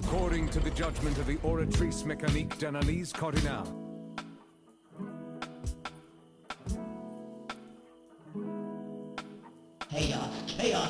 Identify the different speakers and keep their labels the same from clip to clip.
Speaker 1: According to the judgment of the oratrice mécanique d'analyse cardinale.
Speaker 2: Chaos.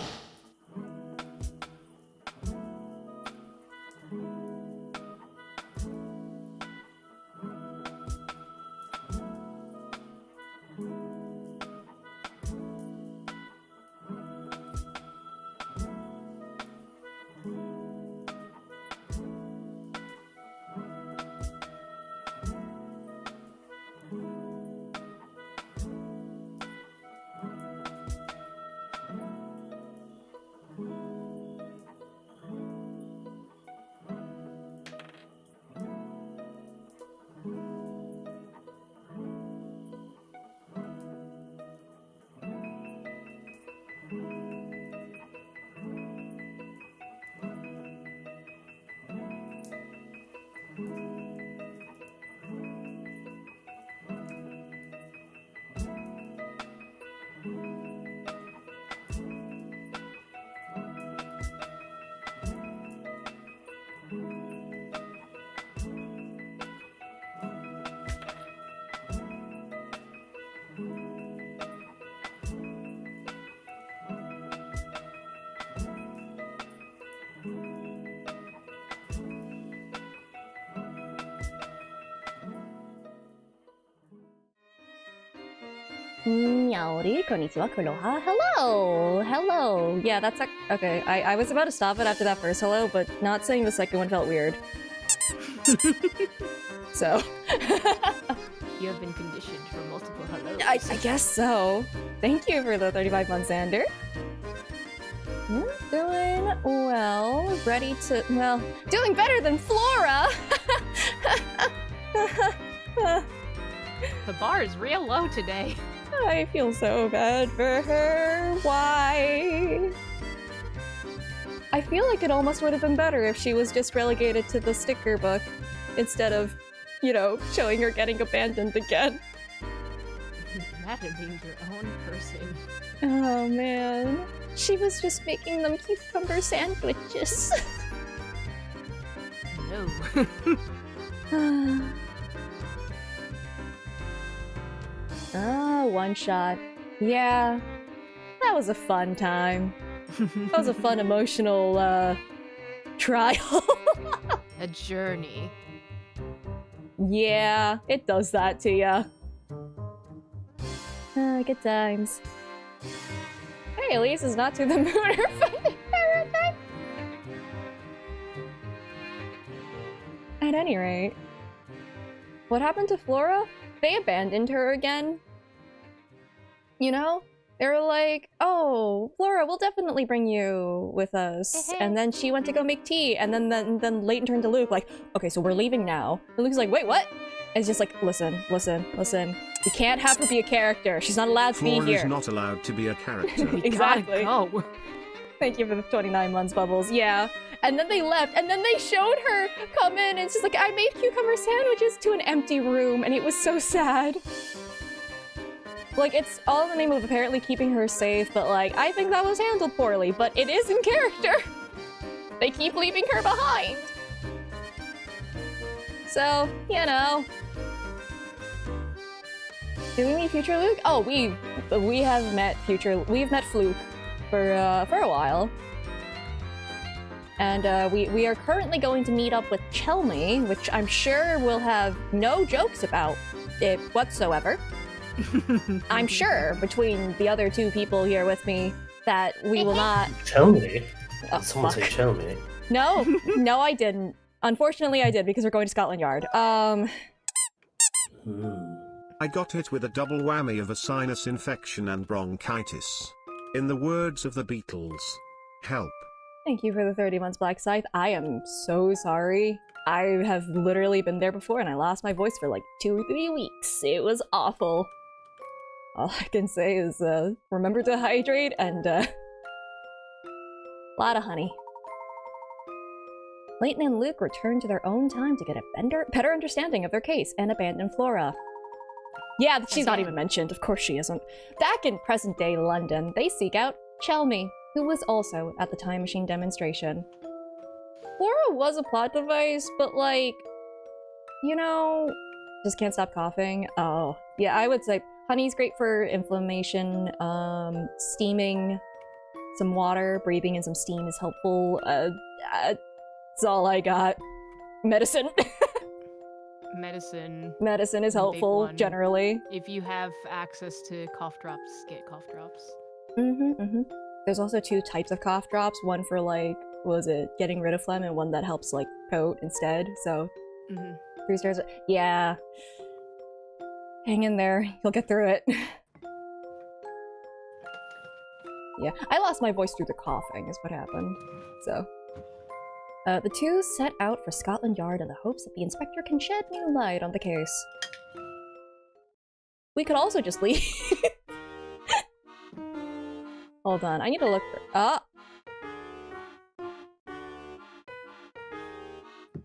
Speaker 3: Howdy, konnichiwa, aloha, hello. Yeah, that's okay. I was about to stop it after that first hello, but not saying the second one felt weird. So.
Speaker 4: You have been conditioned for multiple hellos.
Speaker 3: I guess so. Thank you for the 35 months, Xander. Doing well. Ready to... Well, doing better than Flora!
Speaker 4: The bar is real low today.
Speaker 3: I feel so bad for her. Why? I feel like it almost would have been better if she was just relegated to the sticker book instead of, you know, showing her getting abandoned again.
Speaker 4: Imagine being your own person.
Speaker 3: Oh man. She was just making them cucumber sandwiches.
Speaker 4: No.
Speaker 3: Ah, one shot. Yeah. That was a fun time. That was a fun emotional, trial.
Speaker 4: A journey.
Speaker 3: Yeah, it does that to ya. Good times. Hey, Elise is not to the moon or finding paradise. At any rate, what happened to Flora? They abandoned her again. You know? They were like, oh, Flora, we'll definitely bring you with us. And then she went to go make tea, and then Leighton turned to Luke like, okay, so we're leaving now. And Luke's like, wait, what? And it's just like, listen. We can't have her be a character. She's not allowed to be here.
Speaker 2: Flora is not allowed to be a character.
Speaker 3: Exactly.
Speaker 4: Go.
Speaker 3: Thank you for the 29 months, Bubbles. Yeah. And then they left, and then they showed her come in, and it's just like, I made cucumber sandwiches to an empty room, and it was so sad. Like, it's all in the name of apparently keeping her safe, but like, I think that was handled poorly, but it is in character. They keep leaving her behind. So, you know. Do we meet Future Luke? Oh, we have met we've met Fluke for a while. And we are currently going to meet up with Chelmy, which I'm sure will have no jokes about it whatsoever. I'm sure between the other two people here with me that we will not...
Speaker 5: Chelmy?
Speaker 3: Oh,
Speaker 5: Someone
Speaker 3: fuck.
Speaker 5: say Chelmy.
Speaker 3: No, I didn't. Unfortunately, I did because we're going to Scotland Yard.
Speaker 2: I got hit with a double whammy of a sinus infection and bronchitis. In the words of the Beatles, help.
Speaker 3: Thank you for the 30 months, Black Scythe. I am so sorry. I have literally been there before and I lost my voice for like 2 or 3 weeks. It was awful. All I can say is, remember to hydrate and, a lot of honey. Leighton and Luke return to their own time to get a better understanding of their case and abandon Flora. Yeah, she's not even mentioned. Of course she isn't. Back in present-day London, they seek out Chelmy, who was also at the time machine demonstration. Flora was a plot device, but like, you know, just can't stop coughing. Oh, yeah, I would say honey's great for inflammation. Steaming some water, breathing in some steam is helpful. That's all I got. Medicine. Medicine is helpful, generally.
Speaker 4: If you have access to cough drops, get cough drops.
Speaker 3: There's also 2 types of cough drops. One for like, what was it, getting rid of phlegm, and one that helps like coat instead. So, 3 stars. Yeah. Hang in there. You'll get through it. Yeah, I lost my voice through the coughing is what happened. So. The two set out for Scotland Yard in the hopes that the inspector can shed new light on the case. We could also just leave. Hold on, I need to look for... Ah!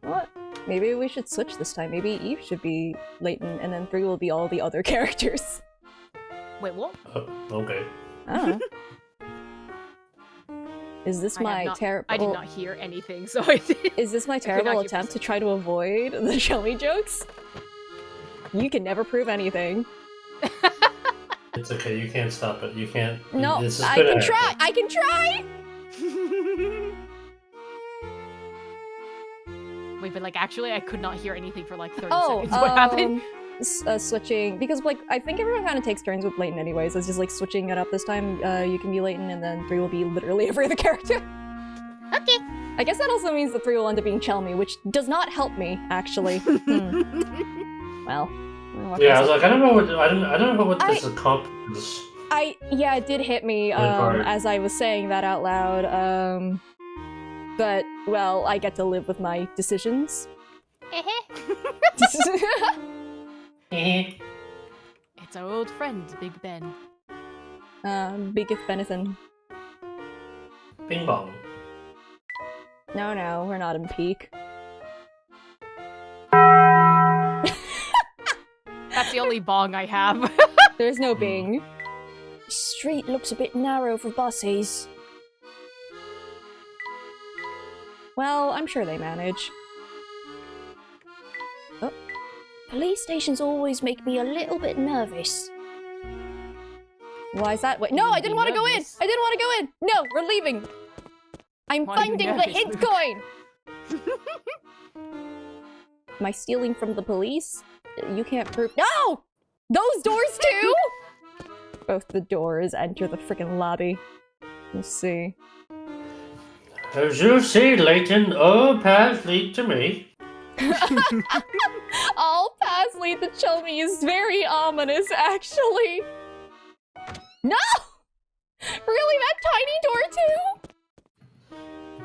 Speaker 3: What? Maybe we should switch this time. Maybe Eve should be Leighton, and then 3 will be all the other characters.
Speaker 4: Wait, what?
Speaker 5: Okay.
Speaker 3: I don't know. Is this my terrible...
Speaker 4: I did not hear anything, so I did.
Speaker 3: Is this my terrible attempt to try to avoid the Shelly jokes? You can never prove anything.
Speaker 5: It's okay, you can't stop it. You can't...
Speaker 3: No, I can try! I can try!
Speaker 4: Wait, but like, actually, I could not hear anything for like 30 seconds. What happened?
Speaker 3: Switching, because like, I think everyone kind of takes turns with Leighton anyways. It's just like switching it up this time. You can be Leighton, and then 3 will be literally every other character.
Speaker 4: Okay.
Speaker 3: I guess that also means the 3 will end up being Chelmy, which does not help me, actually. Well.
Speaker 5: Yeah, I was like, I don't know what this accomplices.
Speaker 3: Yeah, it did hit me, as I was saying that out loud, but, well, I get to live with my decisions.
Speaker 4: It's our old friend, Big Ben.
Speaker 3: Biggest Benetton.
Speaker 5: Bing bong.
Speaker 3: No, we're not in peak.
Speaker 4: That's the only bong I have.
Speaker 3: There's no Bing. Street looks a bit narrow for buses. Well, I'm sure they manage. Oh. Police stations always make me a little bit nervous. Why is that? Wait, no, I didn't want to go in! I didn't want to go in! No, we're leaving! I'm finding the hint coin! Am I stealing from the police? You can't prove- No! Those doors too?! Both the doors enter the freaking lobby. Let's see.
Speaker 5: As you see, Leighton, all paths lead to me.
Speaker 3: All paths lead to Chelmy is very ominous, actually. No! Really, that tiny door too?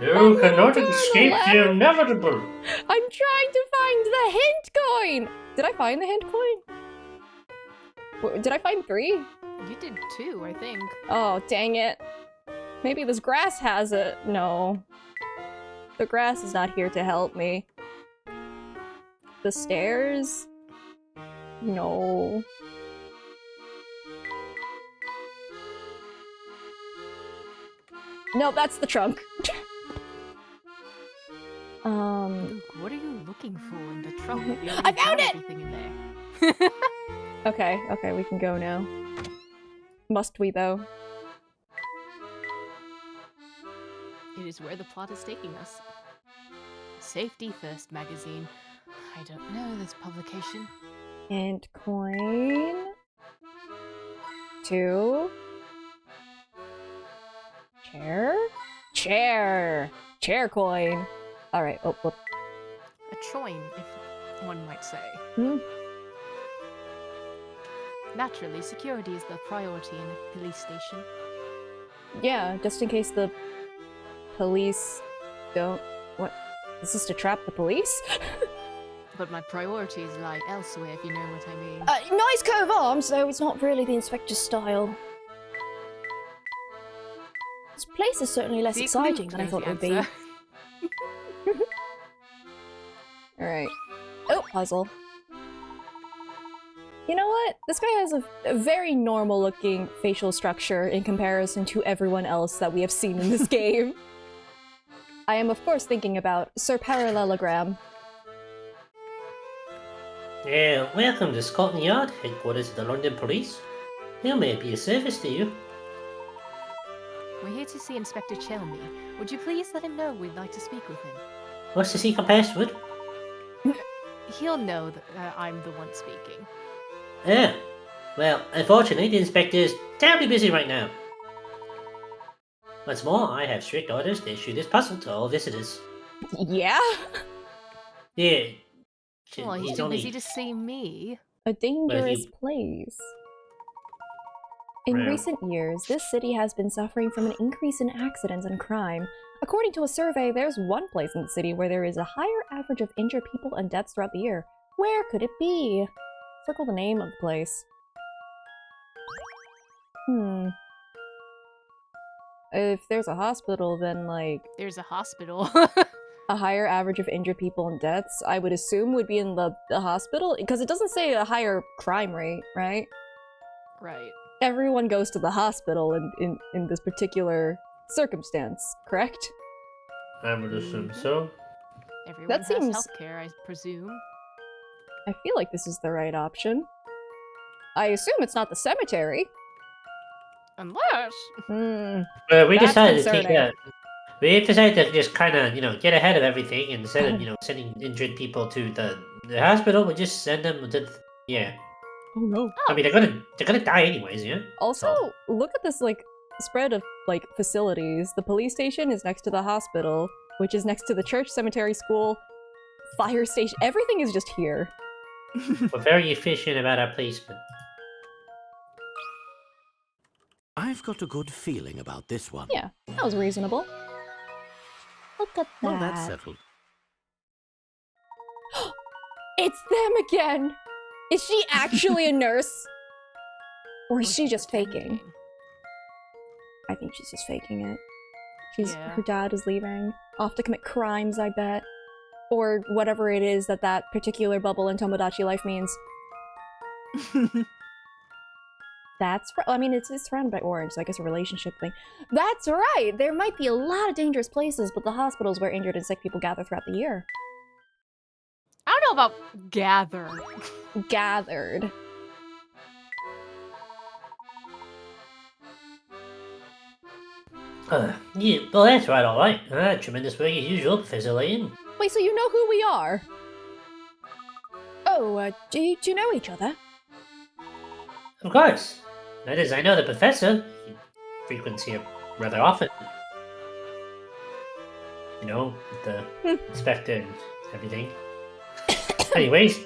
Speaker 5: You cannot escape the inevitable.
Speaker 3: I'm trying to find the hint coin! Did I find the hint coin? Did I find 3?
Speaker 4: You did 2, I think.
Speaker 3: Oh, dang it. Maybe this grass has it. No. The grass is not here to help me. The stairs? No. No, that's the trunk.
Speaker 4: Luke, what are you looking for in the trunk?
Speaker 3: I found it!
Speaker 4: Everything in there.
Speaker 3: Okay, we can go now. Must we, though?
Speaker 4: It is where the plot is taking us. Safety First magazine. I don't know this publication.
Speaker 3: And coin. 2. Chair coin. Alright, oh.
Speaker 4: A choin, if one might say. Naturally, security is the priority in a police station.
Speaker 3: Yeah, just in case the police don't... What? Is this to trap the police?
Speaker 4: But my priorities lie elsewhere, if you know what I mean.
Speaker 3: Nice coat of arms, though it's not really the inspector's style. This place is certainly less exciting than I thought it would be. Alright. Oh, puzzle. You know what? This guy has a very normal-looking facial structure in comparison to everyone else that we have seen in this game. I am, of course, thinking about Sir Parallelogram.
Speaker 5: Welcome to Scotland Yard, headquarters of the London Police. How may I be of service to you?
Speaker 4: We're here to see Inspector Chelmy. Would you please let him know we'd like to speak with him?
Speaker 5: What's the secret password?
Speaker 4: He'll know that I'm the one speaking.
Speaker 5: Well, unfortunately, the inspector is terribly busy right now. What's more, I have strict orders to issue this puzzle to all visitors.
Speaker 3: Yeah?
Speaker 5: Yeah.
Speaker 4: Well, he's too busy to see me.
Speaker 3: A dangerous place. In recent years, this city has been suffering from an increase in accidents and crime. According to a survey, there's one place in the city where there is a higher average of injured people and deaths throughout the year. Where could it be? Circle the name of the place. If there's a hospital, then, like...
Speaker 4: There's a hospital.
Speaker 3: A higher average of injured people and deaths, I would assume, would be in the hospital? Because it doesn't say a higher crime rate, right?
Speaker 4: Right.
Speaker 3: Everyone goes to the hospital in this particular circumstance, correct?
Speaker 5: I would assume so.
Speaker 4: Everyone
Speaker 3: That seems...
Speaker 4: has healthcare, I presume.
Speaker 3: I feel like this is the right option. I assume it's not the cemetery.
Speaker 4: Unless...
Speaker 5: We decided to take
Speaker 3: concerning.
Speaker 5: that. We decided to just kind of, get ahead of everything. Instead of, sending injured people to the hospital, we just send them to, yeah.
Speaker 3: Oh no.
Speaker 5: I mean, they're gonna die anyways, yeah?
Speaker 3: Also, look at this, like, spread of, like, facilities. The police station is next to the hospital, which is next to the church, cemetery, school, fire station. Everything is just here.
Speaker 5: We're very efficient about our placement.
Speaker 6: I've got a good feeling about this one.
Speaker 3: Yeah, that was reasonable. Look at that.
Speaker 6: Well, that's settled.
Speaker 3: It's them again! Is she actually a nurse? Or is she just faking? I think she's just faking it. Her dad is leaving. Off to commit crimes, I bet. Or whatever it is that that particular bubble in Tomodachi life means. That's I mean, it's surrounded by orange, so I guess a relationship thing. That's right! There might be a lot of dangerous places, but the hospitals where injured and sick people gather throughout the year.
Speaker 4: I don't know about gather.
Speaker 3: Gathered.
Speaker 5: Yeah, well, that's right, alright. Tremendous work as usual, Professor Layton.
Speaker 3: Wait, so you know who we are? Oh, do you know each other?
Speaker 5: Of course. That is, I know the Professor. He frequents here rather often. You know, with the inspector and everything. Anyways,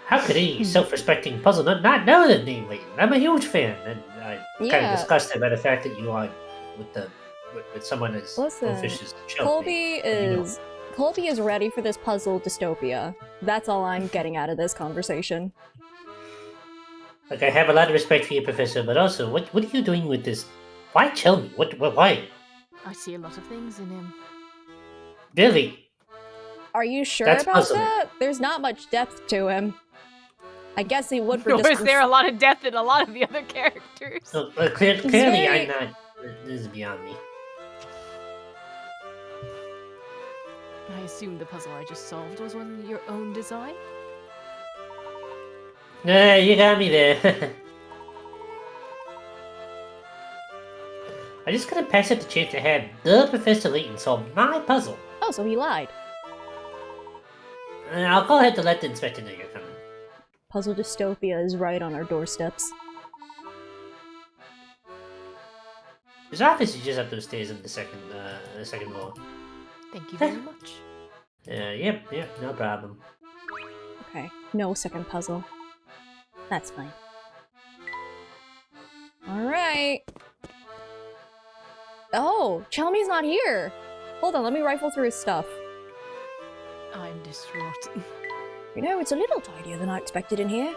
Speaker 5: how could any self-respecting puzzle nut not know the name Layton? I'm a huge fan, and I'm kind of disgusted by the fact that you are with someone as selfish as Chelsea.
Speaker 3: Colby is ready for this puzzle dystopia. That's all I'm getting out of this conversation.
Speaker 5: Like, I have a lot of respect for you, Professor, but also, what are you doing with this? Why Chelmy? Why?
Speaker 4: I see a lot of things in him.
Speaker 5: Really?
Speaker 3: Are you sure
Speaker 5: That's
Speaker 3: about
Speaker 5: puzzling.
Speaker 3: that? There's not much depth to him. I guess he would for
Speaker 4: Nor is there a lot of depth in a lot of the other characters.
Speaker 5: No, clearly, I'm not. This is beyond me.
Speaker 4: I assume the puzzle I just solved was one of your own design?
Speaker 5: Nah, you got me there. I just couldn't pass up the chance to have the Professor Layton solve my puzzle.
Speaker 3: Oh, so he lied.
Speaker 5: I'll go ahead to let the inspector know you're coming.
Speaker 3: Puzzle dystopia is right on our doorsteps.
Speaker 5: His office is just up those stairs in the second floor.
Speaker 4: Thank you very much.
Speaker 5: Yep, no problem.
Speaker 3: Okay, no second puzzle. That's fine. Alright. Oh, Chelmy's not here! Hold on, let me rifle through his stuff.
Speaker 4: I'm distraught.
Speaker 3: You know, it's a little tidier than I expected in here.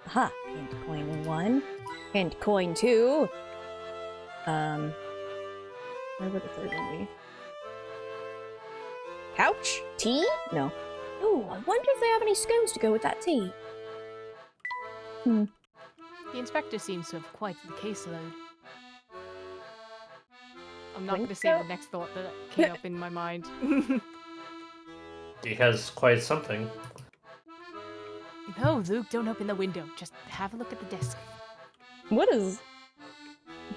Speaker 3: Aha, hint coin 1. Hint coin 2. Where would the third one be? Couch? Tea? No. Ooh, I wonder if they have any scones to go with that tea.
Speaker 4: The inspector seems to have quite the caseload. I'm not going to say the next thought that came up in my mind.
Speaker 5: He has quite something.
Speaker 4: No, Luke, don't open the window. Just have a look at the desk.
Speaker 3: What is...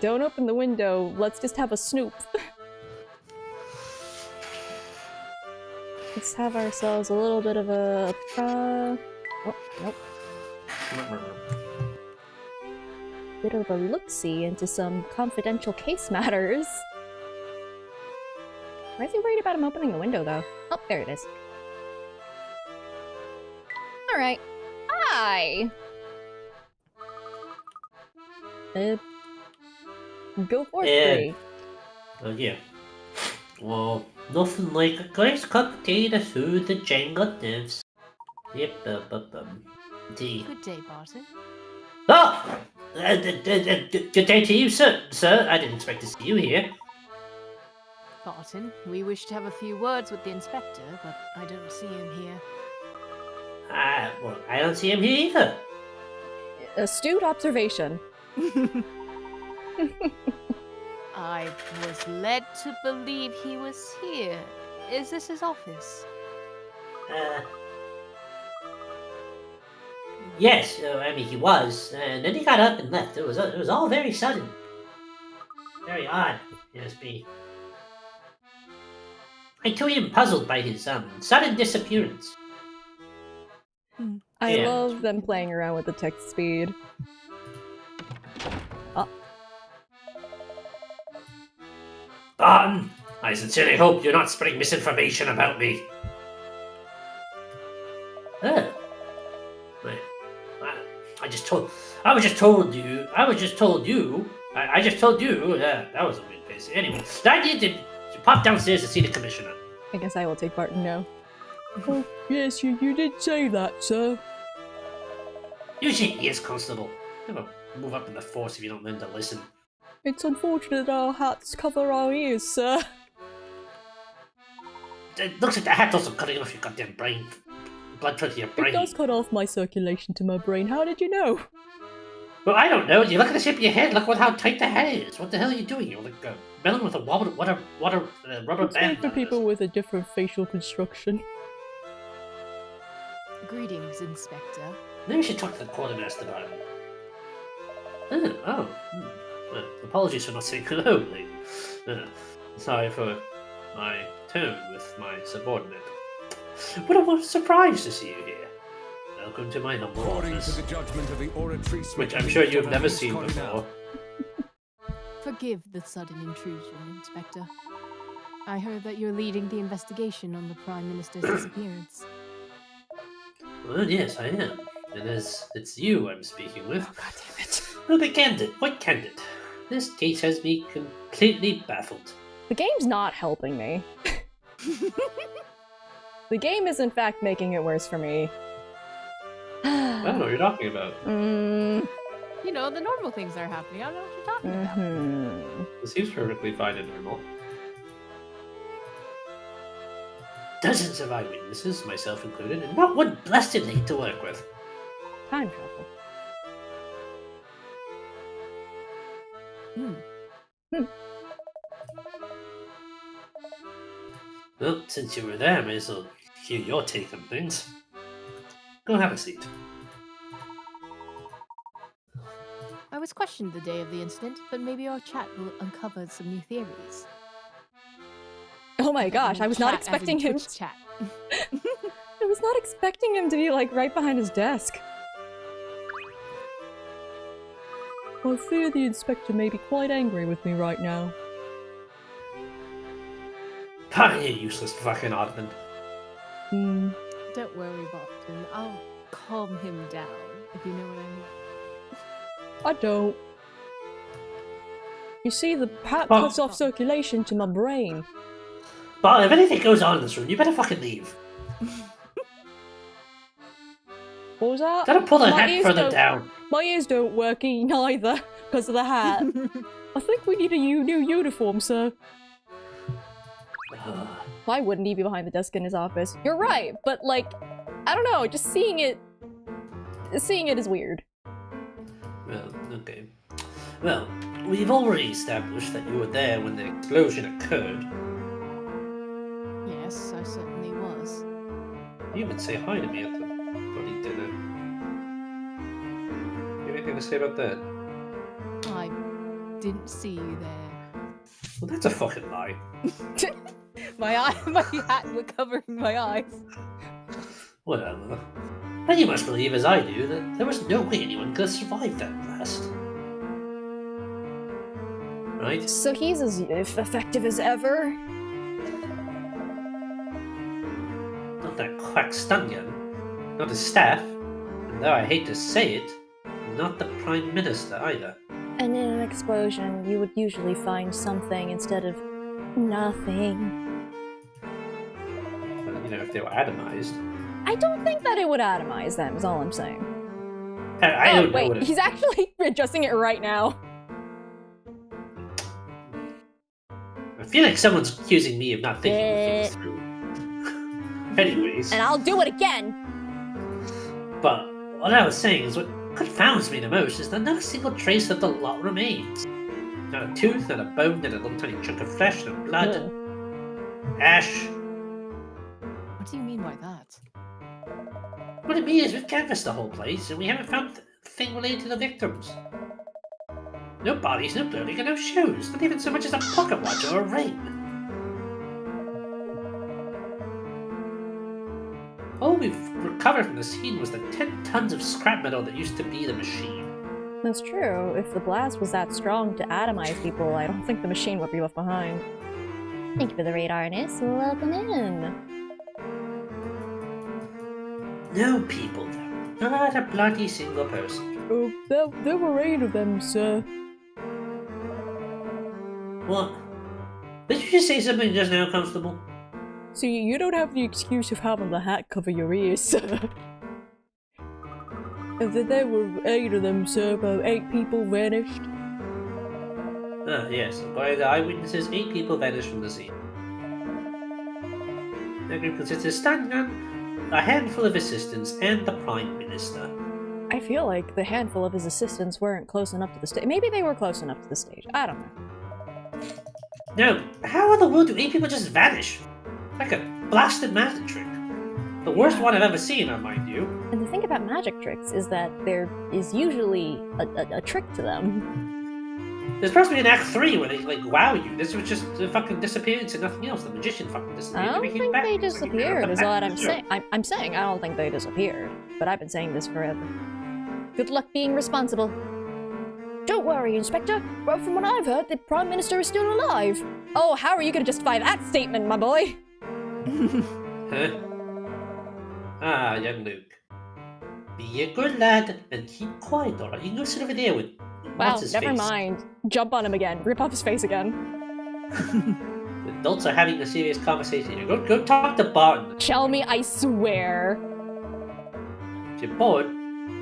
Speaker 3: Don't open the window, let's just have a snoop. Let's have ourselves a little bit of a... oh, nope. Bit of a look-see into some confidential case matters. Why is he worried about him opening the window, though? Oh, there it is. Alright. Hi! Go forth, Bree.
Speaker 5: Oh, yeah. Well, nothing like a nice cup of tea to soothe the jangled nerves. Yep, tea.
Speaker 4: Good day, Barton.
Speaker 5: Oh! Good day to you, sir. Sir, I didn't expect to see you here.
Speaker 4: Barton, we wish to have a few words with the inspector, but I don't see him here.
Speaker 5: Well, I don't see him here either.
Speaker 3: Astute observation.
Speaker 4: I was led to believe he was here. Is this his office?
Speaker 5: Yes, I mean, he was, and then he got up and left. It was all very sudden. Very odd, yes, me. I too am puzzled by his sudden disappearance.
Speaker 3: I
Speaker 5: Yeah.
Speaker 3: love them playing around with the text speed. Oh.
Speaker 5: I sincerely hope you're not spreading misinformation about me. Wait, I was just told you I just told you that was a weird place. Anyway, I need to pop downstairs to see the commissioner.
Speaker 3: I guess I will take part in no.
Speaker 7: Oh, yes, you did say that, sir.
Speaker 5: Use your ears, Constable. Never move up in the force if you don't learn to listen.
Speaker 7: It's unfortunate that our hats cover our ears, sir.
Speaker 5: It looks like the hat's also cutting off your goddamn brain. Blood flow to your brain.
Speaker 7: It does cut off my circulation to my brain. How did you know?
Speaker 5: Well, I don't know. You look at the shape of your head. Look how tight the hat is. What the hell are you doing? You're like a melon with a rubber
Speaker 7: It's
Speaker 5: band.
Speaker 7: made for people with a different facial construction.
Speaker 4: Greetings, Inspector.
Speaker 5: Maybe we should talk to the quartermaster about it. Well, apologies for not saying hello, lady. Sorry for my tone with my subordinate. What a surprise to see you here. Welcome to my humble
Speaker 1: According
Speaker 5: office,
Speaker 1: to the judgment of the oratory
Speaker 5: which I'm sure you've never seen before.
Speaker 4: Forgive the sudden intrusion, Inspector. I heard that you're leading the investigation on the Prime Minister's disappearance.
Speaker 5: Well, yes, I am. And as it's you I'm speaking with,
Speaker 3: God damn it.
Speaker 5: I'll be candid, quite candid. This case has me completely baffled.
Speaker 3: The game's not helping me. The game is in fact making it worse for me.
Speaker 5: I don't know what you're talking about.
Speaker 4: You know, the normal things are happening. I don't know what you're talking about.
Speaker 5: It seems perfectly fine and normal. Dozens of eyewitnesses, myself included, and not one blessed lady to work with.
Speaker 3: Time travel.
Speaker 5: Well, since you were there, I may as well hear your take on things. Go have a seat.
Speaker 4: I was questioned the day of the incident, but maybe our chat will uncover some new theories.
Speaker 3: Oh my gosh, I was not
Speaker 4: Chat as in
Speaker 3: expecting him.
Speaker 4: Twitch chat.
Speaker 3: I was not expecting him to be like right behind his desk.
Speaker 7: I fear the inspector may be quite angry with me right now.
Speaker 5: Ah, you useless fucking oddman.
Speaker 4: Don't worry, Bopton. I'll calm him down, if you know what I mean.
Speaker 7: I don't. You see, the hat cuts off circulation to my brain.
Speaker 5: But if anything goes on in this room, you better fucking leave.
Speaker 7: What was that?
Speaker 5: Gotta pull the
Speaker 7: My
Speaker 5: hat
Speaker 7: ears
Speaker 5: further
Speaker 7: don't-
Speaker 5: down.
Speaker 7: My ears don't work neither, because of the hat. I think we need a new uniform, sir.
Speaker 3: Why wouldn't he be behind the desk in his office? You're right, but like, I don't know, just seeing it is weird.
Speaker 5: Well, okay. Well, we've already established that you were there when the explosion occurred.
Speaker 4: Yes, I certainly was.
Speaker 5: You even say hi to me at the bloody dinner. You have anything to say about that?
Speaker 4: I didn't see you there.
Speaker 5: Well, that's a fucking lie.
Speaker 4: My hat were covering my eyes.
Speaker 5: Whatever. But you must believe, as I do, that there was no way anyone could have survived that blast. Right?
Speaker 3: So he's as effective as ever?
Speaker 5: Not that quack Stanyan, not his staff, and though I hate to say it, not the Prime Minister either.
Speaker 3: And in an explosion, you would usually find something instead of nothing.
Speaker 5: But, you know, if they were atomized.
Speaker 3: I don't think that it would atomize them, is all I'm saying.
Speaker 5: I don't know
Speaker 3: wait,
Speaker 5: what it...
Speaker 3: he's actually adjusting it right now.
Speaker 5: I feel like someone's accusing me of not thinking things through. Anyways.
Speaker 3: And I'll do it again!
Speaker 5: But what I was saying is what confounds me the most is that not a single trace of the lot remains. Not a tooth, not a bone, not a little tiny chunk of flesh, no blood, ash.
Speaker 4: What do you mean by that?
Speaker 5: What it means is we've canvassed the whole place and we haven't found a thing related to the victims. No bodies, no clothing, and no shoes. Not even so much as a pocket watch or a ring. All we've recovered from the scene was the 10 tons of scrap metal that used to be the machine.
Speaker 3: That's true. If the blast was that strong to atomize people, I don't think the machine would be left behind. Thank you for the raid, Arnis. Welcome in.
Speaker 5: No people, though. Not a bloody single person.
Speaker 7: Oh, there were 8 of them, sir.
Speaker 5: What? Did you just say something just now, Constable?
Speaker 7: See, you don't have the excuse of having the hat cover your ears, sir. And then there were 8 of them, sir, about 8 people vanished.
Speaker 5: Ah, yes. According to eyewitnesses, 8 people vanished from the scene. The group consists of Stangan, a handful of assistants, and the Prime Minister.
Speaker 3: I feel like the handful of his assistants weren't close enough to the stage. Maybe they were close enough to the stage. I don't know.
Speaker 5: No, how in the world do 8 people just vanish? Like a blasted magic trick. The worst one I've ever seen, mind you.
Speaker 3: And the thing about magic tricks is that there is usually a trick to them.
Speaker 5: There's supposed to be an Act 3 where they, like, wow you. This was just a fucking disappearance and nothing else. The magician fucking disappeared.
Speaker 3: I don't think they disappeared, is what I'm saying. I'm saying I don't think they disappeared. But I've been saying this forever. Good luck being responsible. Don't worry, Inspector. Well, from what I've heard, the Prime Minister is still alive. Oh, how are you going to justify that statement, my boy?
Speaker 5: Huh? Ah, young Luke. Be a good lad and keep quiet, alright? You can go sit over there with...
Speaker 3: Wow,
Speaker 5: what's his
Speaker 3: never
Speaker 5: face?
Speaker 3: mind. Jump on him again. Rip off his face again.
Speaker 5: The adults are having a serious conversation here. Go talk to Barton.
Speaker 3: Tell me, I swear.
Speaker 5: If you're bored,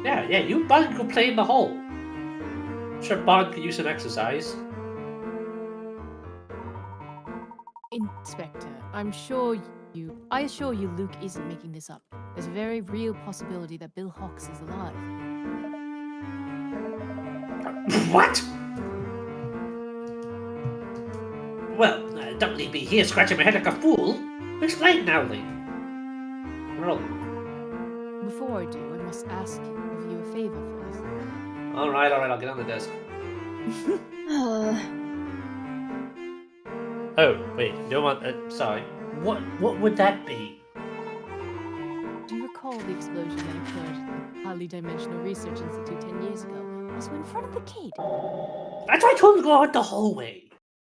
Speaker 5: yeah, you Barton go play in the hall. I'm sure Barton could use some exercise.
Speaker 4: Inspector, I assure you Luke isn't making this up. There's a very real possibility that Bill Hawks is alive.
Speaker 5: What? Well, don't leave me here scratching my head like a fool. Explain now, Lee. Roll.
Speaker 4: Before I do, I must ask you of you a favor first.
Speaker 5: Alright, I'll get on the desk. Oh, wait, you don't want... sorry. What would that be?
Speaker 4: Do you recall the explosion that occurred at the Highly Dimensional Research Institute 10 years ago? Also in front of the kid.
Speaker 5: That's why I told him to go out the hallway.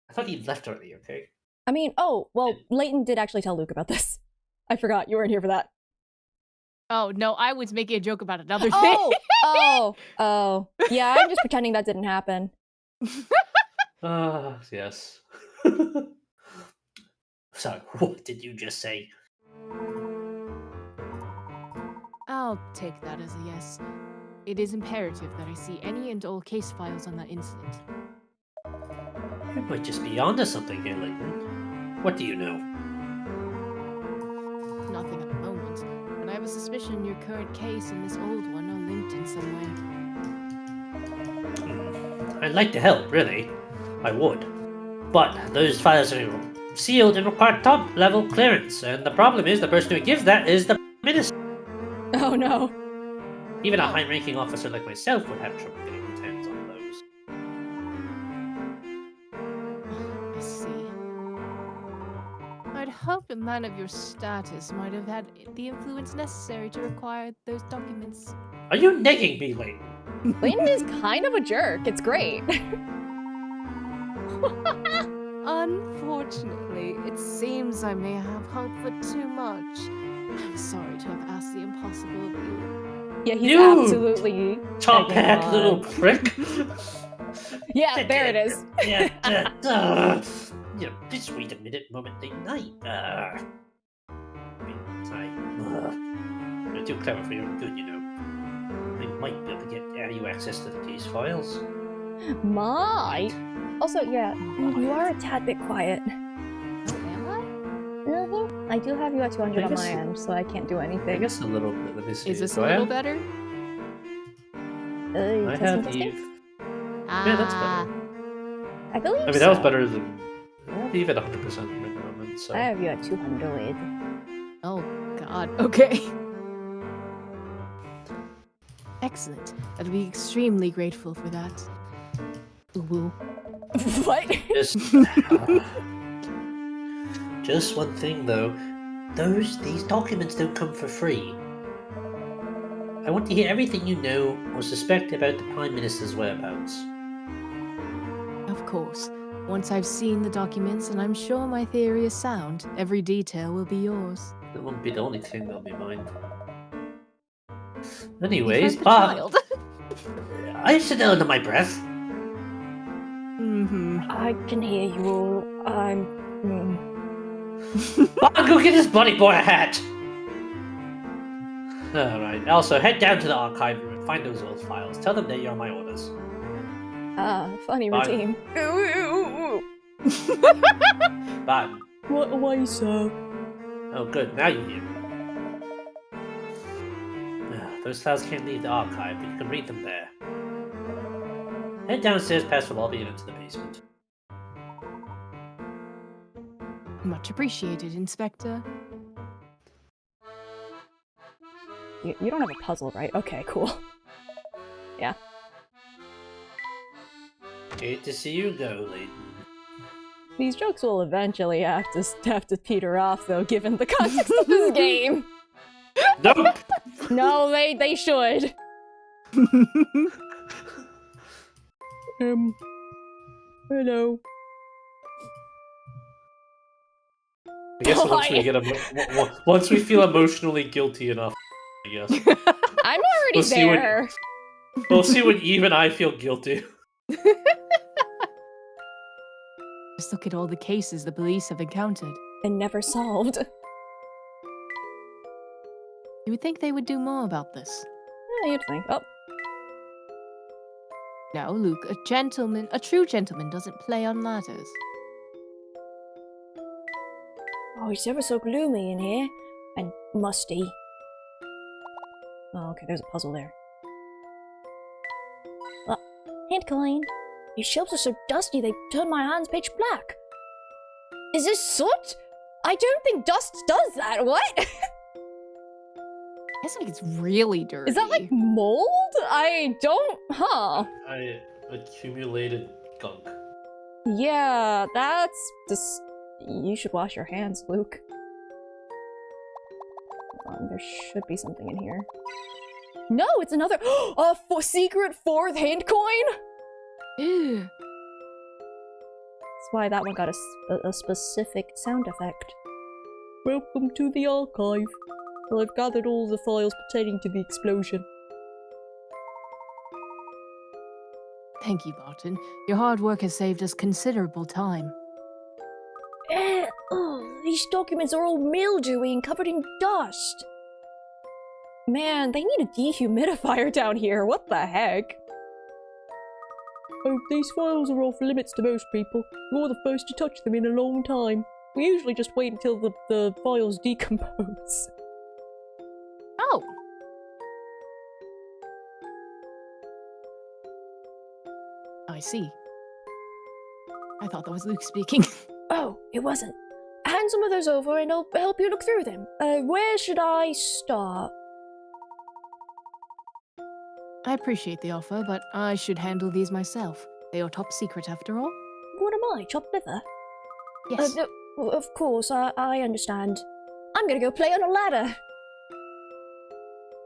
Speaker 5: I thought he'd left already, okay?
Speaker 3: I mean, oh, well, Leighton did actually tell Luke about this. I forgot. You weren't here for that.
Speaker 4: Oh, no, I was making a joke about another thing.
Speaker 3: Oh. Yeah, I'm just pretending that didn't happen.
Speaker 5: Yes. So, what did you just say?
Speaker 4: I'll take that as a yes. It is imperative that I see any and all case files on that incident.
Speaker 5: You might just be onto something here, Leighton. What do you know?
Speaker 4: Nothing at the moment, but I have a suspicion your current case and this old one are linked in some way.
Speaker 5: I'd like to help, really. I would. But those files are sealed and require top-level clearance, and the problem is the person who gives that is the Minister.
Speaker 3: Oh no.
Speaker 5: Even a high-ranking officer like myself would have trouble getting his hands on those.
Speaker 4: I see. I'd hope a man of your status might have had the influence necessary to require those documents.
Speaker 5: Are you negging me, Leighton?
Speaker 3: Leighton is kind of a jerk. It's great.
Speaker 4: Unfortunately, it seems I may have hoped for too much. I'm sorry to have asked the impossible of you.
Speaker 3: Yeah, he's
Speaker 5: You
Speaker 3: absolutely...
Speaker 5: Top
Speaker 3: egging
Speaker 5: hat
Speaker 3: on.
Speaker 5: little prick.
Speaker 3: Yeah, there it is.
Speaker 5: Yeah, just wait a minute, moment, Leighton. You're too clever for your own good, you know. I might be able to get you access to the case files.
Speaker 3: Might. Also, yeah, you are a tad bit quiet.
Speaker 4: Am I?
Speaker 3: I do have you at 200 on
Speaker 5: guess-
Speaker 3: my end, so I can't do
Speaker 5: I
Speaker 3: anything.
Speaker 5: guess a little bit. Let me see.
Speaker 4: Is this
Speaker 5: Do
Speaker 4: a
Speaker 5: I
Speaker 4: little
Speaker 5: have-
Speaker 4: better?
Speaker 5: I
Speaker 3: Testing,
Speaker 5: have
Speaker 3: testing?
Speaker 5: Eve. Yeah, that's better.
Speaker 3: I believe
Speaker 5: I mean,
Speaker 3: so.
Speaker 5: that was better than. I have Eve at 100% right now, so.
Speaker 3: I have you at 200.
Speaker 4: Oh, God. Okay. Excellent. I'd be extremely grateful for that. Ooh.
Speaker 3: What?
Speaker 5: Just one thing though. These documents don't come for free. I want to hear everything you know or suspect about the Prime Minister's whereabouts.
Speaker 4: Of course. Once I've seen the documents and I'm sure my theory is sound, every detail will be yours.
Speaker 5: That won't be the only thing that'll be mine.
Speaker 4: You've
Speaker 5: Anyways,
Speaker 4: heard the
Speaker 5: but
Speaker 4: child.
Speaker 5: I sit down under my breath.
Speaker 4: Mm-hmm.
Speaker 3: I can hear you all.
Speaker 5: I'll go get this bloody boy a hat! Alright, also head down to the archive room and find those old files. Tell them they are my orders.
Speaker 3: Funny
Speaker 5: Bye.
Speaker 3: routine.
Speaker 5: Bye.
Speaker 7: Right away, sir.
Speaker 5: Oh good, now you hear me. Those files can't leave the archive, but you can read them there. Head downstairs past the lobby and into the basement.
Speaker 4: Much appreciated, Inspector.
Speaker 3: You don't have a puzzle, right? Okay, cool. Yeah.
Speaker 5: Hate to see you go, Layton.
Speaker 3: These jokes will eventually have to peter off, though, given the context of this game.
Speaker 5: Nope!
Speaker 3: No, they should.
Speaker 7: Hello.
Speaker 5: I guess once we feel emotionally guilty enough, I guess.
Speaker 3: I'm already there.
Speaker 5: We'll see when even I feel guilty.
Speaker 4: Just look at all the cases the police have encountered.
Speaker 3: And never solved.
Speaker 4: You would think they would do more about this.
Speaker 3: Yeah, you'd think. Oh.
Speaker 4: Now, Luke, a true gentleman doesn't play on ladders.
Speaker 3: Oh, it's ever so gloomy in here. And musty. Oh, okay, there's a puzzle there. Hand coin. These shelves are so dusty they turn my hands pitch black. Is this soot? I don't think dust does that. What?
Speaker 4: I guess it's really dirty.
Speaker 3: Is that like mold? I don't. Huh.
Speaker 5: I accumulated gunk.
Speaker 3: Yeah, that's just. You should wash your hands, Luke. Hold on, there should be something in here. No, it's another secret fourth hand coin.
Speaker 4: Ew.
Speaker 3: That's why that one got a specific sound effect.
Speaker 7: Welcome to the archive. Well, I've gathered all the files pertaining to the explosion.
Speaker 4: Thank you, Barton. Your hard work has saved us considerable time.
Speaker 3: These documents are all mildewy and covered in dust. Man, they need a dehumidifier down here. What the heck?
Speaker 7: Oh, these files are off limits to most people. You're the first to touch them in a long time. We usually just wait until the files decompose.
Speaker 4: Oh. I see. I thought that was Luke speaking.
Speaker 3: Oh, it wasn't. Hand some of those over and I'll help you look through them. Where should I start?
Speaker 4: I appreciate the offer, but I should handle these myself. They are top secret after all.
Speaker 3: What am I, chopped liver?
Speaker 4: Yes.
Speaker 3: Of course, I understand. I'm gonna go play on a ladder.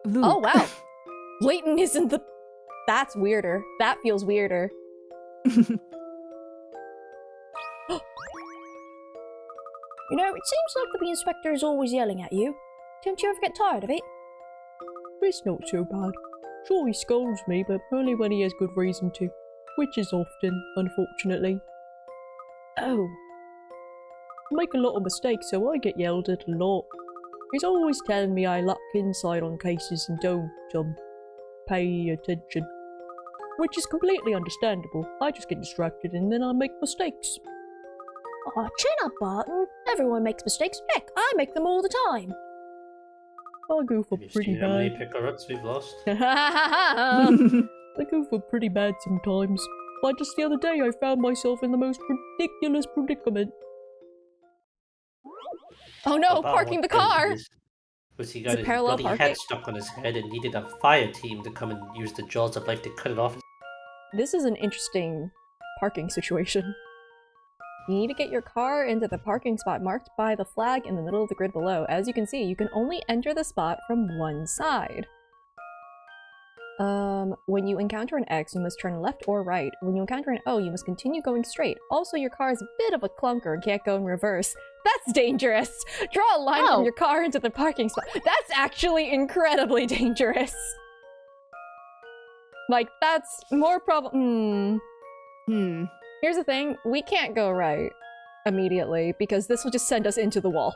Speaker 4: Luke.
Speaker 3: Oh, wow. Layton isn't the... That's weirder. That feels weirder. You know, it seems like the inspector is always yelling at you. Don't you ever get tired of it?
Speaker 7: It's not so bad. Sure, he scolds me, but only when he has good reason to. Which is often, unfortunately.
Speaker 3: Oh.
Speaker 7: I make a lot of mistakes, so I get yelled at a lot. He's always telling me I lack insight on cases and don't, pay attention. Which is completely understandable. I just get distracted and then I make mistakes.
Speaker 3: Aw, chin up, Barton. Everyone makes mistakes. Heck, I make them all the time.
Speaker 7: I go for
Speaker 5: Have you
Speaker 7: pretty
Speaker 5: seen how many
Speaker 7: bad.
Speaker 5: pick-a-ruts we've lost?
Speaker 7: I go for pretty bad sometimes. Like just the other day I found myself in the most ridiculous predicament.
Speaker 3: Oh no,
Speaker 5: About
Speaker 3: parking the
Speaker 5: what
Speaker 3: car!
Speaker 5: Was he
Speaker 3: Is
Speaker 5: got
Speaker 3: it
Speaker 5: his
Speaker 3: parallel
Speaker 5: bloody
Speaker 3: parking?
Speaker 5: head stuck on his head and needed a fire team to come and use the jaws of life to cut it off?
Speaker 3: This is an interesting parking situation. You need to get your car into the parking spot marked by the flag in the middle of the grid below. As you can see, you can only enter the spot from one side. When you encounter an X, you must turn left or right. When you encounter an O, you must continue going straight. Also, your car is a bit of a clunker and can't go in reverse. That's dangerous! Draw a line from your car into the parking spot. That's actually incredibly dangerous! Like, that's more Here's the thing, we can't go right immediately because this will just send us into the wall.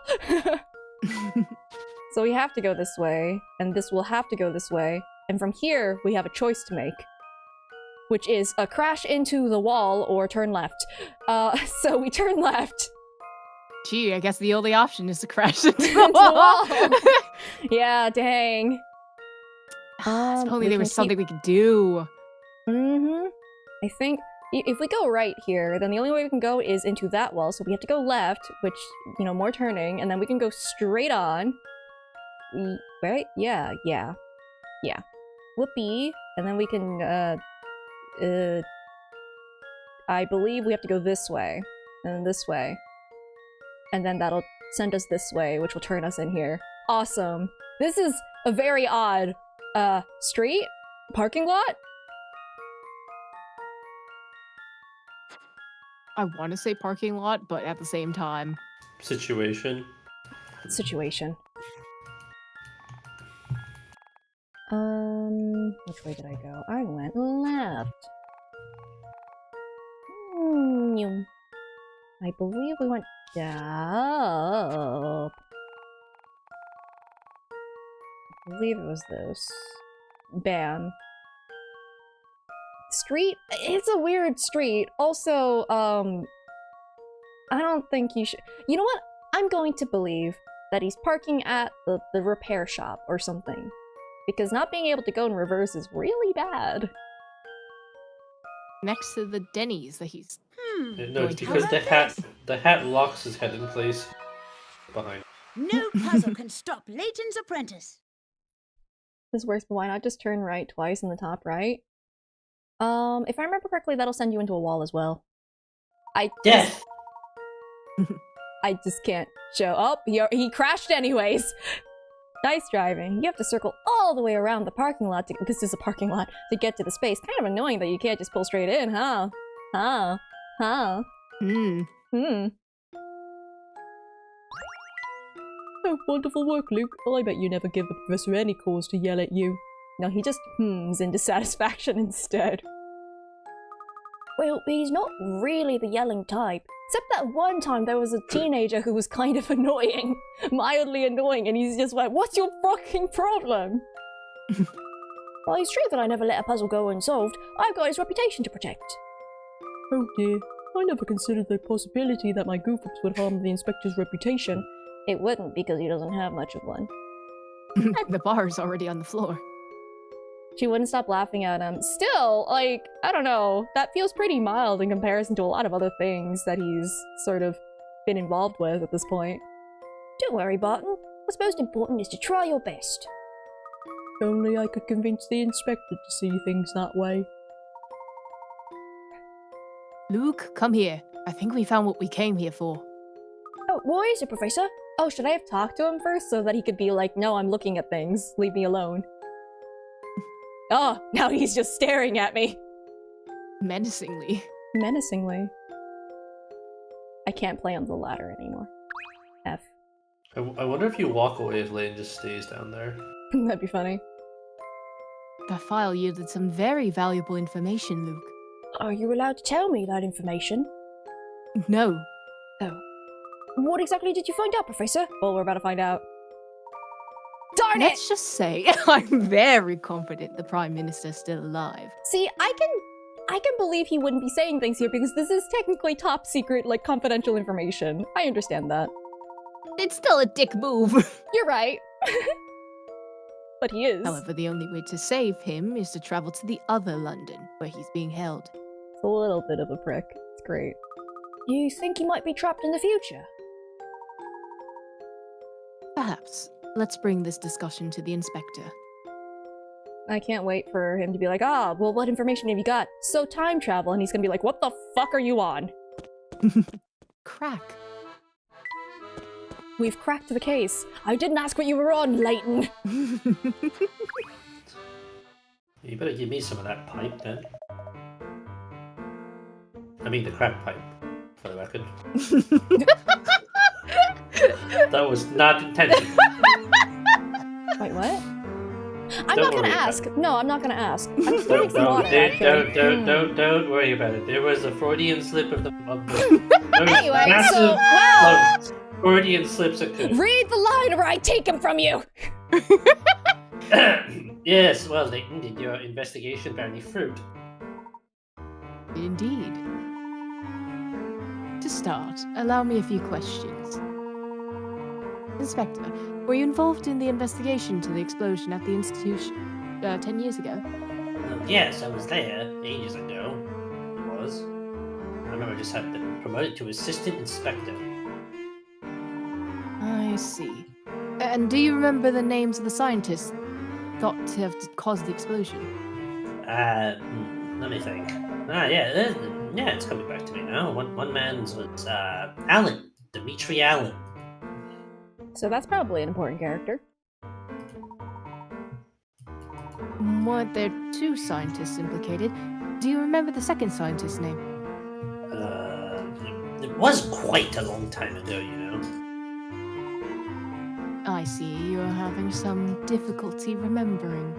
Speaker 3: So we have to go this way, and this will have to go this way, and from here we have a choice to make, which is a crash into the wall or turn left. So we turn left.
Speaker 4: Gee, I guess the only option is to crash into
Speaker 3: Into
Speaker 4: the
Speaker 3: the
Speaker 4: wall.
Speaker 3: wall. Yeah, dang.
Speaker 4: If only
Speaker 3: we
Speaker 4: there was
Speaker 3: can
Speaker 4: something we could do.
Speaker 3: I think if we go right here, then the only way we can go is into that wall, so we have to go left, which, you know, more turning, and then we can go straight on. Right? Yeah. Whoopee. And then we can, I believe we have to go this way, and then this way. And then that'll send us this way, which will turn us in here. Awesome. This is a very odd, street? Parking lot?
Speaker 4: I want to say parking lot, but at the same time...
Speaker 5: Situation.
Speaker 3: Which way did I go? I went left. I believe we went up. I believe it was this. Bam. Street? It's a weird street. Also, I don't think you should... You know what? I'm going to believe that he's parking at the repair shop or something. Because not being able to go in reverse is really bad.
Speaker 4: Next to the Denny's that he's...
Speaker 5: No, it's because the hat locks his head in place behind.
Speaker 8: No puzzle can stop Layton's apprentice.
Speaker 3: This works, but why not just turn right twice in the top right? If I remember correctly, that'll send you into a wall as well. I just can't show up. He crashed anyways. Nice driving. You have to circle all the way around the parking lot because this is a parking lot to get to the space. Kind of annoying that you can't just pull straight in, huh? Oh, wonderful work, Luke. Well, I bet you never give the professor any cause to yell at you. No, he just hums in dissatisfaction instead. Well, he's not really the yelling type. Except that one time there was a teenager who was kind of annoying. Mildly annoying, and he's just like, what's your fucking problem? Well, it's true that I never let a puzzle go unsolved. I've got his reputation to protect. Oh dear. I never considered the possibility that my goof-ups would harm the inspector's reputation. It wouldn't, because he doesn't have much of one.
Speaker 4: The bar's already on the floor.
Speaker 3: She wouldn't stop laughing at him. Still, like, I don't know. That feels pretty mild in comparison to a lot of other things that he's sort of been involved with at this point. Don't worry, Barton. What's most important is to try your best. If only I could convince the inspector to see things that way.
Speaker 4: Luke, come here. I think we found what we came here for.
Speaker 3: Oh, what is it, Professor? Oh, should I have talked to him first so that he could be like, no, I'm looking at things. Leave me alone. Oh, now he's just staring at me.
Speaker 4: Menacingly.
Speaker 3: Menacingly. I can't play on the ladder anymore. F.
Speaker 5: I wonder if you walk away if Lane just stays down there.
Speaker 3: That'd be funny.
Speaker 4: The file yielded some very valuable information, Luke.
Speaker 3: Are you allowed to tell me that information?
Speaker 4: No.
Speaker 3: Oh. What exactly did you find out, Professor? Well, we're about to find out. Darn it!
Speaker 4: Let's just say, I'm very confident the Prime Minister's still alive.
Speaker 3: See, I can believe he wouldn't be saying things here because this is technically top secret, like, confidential information. I understand that.
Speaker 4: It's still a dick move.
Speaker 3: You're right. But he is.
Speaker 4: However, the only way to save him is to travel to the other London, where he's being held.
Speaker 3: It's a little bit of a prick. It's great. You think he might be trapped in the future?
Speaker 4: Perhaps. Let's bring this discussion to the inspector.
Speaker 3: I can't wait for him to be like, ah, well, what information have you got? So time travel, and he's gonna be like, what the fuck are you on?
Speaker 4: Crack.
Speaker 3: We've cracked the case. I didn't ask what you were on, Layton.
Speaker 5: You better give me some of that pipe then. I mean the crack pipe, for the record. That was not intentional.
Speaker 3: Wait, what? I'm not gonna ask. No, I'm not gonna ask. I'm just putting some water.
Speaker 5: Don't worry about it. There was a Freudian slip of the
Speaker 3: Anyway,
Speaker 5: massive
Speaker 3: so, well,
Speaker 5: Freudian slips occurred.
Speaker 3: read the line or I take him from you.
Speaker 5: Yes, well, Leighton, did your investigation bear any fruit?
Speaker 4: Indeed. To start, allow me a few questions. Inspector, were you involved in the investigation to the explosion at the institution 10 years ago?
Speaker 5: Yes, I was there ages ago. I was. I remember I just had been promoted to assistant inspector.
Speaker 4: I see. And do you remember the names of the scientists thought to have caused the explosion?
Speaker 5: Let me think. Yeah, it's coming back to me now. One man's was Allen, Dimitri Allen.
Speaker 3: So that's probably an important character.
Speaker 4: Weren't there two scientists implicated? Do you remember the second scientist's name?
Speaker 5: It was quite a long time ago, you know.
Speaker 4: I see, you're having some difficulty remembering.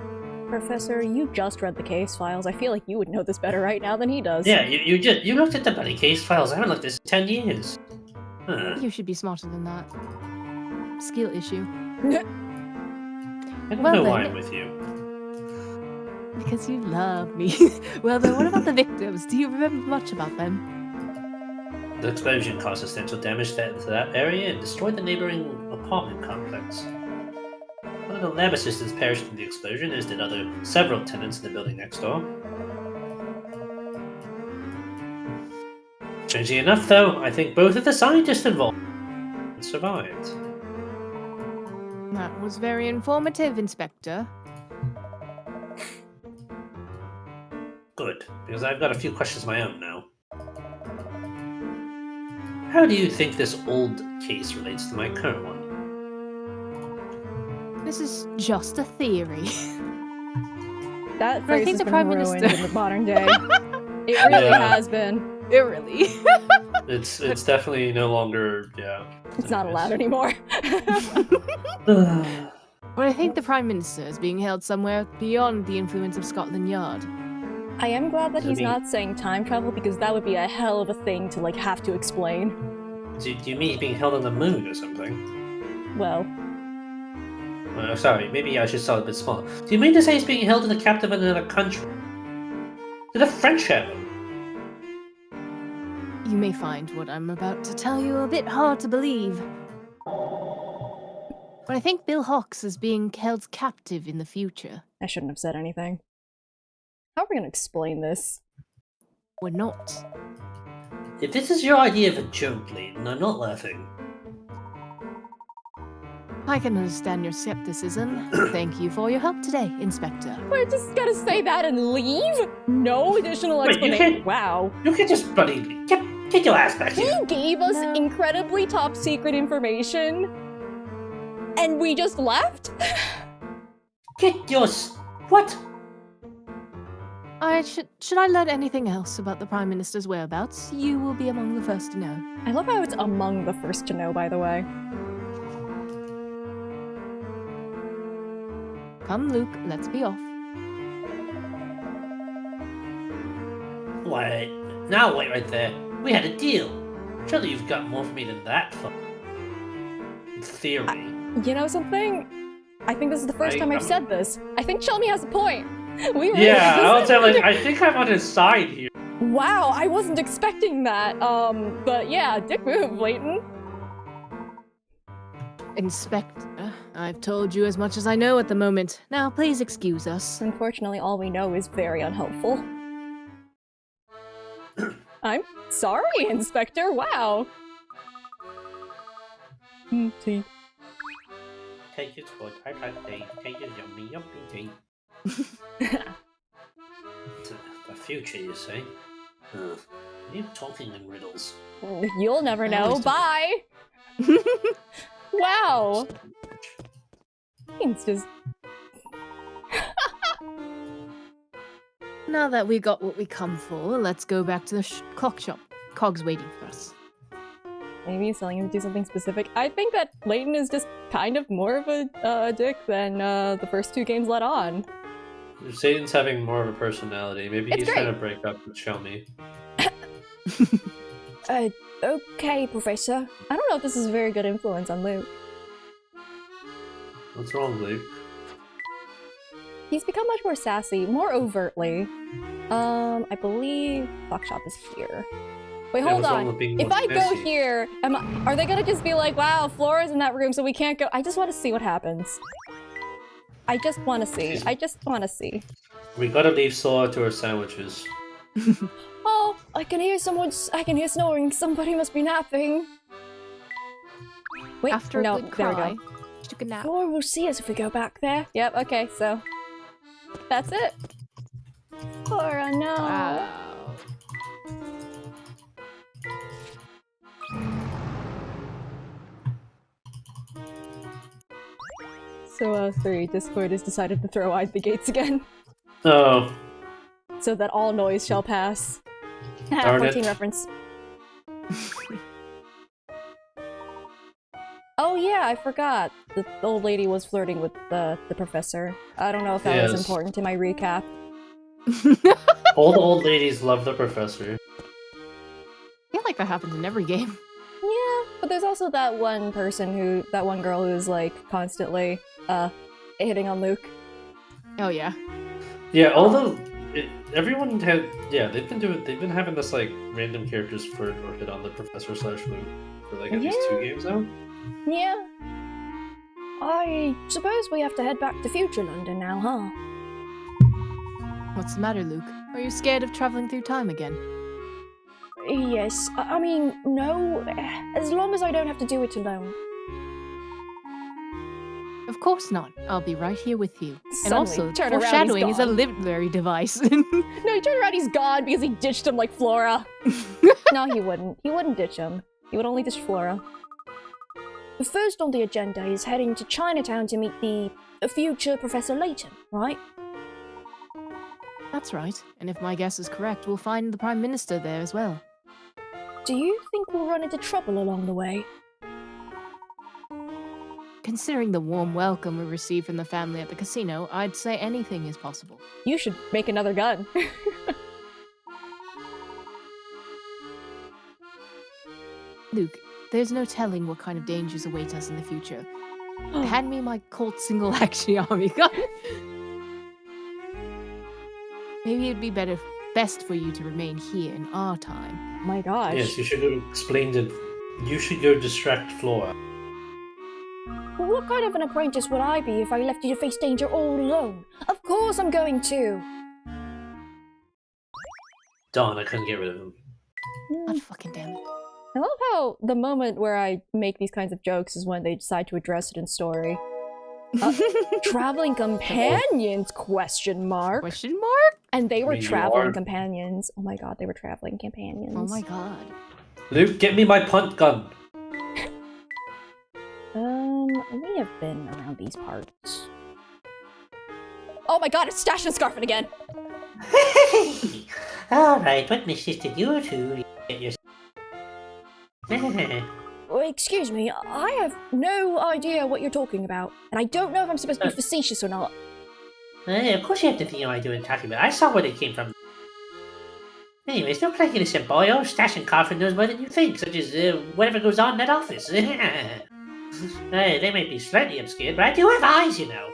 Speaker 3: Professor, you just read the case files. I feel like you would know this better right now than he does.
Speaker 5: Yeah, you looked at the bloody case files. I haven't looked at this in 10 years. Huh.
Speaker 4: You should be smarter than that. Skill issue.
Speaker 5: I don't
Speaker 4: Well
Speaker 5: know
Speaker 4: then.
Speaker 5: why I'm with you.
Speaker 4: Because you love me. Well then, what about the victims? Do you remember much about them?
Speaker 5: The explosion caused substantial damage to that area and destroyed the neighboring apartment complex. One of the lab assistants perished in the explosion, as did several tenants in the building next door. Strangely enough, though, I think both of the scientists involved survived.
Speaker 4: That was very informative, Inspector.
Speaker 5: Good, because I've got a few questions of my own now. How do you think this old case relates to my current one?
Speaker 4: This is just a theory.
Speaker 3: That
Speaker 4: I
Speaker 3: phrase
Speaker 4: think
Speaker 3: has
Speaker 4: the
Speaker 3: been
Speaker 4: Prime
Speaker 3: ruined
Speaker 4: Minister-
Speaker 3: in the modern day. It really
Speaker 5: Yeah.
Speaker 3: has been.
Speaker 4: It really.
Speaker 5: It's definitely no longer, yeah.
Speaker 3: It's not allowed anymore.
Speaker 4: But I think the Prime Minister is being held somewhere beyond the influence of Scotland Yard.
Speaker 3: I am glad that
Speaker 5: Does it
Speaker 3: he's
Speaker 5: mean-
Speaker 3: not saying time travel because that would be a hell of a thing to have to explain.
Speaker 5: Do you mean he's being held on the moon or something?
Speaker 3: Well,
Speaker 5: Sorry, maybe I should sound a bit small. Do you mean to say he's being held in a captive in another country? Do the French have him?
Speaker 4: You may find what I'm about to tell you a bit hard to believe. But I think Bill Hawks is being held captive in the future.
Speaker 3: I shouldn't have said anything. How are we gonna explain this?
Speaker 4: We're not.
Speaker 5: If this is your idea of a joke, Leighton, I'm not laughing.
Speaker 4: I can understand your skepticism. Thank you for your help today, Inspector.
Speaker 3: We're just gonna say that and leave? No additional
Speaker 5: Wait, you
Speaker 3: explanation?
Speaker 5: can't-
Speaker 3: Wow.
Speaker 5: You can just bloody get your ass back
Speaker 3: He
Speaker 5: here.
Speaker 3: gave us
Speaker 4: No.
Speaker 3: incredibly top secret information, and we just left?
Speaker 5: Get your what?
Speaker 4: Should I learn anything else about the Prime Minister's whereabouts? You will be among the first to know.
Speaker 3: I love how it's among the first to know, by the way.
Speaker 4: Come, Luke, let's be off.
Speaker 5: Wait, now wait right there. We had a deal. Surely you've got more for me than that, in theory.
Speaker 3: You know something? I think this is the first time I've
Speaker 5: I'm-
Speaker 3: said this. I think Shelmy has a point. We really
Speaker 5: Yeah, I was like, I think I'm on his side here.
Speaker 3: Wow, I wasn't expecting that. But yeah, dick move, Leighton.
Speaker 4: Inspector, I've told you as much as I know at the moment. Now, please excuse us.
Speaker 3: Unfortunately, all we know is very unhelpful. I'm sorry, Inspector. Wow.
Speaker 7: Tea.
Speaker 5: Take your spot, I can't take your yummy tea. The future, you say? You talking in riddles.
Speaker 3: You'll never know.
Speaker 4: Always do.
Speaker 3: Bye. Wow. It's just
Speaker 4: Now that we got what we come for, let's go back to the clock shop. Cog's waiting for us.
Speaker 3: Maybe he's telling him to do something specific. I think that Layton is just kind of more of a dick than the first two games let on.
Speaker 9: Satan's having more of a personality. Maybe
Speaker 3: It's
Speaker 9: he's
Speaker 3: great.
Speaker 9: trying to break up with Shelmy.
Speaker 3: Okay, Professor. I don't know if this is a very good influence on Luke.
Speaker 9: What's wrong, Luke?
Speaker 3: He's become much more sassy, more overtly. I believe Buckshop is here. Wait,
Speaker 9: Yeah,
Speaker 3: hold
Speaker 9: what's wrong
Speaker 3: on.
Speaker 9: with being
Speaker 3: If
Speaker 9: more
Speaker 3: I go
Speaker 9: sassy?
Speaker 3: here, are they gonna just be like, wow, Flora's in that room, so we can't go? I just want to see what happens. I just want to see. I just want to see.
Speaker 9: We gotta leave Sora to her sandwiches.
Speaker 3: Oh, I can hear snoring. Somebody must be napping. Wait,
Speaker 4: After
Speaker 3: no,
Speaker 4: a good
Speaker 3: there we
Speaker 4: cry,
Speaker 3: go.
Speaker 4: she took a nap.
Speaker 3: Flora will see us if we go back there. Yep, okay, so that's it. Flora, no.
Speaker 4: Wow.
Speaker 3: So, 3, Discord has decided to throw wide the gates again,
Speaker 9: Oh,
Speaker 3: so that all noise shall pass.
Speaker 9: Darn
Speaker 3: 14
Speaker 9: it.
Speaker 3: reference. Oh yeah, I forgot. The old lady was flirting with the professor. I don't know if that was
Speaker 9: Yes.
Speaker 3: important to my recap.
Speaker 9: all the old ladies love the professor.
Speaker 4: I feel like that happens in every game.
Speaker 3: Yeah, but there's also that one girl who's like constantly hitting on Luke.
Speaker 4: Oh yeah.
Speaker 9: Yeah, everyone had. Yeah, they've been having this like random characters flirt or hit on the professor / Luke for like at least 2 games now.
Speaker 3: Yeah. I suppose we have to head back to future London now, huh?
Speaker 4: What's the matter, Luke? Are you scared of traveling through time again?
Speaker 3: Yes. I mean, no. As long as I don't have to do it alone.
Speaker 4: Of course not. I'll be right here with you. And
Speaker 3: Suddenly,
Speaker 4: also,
Speaker 3: turn around, he's
Speaker 4: foreshadowing is a
Speaker 3: gone.
Speaker 4: literary device.
Speaker 3: No, he turned around, he's gone because he ditched him like Flora. No, he wouldn't. He wouldn't ditch him. He would only ditch Flora. The first on the agenda is heading to Chinatown to meet the future Professor Layton, right?
Speaker 4: That's right. And if my guess is correct, we'll find the Prime Minister there as well.
Speaker 3: Do you think we'll run into trouble along the way?
Speaker 4: Considering the warm welcome we received from the family at the casino, I'd say anything is possible.
Speaker 3: You should make another gun.
Speaker 4: Luke, there's no telling what kind of dangers await us in the future. Hand me my Colt single action army gun. Maybe it'd be best for you to remain here in our time.
Speaker 3: Oh my gosh.
Speaker 9: Yes, you should go explain to. You should go distract Flora.
Speaker 3: What kind of an apprentice would I be if I left you to face danger all alone? Of course I'm going to!
Speaker 9: Darn, I couldn't get rid of him.
Speaker 4: God fucking damn it.
Speaker 3: I love how the moment where I make these kinds of jokes is when they decide to address it in story. Traveling companions? Question mark.
Speaker 4: Question mark?
Speaker 3: And they were
Speaker 9: mean, you
Speaker 3: traveling
Speaker 9: are.
Speaker 3: companions. Oh my god, they were traveling companions.
Speaker 4: Oh my god.
Speaker 9: Luke, get me my punt gun.
Speaker 3: We have been around these parts. Oh my god, it's Stash and Scarfin again!
Speaker 5: Alright, what misses did you two get your...
Speaker 3: Oh, excuse me, I have no idea what you're talking about, and I don't know if I'm supposed to be facetious or not.
Speaker 5: Of course you have to know I do and talking about. I saw where they came from. Anyways, don't play innocent boy. Oh, Stash and Coffin knows more than you think, such as whatever goes on in that office. They may be slightly obscured, but I do have eyes, you know.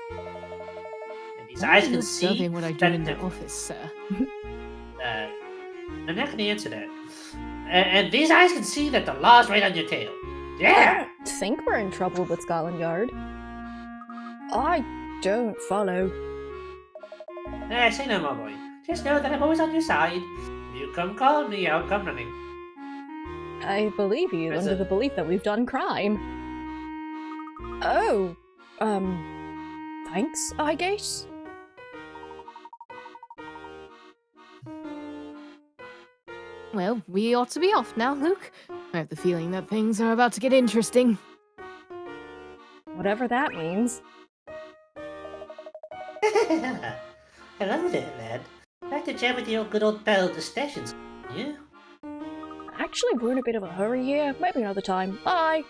Speaker 5: And these eyes can see.
Speaker 4: Observing what I do in the office, sir.
Speaker 5: I'm not going to answer that. And these eyes can see that the law's right on your tail. Yeah!
Speaker 3: I don't think we're in trouble with Scotland Yard. I don't follow.
Speaker 5: Say no more, boy. Just know that I'm always on your side. If you come calling me, I'll come running.
Speaker 3: I believe you
Speaker 5: Is
Speaker 3: under
Speaker 5: it-
Speaker 3: the belief that we've done crime. Oh, thanks, I guess?
Speaker 4: Well, we ought to be off now, Luke. I have the feeling that things are about to get interesting.
Speaker 3: Whatever that means.
Speaker 5: Hello there, lad. Back to jam with your good old pal, the Stations. Yeah?
Speaker 3: Actually, we're in a bit of a hurry here. Maybe another time. Bye.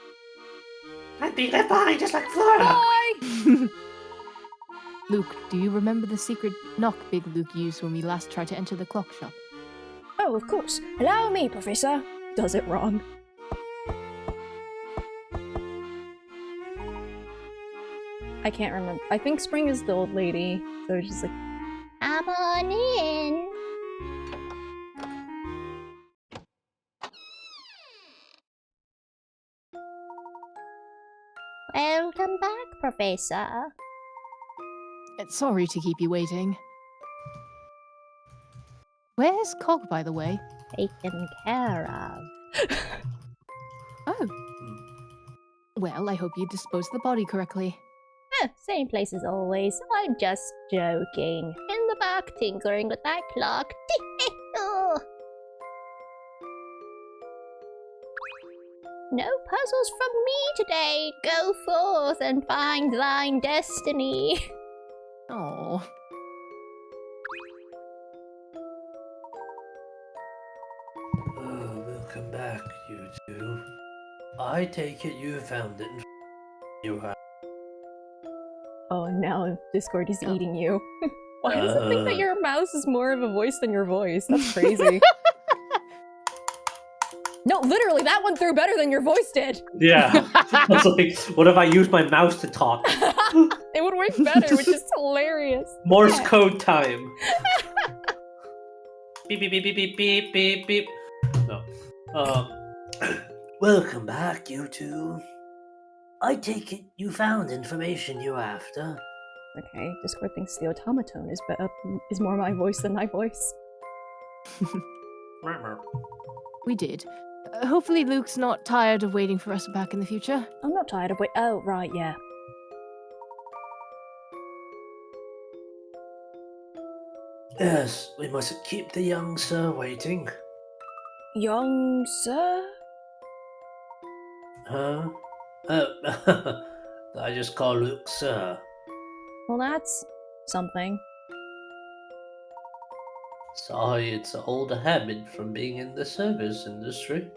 Speaker 5: I'd be left behind just like Flora.
Speaker 3: Bye!
Speaker 4: Luke, do you remember the secret knock Big Luke used when we last tried to enter the clock shop?
Speaker 3: Oh, of course. Allow me, Professor. Does it wrong. I can't remember. I think Spring is the old lady. So she's like, come on in. Welcome back, Professor.
Speaker 4: Sorry to keep you waiting. Where's Cog, by the way?
Speaker 3: Taken care of.
Speaker 4: Oh. Well, I hope you disposed the body correctly.
Speaker 3: Same place as always. I'm just joking. In the back, tinkering with that clock. No puzzles from me today. Go forth and find thine destiny.
Speaker 4: Oh.
Speaker 5: Oh, welcome back, you two. I take it you found it. You have.
Speaker 3: Oh, now Discord is eating you. Why does it think that your mouse is more of a voice than your voice? That's crazy. No, literally, that one threw better than your voice did.
Speaker 5: Yeah. I was like, what if I use my mouse to talk?
Speaker 3: It would work better, which is hilarious.
Speaker 5: Morse code time. Beep, beep, beep, beep, beep, beep, beep, beep. No. Welcome back, you two. I take it you found information you're after.
Speaker 3: Okay, Discord thinks the automaton is more my voice than my voice.
Speaker 4: We did. Hopefully Luke's not tired of waiting for us back in the future.
Speaker 3: I'm not tired of oh, right, yeah.
Speaker 5: Yes, we mustn't keep the young sir waiting.
Speaker 3: Young sir?
Speaker 5: Huh? I just call Luke sir.
Speaker 3: Well, that's something.
Speaker 5: Sorry, it's an old habit from being in the service industry.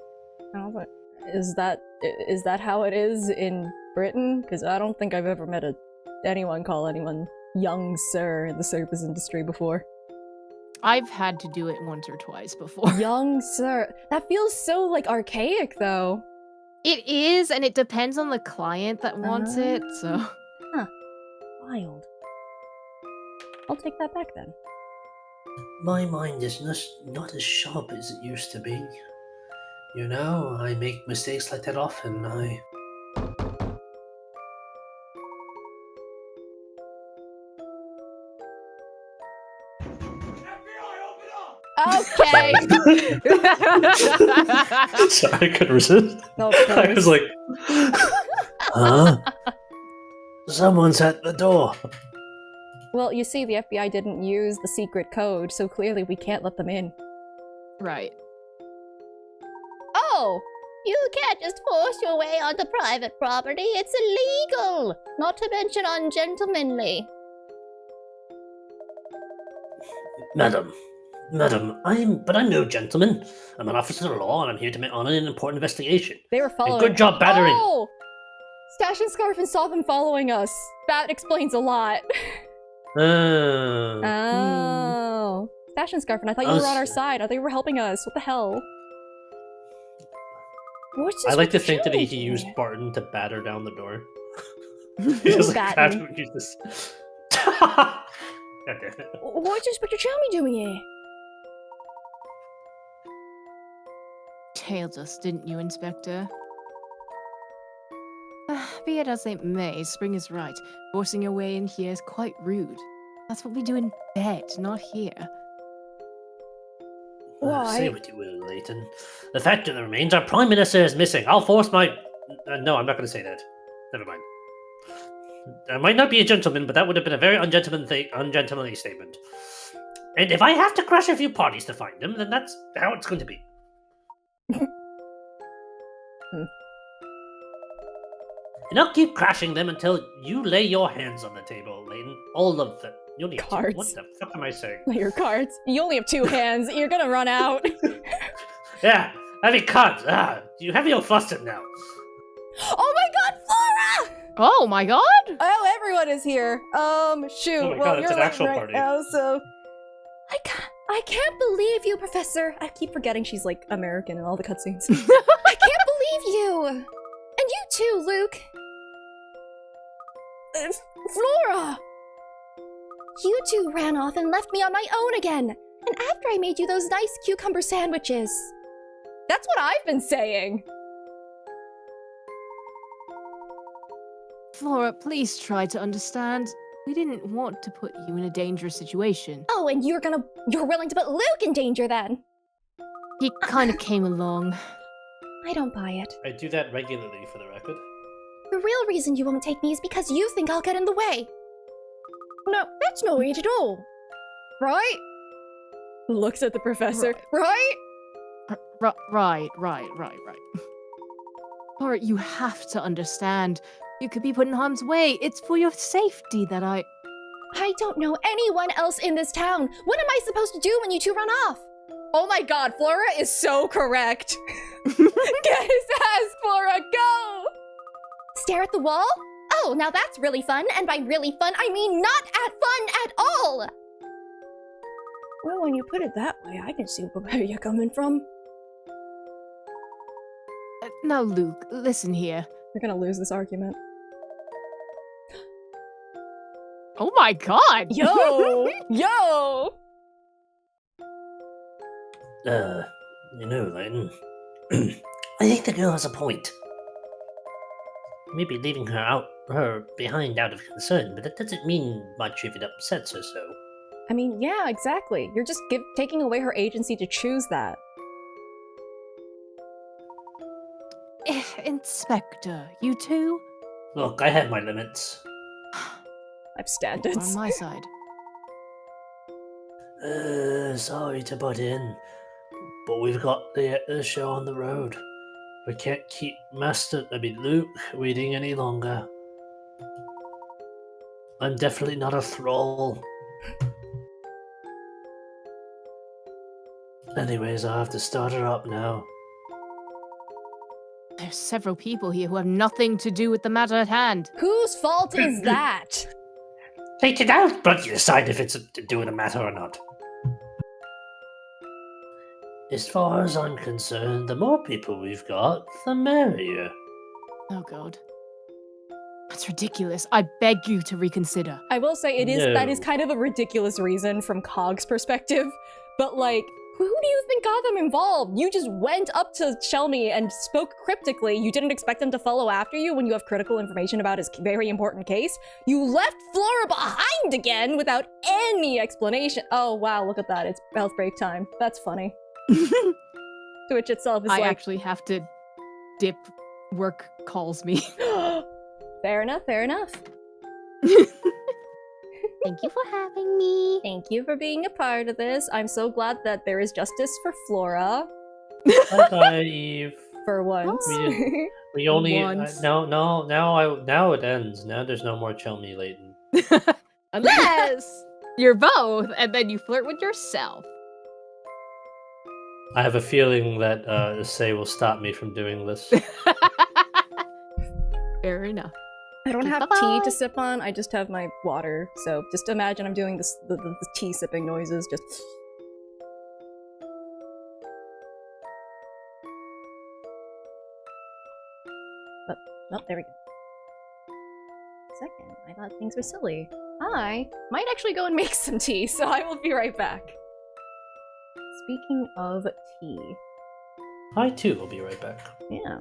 Speaker 3: Oh, but is that how it is in Britain? Because I don't think I've ever met anyone call anyone young sir in the service industry before.
Speaker 4: I've had to do it once or twice before.
Speaker 3: Young sir. That feels so, like, archaic, though.
Speaker 4: It is, and it depends on the client that wants it, so...
Speaker 3: Huh. Wild. I'll take that back, then.
Speaker 5: My mind is not as sharp as it used to be. You know, I make mistakes like that often.
Speaker 3: Okay.
Speaker 5: Sorry, I couldn't resist.
Speaker 3: No,
Speaker 5: I was like, huh? Someone's at the door.
Speaker 3: Well, you see, the FBI didn't use the secret code, so clearly we can't let them in.
Speaker 4: Right.
Speaker 3: Oh! You can't just force your way onto private property. It's illegal! Not to mention ungentlemanly.
Speaker 5: Madam, I'm no gentleman. I'm an officer of the law, and I'm here to on an important investigation.
Speaker 3: They were following.
Speaker 5: And good job battering.
Speaker 3: Oh! Stash and Scarf and saw them following us. That explains a lot. Oh. Stash and Scarf, and I thought you were on our side. I thought you were helping us. What the hell?
Speaker 5: I like to think that he used Barton to batter down the door.
Speaker 3: Who's Barton?
Speaker 5: Okay.
Speaker 3: What's Inspector Chelmy doing here?
Speaker 4: Tailed us, didn't you, Inspector? Be it as it may, Spring is right. Forcing your way in here is quite rude. That's what we do in bed, not here.
Speaker 3: Why?
Speaker 5: Say what you will, Leighton. The fact of the remains, our Prime Minister is missing. I'll force my... no, I'm not going to say that. Never mind. I might not be a gentleman, but that would have been a very ungentlemanly statement. And if I have to crush a few parties to find him, then that's how it's going to be. And I'll keep crashing them until you lay your hands on the table, Leighton. All of them. You'll need
Speaker 3: cards.
Speaker 5: What the fuck am I saying?
Speaker 3: Your cards. You only have 2 hands. You're gonna run out.
Speaker 5: Yeah, I mean, can't. You have your flustered now.
Speaker 3: Oh my god, Flora!
Speaker 4: Oh my god!
Speaker 3: Oh, everyone is here. Shoot.
Speaker 9: Oh my
Speaker 3: well,
Speaker 9: God, it's
Speaker 3: you're
Speaker 9: an
Speaker 3: late
Speaker 9: actual
Speaker 3: right
Speaker 9: party.
Speaker 3: now, so I can't believe you, Professor. I keep forgetting she's like American in all the cutscenes. I can't believe you. And you too, Luke. Flora. You two ran off and left me on my own again. And after I made you those nice cucumber sandwiches. That's what I've been saying.
Speaker 4: Flora, please try to understand. We didn't want to put you in a dangerous situation.
Speaker 3: Oh, and you're willing to put Luke in danger then?
Speaker 4: He kind of came along.
Speaker 3: I don't buy it.
Speaker 9: I do that regularly, for the record.
Speaker 3: The real reason you won't take me is because you think I'll get in the way. No, that's no it at all. Right? Looks at the professor. Right?
Speaker 4: Right. Flora, you have to understand. You could be put in harm's way. It's for your safety that I
Speaker 3: don't know anyone else in this town. What am I supposed to do when you two run off? Oh my god, Flora is so correct. Get his ass, Flora, go! Stare at the wall? Oh, now that's really fun, and by really fun, I mean not at fun at all! Well, when you put it that way, I can see where you're coming from.
Speaker 4: Now, Luke, listen here.
Speaker 3: We're gonna lose this argument.
Speaker 4: Oh my god!
Speaker 3: Yo! Yo!
Speaker 5: You know, Layton, I think the girl has a point. Maybe leaving her behind out of concern, but that doesn't mean much if it upsets her so.
Speaker 3: I mean, yeah, exactly. You're just taking away her agency to choose that.
Speaker 4: Inspector, you too?
Speaker 5: Look, I have my limits.
Speaker 3: I've standards.
Speaker 4: On my side.
Speaker 5: Sorry to butt in, but we've got the show on the road. We can't keep Luke waiting any longer. I'm definitely not a thrall. Anyways, I'll have to start her up now.
Speaker 4: There's several people here who have nothing to do with the matter at hand.
Speaker 3: Whose fault is that?
Speaker 5: Take it out, but you decide if it's to do with a matter or not. As far as I'm concerned, the more people we've got, the merrier.
Speaker 4: Oh god. That's ridiculous. I beg you to reconsider.
Speaker 3: I will say that is
Speaker 5: No.
Speaker 3: kind of a ridiculous reason from Cog's perspective, but like, who do you think got them involved? You just went up to Shelmy and spoke cryptically. You didn't expect them to follow after you when you have critical information about his very important case. You left Flora behind again without any explanation. Oh wow, look at that. It's health break time. That's funny. Twitch itself is
Speaker 4: I
Speaker 3: like...
Speaker 4: actually have to dip. Work calls me.
Speaker 3: Fair enough, fair enough.
Speaker 4: Thank you for having me.
Speaker 3: Thank you for being a part of this. I'm so glad that there is justice for Flora.
Speaker 5: Bye-bye, Eve.
Speaker 3: For once.
Speaker 5: We only
Speaker 4: Once.
Speaker 5: now it ends. Now there's no more Chelmy Layton.
Speaker 4: Unless you're both, and then you flirt with yourself.
Speaker 5: I have a feeling that Sei will stop me from doing this.
Speaker 4: Fair enough.
Speaker 3: I don't
Speaker 4: Okay,
Speaker 3: have
Speaker 4: bye-bye.
Speaker 3: tea to sip on, I just have my water. So just imagine I'm doing the tea sipping noises, just... Oh, there we go. Second, I thought things were silly. I might actually go and make some tea, so I will be right back. Speaking of tea.
Speaker 5: I too will be right back.
Speaker 3: Yeah.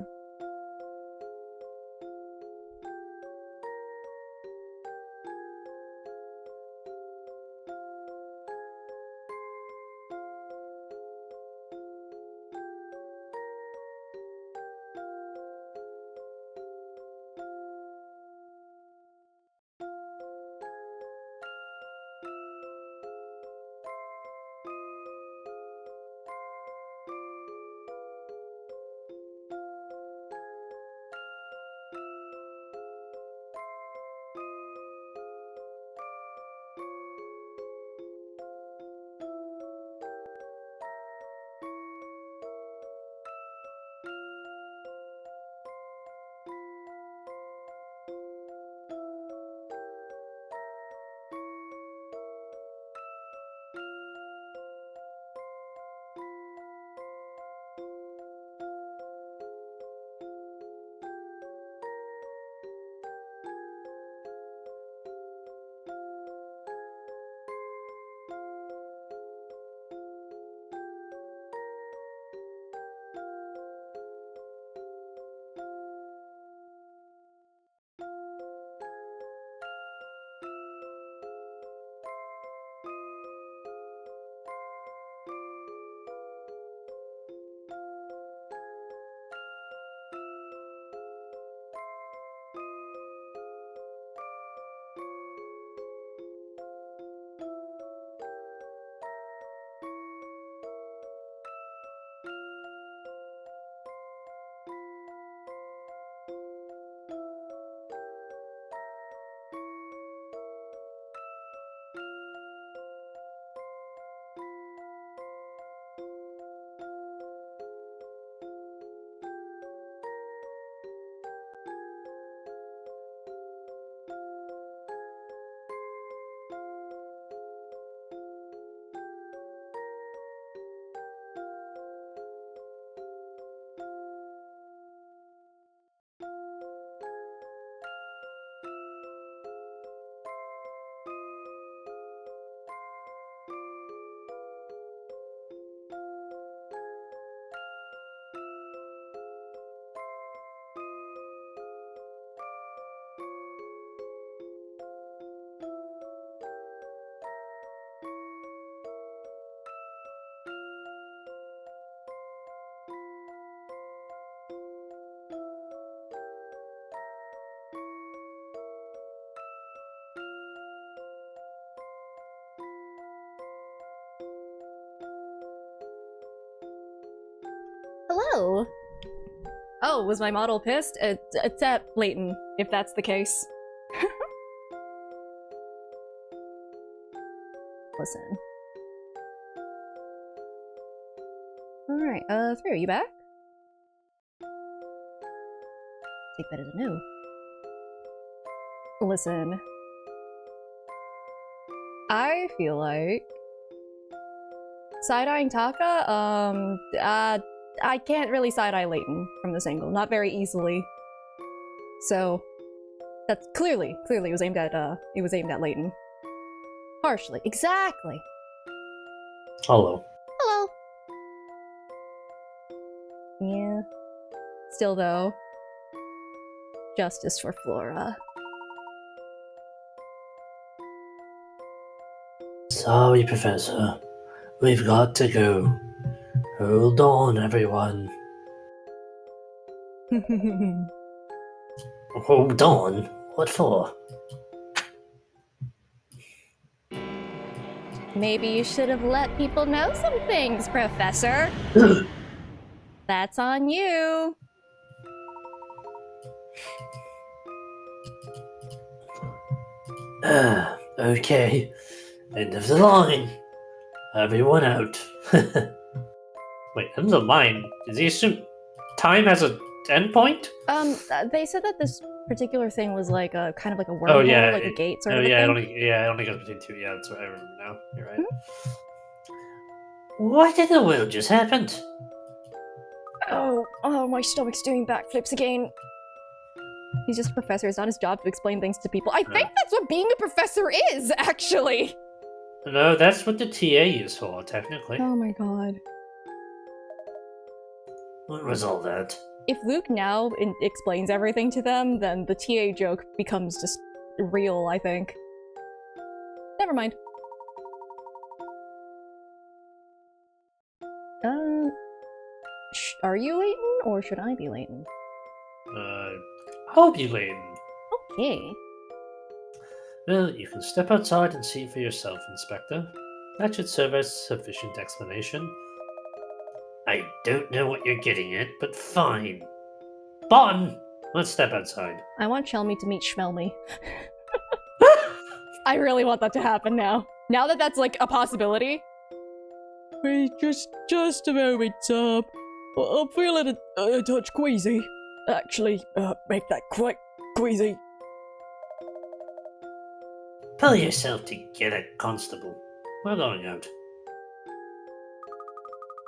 Speaker 3: Oh! Oh, was my model pissed? It's at Leighton, if that's the case. Listen. Alright, 3, are you back? Take that as a no. Listen. I feel like side-eyeing Taka, I can't really side-eye Leighton from this angle, not very easily. So, that's clearly it was aimed at Leighton. Partially, exactly.
Speaker 5: Hello.
Speaker 3: Hello. Yeah. Still though, justice for Flora.
Speaker 5: Sorry, Professor. We've got to go. Hold on, everyone. Hold on? What for?
Speaker 3: Maybe you should have let people know some things, Professor. That's on you.
Speaker 5: Okay. End of the line. Everyone out. Wait, end of the line? Does he assume time has an endpoint?
Speaker 3: They said that this particular thing was like a kind of like a wormhole,
Speaker 5: Oh yeah,
Speaker 3: like a gate sort of
Speaker 5: yeah,
Speaker 3: a
Speaker 5: it
Speaker 3: thing.
Speaker 5: only goes between two. Yeah, that's what I remember now. You're right. What in the world just happened?
Speaker 3: Oh, my stomach's doing backflips again. He's just a professor. It's not his job to explain things to people. I think that's what being a professor is, actually.
Speaker 5: No, that's what the TA is for, technically.
Speaker 3: Oh my god.
Speaker 5: What was all that?
Speaker 3: If Luke now explains everything to them, then the TA joke becomes just real, I think. Never mind. Are you Leighton, or should I be Leighton?
Speaker 5: I'll be Leighton.
Speaker 3: Okay.
Speaker 5: Well, you can step outside and see for yourself, Inspector. That should serve as sufficient explanation. I don't know what you're getting at, but fine. Bon! Let's step outside.
Speaker 3: I want Shelmy to meet Schmelmy. I really want that to happen now. Now that that's like a possibility.
Speaker 7: Wait, just a moment, I'm feeling a touch queasy. Actually, make that quite queasy.
Speaker 5: Pull yourself together, Constable. We're going out.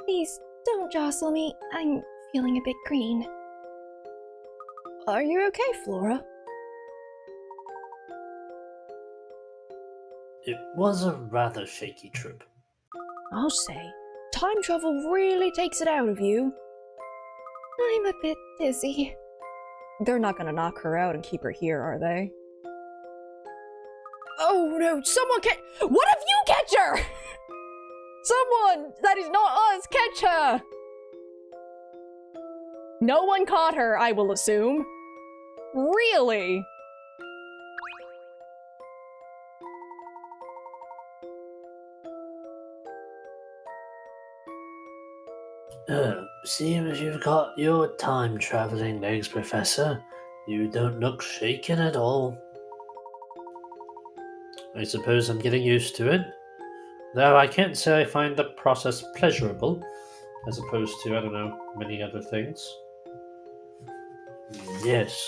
Speaker 3: Please, don't jostle me. I'm feeling a bit green. Are you okay, Flora?
Speaker 5: It was a rather shaky trip.
Speaker 3: I'll say, time travel really takes it out of you. I'm a bit dizzy. They're not gonna knock her out and keep her here, are they? Oh no, someone what if you catch her? Someone that is not us, catch her! No one caught her, I will assume. Really?
Speaker 5: Seeing as you've got your time-traveling legs, Professor, you don't look shaken at all. I suppose I'm getting used to it. Though I can't say I find the process pleasurable, as opposed to, I don't know, many other things. Yes,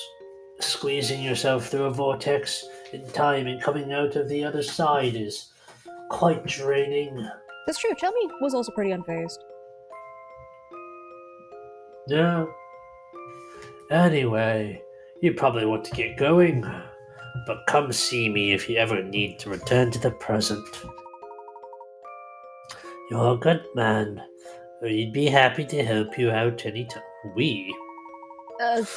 Speaker 5: squeezing yourself through a vortex in time and coming out of the other side is quite draining.
Speaker 3: That's true, Chelmy was also pretty unfazed.
Speaker 5: Yeah. Anyway, you probably want to get going, but come see me if you ever need to return to the present. You're a good man. We'd be happy to help you out anytime. We?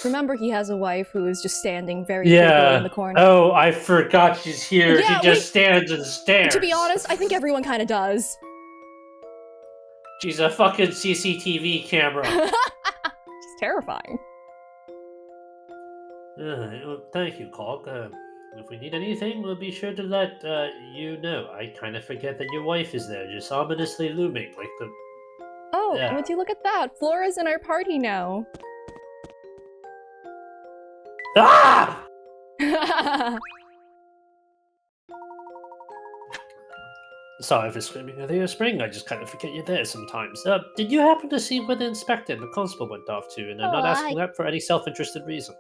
Speaker 3: Remember he has a wife who is just standing very creepily in the corner.
Speaker 5: Oh, I forgot she's here.
Speaker 3: Yeah,
Speaker 5: she just stands and stares.
Speaker 3: To be honest, I think everyone kind of does.
Speaker 5: She's a fucking CCTV camera.
Speaker 3: She's terrifying.
Speaker 5: Well, thank you, Cog. If we need anything, we'll be sure to let you know. I kind of forget that your wife is there, just ominously looming, like the...
Speaker 3: Oh,
Speaker 5: Yeah.
Speaker 3: would you look at that? Flora's in our party now.
Speaker 5: Ah! Sorry for screaming at the spring. I just kind of forget you're there sometimes. Did you happen to see where the inspector and the constable went off to? And I'm not asking that for any self-interested reason.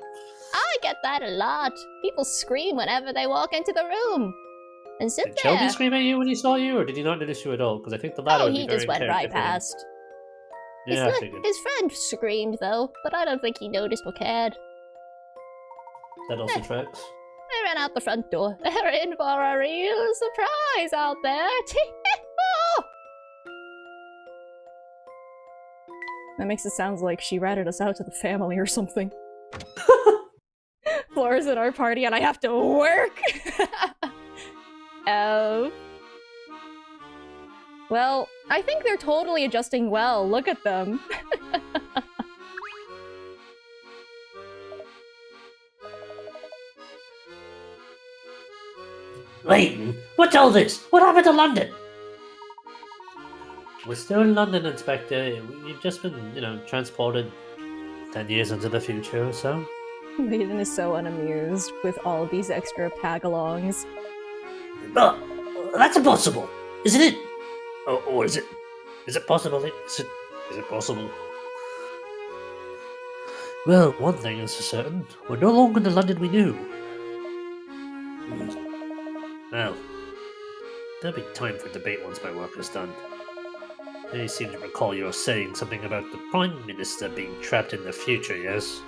Speaker 3: I get that a lot. People scream whenever they walk into the room. And sit
Speaker 5: Did
Speaker 3: there.
Speaker 5: Shelby scream at you when he saw you, or did he not notice you at all? Because I think the latter
Speaker 3: Oh,
Speaker 5: would be
Speaker 3: he
Speaker 5: very
Speaker 3: just went right
Speaker 5: character for him.
Speaker 3: past.
Speaker 5: Yeah, I figured.
Speaker 3: His friend screamed, though, but I don't think he noticed or cared.
Speaker 5: That also tracks.
Speaker 3: They ran out the front door. They're in for a real surprise out there. That makes it sound like she ratted us out to the family or something. Flora's at our party and I have to work! Oh. Well, I think they're totally adjusting well. Look at them.
Speaker 5: Leighton, what's all this? What happened to London? We're still in London, Inspector. We've just been, transported 10 years into the future or so.
Speaker 3: Leighton is so unamused with all of these extra tag-alongs.
Speaker 5: That's impossible, isn't it? Or is it? Is it possible? Is it possible? Well, one thing is for certain. We're no longer the London we knew. Well, there'll be time for debate once my work is done. I seem to recall you saying something about the Prime Minister being trapped in the future, yes?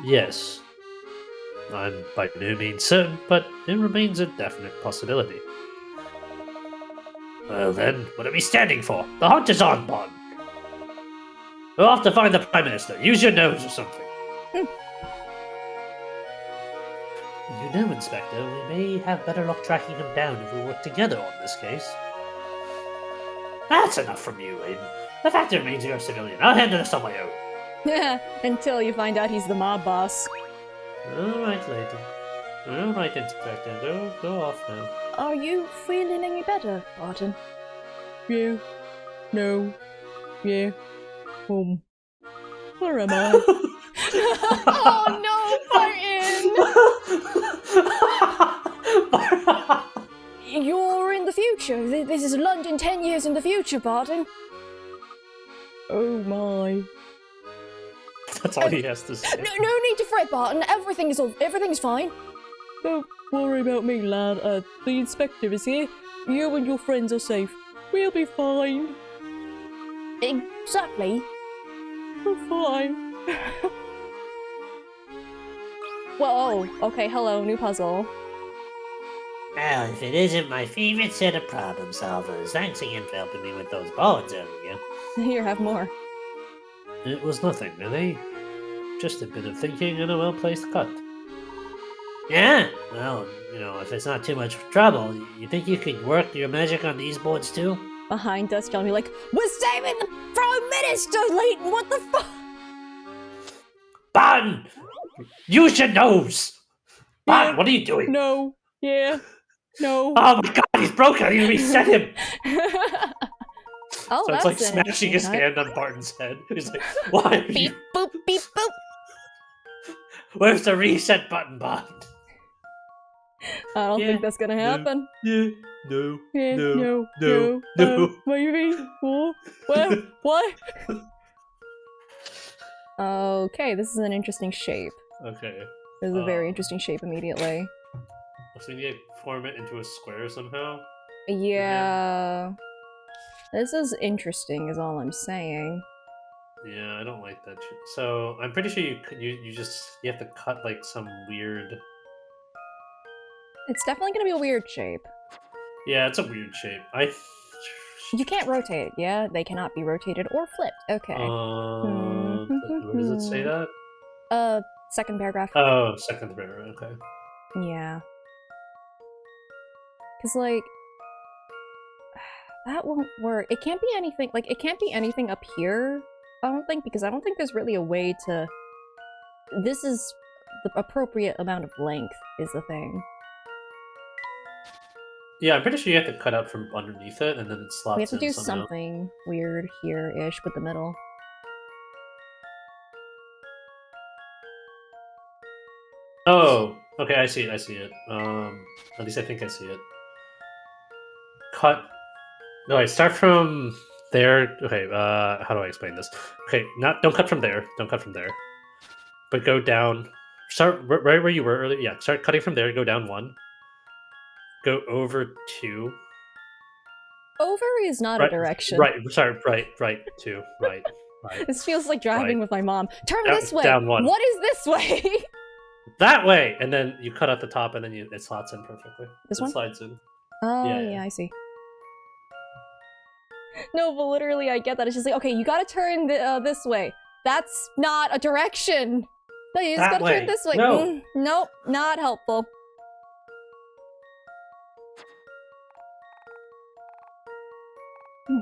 Speaker 5: Yes. I'm by no means certain, but it remains a definite possibility. Well then, what are we standing for? The hunt is on, Bond! We'll have to find the Prime Minister. Use your nose or something. You know, Inspector, we may have better luck tracking him down if we work together on this case. That's enough from you, Aiden. The fact remains you're a civilian. I'll handle this on my own.
Speaker 3: Yeah, until you find out he's the mob boss.
Speaker 5: Alright, Leighton. Alright, Inspector. Go off now.
Speaker 3: Are you feeling any better, Barton?
Speaker 7: Yeah. No. Yeah. Where am I?
Speaker 3: Oh no, Barton! You're in the future. This is London 10 years in the future, Barton.
Speaker 7: Oh my.
Speaker 5: That's all he has to say.
Speaker 3: No need to fret, Barton. Everything's fine.
Speaker 7: Don't worry about me, lad. The inspector is here. You and your friends are safe. We'll be fine.
Speaker 3: Exactly.
Speaker 7: We're fine.
Speaker 3: Whoa. Okay, hello, new puzzle.
Speaker 5: Well, if it isn't my favorite set of problem solvers, thanks again for helping me with those boards earlier.
Speaker 3: Here, have more.
Speaker 5: It was nothing, really. Just a bit of thinking and a well-placed cut. Yeah, well, if it's not too much trouble, you think you could work your magic on these boards too?
Speaker 3: Behind us, telling me like, we're saving the Prime Minister, Leighton, what the fuck?
Speaker 5: Bon! Use your nose! Bon, what are you doing?
Speaker 7: No. Yeah. No.
Speaker 5: Oh my god, he's broken! I need to reset him!
Speaker 3: Oh,
Speaker 5: So it's
Speaker 3: that's
Speaker 5: like
Speaker 3: an
Speaker 5: smashing his
Speaker 3: interesting
Speaker 5: hand on Barton's head. He's like, why are
Speaker 3: beep
Speaker 5: you...
Speaker 3: boop, beep boop.
Speaker 5: Where's the reset button, Bond?
Speaker 3: I don't think that's gonna happen.
Speaker 5: Yeah, no,
Speaker 7: Yeah,
Speaker 5: no.
Speaker 7: Maybe. What?
Speaker 3: Okay, this is an interesting shape.
Speaker 5: Okay.
Speaker 3: This is a very interesting shape immediately.
Speaker 5: So we need to form it into a square somehow?
Speaker 3: Yeah. This is interesting, is all I'm saying.
Speaker 5: Yeah, I don't like that shit. So I'm pretty sure you have to cut like some weird.
Speaker 3: It's definitely gonna be a weird shape.
Speaker 5: Yeah, it's a weird shape.
Speaker 3: You can't rotate it, yeah? They cannot be rotated or flipped. Okay.
Speaker 5: Where does it say that?
Speaker 3: Second paragraph.
Speaker 5: Oh, second paragraph. Okay.
Speaker 3: Yeah. Cause like that won't work. It can't be anything up here, I don't think, because I don't think there's really a way to. This is the appropriate amount of length is the thing.
Speaker 9: Yeah, I'm pretty sure you have to cut out from underneath it, and then it slots
Speaker 3: We have to
Speaker 9: in
Speaker 3: do
Speaker 9: somehow.
Speaker 3: something weird here-ish with the middle.
Speaker 9: Oh, okay, I see it. At least I think I see it. Cut. No, wait, start from there. Okay, how do I explain this? Okay, don't cut from there. Don't cut from there. But go down. Start right where you were earlier. Yeah, start cutting from there. Go down 1. Go over 2.
Speaker 3: Over is not a direction.
Speaker 9: Right. Sorry. Right. 2. Right.
Speaker 3: This feels like driving
Speaker 9: Right.
Speaker 3: with my mom. Turn
Speaker 9: Down-
Speaker 3: this way.
Speaker 9: down 1.
Speaker 3: What is this way?
Speaker 9: That way, and then you cut out the top, and then it slots in perfectly.
Speaker 3: This one?
Speaker 9: Slides in.
Speaker 3: Oh,
Speaker 9: Yeah.
Speaker 3: yeah, I see. No, but literally, I get that. It's just like, okay, you gotta turn this way. That's not a direction. No, you just
Speaker 9: That
Speaker 3: gotta turn
Speaker 9: way.
Speaker 3: this way.
Speaker 9: No.
Speaker 3: Nope, not helpful.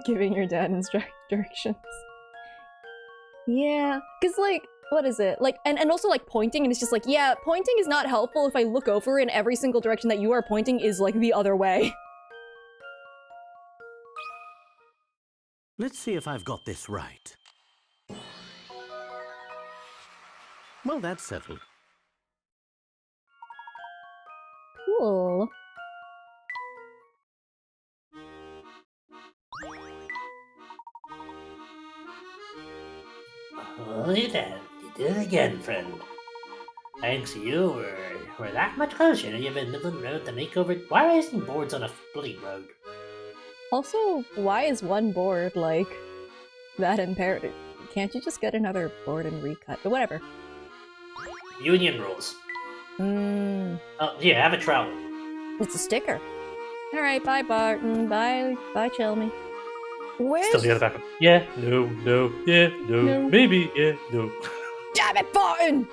Speaker 3: Giving your dad directions. Yeah, because, like, what is it? Like, and also, like, pointing, and it's just like, yeah, pointing is not helpful if I look over in every single direction that you are pointing is, like, the other way.
Speaker 6: Let's see if I've got this right. Well, that's settled.
Speaker 3: Cool.
Speaker 5: Look at that. You did it again, friend. Thanks to you, we're that much closer to giving Midland Road the makeover. Why isn't boards on a bloody road?
Speaker 3: Also, why is one board, like, that imperative? Can't you just get another board and recut? But whatever.
Speaker 5: Union rules. Oh, yeah, have a trowel.
Speaker 3: It's a sticker. Alright, bye Barton. Bye Chelmy. Where's...
Speaker 9: Still the other back. Yeah, no, yeah, no, maybe, yeah, no.
Speaker 3: Damn it, Barton!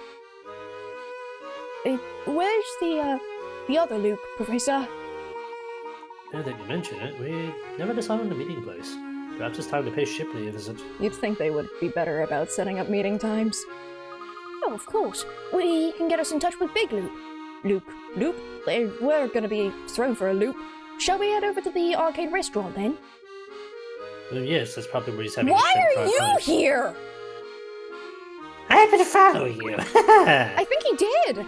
Speaker 3: Where's the other Luke, Professor?
Speaker 5: Now that you mention it, we never decided on the meeting place. Perhaps it's time to pay Shipley a visit.
Speaker 3: You'd think they would be better about setting up meeting times. Oh, of course. We can get us in touch with Big Luke. Luke? We're gonna be thrown for a loop. Shall we head over to the arcade restaurant then?
Speaker 5: Well, yes, that's probably where he's having
Speaker 3: Why
Speaker 5: his
Speaker 3: are you here?
Speaker 5: I happen to follow you.
Speaker 3: I think he did.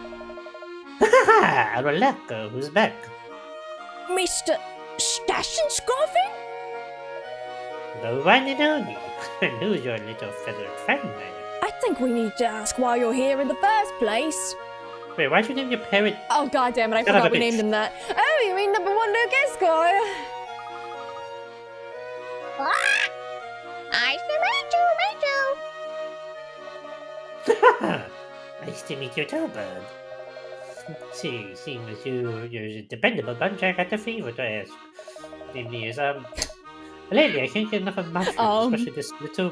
Speaker 5: Rolacco, who's back?
Speaker 8: Mr. Stashin Scoffin?
Speaker 5: The one and only. And who's your little feathered friend, man?
Speaker 8: I think we need to ask why you're here in the first place.
Speaker 5: Wait, why'd you name your parrot?
Speaker 3: Oh, god damn it, I
Speaker 5: Son of
Speaker 3: forgot
Speaker 5: a
Speaker 3: we
Speaker 5: bitch.
Speaker 3: named him that. Oh, you mean number 1 Luke Esquire?
Speaker 8: Nice to meet you.
Speaker 5: Nice to meet you too, bud. See, seeing as you're a dependable bunch, I got a favor to ask. Namely is, lately I can't get enough of mushrooms, especially this little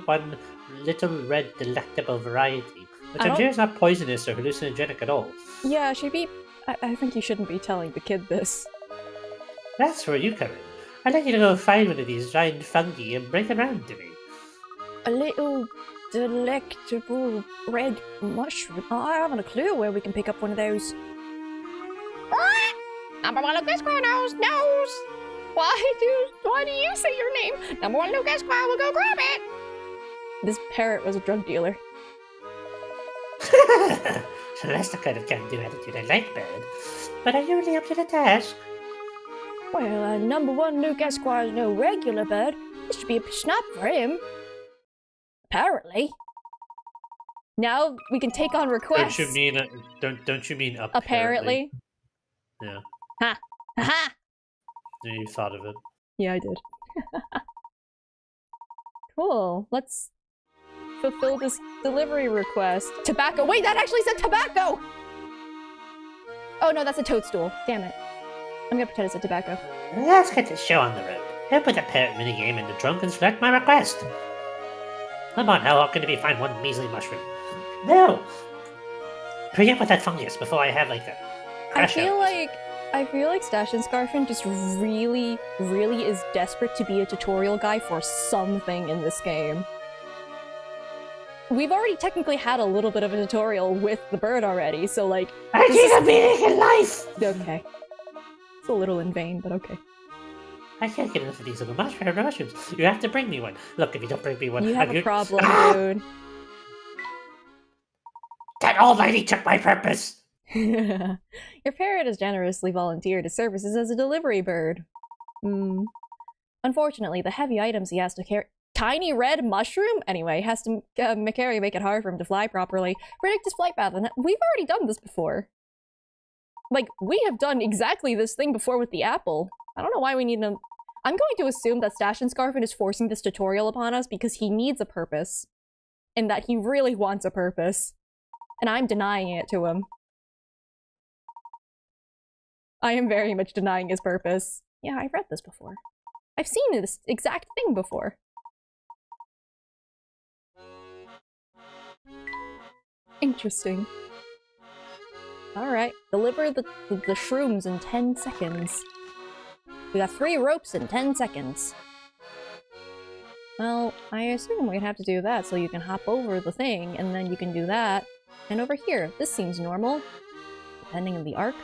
Speaker 5: red delectable variety, which I'm sure is not poisonous or hallucinogenic at all.
Speaker 3: Yeah, I think you shouldn't be telling the kid this.
Speaker 5: That's where you come in. I'd like you to go find one of these giant fungi and bring it around to me.
Speaker 3: A little delectable red mushroom. I haven't a clue where we can pick up one of those. Number 1 Luke Esquire knows. Why do you say your name? Number 1 Luke Esquire will go grab it. This parrot was a drug dealer.
Speaker 5: So that's the kind of can-do attitude I like, Bird. But are you really up to the task?
Speaker 3: Well, number 1 Luke Esquire's no regular bird. This should be a snap for him. Apparently. Now we can take on requests.
Speaker 9: Don't you mean don't you mean
Speaker 3: Apparently.
Speaker 9: Yeah.
Speaker 3: Ha! Ha!
Speaker 9: Yeah, you thought of it.
Speaker 3: Yeah, I did. Cool. Let's fulfill this delivery request. Tobacco. Wait, that actually said tobacco! Oh no, that's a toadstool. Damn it. I'm gonna pretend it's a tobacco.
Speaker 5: Let's get this show on the road. I'll put the parrot minigame in the trunk and select my request. Come on, how hard can it be find one measly mushroom? No! Hurry up with that fungus before I have, like, a crash out.
Speaker 3: I feel like Stash and Scarfin just really is desperate to be a tutorial guy for something in this game. We've already technically had a little bit of a tutorial with the bird already, so like...
Speaker 5: I need a meaning in life!
Speaker 3: Okay. It's a little in vain, but okay.
Speaker 5: I can't get enough of these little mushrooms. You have to bring me one. Look, if you don't bring me one,
Speaker 3: You have a problem, dude.
Speaker 5: That old lady took my purpose!
Speaker 3: Your parrot has generously volunteered his services as a delivery bird. Unfortunately, the heavy items he has to carry— Tiny red mushroom? Anyway, has to carry make it hard for him to fly properly. Predict his flight path, and we've already done this before. Like, we have done exactly this thing before with the apple. I don't know why we need to— I'm going to assume that Stash and Scarfin is forcing this tutorial upon us because he needs a purpose. And that he really wants a purpose. And I'm denying it to him. I am very much denying his purpose. Yeah, I've read this before. I've seen this exact thing before. Interesting. Alright, deliver the shrooms in 10 seconds. We got 3 ropes in 10 seconds. Well, I assume we'd have to do that so you can hop over the thing, and then you can do that. And over here, this seems normal. Depending on the arc.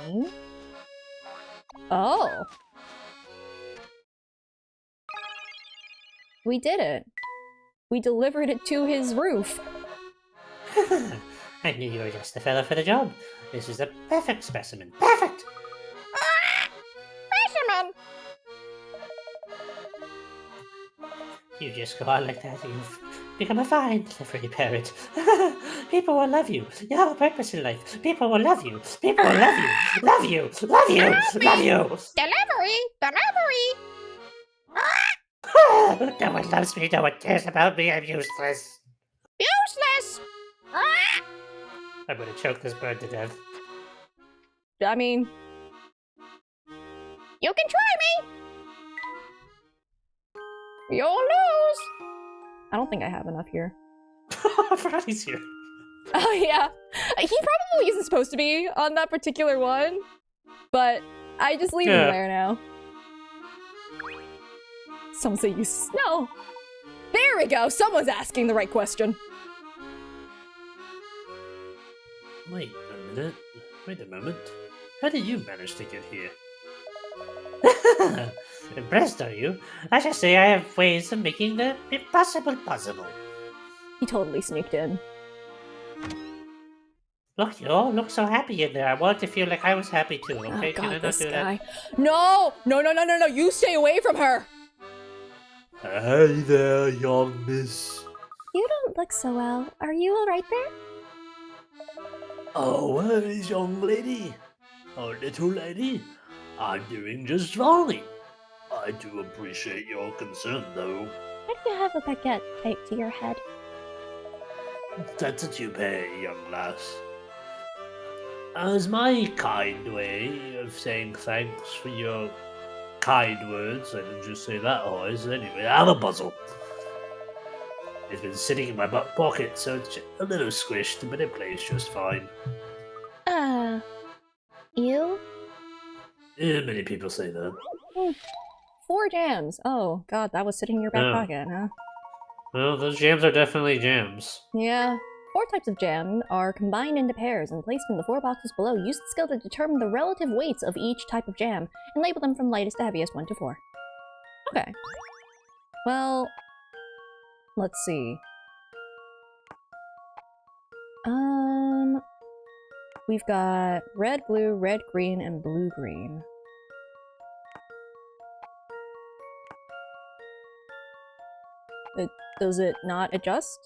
Speaker 3: Okay. Oh! We did it! We delivered it to his roof!
Speaker 5: I knew you were just the fella for the job. This is a perfect specimen. Perfect!
Speaker 8: Fisherman!
Speaker 5: You just go on like that, you've become a fine delivery parrot. People will love you. You have a purpose in life. People will love you. People will love you. Love you. Love you. Love you.
Speaker 8: Delivery! Delivery!
Speaker 5: No one loves me. No one cares about me. I'm useless.
Speaker 8: Useless!
Speaker 5: I'm gonna choke this bird to death.
Speaker 3: I mean...
Speaker 8: You can try me! You'll lose!
Speaker 3: I don't think I have enough here.
Speaker 5: I forgot he's here.
Speaker 3: Oh yeah. He probably isn't supposed to be on that particular one. But I just leave him there now. Someone say useless. No! There we go! Someone's asking the right question.
Speaker 9: Wait a minute. Wait a moment. How did you manage to get here?
Speaker 5: Impressed, are you? I just say I have ways of making the impossible possible.
Speaker 3: He totally sneaked in.
Speaker 5: Look, you all look so happy in there. I wanted to feel like I was happy too, okay?
Speaker 3: Oh
Speaker 5: Can I
Speaker 3: god,
Speaker 5: not
Speaker 3: this
Speaker 5: do
Speaker 3: guy.
Speaker 5: that?
Speaker 3: No! No, no, no, no, no! You stay away from her!
Speaker 9: Hey there, young miss.
Speaker 3: You don't look so well. Are you alright there?
Speaker 9: Oh, where is young lady? Oh, little lady? I'm doing just fine. I do appreciate your concern, though.
Speaker 3: Why do you have a baguette taped to your head?
Speaker 9: That's a toupee, young lass. As my kind way of saying thanks for your kind words, I didn't just say that, always. Anyway, I have a puzzle. It's been sitting in my butt pocket, so it's a little squished, but it plays just fine.
Speaker 3: You?
Speaker 9: Yeah, many people say that.
Speaker 3: 4 jams. Oh, god, that was sitting in your back pocket, huh?
Speaker 9: Well, those jams are definitely jams.
Speaker 3: Yeah. 4 types of jam are combined into pairs and placed in the 4 boxes below. Use the skill to determine the relative weights of each type of jam, and label them from lightest to heaviest 1 to 4. Okay. Well, let's see. We've got red, blue, red, green, and blue, green. Does it not adjust?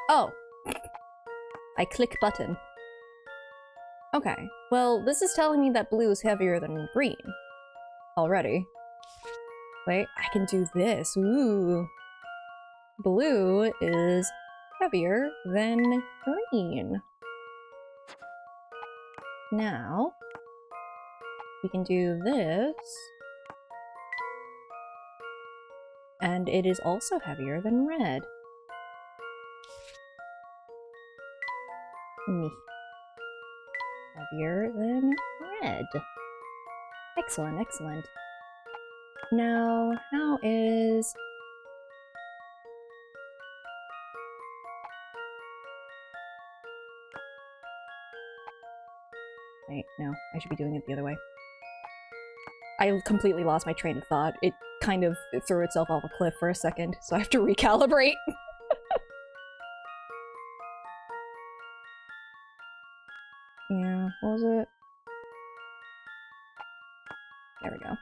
Speaker 3: Oh! I click button. Okay, well, this is telling me that blue is heavier than green. Already. Wait, I can do this. Ooh. Blue is heavier than green. Now, we can do this. And it is also heavier than red. Heavier than red. Excellent, excellent. Now, how is... Wait, no, I should be doing it the other way. I completely lost my train of thought. It kind of threw itself off a cliff for a second, so I have to recalibrate. Yeah, what was it? There we go.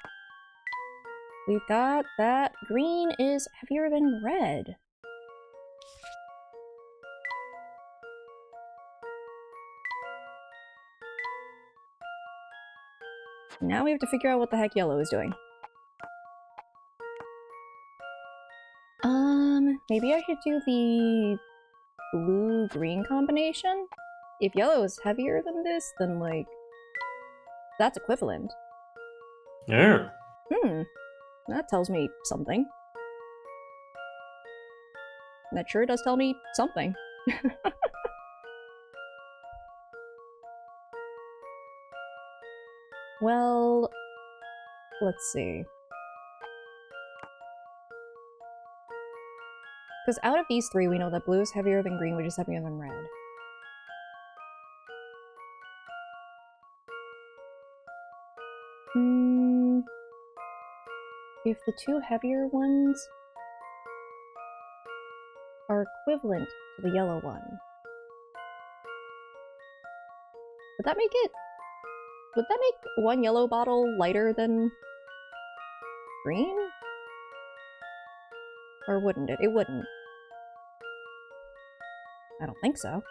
Speaker 3: We've got that green is heavier than red. Now we have to figure out what the heck yellow is doing. Maybe I should do the blue-green combination? If yellow is heavier than this, then, like, that's equivalent.
Speaker 9: Yeah.
Speaker 3: That tells me something. That sure does tell me something. Well, let's see. Because out of these three, we know that blue is heavier than green, which is heavier than red. If the two heavier ones are equivalent to the yellow one, would that make it... Would that make one yellow bottle lighter than green? Or wouldn't it? It wouldn't. I don't think so.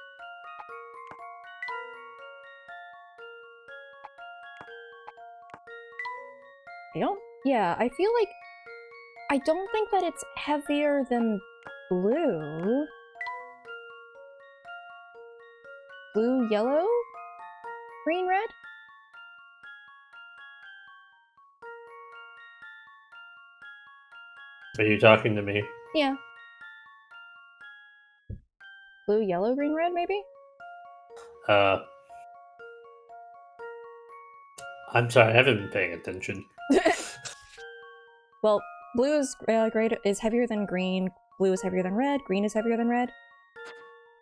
Speaker 3: Yeah, I feel like... I don't think that it's heavier than blue. Blue, yellow? Green, red?
Speaker 9: Are you talking to me?
Speaker 3: Yeah. Blue, yellow, green, red, maybe?
Speaker 9: I'm sorry, I haven't been paying attention.
Speaker 3: Well, blue is is heavier than green, blue is heavier than red, green is heavier than red.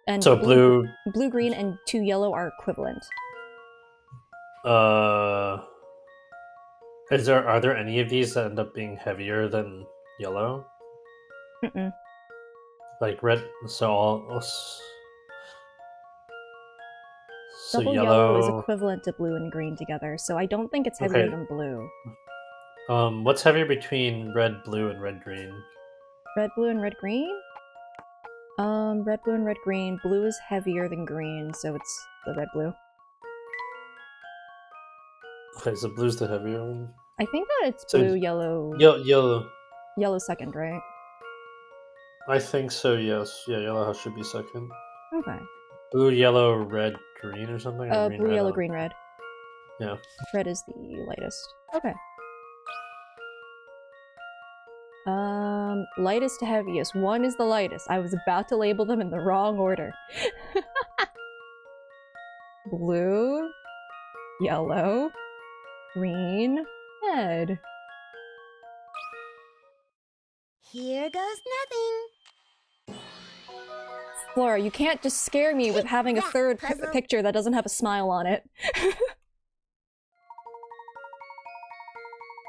Speaker 3: And
Speaker 9: So blue...
Speaker 3: Blue, green, and 2 yellow are equivalent.
Speaker 9: Are there any of these that end up being heavier than yellow?
Speaker 3: Mm-mm.
Speaker 9: Like red, so
Speaker 3: Double
Speaker 9: yellow
Speaker 3: is equivalent to blue and green together, so I don't think it's heavier than blue.
Speaker 9: What's heavier between red, blue, and red, green?
Speaker 3: Red, blue, and red, green? Red, blue, and red, green. Blue is heavier than green, so it's the red, blue.
Speaker 9: Okay, so blue's the heavier one.
Speaker 3: I think that it's blue, yellow...
Speaker 9: Yellow.
Speaker 3: Yellow second, right?
Speaker 9: I think so, yes. Yeah, yellow should be second.
Speaker 3: Okay.
Speaker 9: Blue, yellow, red, green or something? Or green,
Speaker 3: blue,
Speaker 9: red,
Speaker 3: yellow, green, red.
Speaker 9: Yeah.
Speaker 3: Red is the lightest. Okay. Lightest to heaviest. 1 is the lightest. I was about to label them in the wrong order. Blue, yellow, green, red.
Speaker 10: Here goes nothing.
Speaker 3: Flora, you can't just scare me with having a third picture that doesn't have a smile on it.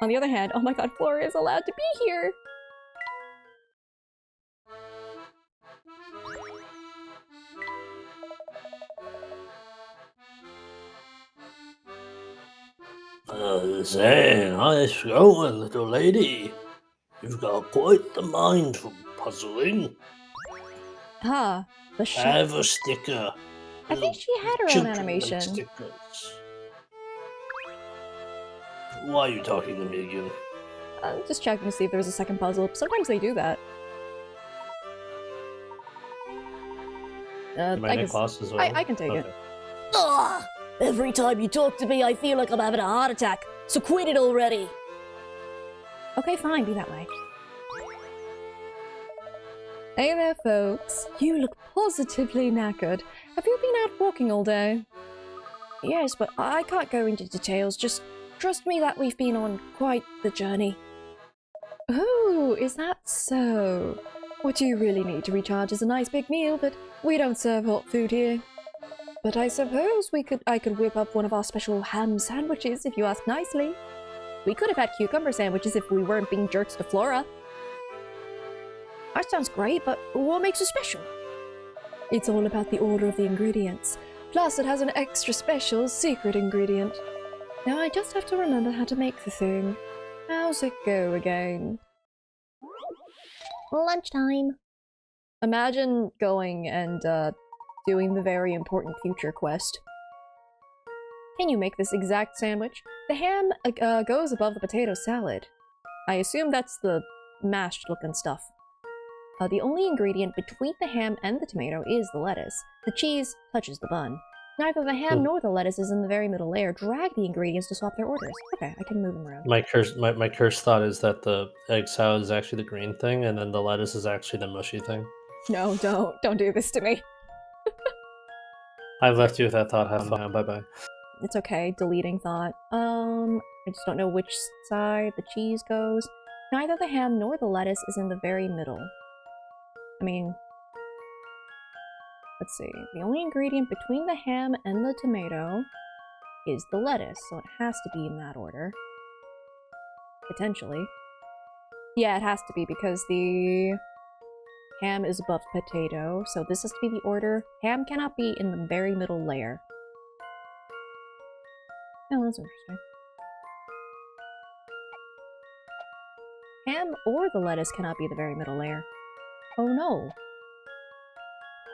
Speaker 3: On the other hand, oh my god, Flora is allowed to be here!
Speaker 6: Say, nice going, little lady. You've got quite the mind for puzzling.
Speaker 3: Ah, the
Speaker 6: Have a sticker.
Speaker 3: I think she had her own
Speaker 6: Children like
Speaker 3: animation.
Speaker 6: stickers. Why are you talking to me again?
Speaker 3: I'm just checking to see if there's a second puzzle. Sometimes they do that.
Speaker 9: Am I in class as well?
Speaker 3: I can take it.
Speaker 8: Ugh! Every time you talk to me, I feel like I'm having a heart attack. So quit it already.
Speaker 3: Okay, fine, be that way. Hey there, folks. You look positively knackered. Have you been out walking all day?
Speaker 8: Yes, but I can't go into details. Just trust me that we've been on quite the journey.
Speaker 3: Oh, is that so? What you really need to recharge is a nice big meal, but we don't serve hot food here. but I suppose I could whip up one of our special ham sandwiches if you ask nicely. We could have had cucumber sandwiches if we weren't being jerks to Flora.
Speaker 8: That sounds great, but what makes it special?
Speaker 3: It's all about the order of the ingredients. Plus, it has an extra special secret ingredient. Now I just have to remember how to make the thing. How's it go again?
Speaker 8: Lunchtime.
Speaker 3: Imagine going and doing the very important future quest. Can you make this exact sandwich? The ham goes above the potato salad. I assume that's the mashed looking stuff. The only ingredient between the ham and the tomato is the lettuce. The cheese touches the bun. Neither the ham nor the lettuce is in the very middle layer. Drag the ingredients to swap their orders. Okay, I can move them around.
Speaker 9: My cursed thought is that the egg salad is actually the green thing, and then the lettuce is actually the mushy thing.
Speaker 3: No, don't do this to me.
Speaker 9: I've left you with that thought. Have fun. Bye bye.
Speaker 3: It's okay, deleting thought. I just don't know which side the cheese goes. Neither the ham nor the lettuce is in the very middle. I mean, let's see. The only ingredient between the ham and the tomato is the lettuce, so it has to be in that order. Potentially. Yeah, it has to be because the ham is above potato, so this has to be the order. Ham cannot be in the very middle layer. Oh, that's interesting. Ham or the lettuce cannot be the very middle layer. Oh no.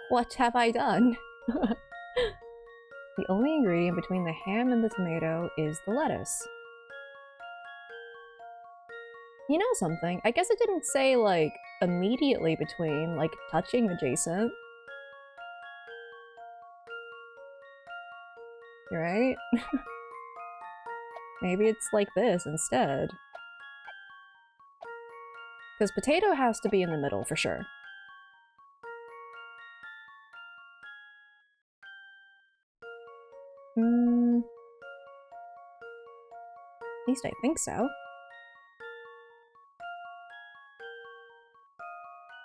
Speaker 3: What have I done? The only ingredient between the ham and the tomato is the lettuce. You know something? I guess it didn't say, like, immediately between, like, touching adjacent. Right? Maybe it's like this instead. Because potato has to be in the middle for sure. At least I think so.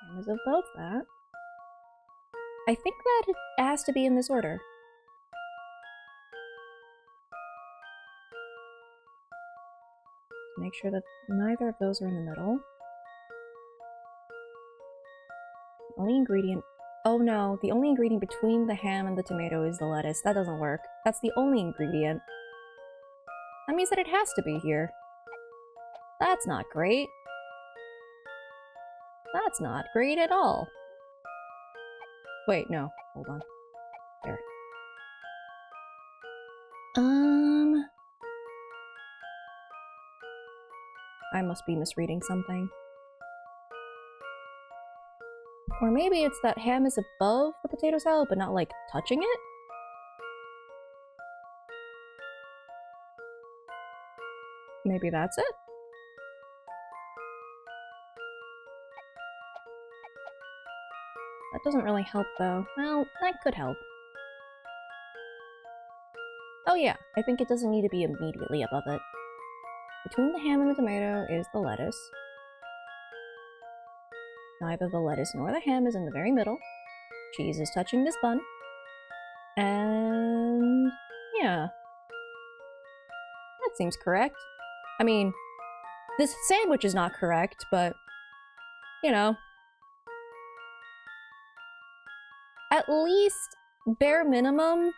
Speaker 3: Ham is above that. I think that it has to be in this order. Make sure that neither of those are in the middle. The only ingredient... Oh no, the only ingredient between the ham and the tomato is the lettuce. That doesn't work. That's the only ingredient. That means that it has to be here. That's not great. That's not great at all. Wait, no. Hold on. There. I must be misreading something. Or maybe it's that ham is above the potato salad, but not, like, touching it? Maybe that's it? That doesn't really help, though. Well, that could help. Oh yeah, I think it doesn't need to be immediately above it. Between the ham and the tomato is the lettuce. Neither the lettuce nor the ham is in the very middle. Cheese is touching this bun. And... yeah. That seems correct. I mean, this sandwich is not correct, but... you know. At least, bare minimum,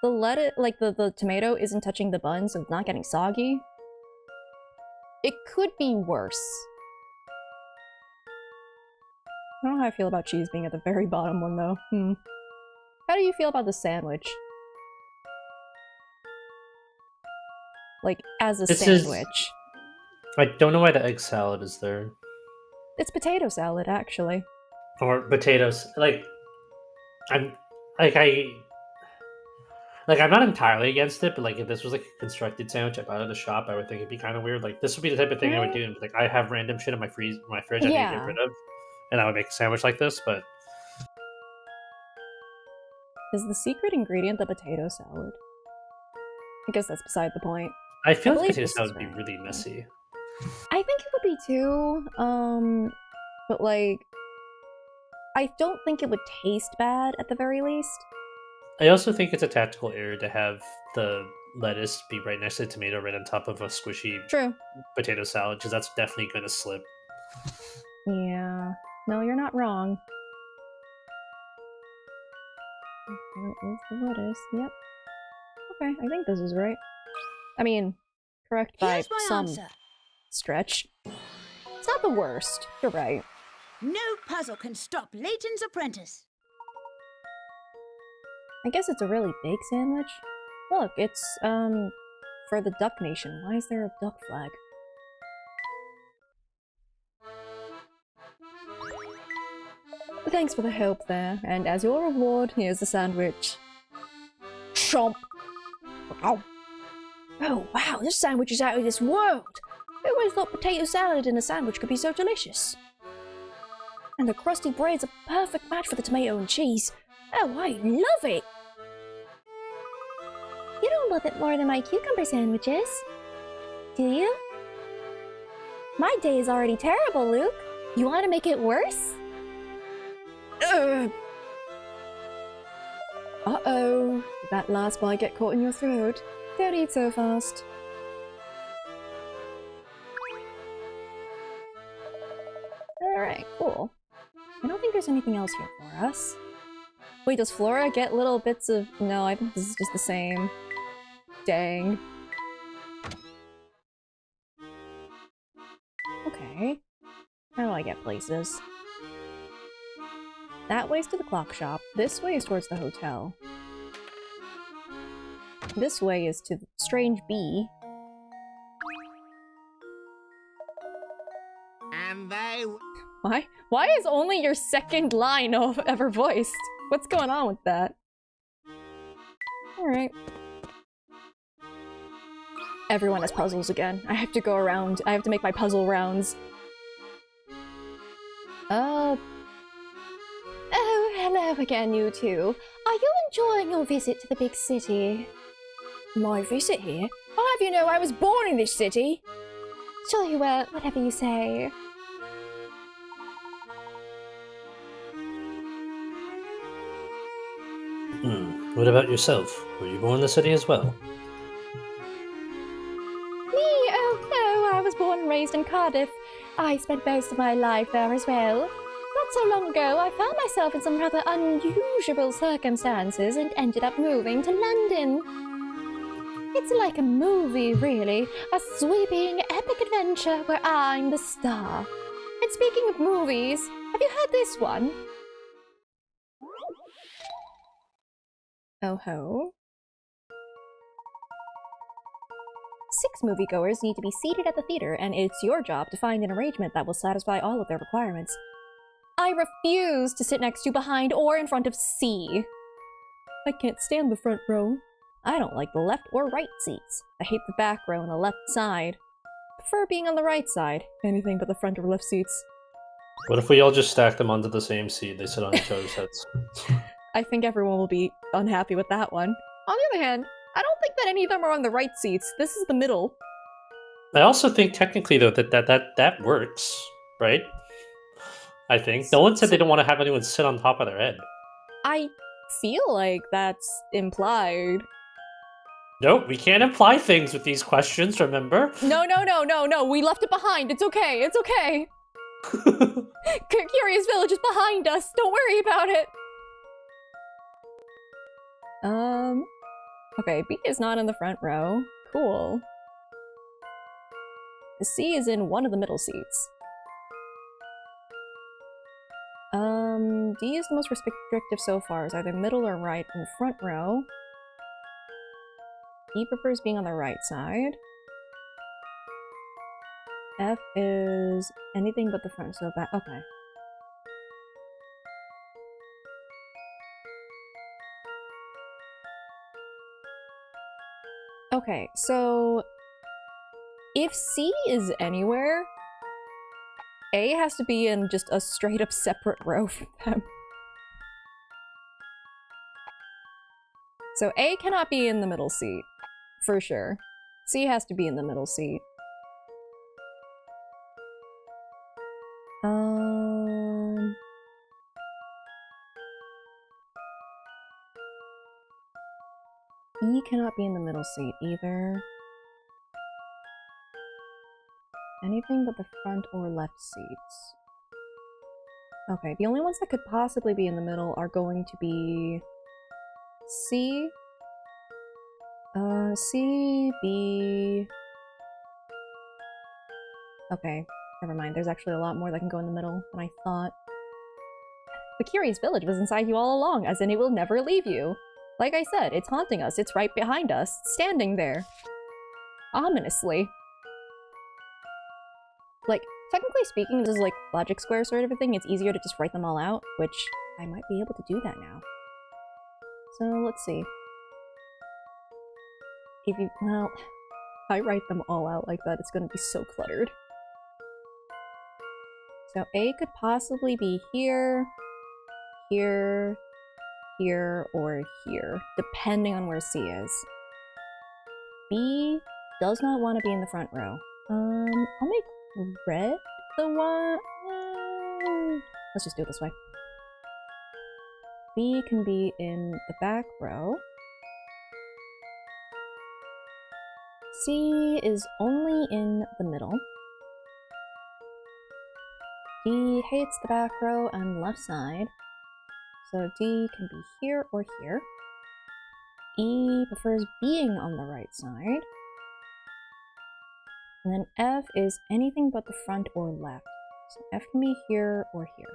Speaker 3: the lettuce, like the tomato isn't touching the bun, so it's not getting soggy. It could be worse. I don't know how I feel about cheese being at the very bottom one, though. How do you feel about the sandwich? Like, as a sandwich.
Speaker 9: I don't know why the egg salad is there.
Speaker 3: It's potato salad, actually.
Speaker 9: Or potatoes. I'm not entirely against it, but like if this was like a constructed sandwich I bought at a shop, I would think it'd be kind of weird. Like this would be the type of thing I would do. And like I have random shit in my fridge I need to get rid of, and I would make a sandwich like this. But
Speaker 3: is the secret ingredient the potato salad? I guess that's beside the point.
Speaker 9: I feel like potato salad would be really messy.
Speaker 3: I think it would be too. But like, I don't think it would taste bad at the very least.
Speaker 9: I also think it's a tactical error to have the lettuce be right next to the tomato, right on top of a squishy
Speaker 3: True.
Speaker 9: potato salad, because that's definitely going to slip.
Speaker 3: Yeah. No, you're not wrong. Where is the lettuce? Yep. Okay, I think this is right. I mean, correct by
Speaker 10: Here's my
Speaker 3: some
Speaker 10: answer.
Speaker 3: stretch. It's not the worst. You're right.
Speaker 10: No puzzle can stop Layton's apprentice.
Speaker 3: I guess it's a really big sandwich. Look, it's, for the Duck Nation. Why is there a duck flag? Thanks for the help there, and as your reward, here's the sandwich. Chomp! Wow. Oh wow, this sandwich is out of this world! Who would have thought potato salad in a sandwich could be so delicious? And the crusty bread's a perfect match for the tomato and cheese. Oh, I love it! You don't love it more than my cucumber sandwiches, do you? My day is already terrible, Luke. You want to make it worse? Uh-oh. Did that last bite get caught in your throat? Don't eat so fast. Alright, cool. I don't think there's anything else here for us. Wait, does Flora get little bits of... No, I think this is just the same. Dang. Okay. How do I get places? That way's to the clock shop. This way is towards the hotel. This way is to the strange bee.
Speaker 10: And they...
Speaker 3: Why? Why is only your second line ever voiced? What's going on with that? Alright. Everyone has puzzles again. I have to go around. I have to make my puzzle rounds. Oh, hello again, you two. Are you enjoying your visit to the big city? My visit here? I'll have you know I was born in this city. Sure you were, whatever you say.
Speaker 6: What about yourself? Were you born in the city as well?
Speaker 3: Me? Oh no, I was born and raised in Cardiff. I spent most of my life there as well. Not so long ago, I found myself in some rather unusual circumstances and ended up moving to London. It's like a movie, really. A sweeping, epic adventure where I'm the star. And speaking of movies, have you heard this one? Oh ho. 6 moviegoers need to be seated at the theater, and it's your job to find an arrangement that will satisfy all of their requirements. I refuse to sit next to, behind, or in front of C. I can't stand the front row. I don't like the left or right seats. I hate the back row and the left side. Prefer being on the right side. Anything but the front or left seats.
Speaker 9: What if we all just stack them onto the same seat? They sit on each other's heads.
Speaker 3: I think everyone will be unhappy with that one. On the other hand, I don't think that any of them are on the right seats. This is the middle.
Speaker 9: I also think technically though that works, right? I think no one said they don't want to have anyone sit on top of their head.
Speaker 3: I feel like that's implied.
Speaker 9: Nope, we can't imply things with these questions, remember?
Speaker 3: No, we left it behind. It's okay, it's okay. Curious Village is behind us. Don't worry about it. Okay, B is not in the front row. Cool. The C is in one of the middle seats. D is the most restrictive so far. Is either middle or right in the front row. E prefers being on the right side. F is anything but the front, so back. Okay. Okay, so if C is anywhere, A has to be in just a straight up separate row from them. So A cannot be in the middle seat, for sure. C has to be in the middle seat. E cannot be in the middle seat either. Anything but the front or left seats. Okay, the only ones that could possibly be in the middle are going to be C, C, B... Okay, never mind. There's actually a lot more that can go in the middle than I thought. The Curious Village was inside you all along, as in it will never leave you. Like I said, it's haunting us. It's right behind us, standing there. Ominously. Like, technically speaking, this is like logic square sort of a thing. It's easier to just write them all out, which I might be able to do that now. So, let's see. If you, well, if I write them all out like that, it's gonna be so cluttered. So A could possibly be here, here, here, or here, depending on where C is. B does not want to be in the front row. I'll make red the one... Let's just do it this way. B can be in the back row. C is only in the middle. D hates the back row and left side, so D can be here or here. E prefers being on the right side. And then F is anything but the front or left. So F can be here or here.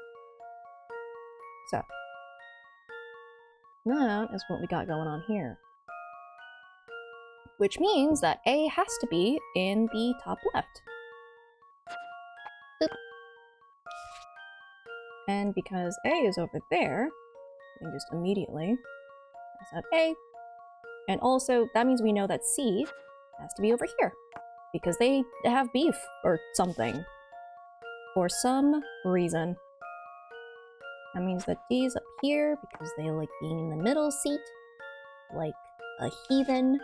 Speaker 3: So, that is what we got going on here. Which means that A has to be in the top left. Boop. And because A is over there, we can just immediately pass out A. And also, that means we know that C has to be over here. Because they have beef or something. For some reason. That means that D is up here because they like being in the middle seat. Like a heathen.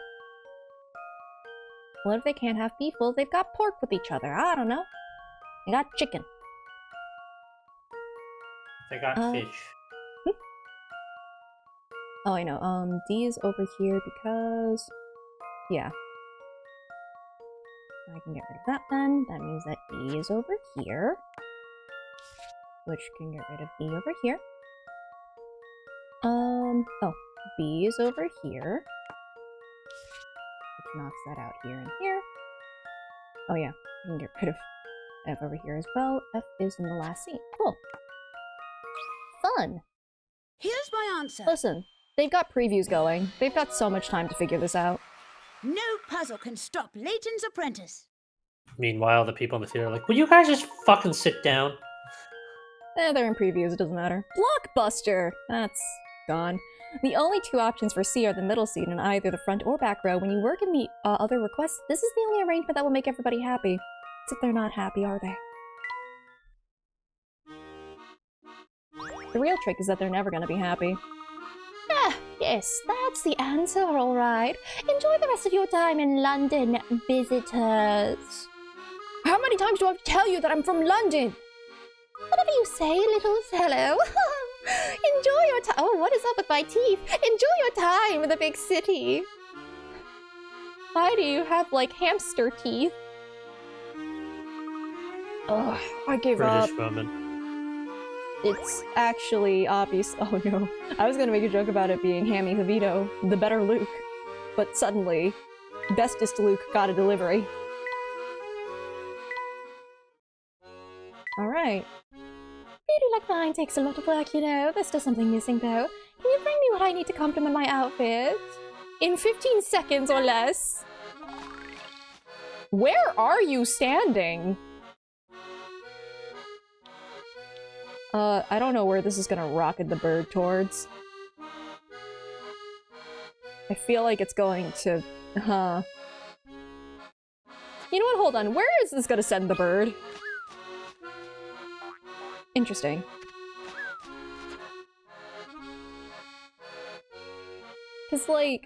Speaker 3: What if they can't have beef? Well, they've got pork with each other. I don't know. They got chicken.
Speaker 5: They got fish.
Speaker 3: Oh, I know. D is over here because... Yeah. I can get rid of that then. That means that E is over here. Which can get rid of E over here. Oh. B is over here. Which knocks that out here and here. Oh yeah, I can get rid of F over here as well. F is in the last seat. Cool. Fun!
Speaker 10: Here's my answer.
Speaker 3: Listen, they've got previews going. They've got so much time to figure this out.
Speaker 10: No puzzle can stop Layton's apprentice.
Speaker 5: Meanwhile, the people in the theater are like, will you guys just fucking sit down?
Speaker 3: They're in previews, it doesn't matter. Blockbuster! That's gone. The only two options for C are the middle seat in either the front or back row. When you work in the other requests, this is the only arrangement that will make everybody happy. Except they're not happy, are they? The real trick is that they're never gonna be happy. Ah, yes, that's the answer, alright. Enjoy the rest of your time in London, visitors. How many times do I have to tell you that I'm from London? Whatever you say, little fellow. Enjoy your time. Oh, what is up with my teeth? Enjoy your time in the big city. Why do you have, like, hamster teeth? Ugh, I give up.
Speaker 5: British woman.
Speaker 3: It's actually obvious. Oh no. I was gonna make a joke about it being Hammy Javito, the better Luke. But suddenly, bestest Luke got a delivery. Alright. Beauty like mine takes a lot of work, you know. There's still something missing, though. Can you bring me what I need to compliment my outfit? In 15 seconds or less. Where are you standing? I don't know where this is gonna rocket the bird towards. I feel like it's going to... You know what? Hold on. Where is this gonna send the bird? Interesting. Because, like...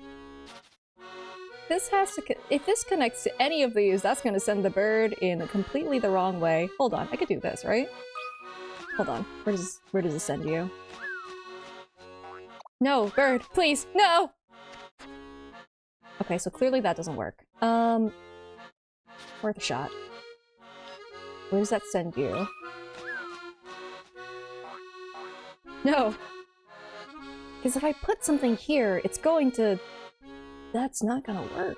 Speaker 3: This has to... If this connects to any of these, that's gonna send the bird in completely the wrong way. Hold on. I could do this, right? Hold on. Where does this send you? No, bird, please, no! Okay, so clearly that doesn't work. Worth a shot. Where does that send you? No! Because if I put something here, it's going to... That's not gonna work.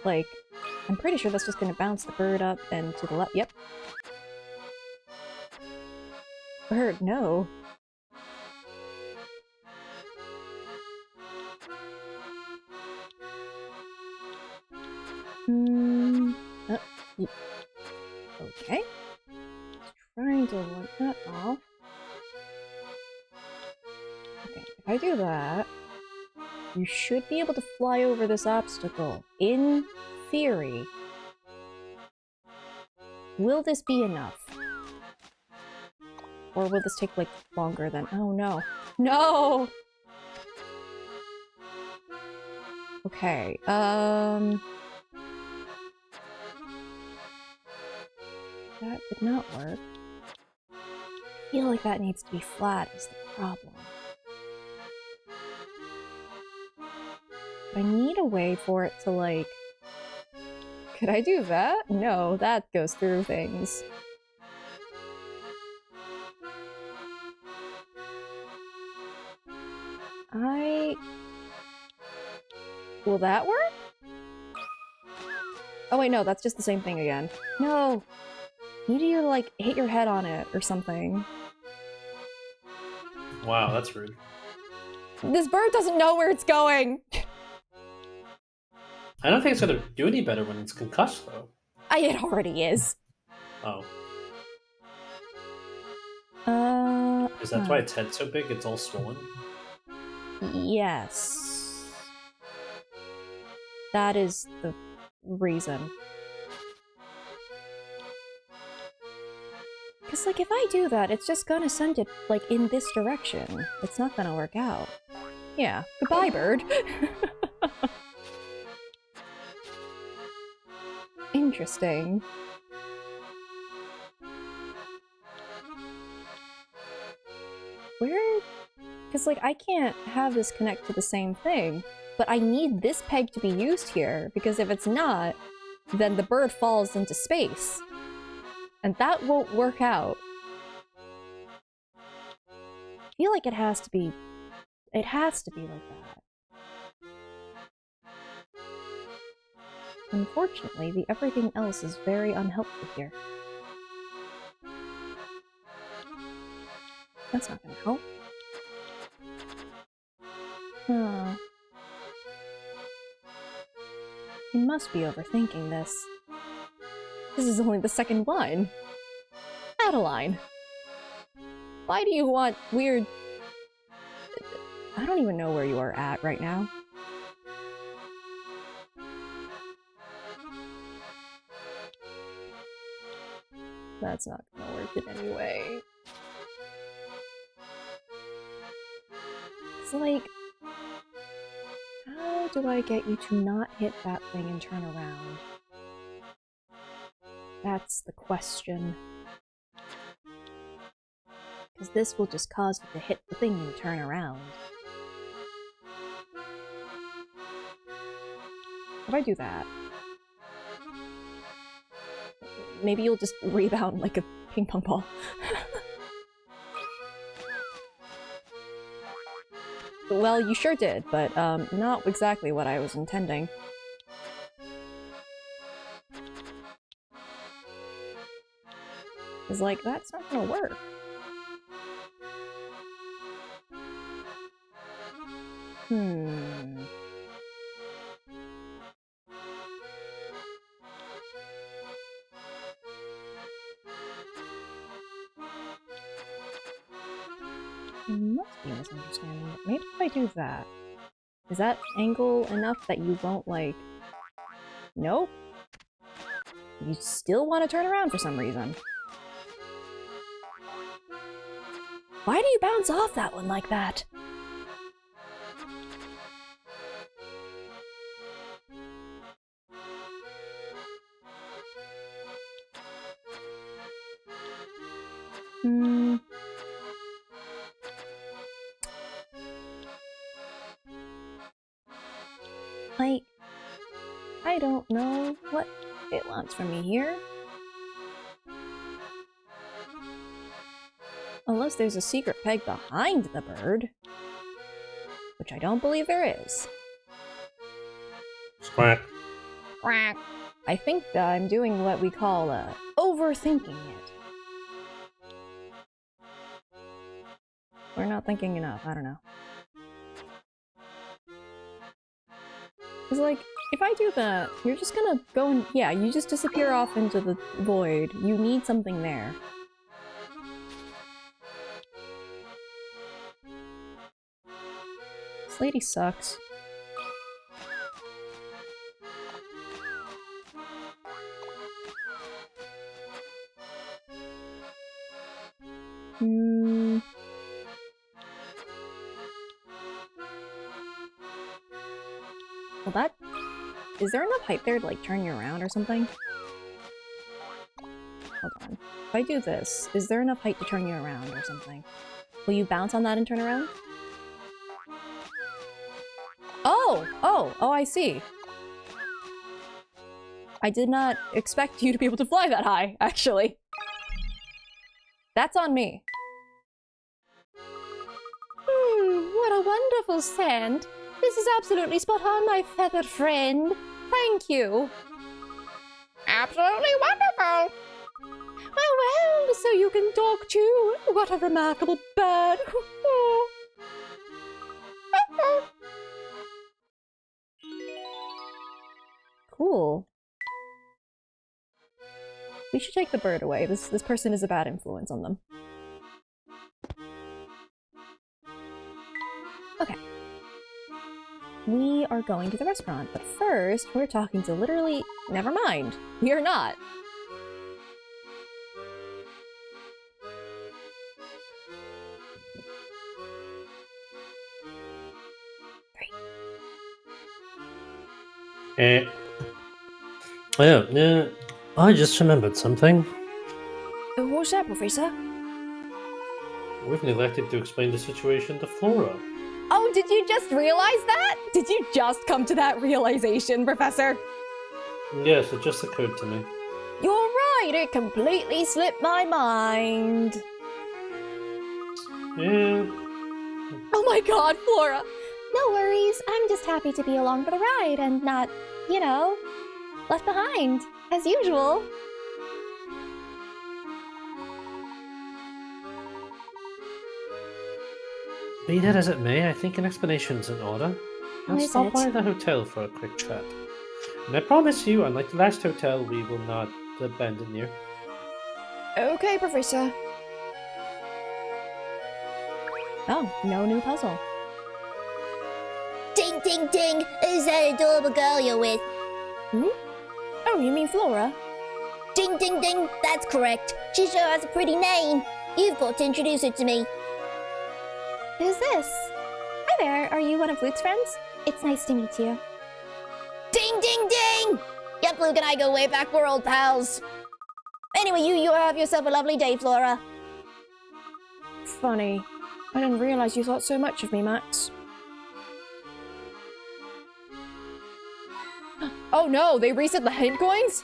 Speaker 3: Like, I'm pretty sure that's just gonna bounce the bird up and to the left. Yep. Bird, no. Okay. Trying to wipe that off. Okay, if I do that, you should be able to fly over this obstacle. In theory. Will this be enough? Or will this take, like, longer than... Oh, no. No! Okay, that did not work. I feel like that needs to be flat is the problem. I need a way for it to, like... Could I do that? No, that goes through things. Will that work? Oh wait, no, that's just the same thing again. No! Need you to, like, hit your head on it or something.
Speaker 9: Wow, that's rude.
Speaker 3: This bird doesn't know where it's going!
Speaker 9: I don't think it's gonna do any better when it's concussed, though.
Speaker 3: It already is.
Speaker 9: Oh. Is that
Speaker 3: huh.
Speaker 9: why its head's so big? It's all swollen?
Speaker 3: Yes. That is the reason. Because, like, if I do that, it's just gonna send it, like, in this direction. It's not gonna work out. Yeah. Goodbye, bird. Interesting. Where... Because, like, I can't have this connect to the same thing, but I need this peg to be used here, because if it's not, then the bird falls into space. And that won't work out. I feel like it has to be... It has to be like that. Unfortunately, the everything else is very unhelpful here. That's not gonna help. Huh. You must be overthinking this. This is only the second one. Adeline! Why do you want weird... I don't even know where you are at right now. That's not gonna work in any way. It's like... How do I get you to not hit that thing and turn around? That's the question. Because this will just cause you to hit the thing and turn around. If I do that... Maybe you'll just rebound like a ping pong ball. Well, you sure did, but not exactly what I was intending. It's like, that's not gonna work. I must be misunderstanding it. Maybe if I do that. Is that angle enough that you won't, like... Nope. You still want to turn around for some reason. Why do you bounce off that one like that? Like, I don't know what it wants from me here. Unless there's a secret peg behind the bird. Which I don't believe there is.
Speaker 9: Squawk.
Speaker 3: Quack. I think I'm doing what we call, overthinking it. We're not thinking enough, I don't know. It's like, if I do that, you're just gonna go and- yeah, you just disappear off into the void. You need something there. This lady sucks. Well, that... Is there enough height there to, like, turn you around or something? Hold on. If I do this, is there enough height to turn you around or something? Will you bounce on that and turn around? Oh! Oh! Oh, I see. I did not expect you to be able to fly that high, actually. That's on me. What a wonderful scent. This is absolutely spot on, my feathered friend. Thank you. Absolutely wonderful. Well, so you can talk too. What a remarkable bird. Cool. We should take the bird away. This person is a bad influence on them. Okay. We are going to the restaurant, but first we're talking to literally... Never mind. We are not.
Speaker 6: Oh, I just remembered something.
Speaker 8: What's that, Professor?
Speaker 9: We've neglected to explain the situation to Flora.
Speaker 3: Oh, did you just realize that? Did you just come to that realization, Professor?
Speaker 9: Yes, it just occurred to me.
Speaker 3: You're right, it completely slipped my mind.
Speaker 9: Yeah.
Speaker 3: Oh my god, Flora! No worries, I'm just happy to be along for the ride and not, you know, left behind, as usual.
Speaker 9: Be that as it may, I think an explanation's in order. I'll
Speaker 3: Is
Speaker 9: stop
Speaker 3: it?
Speaker 9: by the hotel for a quick chat. And I promise you, unlike the last hotel, we will not abandon you.
Speaker 8: Okay, Professor.
Speaker 3: Oh, no new puzzle.
Speaker 11: Ding, ding, ding! Who's that adorable girl you're with?
Speaker 8: Oh, you mean Flora?
Speaker 11: Ding, ding, ding! That's correct. She sure has a pretty name. You've got to introduce her to me.
Speaker 3: Who's this? Hi there, are you one of Luke's friends? It's nice to meet you.
Speaker 11: Ding, ding, ding! Yep, Luke and I go way back. We're old pals. Anyway, you have yourself a lovely day, Flora.
Speaker 8: Funny. I didn't realize you thought so much of me, Max.
Speaker 3: Oh no, they reset the head coins?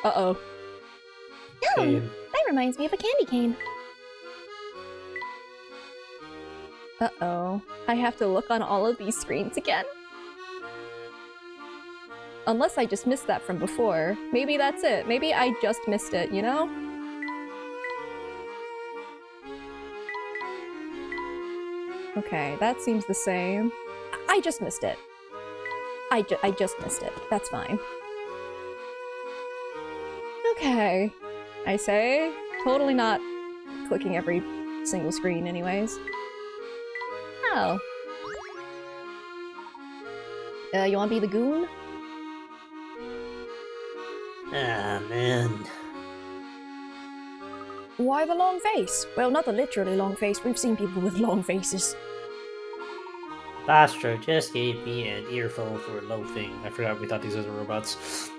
Speaker 3: Uh-oh.
Speaker 11: That reminds me of a candy cane.
Speaker 3: Uh-oh. I have to look on all of these screens again? Unless I just missed that from before. Maybe that's it. Maybe I just missed it, you know? Okay, that seems the same. I just missed it. I just missed it. That's fine. Okay. I say, totally not clicking every single screen anyways. Oh. You wanna be the goon?
Speaker 6: Ah, man.
Speaker 8: Why the long face? Well, not the literally long face. We've seen people with long faces.
Speaker 5: Bastard just gave me an earful for loafing. I forgot we thought these were robots.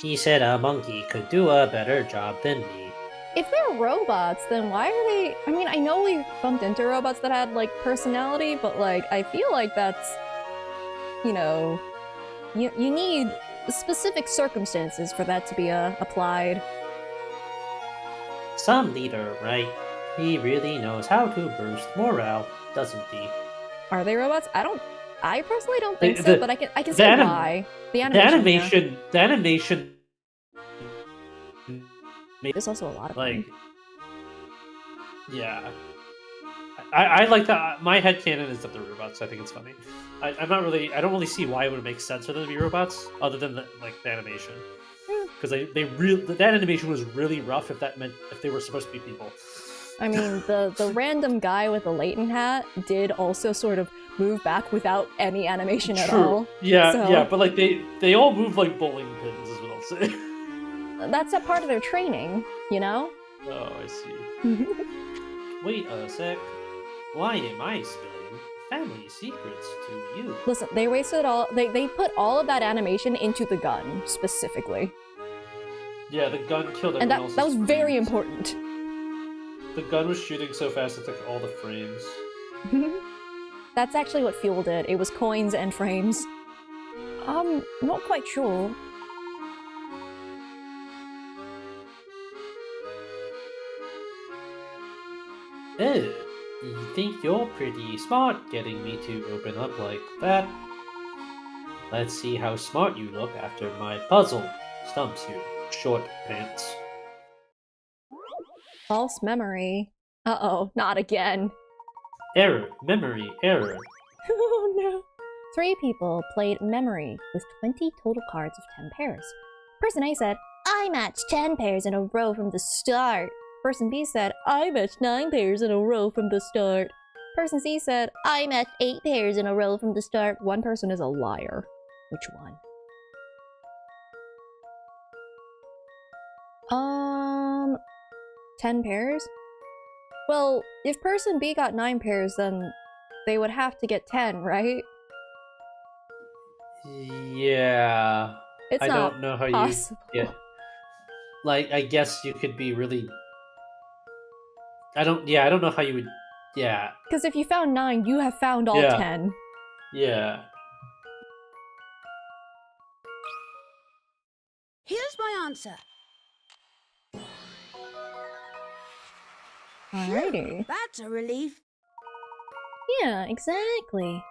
Speaker 5: He said a monkey could do a better job than me.
Speaker 3: If they're robots, then why are they... I mean, I know we bumped into robots that had, like, personality, but, like, I feel like that's, you know, You need specific circumstances for that to be applied.
Speaker 5: Some leader, right? He really knows how to boost morale, doesn't he?
Speaker 3: Are they robots? I personally don't think so, but I can see why. The animation.
Speaker 5: The animation.
Speaker 3: There's also a lot of
Speaker 5: like.
Speaker 3: them.
Speaker 5: Yeah. I like that. My headcanon is that they're robots. I think it's funny. I don't really see why it would make sense for them to be robots, other than the animation. Because that animation was really rough. If they were supposed to be people.
Speaker 3: I mean, the random guy with the Leighton hat did also sort of move back without any animation at all.
Speaker 5: Yeah,
Speaker 3: so,
Speaker 5: yeah, but like they all move like bowling pins, is what I'll say.
Speaker 3: That's a part of their training, you know?
Speaker 5: Oh, I see. Wait a sec. Why am I spilling family secrets to you?
Speaker 3: Listen, they wasted all. They put all of that animation into the gun specifically.
Speaker 5: Yeah, the gun killed everyone
Speaker 3: and that was very important.
Speaker 5: The gun was shooting so fast it took all the frames.
Speaker 3: That's actually what fueled it. It was coins and frames.
Speaker 8: Not quite sure.
Speaker 5: Oh, you think you're pretty smart getting me to open up like that? Let's see how smart you look after my puzzle stumps you, short pants.
Speaker 3: False memory. Uh-oh, not again.
Speaker 5: Error. Memory error.
Speaker 3: Oh no. 3 people played memory with 20 total cards of 10 pairs. Person A said,
Speaker 11: I matched 10 pairs in a row from the start.
Speaker 3: Person B said, I matched 9 pairs in a row from the start. Person C said,
Speaker 11: I matched 8 pairs in a row from the start.
Speaker 3: One person is a liar. Which one? 10 pairs? Well, if person B got 9 pairs, then they would have to get 10, right?
Speaker 5: Yeah.
Speaker 3: I
Speaker 5: don't know how
Speaker 3: possible.
Speaker 5: you get. Like, I guess you could be really. I don't know how you would. Yeah.
Speaker 3: Because if you found 9, you have found all 10.
Speaker 5: Yeah.
Speaker 10: Here's my answer.
Speaker 3: Alrighty.
Speaker 10: That's a relief.
Speaker 3: Yeah, exactly.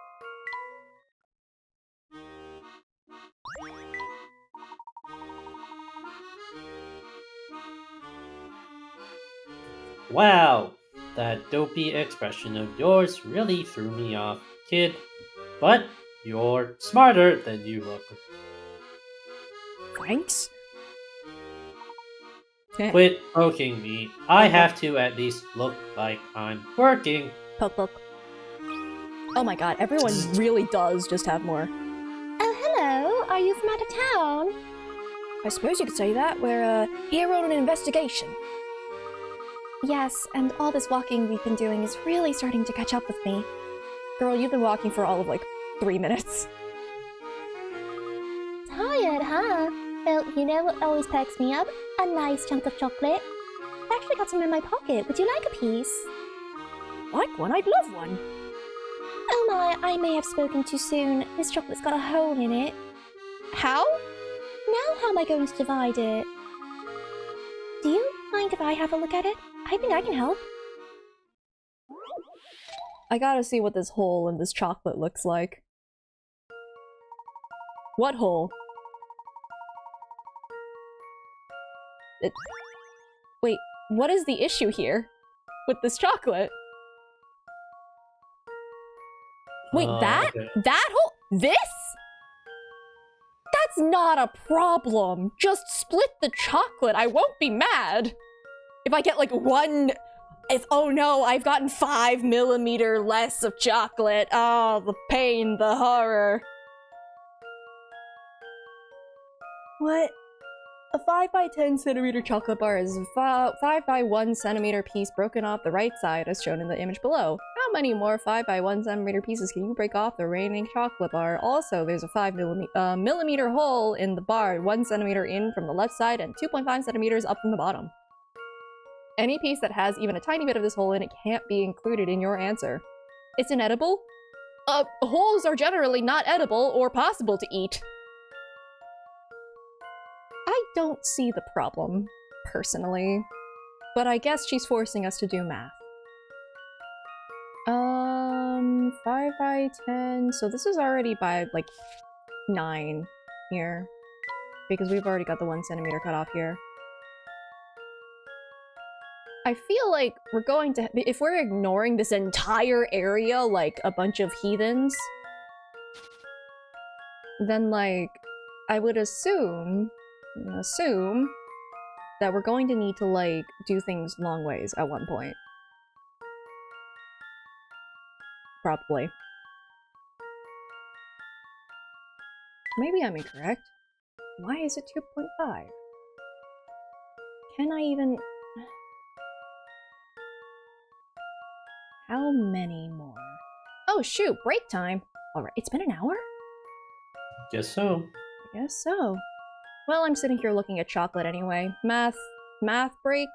Speaker 5: Wow, that dopey expression of yours really threw me off, kid. But you're smarter than you look.
Speaker 3: Thanks.
Speaker 5: Quit poking me. I have to at least look like I'm working.
Speaker 3: Poke poke. Oh my god, everyone really does just have more.
Speaker 11: Oh, hello. Are you from out of town?
Speaker 8: I suppose you could say that. We're here on an investigation.
Speaker 11: Yes, and all this walking we've been doing is really starting to catch up with me.
Speaker 3: Girl, you've been walking for all of like 3 minutes.
Speaker 11: Tired, huh? Well, you know what always perks me up? A nice chunk of chocolate. I actually got some in my pocket. Would you like a piece?
Speaker 8: Like one? I'd love one.
Speaker 11: Oh my, I may have spoken too soon. This chocolate's got a hole in it.
Speaker 3: How?
Speaker 11: Now how am I going to divide it? Do you mind if I have a look at it? I think I can help.
Speaker 3: I gotta see what this hole in this chocolate looks like. What hole? Wait, what is the issue here with this chocolate? Wait, that?
Speaker 5: Okay.
Speaker 3: That hole? This? That's not a problem. Just split the chocolate. I won't be mad. If I get like oh no, I've gotten 5 millimeter less of chocolate. Oh, the pain, the horror. What? A 5 by 10 centimeter chocolate bar is a 5 by 1 centimeter piece broken off the right side as shown in the image below. How many more 5 by 1 centimeter pieces can you break off the remaining chocolate bar? Also, there's a 5 millimeter hole in the bar, 1 centimeter in from the left side and 2.5 centimeters up from the bottom. Any piece that has even a tiny bit of this hole in it can't be included in your answer. It's inedible? Holes are generally not edible or possible to eat. don't see the problem, personally. But I guess she's forcing us to do math. 5 by 10, so this is already by, like, 9 here. Because we've already got the 1 centimeter cut off here. I feel like we're going to, if we're ignoring this entire area like a bunch of heathens, then like, I would assume that we're going to need to like do things long ways at one point. Probably. Maybe I'm incorrect. Why is it 2.5? Can I even... How many more? Oh shoot, break time! Alright, it's been an hour?
Speaker 9: Guess so.
Speaker 3: I guess so. Well, I'm sitting here looking at chocolate anyway. Math break?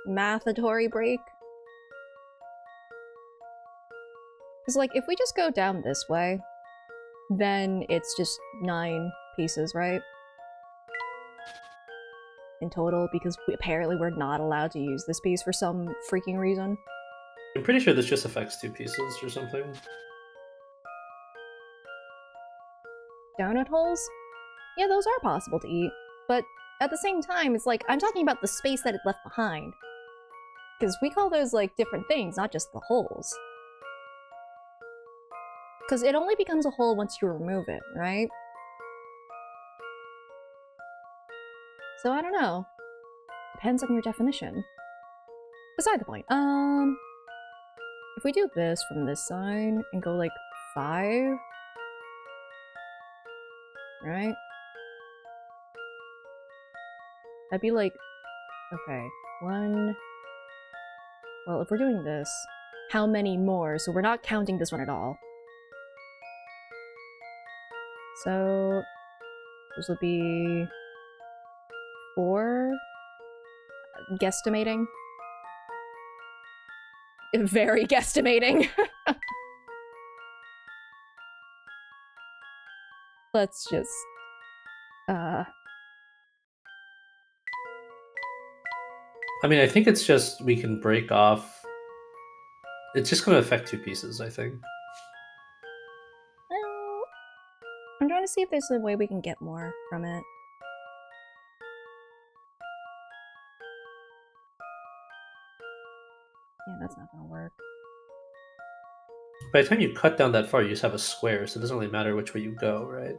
Speaker 3: Mathatory break? Because like, if we just go down this way, then it's just 9 pieces, right? In total, because apparently we're not allowed to use this piece for some freaking reason.
Speaker 9: I'm pretty sure this just affects 2 pieces or something.
Speaker 3: Donut holes? Yeah, those are possible to eat. But at the same time, it's like, I'm talking about the space that it left behind. Because we call those, like, different things, not just the holes. Because it only becomes a hole once you remove it, right? So I don't know. Depends on your definition. Beside the point. If we do this from this side and go like 5, right? That'd be like, okay, 1. Well, if we're doing this, how many more? So we're not counting this one at all. So this will be 4, guesstimating. Very guesstimating. Let's just,
Speaker 9: I mean, I think it's just we can break off. It's just going to affect 2 pieces, I think.
Speaker 3: well, I'm trying to see if there's a way we can get more from it. Yeah, that's not gonna work.
Speaker 9: By the time you cut down that far, you just have a square, so it doesn't really matter which way you go, right?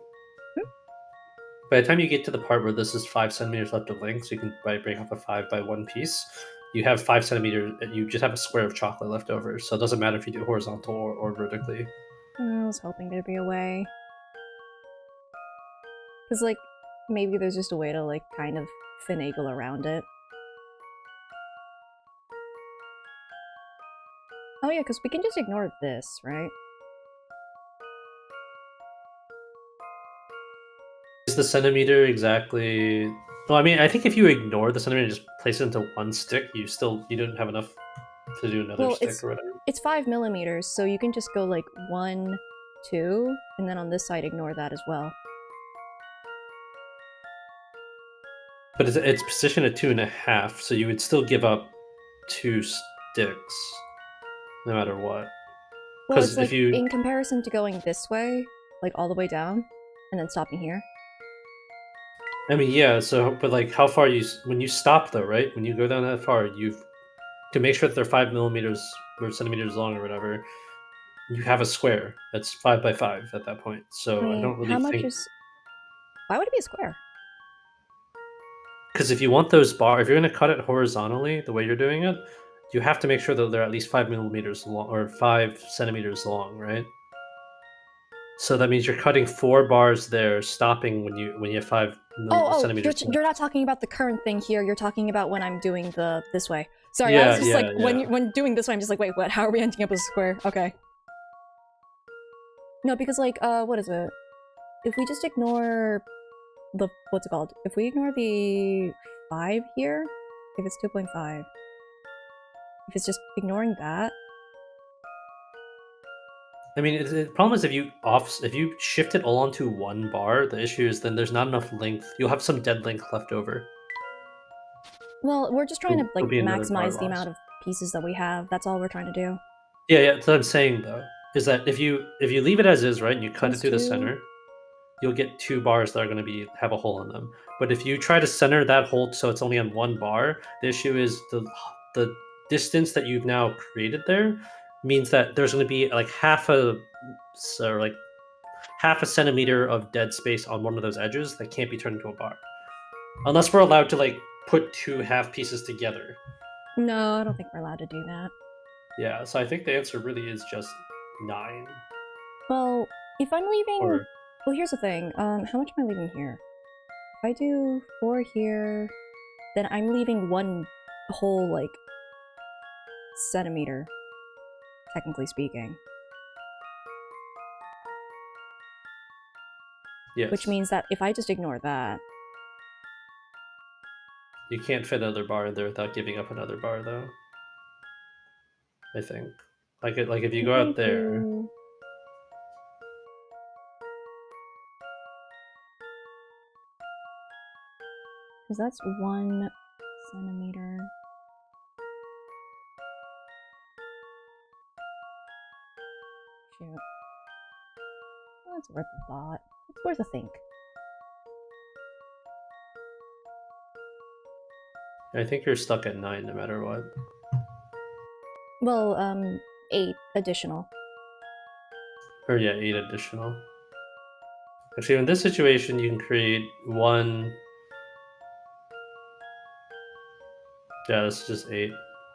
Speaker 9: By the time you get to the part where this is 5 centimeters left of length, so you can break off a 5 by 1 piece, you have 5 centimeters, you just have a square of chocolate left over, so it doesn't matter if you do horizontal or vertically.
Speaker 3: I was hoping there'd be a way. Because, like, maybe there's just a way to, like, kind of finagle around it. Oh yeah, because we can just ignore this, right?
Speaker 9: Is the centimeter exactly... Well, I mean, I think if you ignore the centimeter and just place it into 1 stick, you don't have enough to do another stick or whatever.
Speaker 3: It's 5 millimeters, so you can just go like 1, 2, and then on this side ignore that as well.
Speaker 9: But it's positioned at 2.5, so you would still give up 2 sticks, no matter what.
Speaker 3: Well, it's like, in comparison to going this way, like all the way down, and then stopping here.
Speaker 9: I mean, yeah, so, but like, how far when you stop though, right? When you go down that far, to make sure that they're 5 millimeters or centimeters long or whatever, you have a square that's 5 by 5 at that point. So I don't really think...
Speaker 3: Why would it be a square?
Speaker 9: Because if you want those bars, if you're going to cut it horizontally, the way you're doing it, you have to make sure that they're at least 5 millimeters long, or 5 centimeters long, right? So that means you're cutting 4 bars there, stopping when you have 5 centimeters.
Speaker 3: You're not talking about the current thing here. You're talking about when I'm doing this way. Sorry, I was just like, when doing this way, I'm just like, wait, what? How are we ending up with a square? Okay. No, because like, what is it? If we just ignore what's it called? If we ignore the 5 here, if it's 2.5, if it's just ignoring that,
Speaker 9: I mean, the problem is if you shift it all onto one bar, the issue is then there's not enough length. You'll have some dead length left over.
Speaker 3: Well, we're just trying to like
Speaker 9: There'll be another bar
Speaker 3: maximize the amount of pieces that we have. That's all we're trying to do.
Speaker 9: Yeah, that's what I'm saying though. Is that if you leave it as is, right, and you cut it through the center, you'll get 2 bars that are going to have a hole in them. But if you try to center that hole so it's only on 1 bar, the issue is the distance that you've now created there means that there's going to be like half a centimeter of dead space on one of those edges that can't be turned into a bar, unless we're allowed to like put 2 half pieces together.
Speaker 3: No, I don't think we're allowed to do that.
Speaker 9: Yeah, so I think the answer really is just 9.
Speaker 3: Well, if I'm leaving... Well, here's the thing. How much am I leaving here? If I do 4 here, then I'm leaving 1 whole, like, centimeter, technically speaking.
Speaker 9: Yes.
Speaker 3: Which means that if I just ignore that...
Speaker 9: You can't fit another bar in there without giving up another bar, though. I think. Like if you go out there...
Speaker 3: Because that's 1 centimeter. Shoot. Well, that's worth a thought. It's worth a think.
Speaker 9: I think you're stuck at 9 no matter what.
Speaker 3: Well, 8 additional.
Speaker 9: Or yeah, 8 additional. Actually, in this situation, you can create 1... Yeah, this is just 8.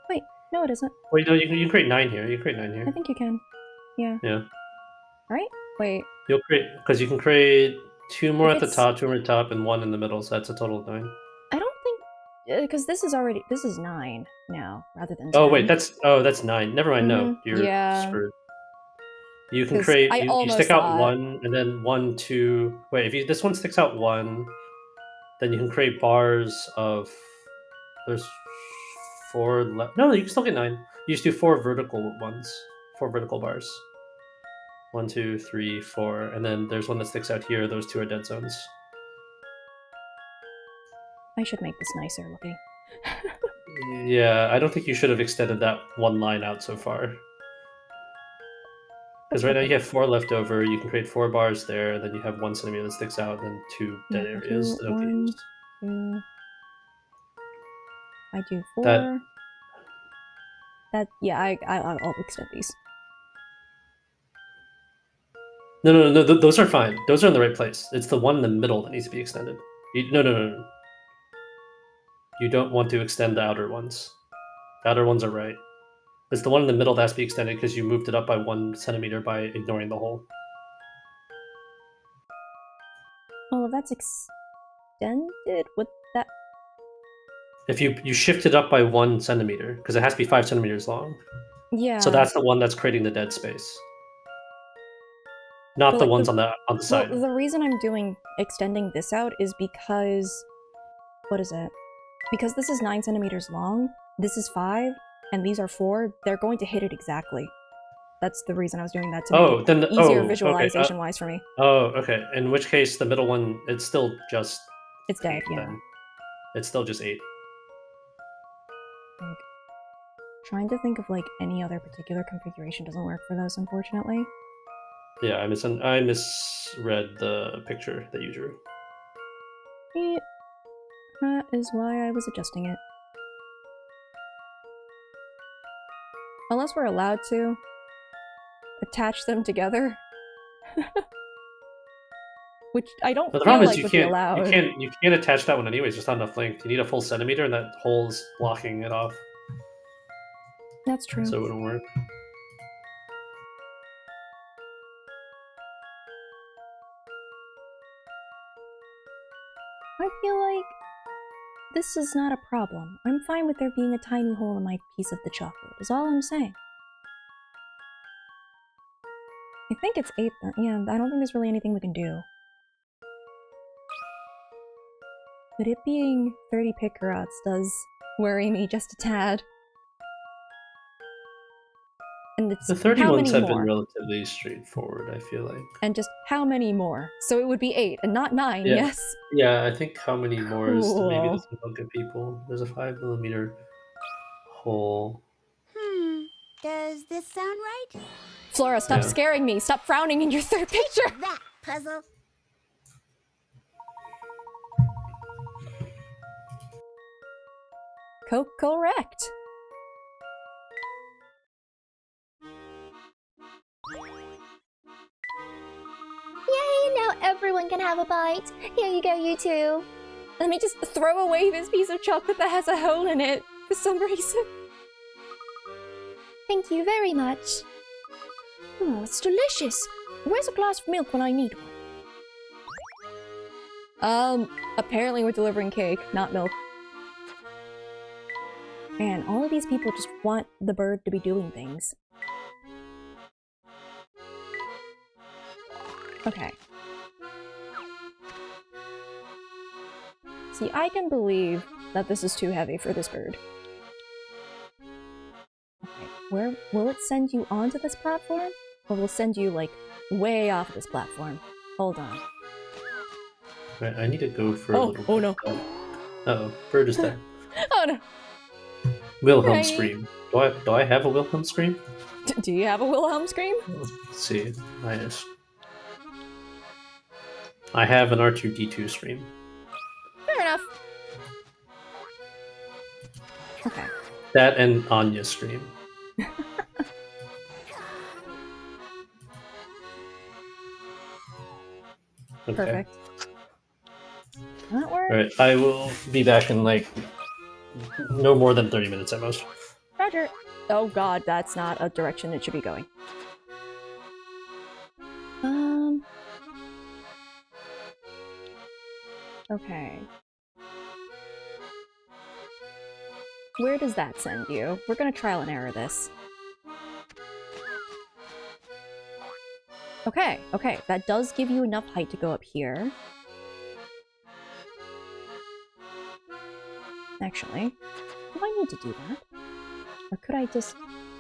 Speaker 3: Wait, no it isn't.
Speaker 9: Wait, no, you can create 9 here. You can create 9 here.
Speaker 3: I think you can. Yeah.
Speaker 9: Yeah.
Speaker 3: Right? Wait.
Speaker 9: You'll create... Because you can create 2 more at the top, 2 more at the top, and 1 in the middle, so that's a total of 9.
Speaker 3: I don't think... Because this is 9 now, rather than 10.
Speaker 9: Oh, wait, that's 9. Never mind, no. You're screwed. You can create... You stick out 1, and then 1, 2... Wait, if this one sticks out 1, then you can create bars of... There's 4 left. No, you can still get 9. You just do 4 vertical ones. 4 vertical bars. 1, 2, 3, 4, and then there's one that sticks out here. Those 2 are dead zones.
Speaker 3: I should make this nicer looking.
Speaker 9: Yeah, I don't think you should have extended that 1 line out so far. Because right now you have 4 left over. You can create 4 bars there, and then you have 1 centimeter that sticks out, and then 2 dead areas that don't get used.
Speaker 3: 2. I do 4. I'll extend these.
Speaker 9: No, those are fine. Those are in the right place. It's the one in the middle that needs to be extended. No. You don't want to extend the outer ones. The outer ones are right. It's the one in the middle that has to be extended because you moved it up by 1 centimeter by ignoring the hole.
Speaker 3: Well, if that's extended, would that...
Speaker 9: If you shift it up by 1 centimeter, because it has to be 5 centimeters long.
Speaker 3: Yeah.
Speaker 9: So that's the one that's creating the dead space. Not the ones on the side.
Speaker 3: Well, the reason I'm doing extending this out is because... What is it? Because this is 9 centimeters long, this is 5, and these are 4, they're going to hit it exactly. That's the reason I was doing that, to make it easier visualization-wise for me.
Speaker 9: Oh, okay. In which case, the middle one, it's still just...
Speaker 3: It's dead, yeah.
Speaker 9: Then. It's still just 8.
Speaker 3: Like, trying to think of, like, any other particular configuration doesn't work for those, unfortunately.
Speaker 9: Yeah, I misread the picture that you drew.
Speaker 3: Yeah. That is why I was adjusting it. Unless we're allowed to attach them together. Which I don't feel like would be allowed.
Speaker 9: You can't attach that one anyways, just not enough length. You need a full centimeter and that hole's blocking it off.
Speaker 3: That's true.
Speaker 9: So it wouldn't work.
Speaker 3: I feel like this is not a problem. I'm fine with there being a tiny hole in my piece of the chocolate, is all I'm saying. I think it's 8 then. Yeah, I don't think there's really anything we can do. But it being 30 picarots does worry me just a tad. And And it's
Speaker 9: The 30
Speaker 3: how
Speaker 9: ones
Speaker 3: many
Speaker 9: have been
Speaker 3: more?
Speaker 9: relatively straightforward, I feel like.
Speaker 3: And just how many more? So it would be 8 and not 9,
Speaker 9: Yeah.
Speaker 3: yes?
Speaker 9: Yeah, I think how many more is maybe
Speaker 3: Cool.
Speaker 9: the bunch of people. There's a 5mm hole.
Speaker 10: Does this sound right?
Speaker 3: Flora, stop
Speaker 9: Yeah.
Speaker 3: scaring me. Stop frowning in your third picture.
Speaker 10: That puzzle.
Speaker 3: Correct.
Speaker 11: Yay, now everyone can have a bite. Here you go, you two.
Speaker 3: Let me just throw away this piece of chocolate that has a hole in it for some reason.
Speaker 11: Thank you very much.
Speaker 8: Oh, it's delicious. Where's a glass of milk when I need one?
Speaker 3: Apparently we're delivering cake, not milk. Man, all of these people just want the bird to be doing things. Okay. See, I can believe that this is too heavy for this bird. Okay, where will it send you onto this platform? Or will it send you, like, way off this platform? Hold on.
Speaker 9: Right, I need to go for a little
Speaker 3: Oh no.
Speaker 9: Uh-oh, bird is dead.
Speaker 3: Oh no.
Speaker 9: Wilhelm
Speaker 3: Right.
Speaker 9: scream. Do I have a Wilhelm scream?
Speaker 3: Do you have a Wilhelm scream?
Speaker 9: Let's see. I have an R2D2 scream.
Speaker 3: Fair enough. Okay.
Speaker 9: That and Anya scream. Okay.
Speaker 3: Perfect. That works.
Speaker 9: Alright, I will be back in like no more than 30 minutes at most.
Speaker 3: Roger. Oh god, that's not a direction it should be going. Okay. Where does that send you? We're gonna trial and error this. Okay, okay, that does give you enough height to go up here. Actually, do I need to do that? Or could I just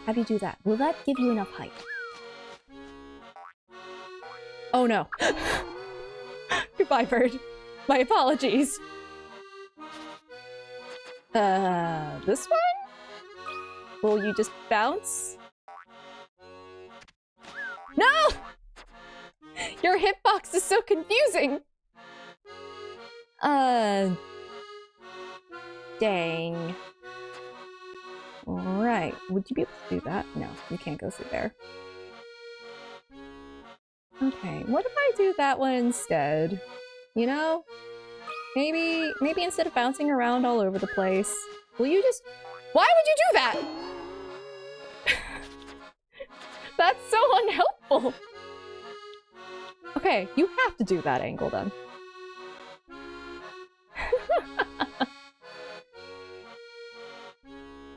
Speaker 3: have you do that? Will that give you enough height? Oh no. Goodbye, bird. My apologies. This one? Will you just bounce? No! Your hitbox is so confusing! Dang. Alright, would you be able to do that? No, you can't go through there. Okay, what if I do that one instead? You know? Maybe instead of bouncing around all over the place, will you just— Why would you do that? That's so unhelpful! Okay, you have to do that angle then.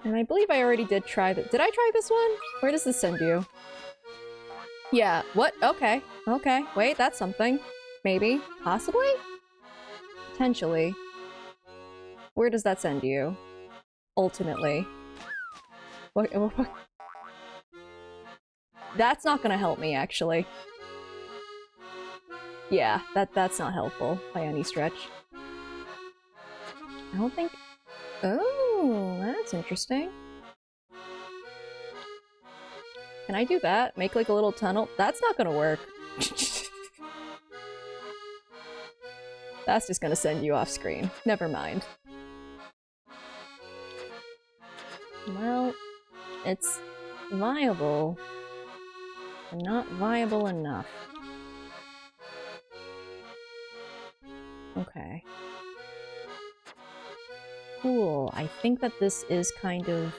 Speaker 3: And I believe I already did try that. Did I try this one? Where does this send you? Yeah, what? Okay, okay. Wait, that's something. Maybe. Possibly? Potentially. Where does that send you? Ultimately. What? That's not gonna help me, actually. Yeah, that's not helpful by any stretch. I don't think— Oh, that's interesting. Can I do that? Make like a little tunnel? That's not gonna work. That's just gonna send you off screen. Never mind. Well, it's viable, but not viable enough. Okay. Cool. I think that this is kind of—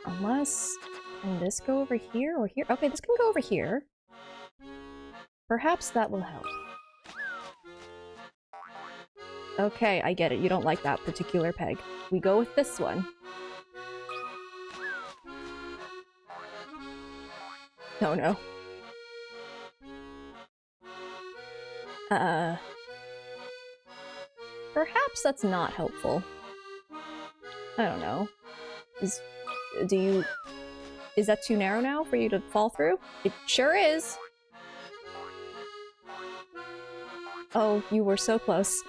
Speaker 3: Unless— Can this go over here or here? Okay, this can go over here. Perhaps that will help. Okay, I get it. You don't like that particular peg. We go with this one. Oh no. Perhaps that's not helpful. I don't know. Is that too narrow now for you to fall through? It sure is. Oh, you were so close.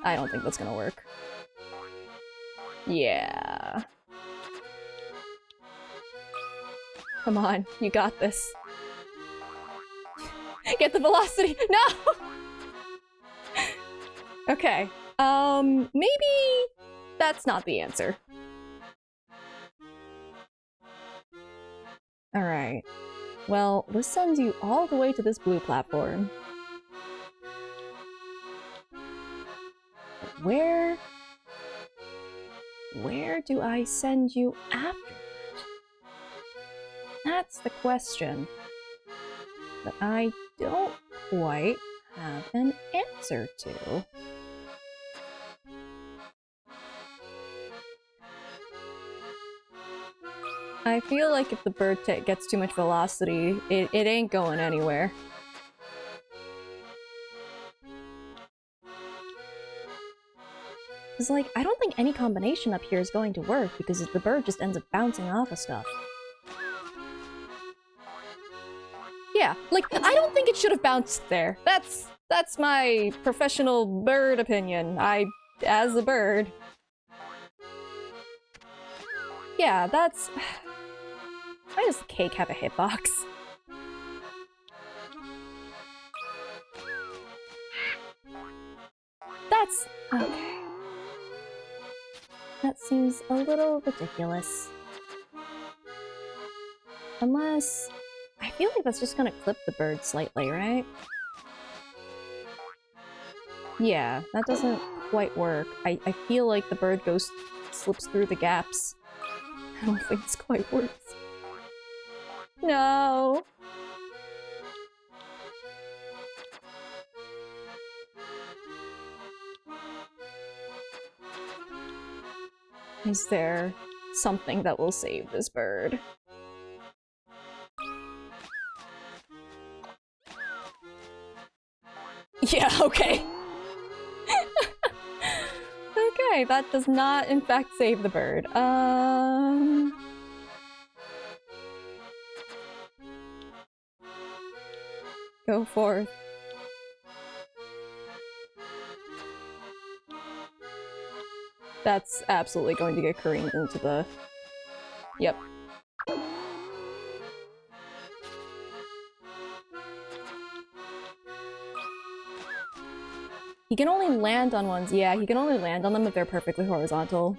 Speaker 3: I don't think that's gonna work. Yeah. Come on, you got this. Get the velocity! No! Okay. Maybe that's not the answer. Alright. Well, this sends you all the way to this blue platform. But where do I send you after that? That's the question that I don't quite have an answer to. I feel like if the bird gets too much velocity, it ain't going anywhere. Because, like, I don't think any combination up here is going to work because the bird just ends up bouncing off of stuff. Yeah, like, I don't think it should have bounced there. That's my professional bird opinion. As a bird. Yeah, that's... Why does the cake have a hitbox? That's... okay. That seems a little ridiculous. Unless... I feel like that's just gonna clip the bird slightly, right? Yeah, that doesn't quite work. I feel like the bird slips through the gaps. I don't think this quite works. No! Is there something that will save this bird? Yeah, okay. Okay, that does not, in fact, save the bird. Go forth. That's absolutely going to get careened into the... Yep. He can only land on ones. Yeah, he can only land on them if they're perfectly horizontal.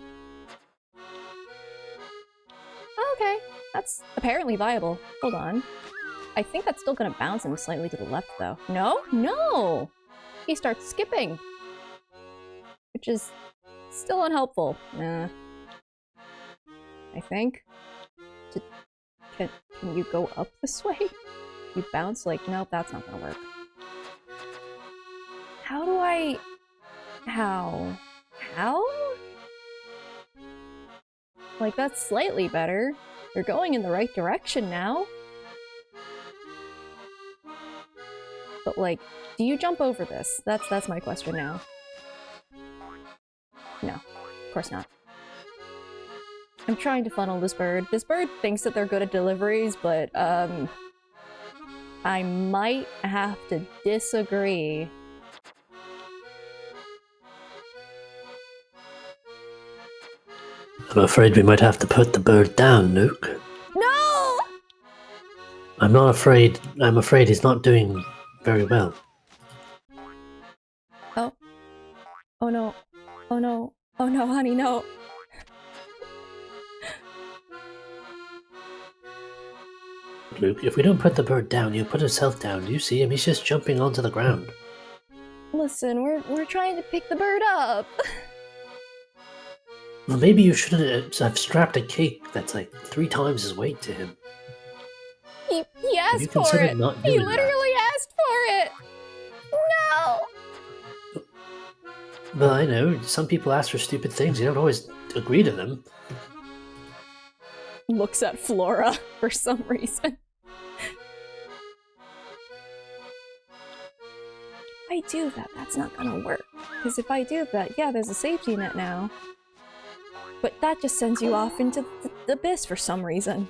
Speaker 3: Okay, that's apparently viable. Hold on. I think that's still gonna bounce him slightly to the left, though. No? No! He starts skipping. Which is still unhelpful. I think. Can you go up this way? You bounce like, nope, that's not gonna work. How do I... How? How? Like, that's slightly better. They're going in the right direction now. But, like, do you jump over this? That's my question now. No, of course not. I'm trying to funnel this bird. This bird thinks that they're good at deliveries, but, I might have to disagree.
Speaker 6: I'm afraid we might have to put the bird down, Nuke.
Speaker 3: No!
Speaker 6: I'm not afraid. I'm afraid he's not doing very well.
Speaker 3: Oh. Oh no. Oh no. Oh no, honey, no.
Speaker 6: Luke, if we don't put the bird down, he'll put himself down. Do you see him? He's just jumping onto the ground.
Speaker 3: Listen, we're trying to pick the bird up.
Speaker 6: Well, maybe you shouldn't have strapped a cake that's like 3 times his weight to him.
Speaker 3: He asked for it.
Speaker 6: Not
Speaker 3: He
Speaker 6: doing
Speaker 3: literally asked for it. No.
Speaker 6: Well, I know. Some people ask for stupid things. You don't always agree to them.
Speaker 3: Looks at Flora for some reason. If I do that, that's not gonna work. Because if I do that, yeah, there's a safety net now. But that just sends you off into the abyss for some reason.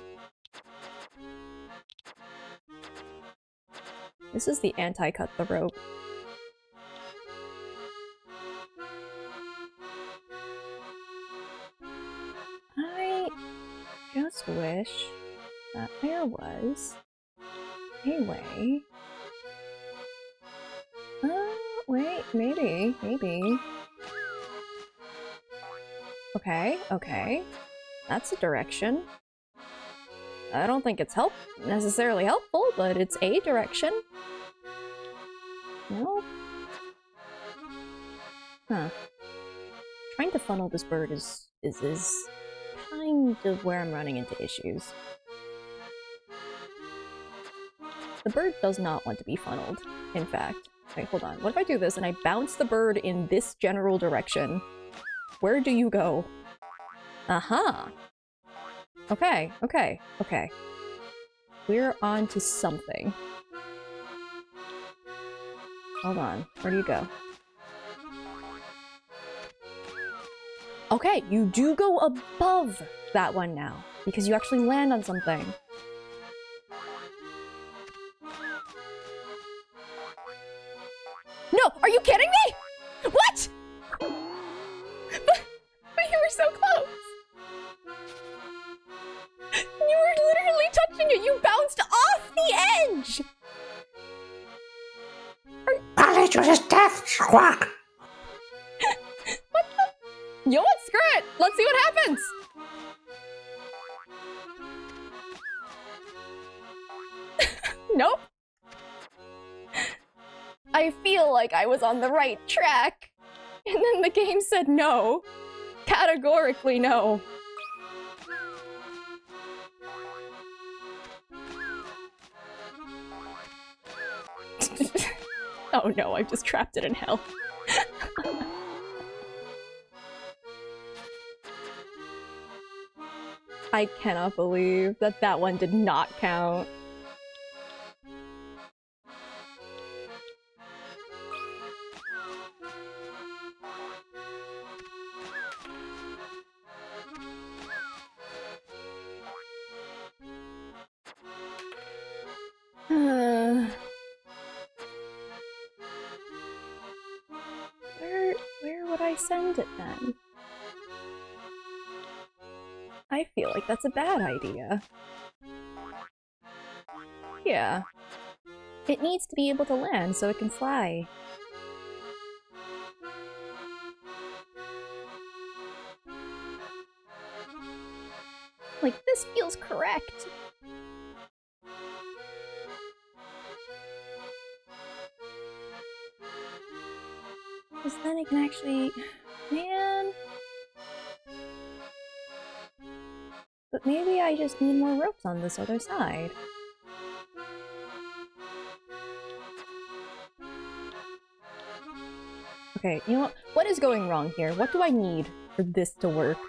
Speaker 3: This is the anti-cut the rope. I just wish that there was a way. Wait, maybe. Okay. That's a direction. I don't think it's necessarily helpful, but it's a direction. No. Huh. Trying to funnel this bird is kind of where I'm running into issues. The bird does not want to be funneled, in fact. Wait, hold on. What if I do this and I bounce the bird in this general direction? Where do you go? Aha! Okay. We're on to something. Hold on. Where do you go? Okay, you do go above that one now, because you actually land on something. No! Are you kidding me?! What?! But you were so close! You were literally touching it! You bounced off the edge!
Speaker 6: I'll to his death, squawk!
Speaker 3: What the? You know what? Screw it! Let's see what happens! Nope. I feel like I was on the right track. And then the game said no. Categorically no. Oh no, I've just trapped it in hell. I cannot believe that that one did not count. Where would I send it then? I feel like that's a bad idea. Yeah. It needs to be able to land so it can fly. Like, this feels correct. Because then it can actually... Man... But maybe I just need more ropes on this other side. Okay, you know what? What is going wrong here? What do I need for this to work?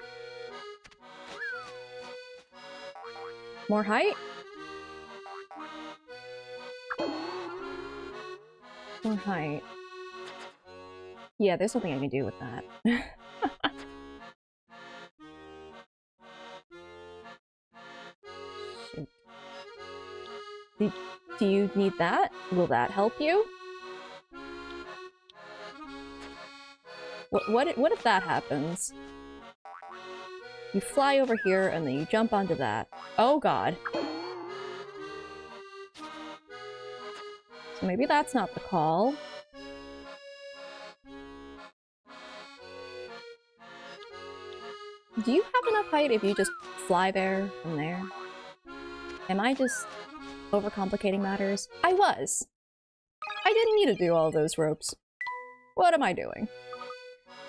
Speaker 3: More height? More height. Yeah, there's something I can do with that. Do you need that? Will that help you? What if that happens? You fly over here and then you jump onto that. Oh god. So maybe that's not the call. Do you have enough height if you just fly there from there? Am I just overcomplicating matters? I was. I didn't need to do all those ropes. What am I doing?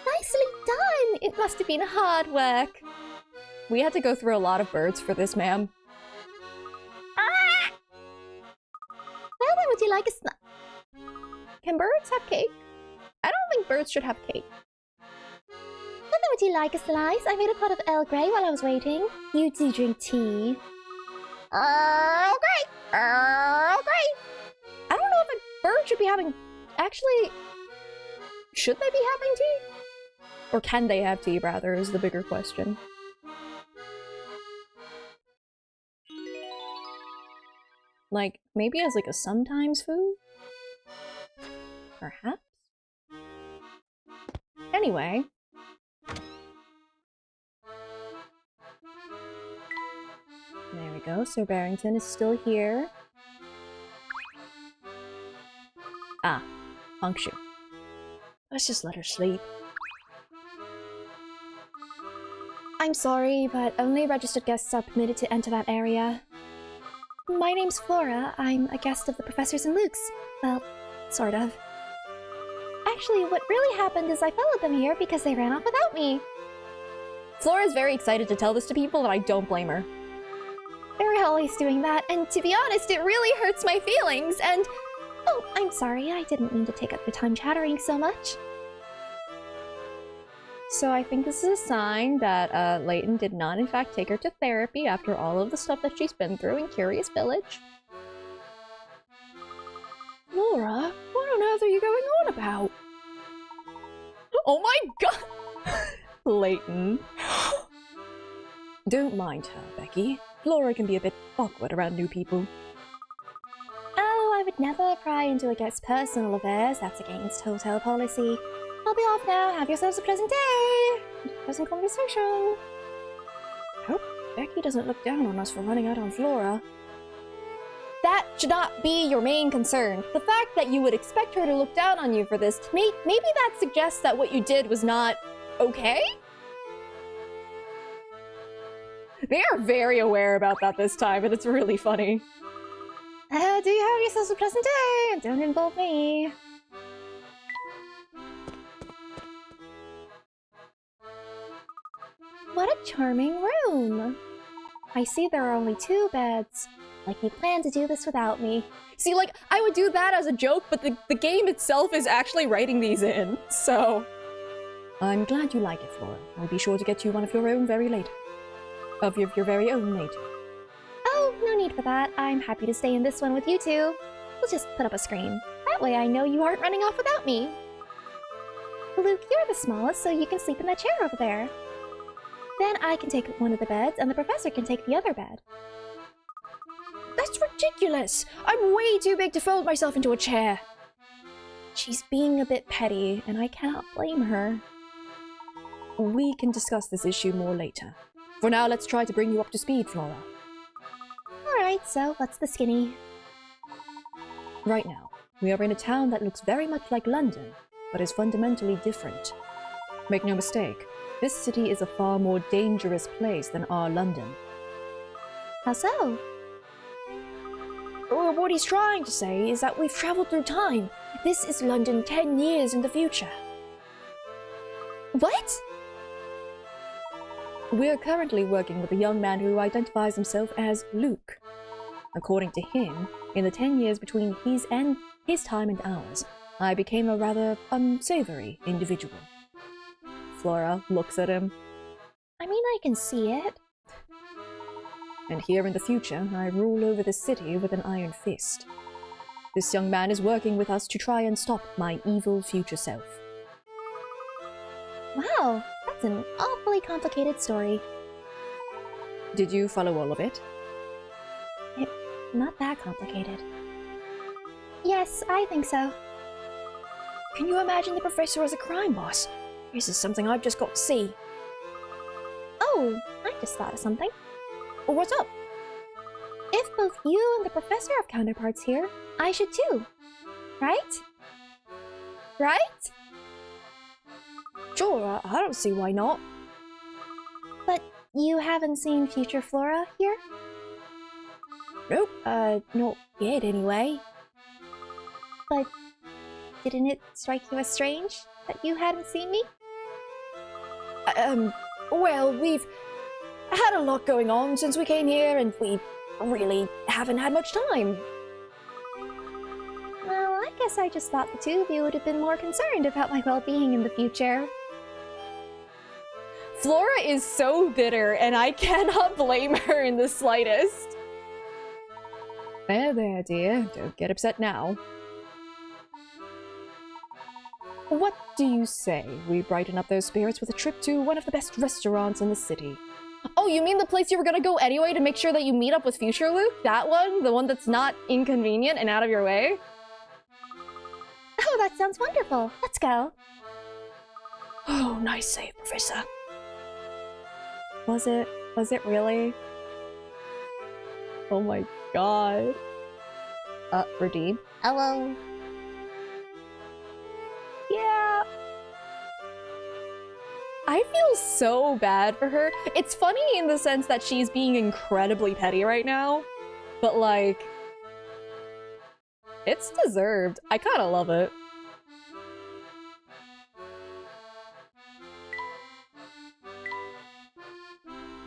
Speaker 3: Nicely done! It must have been hard work. We had to go through a lot of birds for this, ma'am. Ah! Well then, would you like a snack? Can birds have cake? I don't think birds should have cake. Well then, would you like a slice? I made a pot of Earl Grey while I was waiting. You do drink tea. Earl Grey! Earl Grey! I don't know if a bird should be having... Actually... Should they be having tea? Or can they have tea, rather, is the bigger question. Like, maybe as like a sometimes food? Perhaps? Anyway. There we go, Sir Barrington is still here. Ah, Function. Let's just let her sleep.
Speaker 8: I'm sorry, but only registered guests are permitted to enter that area. My name's Flora. I'm a guest of the Professor's and Luke's. Well, sort of. Actually, what really happened is I followed them here because they ran off without me.
Speaker 3: Flora's very excited to tell this to people, and I don't blame her.
Speaker 8: They're always doing that, and to be honest, it really hurts my feelings, and... Oh, I'm sorry, I didn't mean to take up your time chattering so much.
Speaker 3: So I think this is a sign that Layton did not in fact take her to therapy after all of the stuff that she's been through in Curious Village.
Speaker 7: Laura, what on earth are you going on about?
Speaker 3: Oh my god! Layton.
Speaker 7: Don't mind her, Becky. Laura can be a bit awkward around new people.
Speaker 8: Oh, I would never pry into a guest's personal affairs. That's against hotel policy. I'll be off now. Have yourselves a pleasant day. Pleasant conversation.
Speaker 7: Hope Becky doesn't look down on us for running out on Flora.
Speaker 3: That should not be your main concern. The fact that you would expect her to look down on you for this, maybe that suggests that what you did was not okay? They are very aware about that this time, and it's really funny.
Speaker 8: Do you have yourselves a pleasant day? And don't involve me. What a charming room! I see there are only 2 beds. Like you plan to do this without me.
Speaker 3: See, like, I would do that as a joke, but the game itself is actually writing these in, so...
Speaker 7: I'm glad you like it, Flora. I'll be sure to get you one of your own very later. Of your very own later.
Speaker 8: Oh, no need for that. I'm happy to stay in this one with you two. We'll just put up a screen. That way I know you aren't running off without me. Luke, you're the smallest, so you can sleep in that chair over there. Then I can take one of the beds, and the professor can take the other bed.
Speaker 7: That's ridiculous! I'm way too big to fold myself into a chair!
Speaker 3: She's being a bit petty, and I cannot blame her.
Speaker 7: We can discuss this issue more later. For now, let's try to bring you up to speed, Flora.
Speaker 8: Alright, so what's the skinny?
Speaker 7: Right now, we are in a town that looks very much like London, but is fundamentally different. Make no mistake, this city is a far more dangerous place than our London.
Speaker 8: How so?
Speaker 7: Well, what he's trying to say is that we've traveled through time. This is London 10 years in the future.
Speaker 8: What?
Speaker 7: We're currently working with a young man who identifies himself as Luke. According to him, in the 10 years between his time and ours, I became a rather unsavory individual. Flora looks at him.
Speaker 8: I mean, I can see it.
Speaker 7: And here in the future, I rule over the city with an iron fist. This young man is working with us to try and stop my evil future self.
Speaker 8: Wow, that's an awfully complicated story.
Speaker 7: Did you follow all of it?
Speaker 8: It's not that complicated. Yes, I think so.
Speaker 7: Can you imagine the professor as a crime boss? This is something I've just got to see.
Speaker 8: Oh, I just thought of something.
Speaker 7: Well, what's up?
Speaker 8: If both you and the professor have counterparts here, I should too. Right? Right?
Speaker 7: Sure, I don't see why not.
Speaker 8: But you haven't seen future Flora here?
Speaker 7: Nope, not yet anyway.
Speaker 8: But didn't it strike you as strange that you hadn't seen me?
Speaker 7: Well, we've had a lot going on since we came here, and we really haven't had much time.
Speaker 8: Well, I guess I just thought the two of you would have been more concerned about my well-being in the future.
Speaker 3: Flora is so bitter, and I cannot blame her in the slightest.
Speaker 7: There, dear. Don't get upset now.
Speaker 3: What do you say we brighten up those spirits with a trip to one of the best restaurants in the city? Oh, you mean the place you were gonna go anyway to make sure that you meet up with future Luke? That one? The one that's not inconvenient and out of your way?
Speaker 8: Oh, that sounds wonderful. Let's go.
Speaker 7: Oh, nice save, Professor.
Speaker 3: Was it? Was it really? Oh my god. Redeem?
Speaker 8: Hello.
Speaker 3: Yeah. I feel so bad for her. It's funny in the sense that she's being incredibly petty right now, but like, it's deserved. I kind of love it.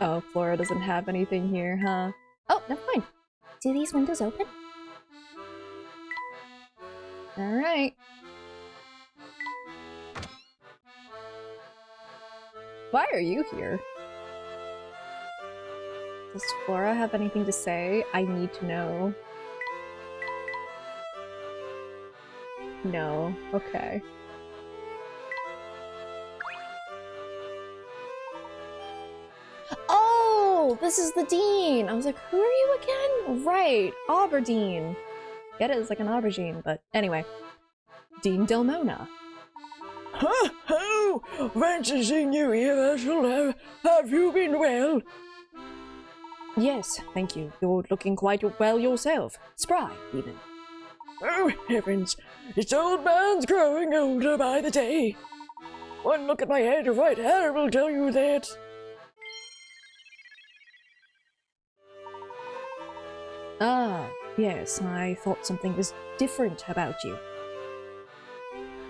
Speaker 3: Oh, Flora doesn't have anything here, huh? Oh, never mind.
Speaker 8: Do these windows open?
Speaker 3: Alright. Why are you here? Does Flora have anything to say? I need to know. No. Okay. Oh! This is the dean! I was like, who are you again? Right. Aberdeen. Get it? It's like an aubergine, but anyway. Dean Delmona.
Speaker 7: Huh? Oh! Fancy seeing you here, Herschel. Have you been well?
Speaker 3: Yes, thank you. You're looking quite well yourself. Spry, even.
Speaker 7: Oh, heavens. This old man's growing older by the day. One look at my head of white hair will tell you that.
Speaker 3: Ah, yes, I thought something was different about you.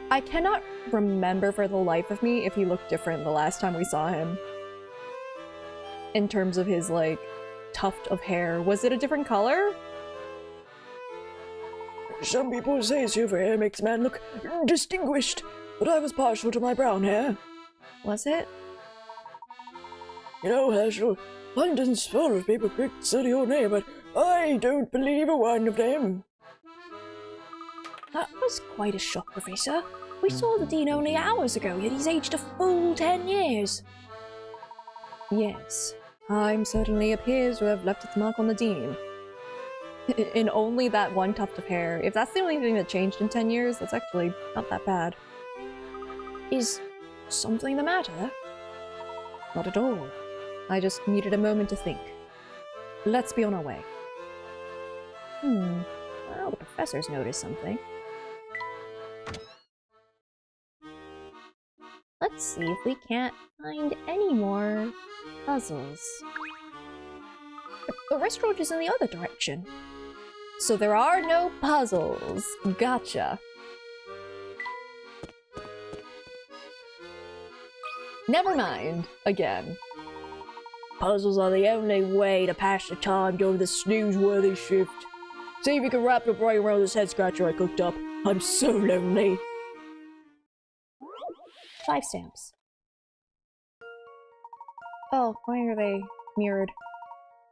Speaker 3: I cannot remember for the life of me if he looked different the last time we saw him. In terms of his, like, tuft of hair. Was it a different color?
Speaker 7: Some people say silver hair makes a man look distinguished, but I was partial to my brown hair.
Speaker 3: Was it?
Speaker 7: You know, Herschel, London's full of people quick to say your name, but I don't believe a one of them.
Speaker 3: That was quite a shock, Professor. We saw the Dean only hours ago, yet he's aged a full 10 years. Yes, time certainly appears to have left its mark on the Dean. In only that one tuft of hair. If that's the only thing that changed in 10 years, that's actually not that bad. Is something the matter? Not at all. I just needed a moment to think. Let's be on our way. Well, the professor's noticed something. Let's see if we can't find any more puzzles. The restaurant is in the other direction. So there are no puzzles. Gotcha. Never mind. Again.
Speaker 7: Puzzles are the only way to pass the time during the snooze-worthy shift. See if you can wrap your brain around this head scratcher I cooked up. I'm so lonely.
Speaker 3: 5 stamps. Oh, why are they mirrored?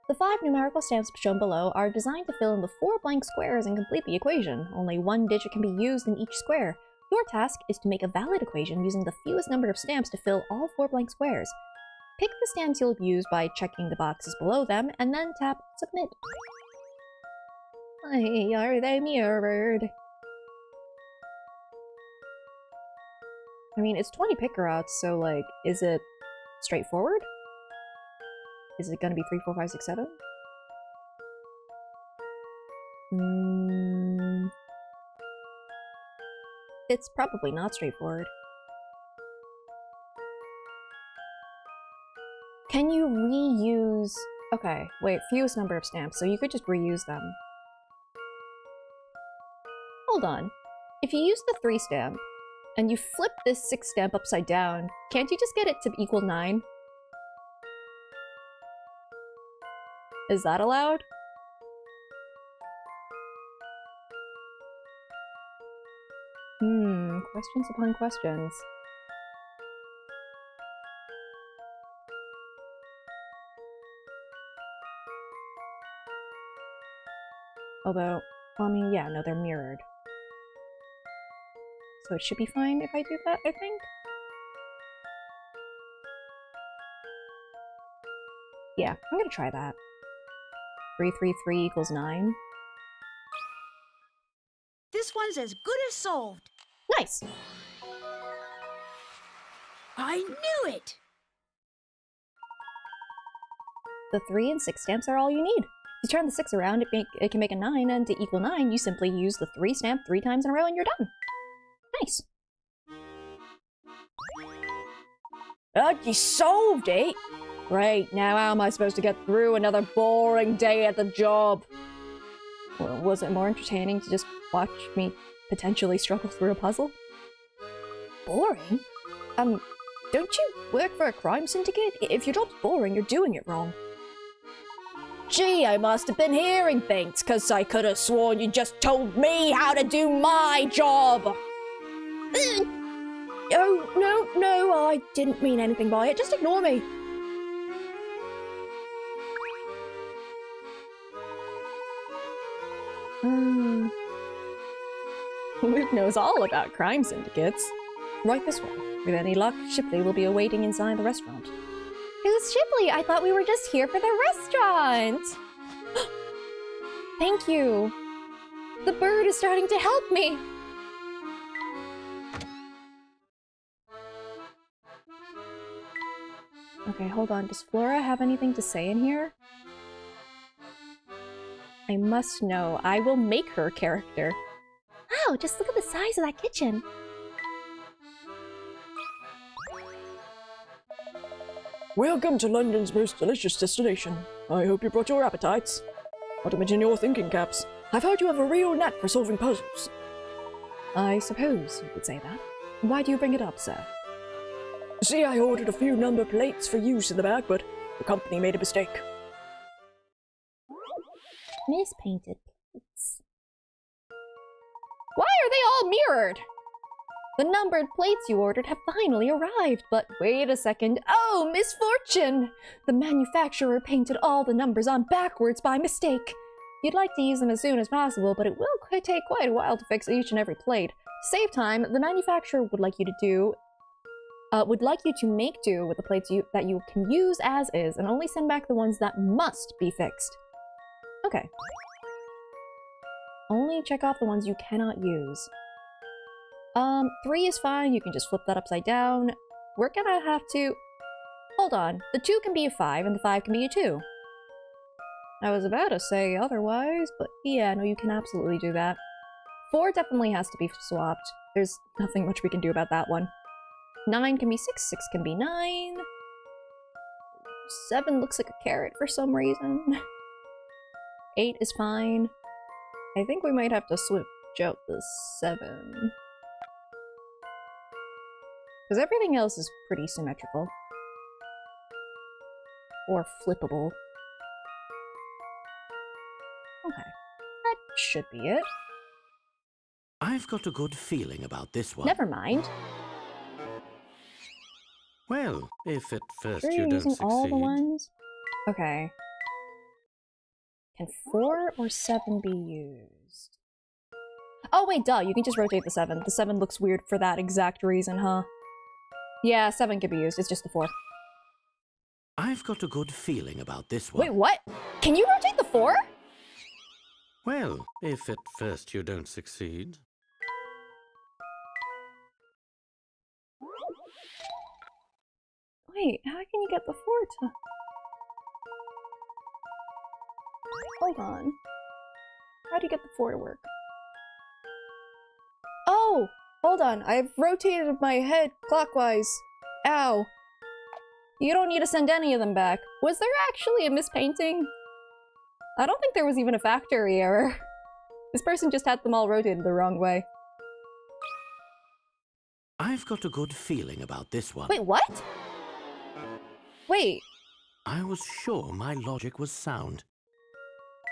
Speaker 3: The 5 numerical stamps shown below are designed to fill in the 4 blank squares and complete the equation. Only 1 digit can be used in each square. Your task is to make a valid equation using the fewest number of stamps to fill all 4 blank squares. Pick the stamps you'll use by checking the boxes below them, and then tap Submit. Why are they mirrored? I mean, it's 20 picker outs, so, like, is it straightforward? Is it gonna be 3, 4, 5, 6, 7? It's probably not straightforward. Can you reuse... Okay, wait, fewest number of stamps, so you could just reuse them. Hold on. If you use the 3 stamp, and you flip this 6 stamp upside down, can't you just get it to equal 9? Is that allowed? Questions upon questions. Although, I mean, yeah, no, they're mirrored. So it should be fine if I do that, I think? Yeah, I'm gonna try that. 3, 3, 3 equals 9.
Speaker 10: This one's as good as solved.
Speaker 3: Nice!
Speaker 10: I knew it!
Speaker 3: The 3 and 6 stamps are all you need. If you turn the 6 around, it can make a 9, and to equal 9, you simply use the 3 stamp 3 times in a row and you're done. Nice. Oh, you solved it! Great, now how am I supposed to get through another boring day at the job? Well, was it more entertaining to just watch me potentially struggle through a puzzle? Boring? Don't you work for a crime syndicate? If your job's boring, you're doing it wrong. Gee, I must have been hearing things, 'cause I could have sworn you just told me how to do my job! Oh, no, I didn't mean anything by it. Just ignore me. Luke knows all about crime syndicates. Right this way. With any luck, Shipley will be awaiting inside the restaurant.
Speaker 8: Who's Shipley? I thought we were just here for the restaurant.
Speaker 3: Thank you. The bird is starting to help me. Okay, hold on. Does Flora have anything to say in here? I must know. I will make her character.
Speaker 8: Wow, just look at the size of that kitchen.
Speaker 7: Welcome to London's most delicious destination. I hope you brought your appetites. Not to mention your thinking caps. I've heard you have a real knack for solving puzzles.
Speaker 3: I suppose you could say that. Why do you bring it up, sir?
Speaker 7: See, I ordered a few number plates for use in the bag, but the company made a mistake.
Speaker 3: Mispainted plates. Why are they all mirrored? The numbered plates you ordered have finally arrived, but wait a second. Oh, misfortune! The manufacturer painted all the numbers on backwards by mistake. You'd like to use them as soon as possible, but it will take quite a while to fix each and every plate. To save time, the manufacturer would like you to make do with the plates that you can use as is, and only send back the ones that must be fixed. Okay. Only check off the ones you cannot use. 3 is fine, you can just flip that upside down. We're gonna have to... Hold on, the 2 can be a 5, and the 5 can be a 2. I was about to say otherwise, but yeah, no, you can absolutely do that. 4 definitely has to be swapped. There's nothing much we can do about that one. 9 can be 6, 6 can be 9. 7 looks like a carrot for some reason. 8 is fine. I think we might have to switch out the 7. Because everything else is pretty symmetrical. Or flippable. Okay. That should be it.
Speaker 6: I've got a good feeling about this one.
Speaker 3: Never mind.
Speaker 6: Well, if at first
Speaker 3: Sure
Speaker 6: you
Speaker 3: you're
Speaker 6: don't
Speaker 3: using
Speaker 6: succeed...
Speaker 3: all the ones? Okay. Can 4 or 7 be used? Oh wait, duh, you can just rotate the 7. The 7 looks weird for that exact reason, huh? Yeah, 7 can be used, it's just the 4.
Speaker 6: I've got a good feeling about this one.
Speaker 3: Wait, what? Can you rotate the 4?
Speaker 6: Well, if at first you don't succeed...
Speaker 3: Wait, how can you get the 4 to... Hold on. How do you get the 4 to work? Oh! Hold on, I've rotated my head clockwise. Ow. You don't need to send any of them back. Was there actually a mispainting? I don't think there was even a factory error. This person just had them all rotated the wrong way.
Speaker 6: I've got a good feeling about this one.
Speaker 3: Wait, what? Wait.
Speaker 6: I was sure my logic was sound.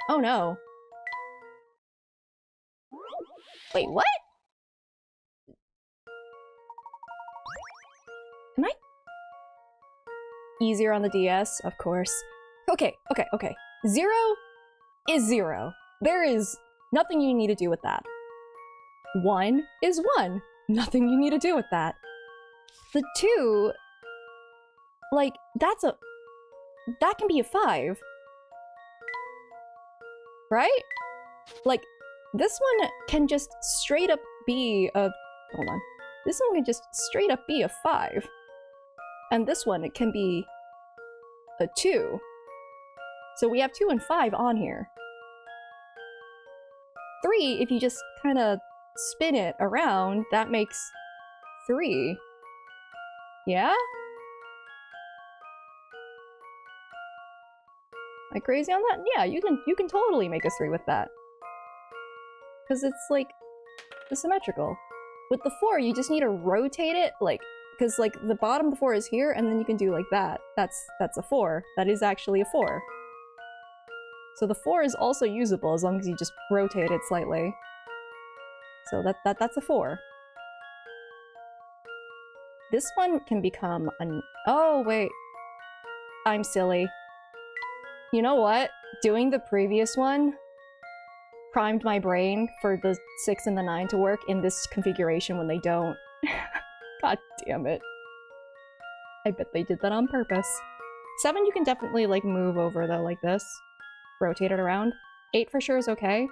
Speaker 3: Oh no. Wait, what? Am I? Easier on the DS, of course. Okay. 0 is 0. There is nothing you need to do with that. 1 is 1. Nothing you need to do with that. The 2, like, that can be a 5. Right? Like, this one can just straight up be a... Hold on. This one can just straight up be a 5. And this one, it can be a 2. So we have 2 and 5 on here. 3, if you just kind of spin it around, that makes 3. Yeah? Am I crazy on that? Yeah, you can totally make a 3 with that. Because it's like symmetrical. With the 4, you just need to rotate it, like, because like the bottom of the 4 is here, and then you can do like that. That's a 4. That is actually a 4. So the 4 is also usable as long as you just rotate it slightly. So that's a 4. This one can become an... Oh, wait. I'm silly. You know what? Doing the previous one primed my brain for the 6 and the 9 to work in this configuration when they don't. God damn it. I bet they did that on purpose. 7 you can definitely, like, move over, though, like this. Rotate it around. 8 for sure is okay.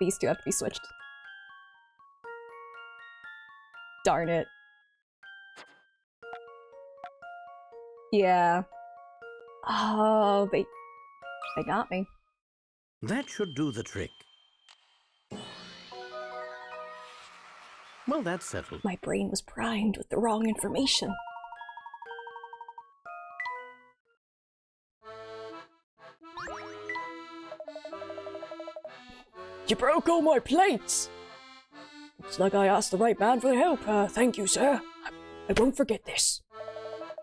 Speaker 3: These 2 have to be switched. Darn it. Yeah. Oh, they got me.
Speaker 6: That should do the trick. Well, that's settled.
Speaker 3: My brain was primed with the wrong information.
Speaker 7: You broke all my plates! It's like I asked the right man for the help. Thank you, sir. I won't forget this.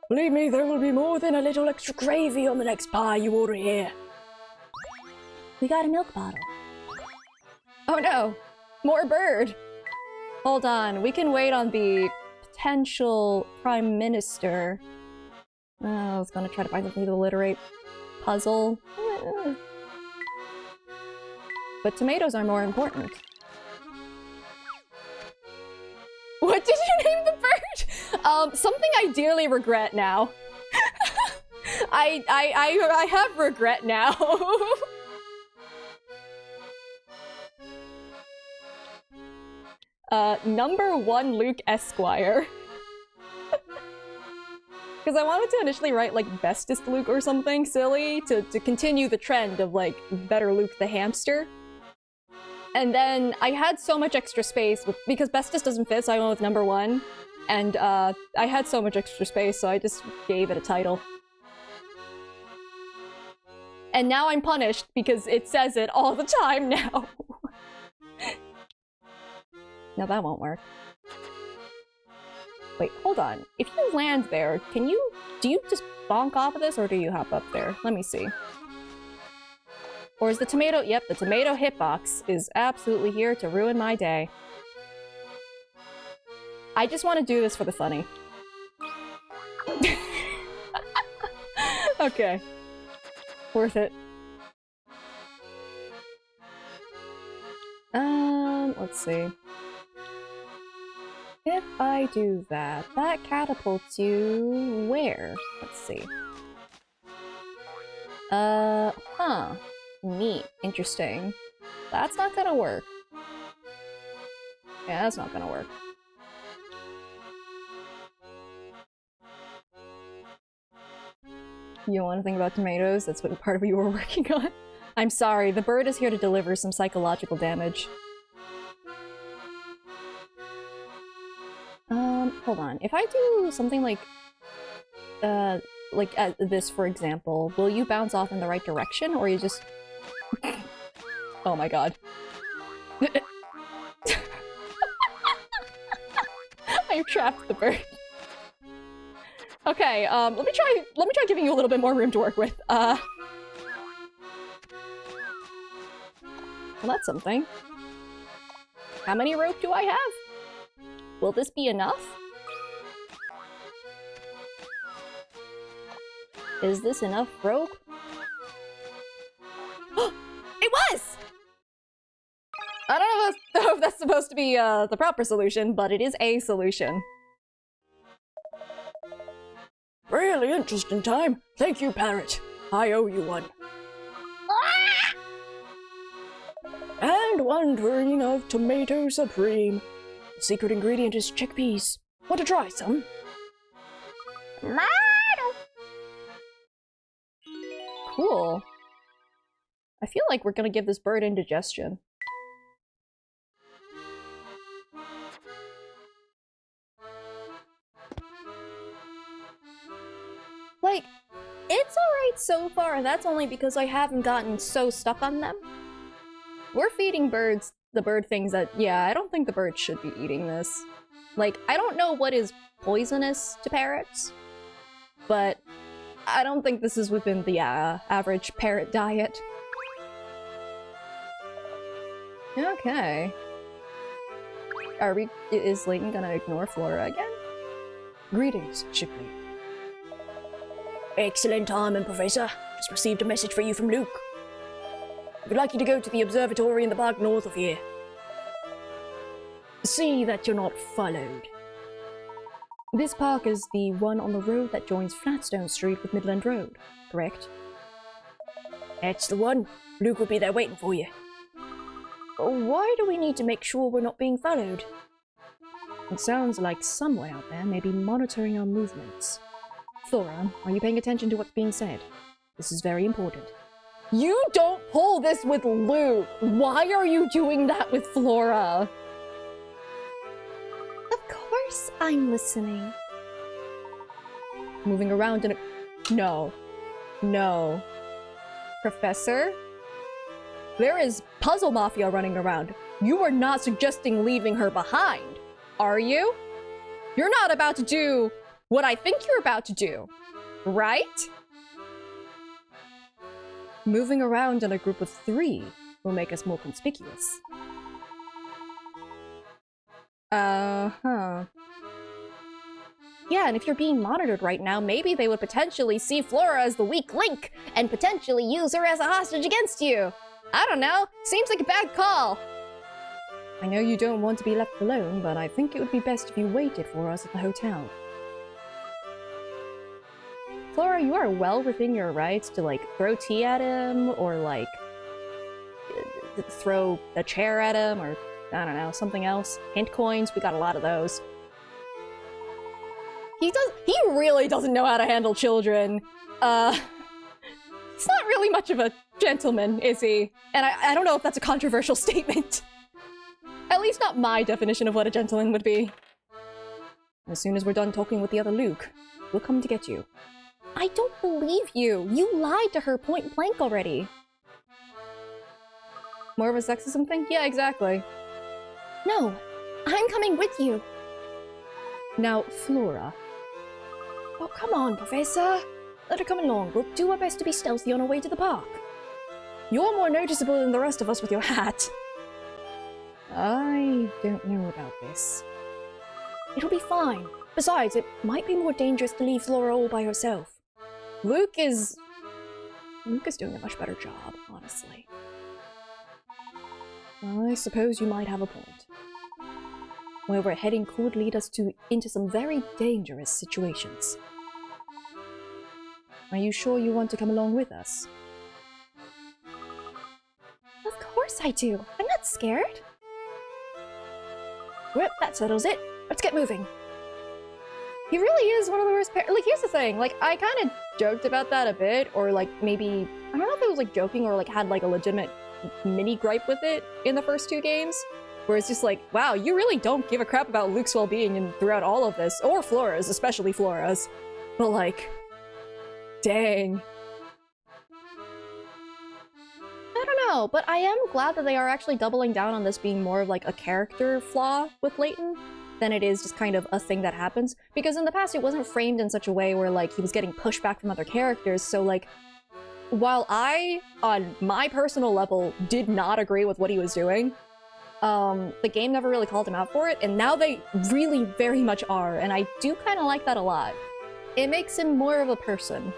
Speaker 7: Believe me, there will be more than a little extra gravy on the next pie you order here.
Speaker 8: We got a milk bottle.
Speaker 3: Oh no! More bird! Hold on, we can wait on the potential Prime Minister. I was gonna try to find something to alliterate. Puzzle. But tomatoes are more important. What did you name the bird? Something I dearly regret now. I have regret now. Number 1 Luke Esquire. Because I wanted to initially write, like, Bestest Luke or something silly to continue the trend of, like, Better Luke the Hamster. And then I had so much extra space, because Bestest doesn't fit, so I went with number 1. And I had so much extra space, so I just gave it a title. And now I'm punished, because it says it all the time now. No, that won't work. Wait, hold on. If you land there, do you just bonk off of this, or do you hop up there? Let me see. Or is the tomato... Yep, the tomato hitbox is absolutely here to ruin my day. I just want to do this for the funny. Okay. Worth it. Let's see. If I do that, that catapults you where? Let's see. Huh. Neat. Interesting. That's not gonna work. Yeah, that's not gonna work. You don't want to think about tomatoes? That's what part of what you were working on? I'm sorry, the bird is here to deliver some psychological damage. Hold on. If I do something like this, for example, will you bounce off in the right direction, or you just... Oh my god. I trapped the bird. Okay, let me try giving you a little bit more room to work with. Well, that's something. How many rope do I have? Will this be enough? Is this enough rope? It was! I don't know if that's supposed to be the proper solution, but it is a solution.
Speaker 7: Really interesting time. Thank you, Parrot. I owe you one. And one turning of tomato supreme. The secret ingredient is chickpeas. Want to try some?
Speaker 3: Cool. I feel like we're gonna give this bird indigestion. Like, it's alright so far, and that's only because I haven't gotten so stuck on them. We're feeding birds the bird things that, yeah, I don't think the birds should be eating this. Like, I don't know what is poisonous to parrots, but I don't think this is within the average parrot diet. Okay. Is Layton gonna ignore Flora again?
Speaker 7: Greetings, Chickpea. Excellent timing, Professor. Just received a message for you from Luke. We'd like you to go to the observatory in the park north of here. See that you're not followed.
Speaker 3: This park is the one on the road that joins Flatstone Street with Midland Road, correct?
Speaker 7: That's the one. Luke will be there waiting for you. Why do we need to make sure we're not being followed?
Speaker 3: It sounds like someone out there may be monitoring our movements. Flora, are you paying attention to what's being said? This is very important. You don't pull this with Luke! Why are you doing that with Flora?
Speaker 8: Of course I'm listening.
Speaker 3: Moving around in a... No. No. Professor? There is Puzzle Mafia running around. You are not suggesting leaving her behind, are you? You're not about to do what I think you're about to do, right? Moving around in a group of 3 will make us more conspicuous. Uh-huh. Yeah, and if you're being monitored right now, maybe they would potentially see Flora as the weak link and potentially use her as a hostage against you. I don't know. Seems like a bad call. I know you don't want to be left alone, but I think it would be best if you waited for us at the hotel. Flora, you are well within your rights to, like, throw tea at him, or, like, throw a chair at him, or, I don't know, something else. Hint coins, we got a lot of those. He really doesn't know how to handle children. He's not really much of a gentleman, is he? And I don't know if that's a controversial statement. At least not my definition of what a gentleman would be. As soon as we're done talking with the other Luke, we'll come to get you. I don't believe you! You lied to her point blank already! More of a sexism thing? Yeah, exactly.
Speaker 8: No, I'm coming with you.
Speaker 3: Now, Flora.
Speaker 7: Oh, come on, Professor. Let her come along. We'll do our best to be stealthy on our way to the park. You're more noticeable than the rest of us with your hat.
Speaker 3: I don't know about this.
Speaker 7: It'll be fine. Besides, it might be more dangerous to leave Flora all by herself.
Speaker 3: Luke is doing a much better job, honestly. I suppose you might have a point. Where we're heading could lead us into some very dangerous situations. Are you sure you want to come along with us?
Speaker 8: Of course I do. I'm not scared.
Speaker 7: Well, that settles it. Let's get moving.
Speaker 3: He really is one of the worst like, here's the thing, like, I kind of joked about that a bit, or, like, maybe, I don't know if it was, like, joking or, like, had, like, a legitimate mini gripe with it in the first 2 games, where it's just like, wow, you really don't give a crap about Luke's well-being and throughout all of this, or Flora's, especially Flora's, but, like, dang. I don't know, but I am glad that they are actually doubling down on this being more of, like, a character flaw with Layton than it is just kind of a thing that happens. Because in the past, it wasn't framed in such a way where, like, he was getting pushback from other characters, so, like, while I, on my personal level, did not agree with what he was doing, the game never really called him out for it, and now they really very much are, and I do kind of like that a lot. It makes him more of a person.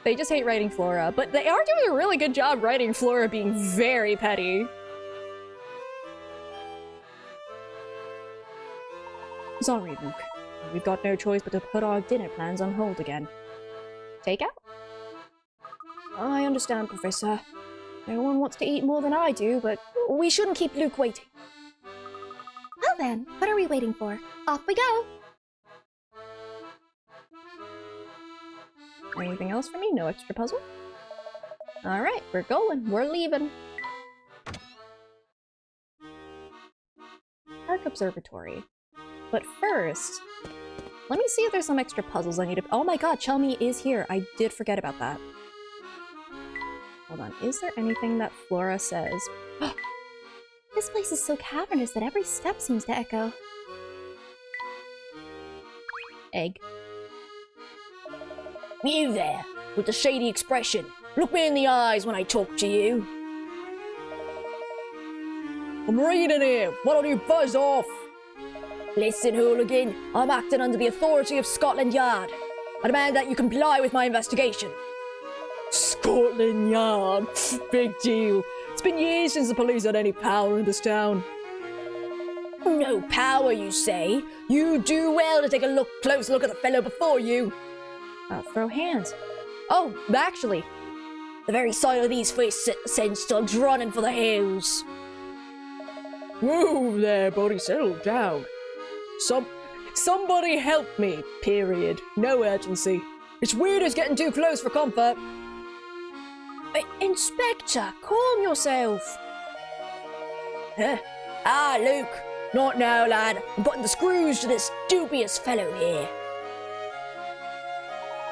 Speaker 3: They just hate writing Flora, but they are doing a really good job writing Flora being very petty. Sorry, Luke. We've got no choice but to put our dinner plans on hold again. Takeout? I understand, Professor. No one wants to eat more than I do, but we shouldn't keep Luke waiting.
Speaker 8: Well then, what are we waiting for? Off we go!
Speaker 3: Anything else for me? No extra puzzle? Alright, we're going. We're leaving. Park Observatory. But first, let me see if there's some extra puzzles I need to— oh my god, Chelmy is here! I did forget about that. Hold on, is there anything that Flora says?
Speaker 8: This place is so cavernous that every step seems to echo.
Speaker 3: Egg.
Speaker 11: You there, with the shady expression. Look me in the eyes when I talk to you.
Speaker 7: I'm reading here. Why don't you buzz off?
Speaker 11: Listen, hooligan, I'm acting under the authority of Scotland Yard. I demand that you comply with my investigation.
Speaker 7: Scotland Yard. Big deal. It's been years since the police had any power in this town.
Speaker 11: No power, you say? You do well to take a close look at the fellow before you.
Speaker 3: Throw hands. Oh, actually,
Speaker 11: the very sight of these faces sends dogs running for the hills.
Speaker 7: Whoa there, buddy, settle down. Somebody help me, period. No urgency. It's weird as getting too close for comfort.
Speaker 11: Inspector, calm yourself. Luke. Not now, lad. I'm putting the screws to this dubious fellow here.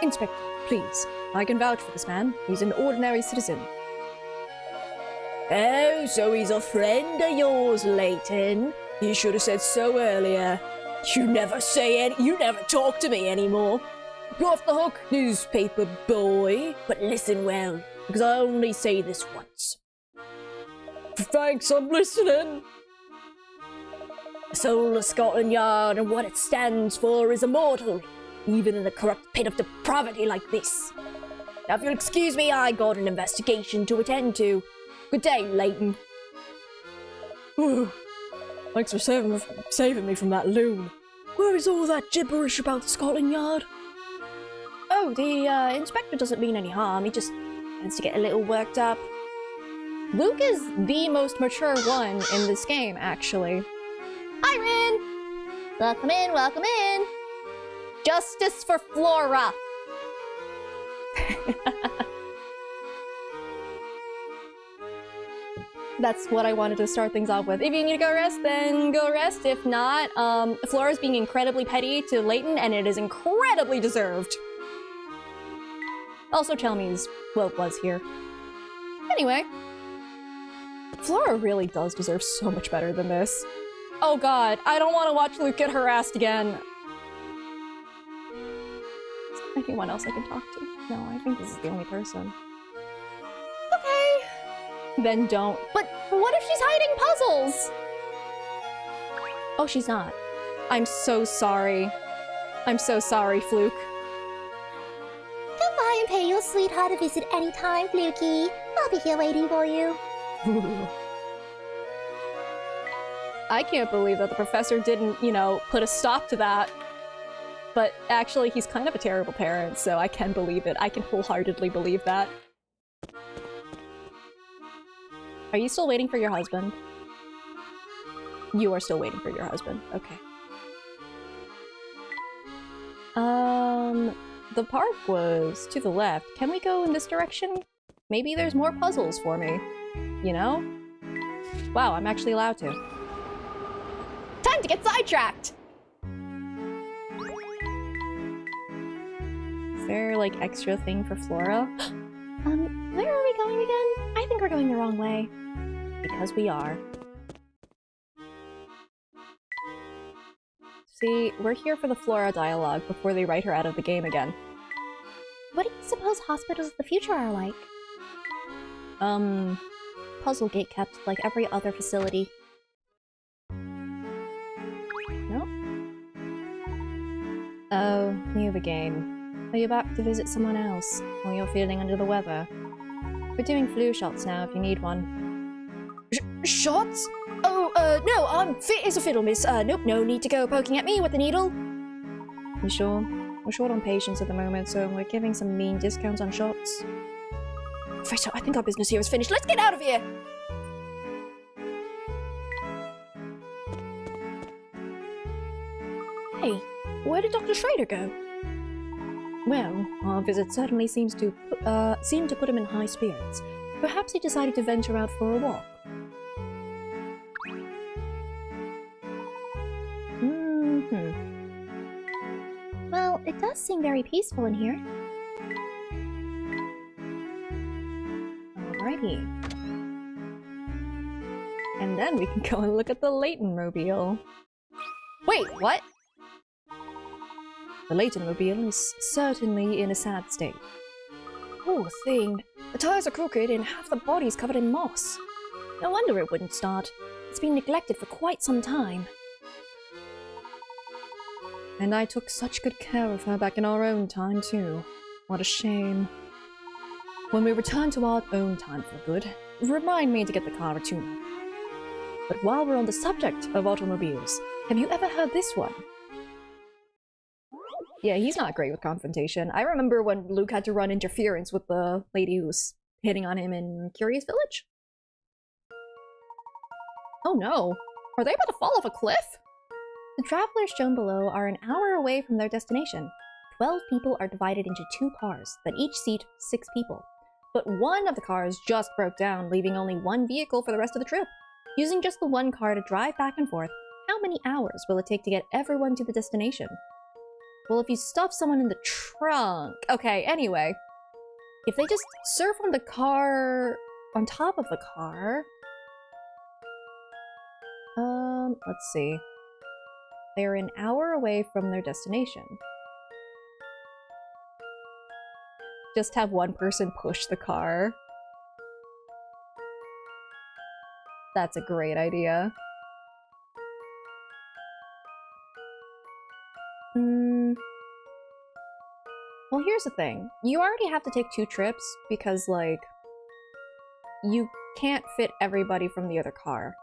Speaker 3: Inspector, please. I can vouch for this man. He's an ordinary citizen.
Speaker 11: Oh, so he's a friend of yours, Leighton. You should have said so earlier. You never talk to me anymore. You're off the hook, newspaper boy. But listen well, because I only say this once.
Speaker 7: Thanks, I'm listening.
Speaker 11: The soul of Scotland Yard and what it stands for is immortal, even in a corrupt pit of depravity like this. Now, if you'll excuse me, I got an investigation to attend to. Good day, Leighton.
Speaker 7: Thanks for saving me from that loon. Where is all that gibberish about Scotland Yard?
Speaker 3: Oh, the inspector doesn't mean any harm. He just tends to get a little worked up. Luke is the most mature one in this game, actually.
Speaker 8: Hi, Rin! Welcome in, welcome in!
Speaker 3: Justice for Flora! That's what I wanted to start things off with. If you need to go rest, then go rest. If not, Flora's being incredibly petty to Leighton, and it is incredibly deserved. Also, Chelmy's, well, was here. Anyway. Flora really does deserve so much better than this. Oh god, I don't want to watch Luke get harassed again. Is there anyone else I can talk to? No, I think this is the only person. Okay. Then don't. But what if she's hiding puzzles? Oh, she's not. I'm so sorry. I'm so sorry, Fluke.
Speaker 8: Come by and pay your sweetheart a visit anytime, Flukey. I'll be here waiting for you.
Speaker 3: I can't believe that the professor didn't, you know, put a stop to that. But actually, he's kind of a terrible parent, so I can believe it. I can wholeheartedly believe that. Are you still waiting for your husband? You are still waiting for your husband. Okay. The park was to the left. Can we go in this direction? Maybe there's more puzzles for me. You know? Wow, I'm actually allowed to. Time to get sidetracked! Is there, like, extra thing for Flora?
Speaker 8: Where are we going again? I think we're going the wrong way.
Speaker 3: Because we are. See, we're here for the Flora dialogue before they write her out of the game again.
Speaker 8: What do you suppose hospitals of the future are like?
Speaker 3: Puzzle gate kept like every other facility. Nope. Oh, new game. Are you back to visit someone else? Or you're feeling under the weather? We're doing flu shots now if you need one.
Speaker 11: Shots? Oh, No, I'm fit as a fiddle, miss. Nope, no need to go poking at me with the needle.
Speaker 3: You sure? We're short on patience at the moment, so we're giving some mean discounts on shots.
Speaker 11: Professor, I think our business here is finished. Let's get out of here! Hey, where did Dr. Schrader go?
Speaker 3: Well, our visit certainly seemed to put him in high spirits. Perhaps he decided to venture out for a walk.
Speaker 8: Well, it does seem very peaceful in here.
Speaker 3: Alrighty. And then we can go and look at the Leighton-mobile. Wait, what? The Leighton-mobile is certainly in a sad state.
Speaker 11: Poor thing. The tires are crooked and half the body's covered in moss. No wonder it wouldn't start. It's been neglected for quite some time.
Speaker 3: And I took such good care of her back in our own time, too. What a shame. When we return to our own time for good, remind me to get the car a tune. But while we're on the subject of automobiles, have you ever heard this one? Yeah, he's not great with confrontation. I remember when Luke had to run interference with the lady who was hitting on him in Curious Village. Oh no! Are they about to fall off a cliff?
Speaker 8: The travelers shown below are an hour away from their destination. 12 people are divided into 2 cars that each seat 6 people.
Speaker 3: But one of the cars just broke down, leaving only one vehicle for the rest of the trip. Using just the one car to drive back and forth, how many hours will it take to get everyone to the destination? Well, if you stuff someone in the trunk... Okay, anyway. If they just surf on the car... on top of the car... let's see. They're an hour away from their destination. Just have one person push the car. That's a great idea. Well, here's the thing. You already have to take 2 trips because, like, you can't fit everybody from the other car.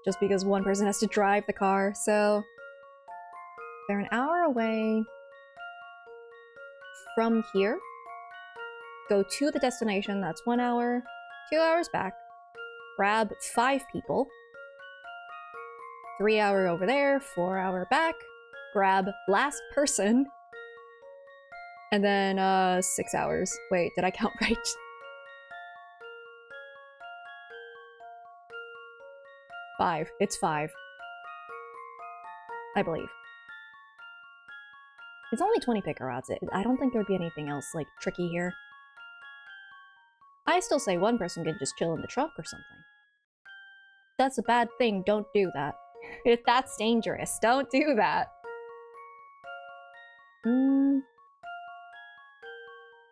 Speaker 3: Just because one person has to drive the car, so... They're an hour away from here. Go to the destination, that's 1 hour. 2 hours back. Grab 5 people. 3 hour over there, 4 hour back. Grab last person. And then, 6 hours. Wait, did I count right? Five. It's 5. I believe. It's only 20 picker routes. I don't think there'd be anything else, like, tricky here. I still say one person can just chill in the truck or something. That's a bad thing, don't do that. If that's dangerous, don't do that.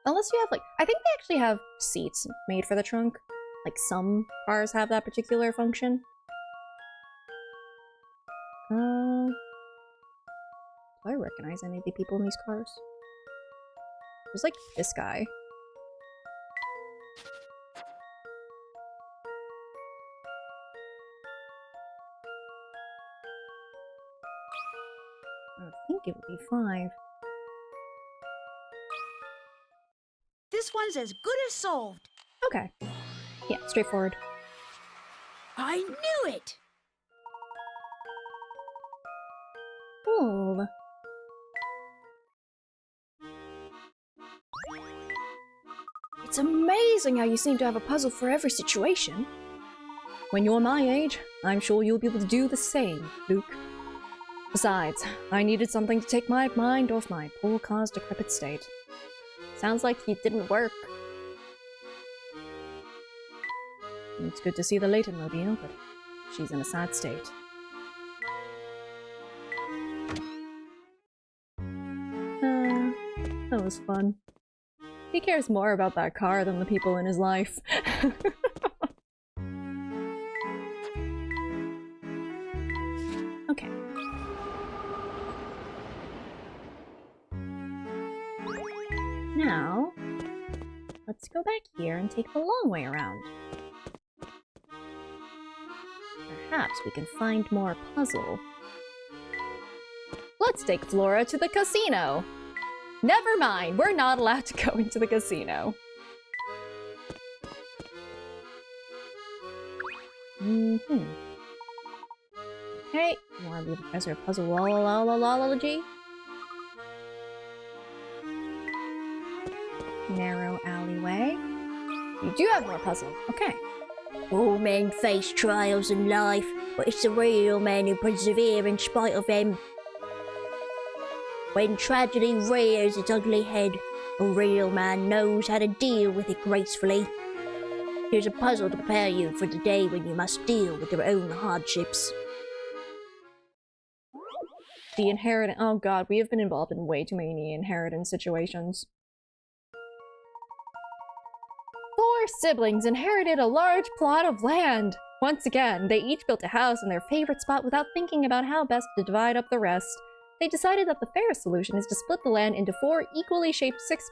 Speaker 3: Unless you have, like, I think they actually have seats made for the trunk. Like, some cars have that particular function. Do I recognize any of the people in these cars? There's, like, this guy. I think it would be 5.
Speaker 10: This one's as good as solved.
Speaker 3: Okay. Yeah, straightforward.
Speaker 10: I knew it!
Speaker 3: Cool.
Speaker 11: It's amazing how you seem to have a puzzle for every situation.
Speaker 3: When you're my age, I'm sure you'll be able to do the same, Luke. Besides, I needed something to take my mind off my poor car's decrepit state. Sounds like it didn't work. It's good to see the Leighton-mobile, but she's in a sad state. That was fun. He cares more about that car than the people in his life. Okay. Now, let's go back here and take the long way around. perhaps we can find more puzzle. Let's take Flora to the casino! Never mind, we're not allowed to go into the casino. Okay, you wanna be the professor of puzzle lolology? Narrow alleyway. You do have more puzzle. Okay.
Speaker 11: All men face trials in life, but it's the real men who persevere in spite of them. When tragedy rears its ugly head, a real man knows how to deal with it gracefully. Here's a puzzle to prepare you for the day when you must deal with your own hardships.
Speaker 3: The inheritance. Oh god, we have been involved in way too many inheritance situations. 4 siblings inherited a large plot of land. Once again, they each built a house in their favorite spot without thinking about how best to divide up the rest. They decided that the fairest solution is to split the land into 4 equally shaped 6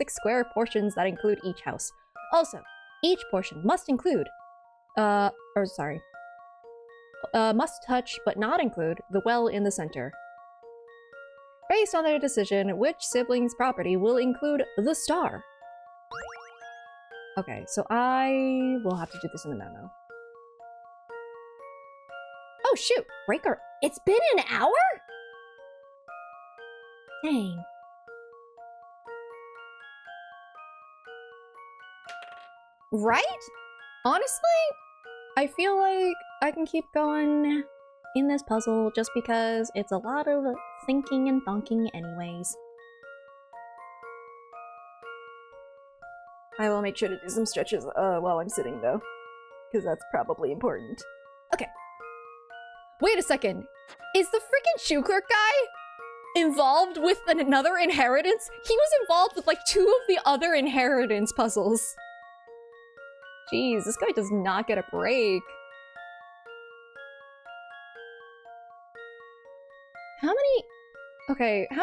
Speaker 3: square portions that include each house. Also, each portion must include, must touch but not include the well in the center. Based on their decision, which sibling's property will include the star? Okay, so I will have to do this in the memo. Oh shoot! Breaker! It's been an hour?! Dang. Right? Honestly, I feel like I can keep going in this puzzle just because it's a lot of thinking and thonking anyways. I will make sure to do some stretches while I'm sitting though, because that's probably important. Okay. Wait a second. Is the freaking shoe clerk guy involved with another inheritance? He was involved with like 2 of the other inheritance puzzles. Jeez, this guy does not get a break. How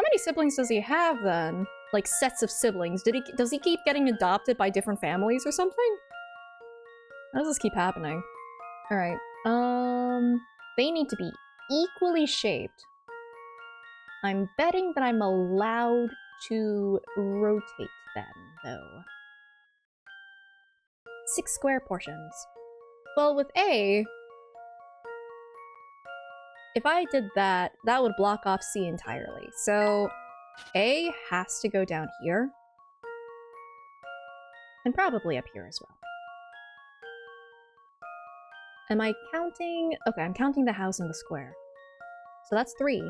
Speaker 3: many siblings does he have then? Like sets of siblings. Does he keep getting adopted by different families or something? How does this keep happening? Alright, they need to be equally shaped. I'm betting that I'm allowed to rotate them, though. 6 square portions. Well, with A, if I did that, that would block off C entirely. So A has to go down here. And probably up here as well. Am I counting? Okay, I'm counting the house and the square. So that's 3.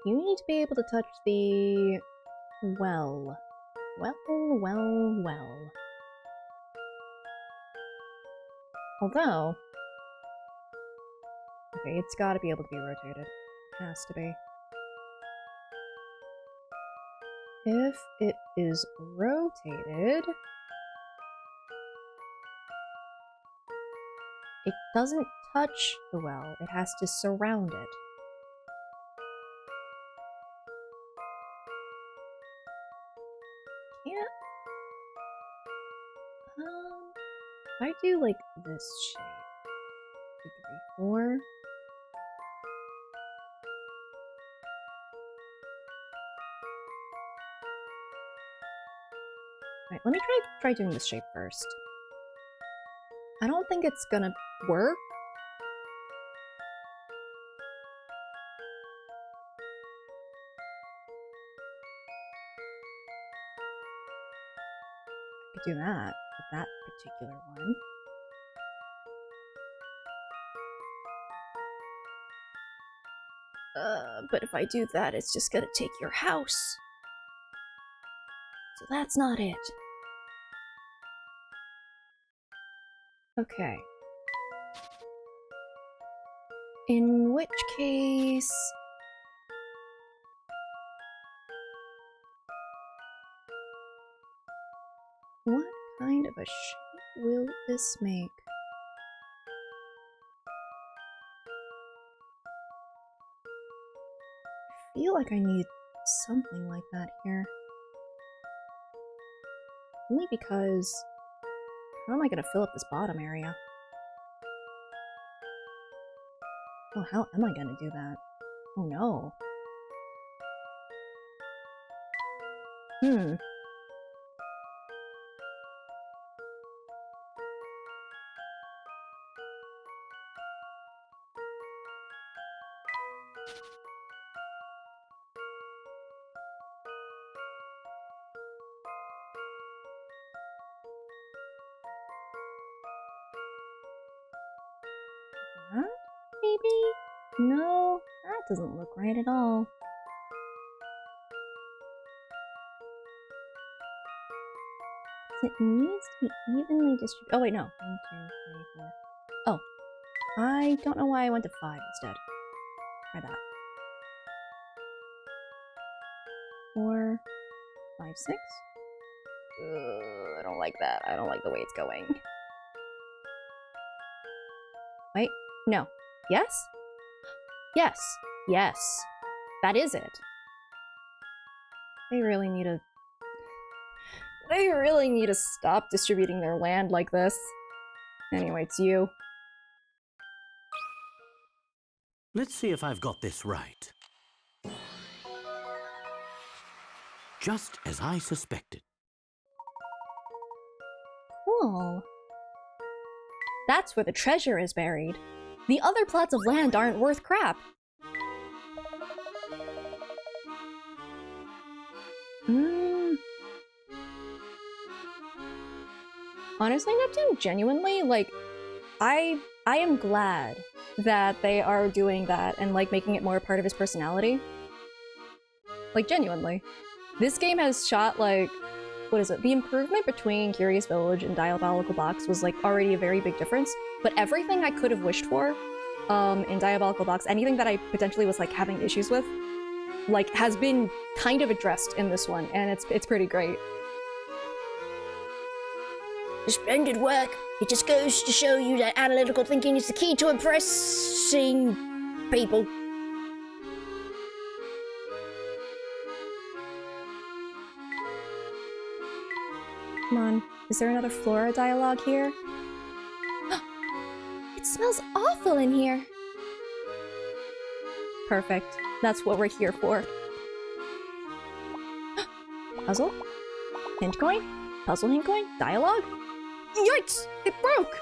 Speaker 3: You need to be able to touch the well. Well. Although, okay, it's gotta be able to be rotated. It has to be. If it is rotated, it doesn't touch the well, it has to surround it. Can't. If I do like this shape, 2, 3, 4. Right, let me try doing this shape first. I don't think it's gonna work. I could do that with that particular one. But if I do that, it's just gonna take your house. So that's not it. Okay. In which case... what kind of a shape will this make? I feel like I need something like that here. Only because... how am I gonna fill up this bottom area? Oh, how am I gonna do that? Oh no. Hmm. Huh? Maybe? No, that doesn't look right at all. It needs to be evenly distributed. Oh wait, no. 1, 2, 3, 4. Oh. I don't know why I went to 5 instead. Try that. 4, 5, 6. I don't like that. I don't like the way it's going. Wait, no. Yes? Yes. Yes. That is it. They really need to stop distributing their land like this. Anyway, it's you.
Speaker 6: Let's see if I've got this right. Just as I suspected.
Speaker 3: Cool. That's where the treasure is buried. The other plots of land aren't worth crap. Honestly, Neptune, genuinely, like, I am glad that they are doing that and, like, making it more a part of his personality. Like, genuinely. This game has shot, like, what is it? The improvement between Curious Village and Diabolical Box was, like, already a very big difference, but everything I could have wished for in Diabolical Box, anything that I potentially was, like, having issues with, like, has been kind of addressed in this one, and it's pretty great.
Speaker 11: Splendid work. It just goes to show you that analytical thinking is the key to impressing people.
Speaker 3: Come on, is there another Flora dialogue here?
Speaker 8: It smells awful in here.
Speaker 3: Perfect. That's what we're here for. Puzzle? Hint coin? Puzzle hint coin? Dialogue? Yikes! It broke!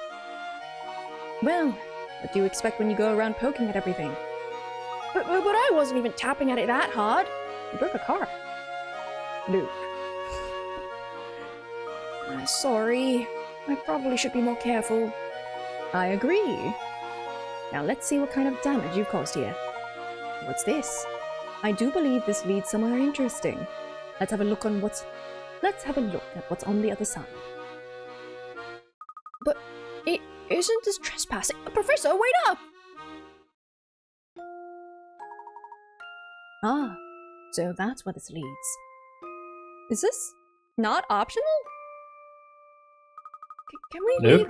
Speaker 3: Well, what do you expect when you go around poking at everything?
Speaker 11: But I wasn't even tapping at it that hard.
Speaker 3: You broke a car. Luke.
Speaker 11: Sorry. I probably should be more careful.
Speaker 3: I agree. Now let's see what kind of damage you've caused here. What's this? I do believe this leads somewhere interesting. Let's have a look at what's on the other side.
Speaker 11: But isn't this trespassing? Professor, wait up!
Speaker 3: Ah, so that's where this leads. Is this not optional? Can we
Speaker 9: Nope,
Speaker 3: leave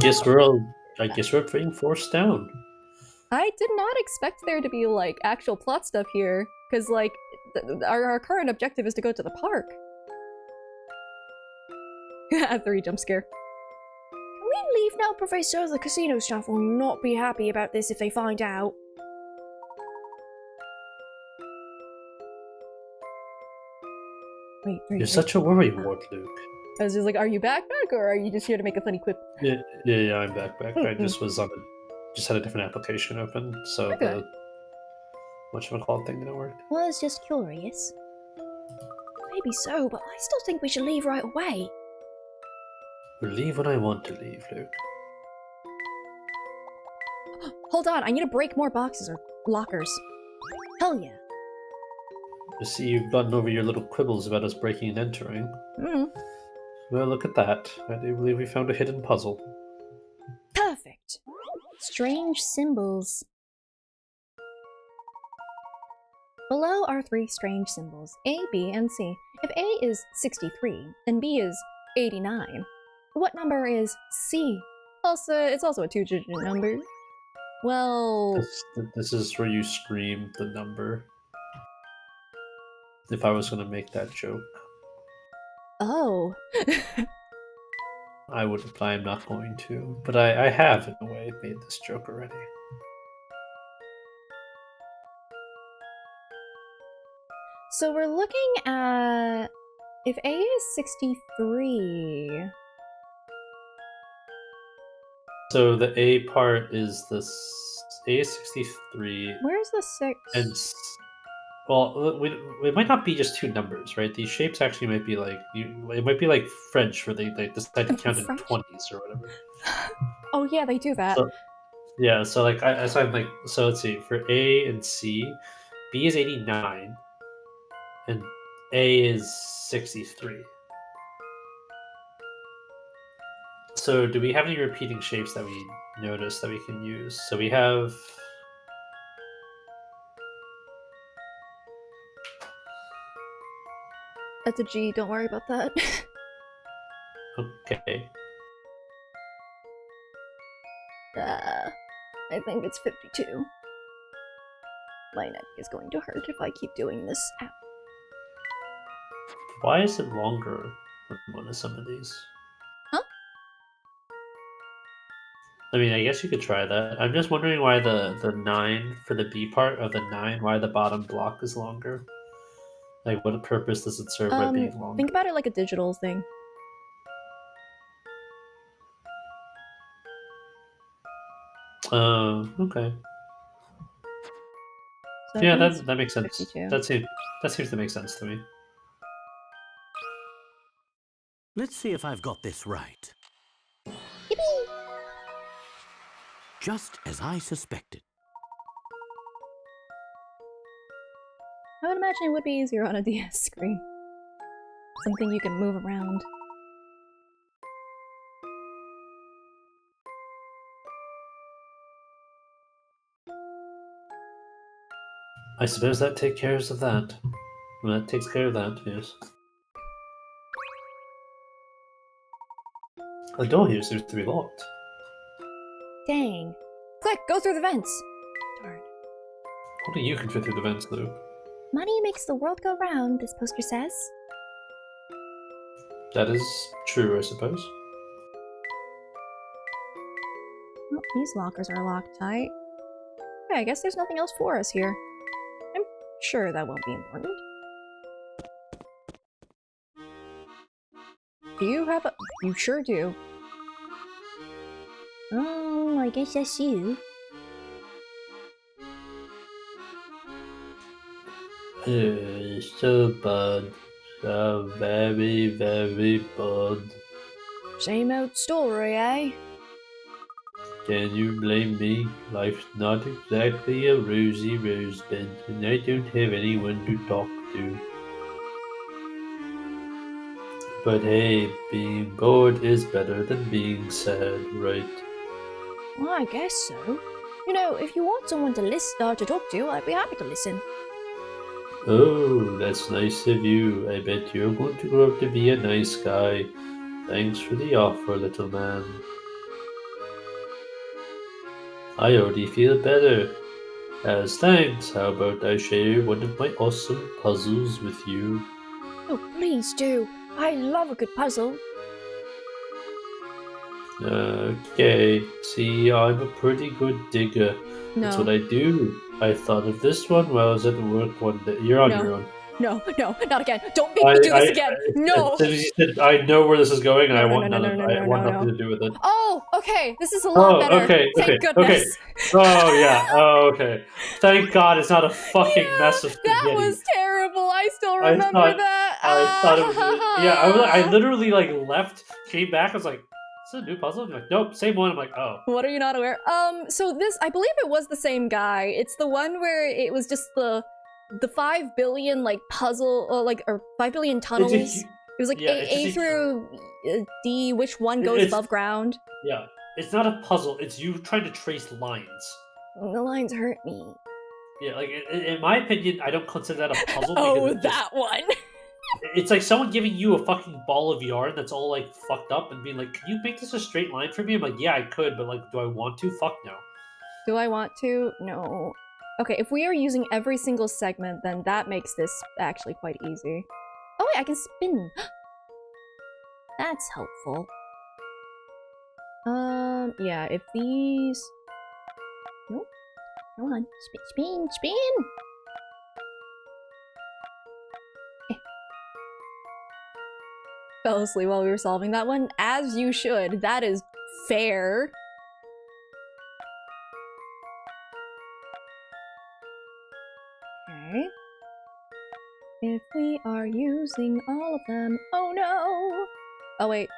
Speaker 9: I guess we're being forced down.
Speaker 3: I did not expect there to be, like, actual plot stuff here, because, like, our current objective is to go to the park. 3 jump scare.
Speaker 11: Can we leave now, Professor? The casino staff will not be happy about this if they find out.
Speaker 3: Wait.
Speaker 9: You're such a worrywart, Luke.
Speaker 3: I was just like, are you back, or are you just here to make a funny quip?
Speaker 9: Yeah, I'm back. I just was just had a different application open, so
Speaker 3: Okay.
Speaker 9: the whatchamacallit thing didn't work.
Speaker 8: Was just curious.
Speaker 11: Maybe so, but I still think we should leave right away.
Speaker 9: We'll leave when I want to leave, Luke.
Speaker 3: Hold on, I need to break more boxes or lockers. Hell yeah.
Speaker 9: You see, you've gotten over your little quibbles about us breaking and entering. Well, look at that. I do believe we found a hidden puzzle.
Speaker 3: Perfect.
Speaker 8: Strange symbols. Below are 3 strange symbols, A, B, and C. If A is 63, then B is 89. What number is C?
Speaker 3: It's also a 2-digit number. Well...
Speaker 9: This is where you scream the number. If I was going to make that joke.
Speaker 3: Oh.
Speaker 9: I would reply I'm not going to. But I have, in a way, made this joke already.
Speaker 3: So we're looking at... If A is 63...
Speaker 9: So the A part is this A is 63.
Speaker 3: Where's the 6?
Speaker 9: And well, it might not be just two numbers, right? These shapes actually might be like it might be like French, where they decide to count in 20s or whatever.
Speaker 3: Oh yeah, they do that.
Speaker 9: So, yeah, so like I'm like, so let's see, for A and C, B is 89, and A is 63. So do we have any repeating shapes that we notice that we can use? So we have.
Speaker 3: That's a G, don't worry about that.
Speaker 9: Okay.
Speaker 3: I think it's 52. My neck is going to hurt if I keep doing this. Ow.
Speaker 9: Why is it longer than one of some of these?
Speaker 3: Huh?
Speaker 9: I mean, I guess you could try that. I'm just wondering why the 9 for the B part of the 9, why the bottom block is longer. Like, what purpose does it serve by being longer?
Speaker 3: Think about it like a digital thing.
Speaker 9: Okay.
Speaker 3: So
Speaker 9: Yeah, that makes sense.
Speaker 3: 52.
Speaker 9: That seems to make sense to me.
Speaker 6: Let's see if I've got this right.
Speaker 8: Yippee!
Speaker 6: Just as I suspected.
Speaker 3: I would imagine it would be easier on a DS screen. Something you can move around.
Speaker 9: I suppose that takes care of that. Well, that takes care of that, yes. The door here seems to be locked.
Speaker 3: Dang. Quick, go through the vents! Darn.
Speaker 9: Only you can fit through the vents, Luke.
Speaker 8: Money makes the world go round, this poster says.
Speaker 9: That is true, I suppose.
Speaker 3: Well, these lockers are locked tight. Okay, I guess there's nothing else for us here. I'm sure that won't be important. Do you have a... You sure do.
Speaker 8: Oh, I guess that's you.
Speaker 6: So bad. So very, very bad.
Speaker 3: Same old story, eh?
Speaker 6: Can you blame me? Life's not exactly a rosy rosebud, and I don't have anyone to talk to. But hey, being bored is better than being sad, right?
Speaker 3: Well, I guess so. You know, if you want someone to listen to talk to, I'd be happy to listen.
Speaker 6: Oh, that's nice of you. I bet you're going to grow up to be a nice guy. Thanks for the offer, little man. I already feel better. As thanks, how about I share one of my awesome puzzles with you?
Speaker 3: Oh, please do. I love a good puzzle.
Speaker 6: Okay, see, I'm a pretty good digger. That's what I do. I thought of this one while I was at work one day. You're on your own.
Speaker 3: No, not again. Don't make me do this again. No.
Speaker 6: As soon as you said, I know where this is going, and I want nothing to do with it.
Speaker 3: Oh, okay. This is a lot better. Thank goodness.
Speaker 6: Oh, yeah. Oh, okay. Thank God it's not a fucking mess of spaghetti.
Speaker 3: That was terrible. I still remember that.
Speaker 6: I thought it was... Yeah, I literally, like, left, came back, I was like, is this a new puzzle? I'm like, nope, same one. I'm like, oh.
Speaker 3: What are you not aware? So this, I believe it was the same guy. It's the one where it was just the 5 billion, like, puzzle, or 5 billion tunnels. It was like A through D, which one goes above ground?
Speaker 9: Yeah, it's not a puzzle, it's you trying to trace lines.
Speaker 3: The lines hurt me.
Speaker 9: Yeah, like, in my opinion, I don't consider that a puzzle.
Speaker 3: Oh, that one!
Speaker 9: It's like someone giving you a fucking ball of yarn that's all, like, fucked up and being like, can you make this a straight line for me? I'm like, yeah, I could, but, like, do I want to? Fuck no.
Speaker 3: Do I want to? No. Okay, if we are using every single segment, then that makes this actually quite easy. Oh wait, I can spin! That's helpful. Yeah, if these... Nope. Come on. Spin, spin, spin! fell asleep while we were solving that one. As you should. That is fair. Okay. If we are using all of them... Oh no! Oh wait.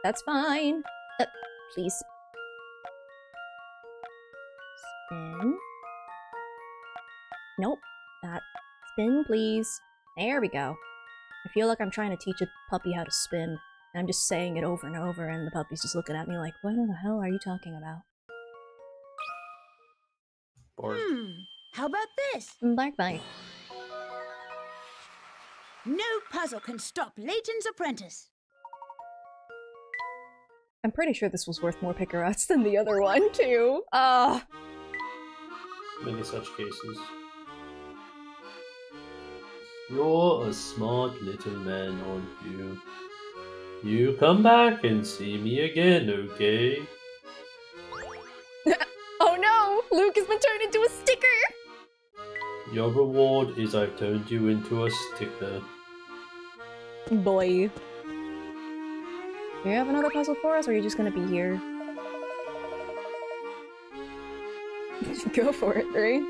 Speaker 3: That's fine. Please. Spin. Nope. That. Spin, please. There we go. I feel like I'm trying to teach a puppy how to spin. And I'm just saying it over and over, and the puppy's just looking at me like, what in the hell are you talking about?
Speaker 6: Bored.
Speaker 10: How about this?
Speaker 3: Black Bite.
Speaker 10: No puzzle can stop Layton's apprentice.
Speaker 3: I'm pretty sure this was worth more picarettes than the other one, too.
Speaker 6: Many such cases. You're a smart little man, aren't you? You come back and see me again, okay?
Speaker 3: Oh no! Luke has been turned into a sticker!
Speaker 6: Your reward is I've turned you into a sticker.
Speaker 3: Boy. Do you have another puzzle for us, or are you just gonna be here? Go for it, 3.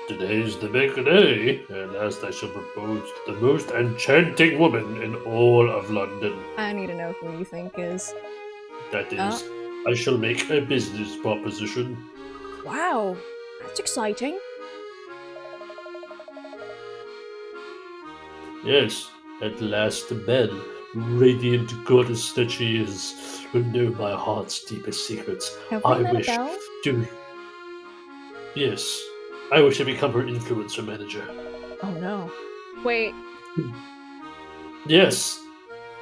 Speaker 6: Today's the big day. At last I shall propose to the most enchanting woman in all of London.
Speaker 3: I need to know who you think is.
Speaker 6: That is, I shall make a business proposition.
Speaker 3: Wow, that's exciting.
Speaker 6: Yes, at last Belle, radiant goddess that she is, will know my heart's deepest secrets.
Speaker 3: Have we met Belle?
Speaker 6: Yes, I wish to become her influencer manager.
Speaker 3: Oh no. Wait.
Speaker 6: Yes,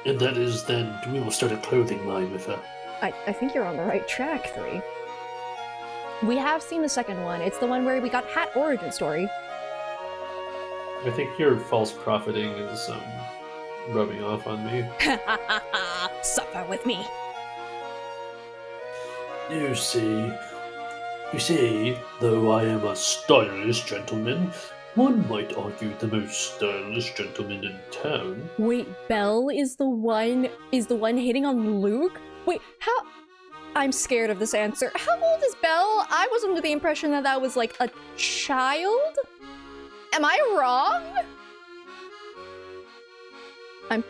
Speaker 6: and that is then we will start a clothing line with her.
Speaker 3: I think you're on the right track, 3. We have seen the second one. It's the one where we got Hat origin story.
Speaker 6: I think your false profiting is rubbing off on me.
Speaker 3: Suffer with me.
Speaker 6: You see, though I am a stylish gentleman, one might argue the most stylish gentleman in town.
Speaker 3: Wait, Belle is the one hitting on Luke? Wait, how? I'm scared of this answer. How old is Belle? I was under the impression that that was like a child? Am I wrong?
Speaker 6: I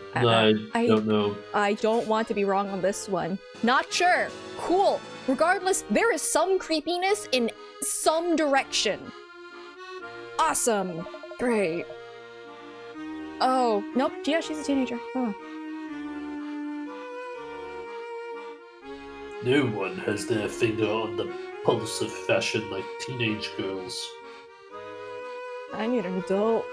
Speaker 6: don't know.
Speaker 3: I don't want to be wrong on this one. Not sure. Cool. Regardless, there is some creepiness in some direction. Awesome. Great. Oh, nope. Yeah, she's a teenager. Oh.
Speaker 6: No one has their finger on the pulse of fashion like teenage girls.
Speaker 3: I need an adult.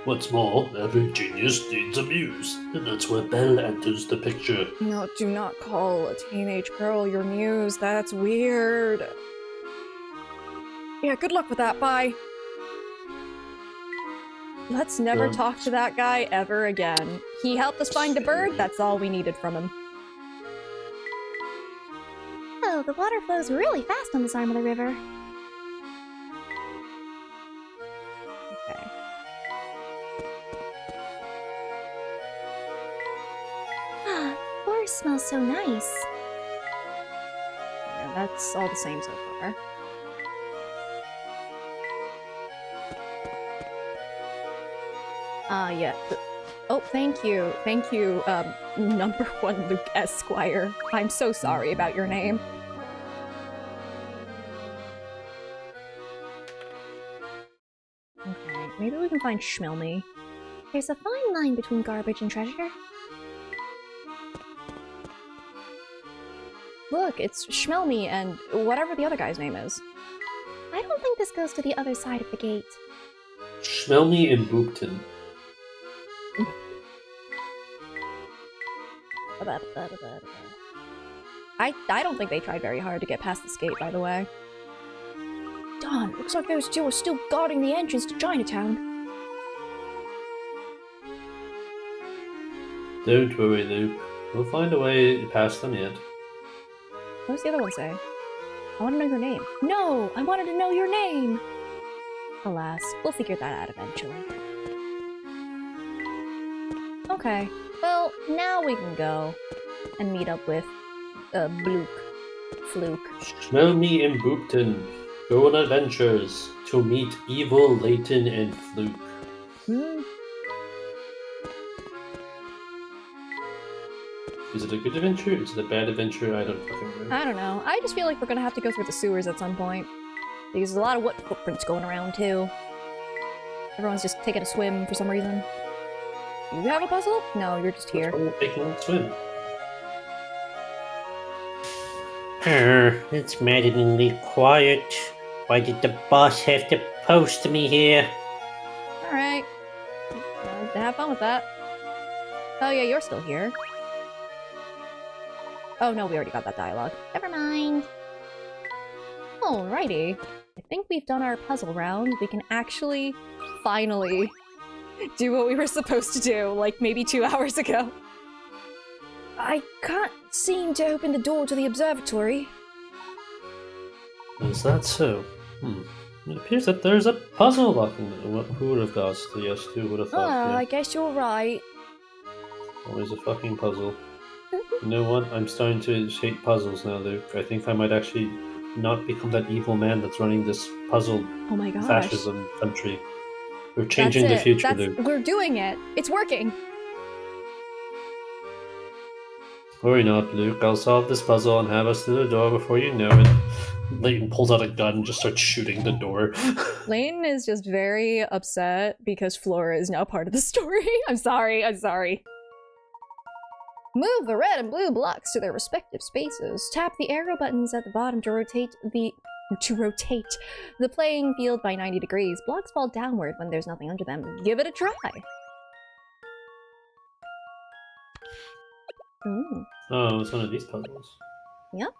Speaker 6: What's more, every genius needs a muse, and that's where Belle enters the picture.
Speaker 3: No, do not call a teenage girl your muse. That's weird. Yeah, good luck with that. Bye. Let's never talk to that guy ever again. He helped us find a bird. That's all we needed from him.
Speaker 8: Oh, the water flows really fast on this arm of the river.
Speaker 3: Okay.
Speaker 8: Ah, forest smells so nice.
Speaker 3: Yeah, that's all the same so far. Yeah. Oh, thank you. Thank you, number 1 Luke Esquire. I'm so sorry about your name. Okay, maybe we can find Schmilmy.
Speaker 8: There's a fine line between garbage and treasure.
Speaker 3: Look, it's Schmelmy and whatever the other guy's name is.
Speaker 8: I don't think this goes to the other side of the gate.
Speaker 6: Schmelmy and Boopton.
Speaker 3: I don't think they tried very hard to get past this gate, by the way. Darn, looks like those two are still guarding the entrance to Chinatown.
Speaker 6: Don't worry, Luke. We'll find a way past them yet.
Speaker 3: What does the other one say? I want to know your name. No! I wanted to know your name! Alas, we'll figure that out eventually. Okay, well, now we can go and meet up with Fluke.
Speaker 6: Smell me in Boopton. Go on adventures to meet evil Leighton and Fluke. Is it a good adventure? Is it a bad adventure? I don't fucking know.
Speaker 3: I don't know. I just feel like we're gonna have to go through the sewers at some point. Because there's a lot of wet footprints going around, too. Everyone's just taking a swim for some reason. Do you have a puzzle? No, you're just here.
Speaker 6: We're taking a swim.
Speaker 5: It's maddeningly quiet. Why did the boss have to post me here?
Speaker 3: Alright. Have fun with that. Oh yeah, you're still here. Oh no, we already got that dialogue. Never mind. Alrighty. I think we've done our puzzle round. We can actually, finally, do what we were supposed to do, like maybe 2 hours ago.
Speaker 11: I can't seem to open the door to the observatory.
Speaker 6: Is that so? It appears that there's a puzzle locking it. Who would have guessed? Yes, who would have thought? Yeah.
Speaker 11: I guess you're right.
Speaker 6: Always a fucking puzzle. You know what? I'm starting to hate puzzles now, Luke. I think I might actually not become that evil man that's running this puzzle fascism country. We're changing the future, Luke.
Speaker 3: We're doing it. It's working.
Speaker 6: Worry not, Luke. I'll solve this puzzle and have us through the door before you know it. Leighton pulls out a gun and just starts shooting the door.
Speaker 3: Leighton is just very upset because Flora is now part of the story. I'm sorry. Move the red and blue blocks to their respective spaces. Tap the arrow buttons at the bottom to rotate the playing field by 90 degrees. Blocks fall downward when there's nothing under them. Give it a try. Ooh.
Speaker 6: Oh, it's one of these puzzles.
Speaker 3: Yep.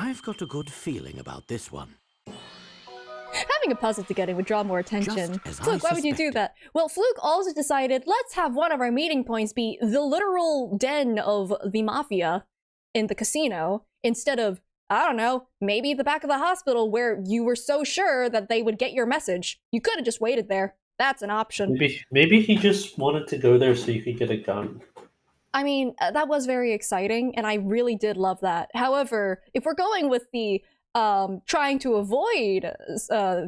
Speaker 12: I've got a good feeling about this one.
Speaker 3: Having a puzzle to get in would draw more attention. Fluke, why would you do that? Well, Fluke also decided, let's have one of our meeting points be the literal den of the mafia in the casino, instead of, I don't know, maybe the back of the hospital where you were so sure that they would get your message. You could have just waited there. That's an option.
Speaker 6: Maybe he just wanted to go there so you could get a gun.
Speaker 3: I mean, that was very exciting, and I really did love that. However, if we're going with the trying to avoid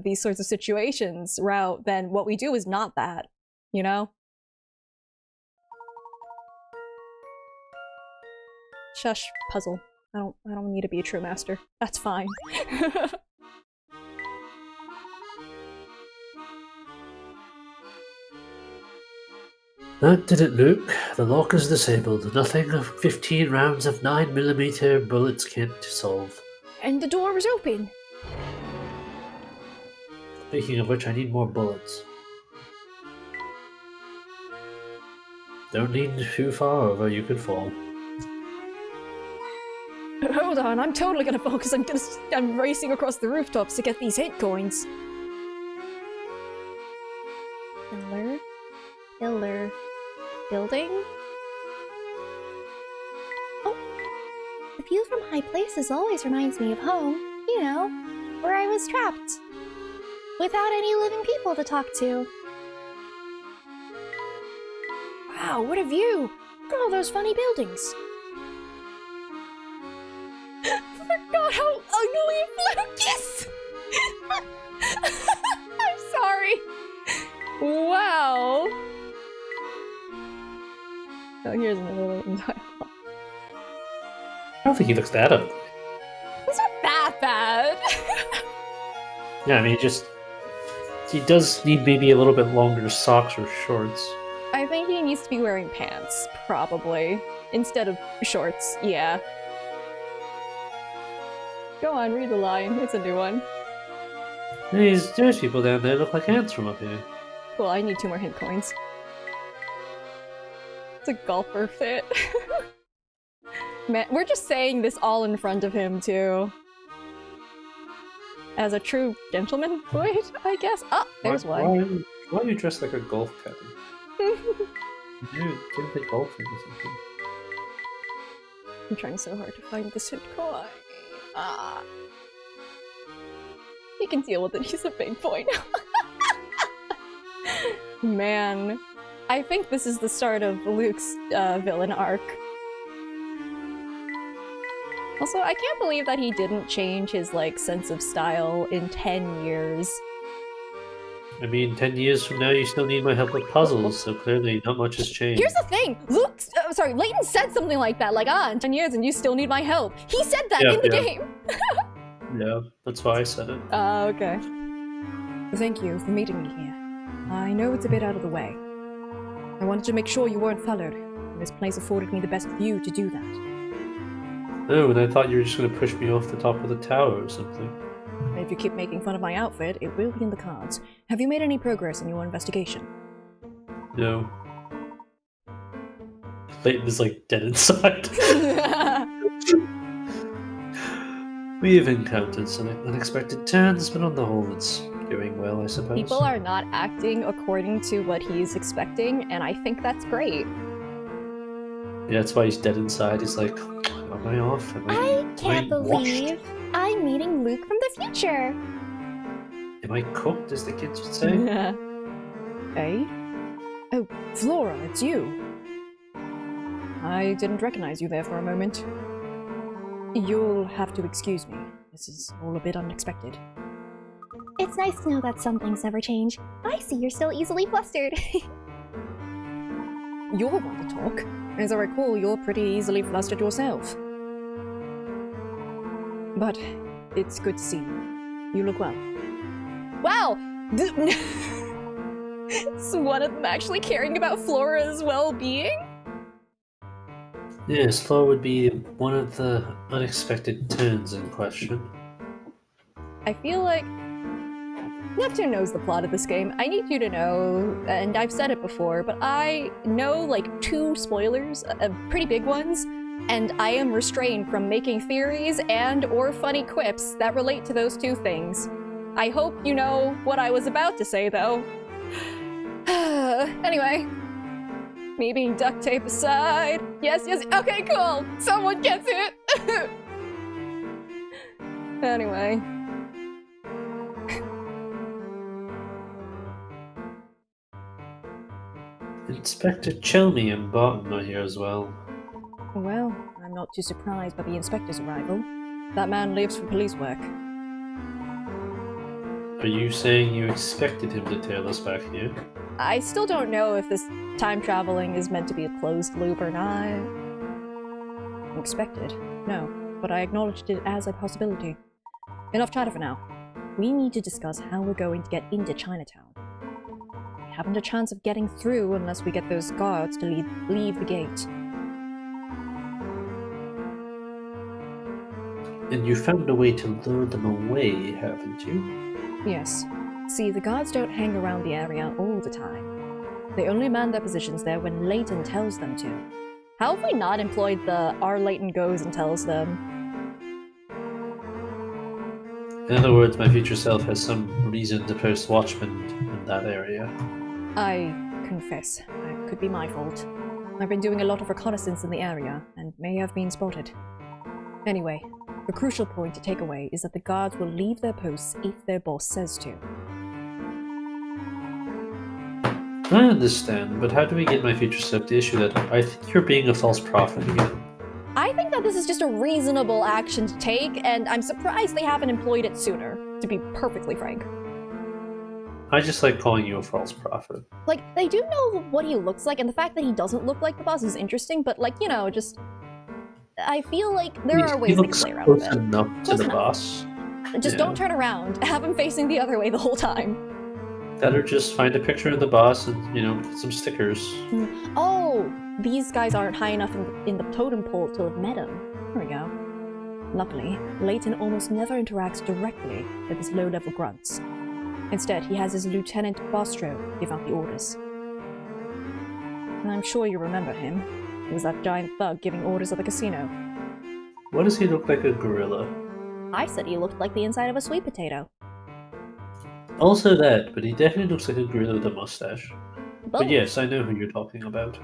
Speaker 3: these sorts of situations route, then what we do is not that, you know? Shush, puzzle. I don't need to be a true master. That's fine.
Speaker 6: That did it, Luke. The lock is disabled. Nothing of 15 rounds of 9mm bullets can't solve.
Speaker 11: And the door was open.
Speaker 6: Speaking of which, I need more bullets. Don't lean too far over, you could fall.
Speaker 11: Hold on, I'm totally gonna fall because I'm racing across the rooftops to get these hit coins.
Speaker 3: Pillar. Building?
Speaker 8: Oh. The view from high places always reminds me of home. You know, where I was trapped. Without any living people to talk to.
Speaker 11: Wow, what a view! Look at all those funny buildings.
Speaker 3: Forgot how ugly Fluke is! I'm sorry. Wow. Oh, here's another Leighton dialogue.
Speaker 6: I don't think he looks that ugly.
Speaker 3: It's not that bad.
Speaker 6: Yeah, I mean, he does need maybe a little bit longer socks or shorts.
Speaker 3: I think he needs to be wearing pants, probably. Instead of shorts, yeah. Go on, read the line. It's a new one.
Speaker 6: There's people down there look like ants from up here.
Speaker 3: Cool, I need 2 more hint coins. It's a golfer fit. Man, we're just saying this all in front of him, too. as a true gentleman would, I guess. Oh, there's one.
Speaker 6: Why are you dressed like a golf caddy? You didn't play golfing or something.
Speaker 3: I'm trying so hard to find this hint coin. Ah. You can deal with it, he's a big boy now. Man. I think this is the start of Luke's villain arc. Also, I can't believe that he didn't change his, like, sense of style in 10 years.
Speaker 6: I mean, 10 years from now, you still need my help with puzzles, so clearly not much has changed.
Speaker 3: Here's the thing! Layton said something like that, like, in 10 years and you still need my help. He said that in the game!
Speaker 6: Yeah, that's why I said it.
Speaker 3: Okay. Thank you for meeting me here. I know it's a bit out of the way. I wanted to make sure you weren't followed, and this place afforded me the best view to do that.
Speaker 6: Oh, and I thought you were just going to push me off the top of the tower or something.
Speaker 3: If you keep making fun of my outfit, it will be in the cards. Have you made any progress in your investigation?
Speaker 6: No. Layton is like dead inside. We have encountered some unexpected turns, but on the whole it's going well, I suppose.
Speaker 3: People are not acting according to what he's expecting, and I think that's great.
Speaker 6: Yeah, that's why he's dead inside. He's like, am I off?
Speaker 8: I can't believe I'm meeting Luke from the future.
Speaker 6: Am I cooked, as the kids would say?
Speaker 3: Hey? Oh, Flora, it's you. I didn't recognize you there for a moment. You'll have to excuse me. This is all a bit unexpected.
Speaker 8: It's nice to know that some things never change. I see you're still easily flustered.
Speaker 3: You're one to talk. As I recall, you're pretty easily flustered yourself. But it's good to see you. You look well. Wow! Is one of them actually caring about Flora's well-being?
Speaker 6: Yes, Flora would be one of the unexpected turns in question.
Speaker 3: I feel like Neptune knows the plot of this game. I need you to know, and I've said it before, but I know like 2 spoilers, pretty big ones, and I am restrained from making theories and or funny quips that relate to those 2 things. I hope you know what I was about to say, though. Anyway, me being duct tape aside. Yes, okay, cool. Someone gets it. Anyway.
Speaker 6: Inspector Chelmy and Barton are here as well.
Speaker 3: Well, I'm not too surprised by the inspector's arrival. That man lives for police work.
Speaker 6: Are you saying you expected him to tail us back here?
Speaker 3: I still don't know if this time traveling is meant to be a closed loop or not. Expected? No, but I acknowledged it as a possibility. Enough chatter for now. We need to discuss how we're going to get into Chinatown. We haven't a chance of getting through unless we get those guards to leave the gate.
Speaker 6: And you found a way to lure them away, haven't you?
Speaker 3: Yes. See, the guards don't hang around the area all the time. They only man their positions there when Layton tells them to. How have we not employed the "our Layton goes and tells them"?
Speaker 6: In other words, my future self has some reason to post watchmen in that area.
Speaker 3: I confess, that could be my fault. I've been doing a lot of reconnaissance in the area, and may have been spotted. Anyway, the crucial point to take away is that the guards will leave their posts if their boss says to.
Speaker 6: I understand, but how do we get my future self to issue that? I think you're being a false prophet again.
Speaker 3: I think that this is just a reasonable action to take, and I'm surprised they haven't employed it sooner, to be perfectly frank.
Speaker 6: I just like calling you a false prophet.
Speaker 3: Like, they do know what he looks like, and the fact that he doesn't look like the boss is interesting, but, like, you know, just... I feel like there are ways they can play around with it.
Speaker 6: Enough to the boss.
Speaker 3: Just don't turn around. Have him facing the other way the whole time.
Speaker 6: Better just find a picture of the boss and, you know, put some stickers.
Speaker 3: Oh! These guys aren't high enough in the totem pole to have met him. There we go. Luckily, Layton almost never interacts directly with his low-level grunts. Instead, he has his Lieutenant Bostro give out the orders. And I'm sure you remember him. He was that giant thug giving orders at the casino.
Speaker 6: Why does he look like a gorilla?
Speaker 3: I said he looked like the inside of a sweet potato.
Speaker 6: Also that, but he definitely looks like a gorilla with a mustache.
Speaker 3: Both.
Speaker 6: But yes, I know who you're talking about.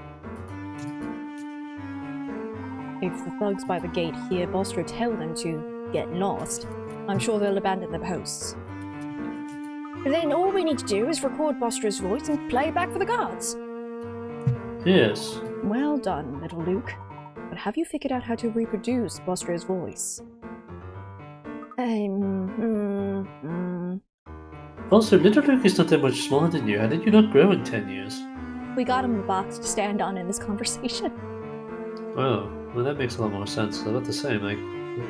Speaker 3: If the thugs by the gate hear Bostro tell them to get lost, I'm sure they'll abandon their posts.
Speaker 11: Then all we need to do is record Bostro's voice and play it back for the guards.
Speaker 6: Yes.
Speaker 3: Well done, little Luke. But have you figured out how to reproduce Bostro's voice?
Speaker 6: Also, little Luke is not that much smaller than you. How did you not grow in 10 years?
Speaker 3: We got him a box to stand on in this conversation.
Speaker 6: Oh, well that makes a lot more sense. I was about to say, like,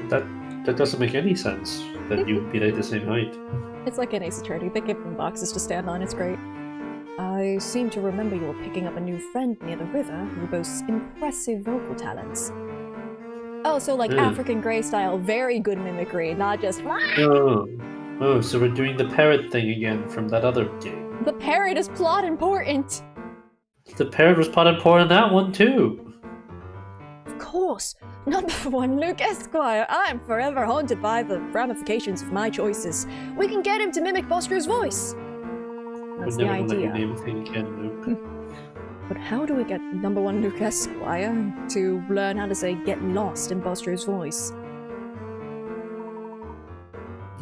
Speaker 6: that doesn't make any sense, that you'd be like the same height.
Speaker 3: It's like an Ace Attorney. They give them boxes to stand on, it's great. I seem to remember you're picking up a new friend near the river who boasts impressive vocal talents. Oh, so like African Grey style, very good mimicry, not just
Speaker 6: Oh, so we're doing the parrot thing again from that other game.
Speaker 3: The parrot is plot important!
Speaker 6: The parrot was plot important in that one too!
Speaker 11: Of course! Number 1, Luke Esquire, I'm forever haunted by the ramifications of my choices. We can get him to mimic Bostro's voice!
Speaker 3: That's the idea.
Speaker 6: Let you name a thing again, Luke.
Speaker 3: But how do we get number 1 Luke Esquire to learn how to say get lost in Bostro's voice?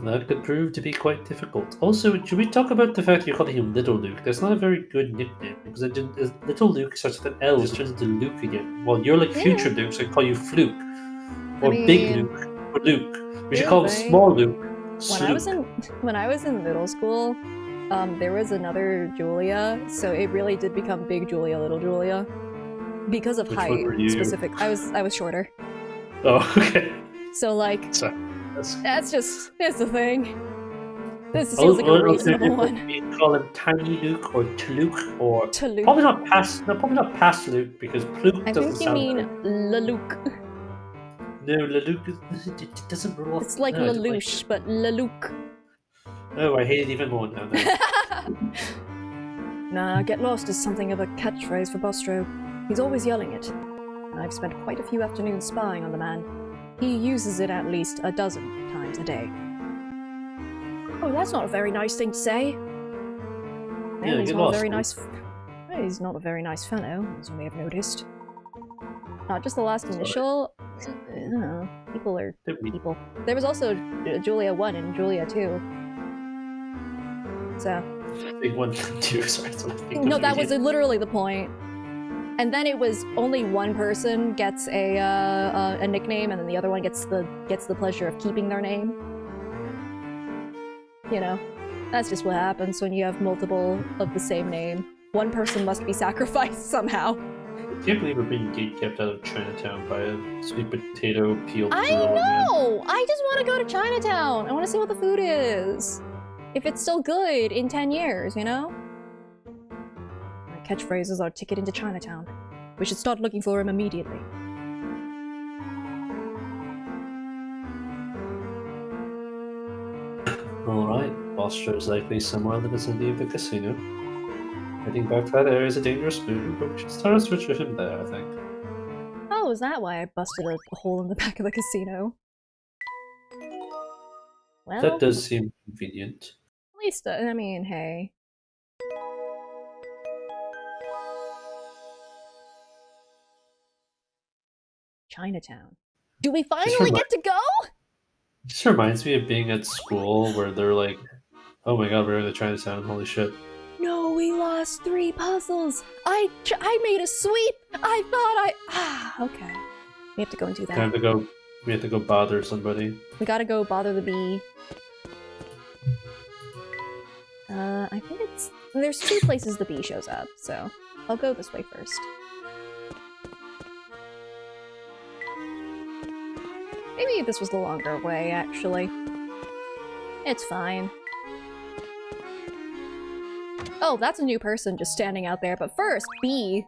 Speaker 6: That could prove to be quite difficult. Also, should we talk about the fact that you're calling him Little Luke? That's not a very good nickname, because Little Luke starts with an L, just turns into Luke again. Well, you're like Future Luke, so I call you Fluke. Or Big Luke. Or Luke. We should call him Small Luke.
Speaker 3: When I was in middle school, there was another Julia, so it really did become Big Julia, Little Julia. Because of height, specific. I was shorter.
Speaker 6: Oh, okay.
Speaker 3: So like, that's just, it's the thing. This
Speaker 6: Oh,
Speaker 3: feels like a reasonable one.
Speaker 6: We call him Tiny Luke or Tluke or
Speaker 3: Tluke.
Speaker 6: probably not past Luke because Pluke doesn't sound.
Speaker 3: I think you mean Leluke.
Speaker 6: No, Leluke it doesn't roll off.
Speaker 3: It's like
Speaker 6: no,
Speaker 3: Lelouch, but Leluke.
Speaker 6: Oh, I hate it even more now.
Speaker 3: Nah, get lost is something of a catchphrase for Bostro. He's always yelling it. I've spent quite a few afternoons spying on the man. He uses it at least a dozen times a day.
Speaker 11: Oh, that's not a very nice thing to say.
Speaker 3: Yeah, he's not a very nice. He's not a very nice fellow, as you may have noticed. Not just the last initial. I don't know. People are people. There was also Julia 1 and Julia 2. So.
Speaker 6: Big 1 and 2. Sorry,
Speaker 3: no, that was literally the point. And then it was only one person gets a nickname, and then the other one gets the pleasure of keeping their name. You know, that's just what happens when you have multiple of the same name. One person must be sacrificed somehow.
Speaker 6: I can't believe we're being gatekept out of Chinatown by a sweet potato peeled.
Speaker 3: I know! I just want to go to Chinatown! I want to see what the food is. If it's still good in 10 years, you know? My catchphrase is our ticket into Chinatown. We should start looking for him immediately.
Speaker 6: Alright, Bostro's likely somewhere in the vicinity of the casino. Heading back to that area is a dangerous move, but we should start a search for him there, I think.
Speaker 3: Oh, is that why I busted a hole in the back of the casino? Well,
Speaker 6: that does seem convenient.
Speaker 3: At least, I mean, hey. Chinatown. Do we finally get to go?
Speaker 6: This reminds me of being at school where they're like, oh my god, we're in the Chinatown, holy shit.
Speaker 3: No, we lost 3 puzzles. I made a sweep. I thought okay. We have to go and do that.
Speaker 6: We have to go bother somebody.
Speaker 3: We gotta go bother the bee. I think there's 2 places the bee shows up, so I'll go this way first. Maybe this was the longer way, actually. It's fine. Oh, that's a new person just standing out there, but first, bee.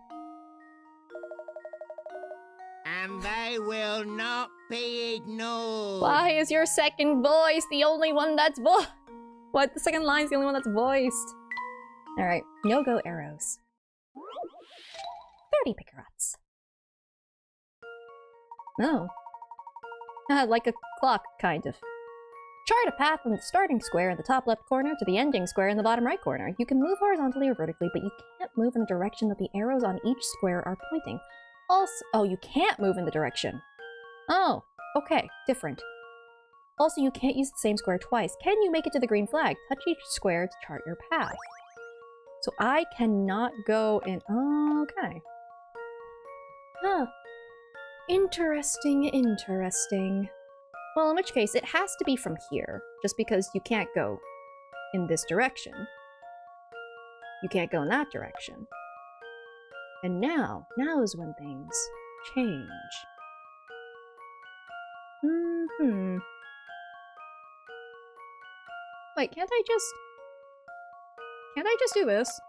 Speaker 13: And they will not be ignored.
Speaker 3: Why is your second voice the only one that's What? The second line's the only one that's voiced. Alright, no-go arrows. 30 pickerots. Oh. Like a clock, kind of. Chart a path from the starting square in the top left corner to the ending square in the bottom right corner. You can move horizontally or vertically, but you can't move in the direction that the arrows on each square are pointing. Also, oh, you can't move in the direction. Oh, okay, different. Also, you can't use the same square twice. Can you make it to the green flag? Touch each square to chart your path. So I cannot go in. Okay. Huh. Interesting, interesting. Well, in which case, it has to be from here, just because you can't go in this direction. You can't go in that direction. And now is when things change. Wait, can't I just do this?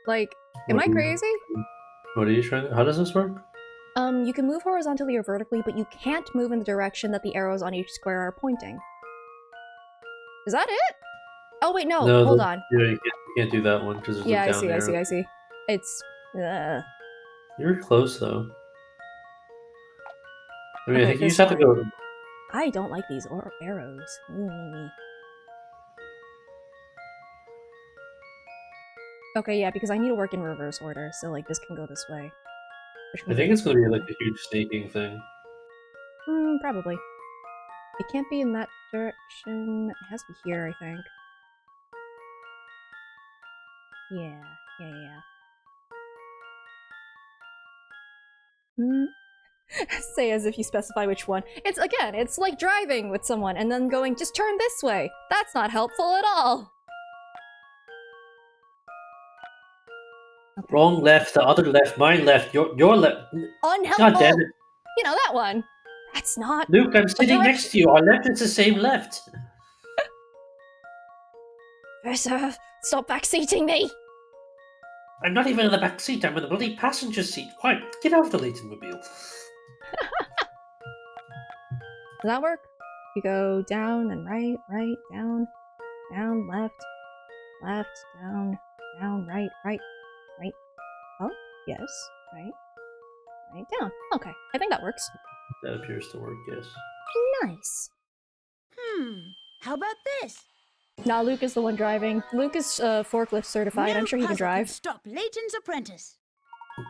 Speaker 3: Like, am I crazy?
Speaker 6: What are you trying to... How does this work?
Speaker 3: You can move horizontally or vertically, but you can't move in the direction that the arrows on each square are pointing. Is that it? Oh wait, no, hold on.
Speaker 6: Yeah, you can't do that one because there's a down arrow.
Speaker 3: I see. It's...
Speaker 6: You're close, though. I mean,
Speaker 3: Okay,
Speaker 6: I think you just have to go...
Speaker 3: I don't like these arrows. Okay, yeah, because I need to work in reverse order, so like this can go this way.
Speaker 6: I think it's going to be like a huge snaking thing.
Speaker 3: Probably. It can't be in that direction. It has to be here, I think. Yeah. Say as if you specify which one. It's like driving with someone and then going, just turn this way. That's not helpful at all.
Speaker 6: Okay. Wrong left, the other left, my left, your left.
Speaker 3: Unhelpful!
Speaker 6: God damn it.
Speaker 3: You know, that one. That's not...
Speaker 6: Luke, I'm sitting next to you. Our left is the same left.
Speaker 3: Sir, stop backseating me!
Speaker 6: I'm not even in the back seat. I'm in the bloody passenger seat. Quiet. Get out of the Leighton mobile.
Speaker 3: Does that work? You go down and right, down, left, down, right. Oh, yes, right, down. Okay, I think that works.
Speaker 6: That appears to work, yes.
Speaker 3: Nice.
Speaker 10: How about this?
Speaker 3: Nah, Luke is the one driving. Luke is forklift certified. I'm sure he can drive.
Speaker 10: Stop Leighton's apprentice.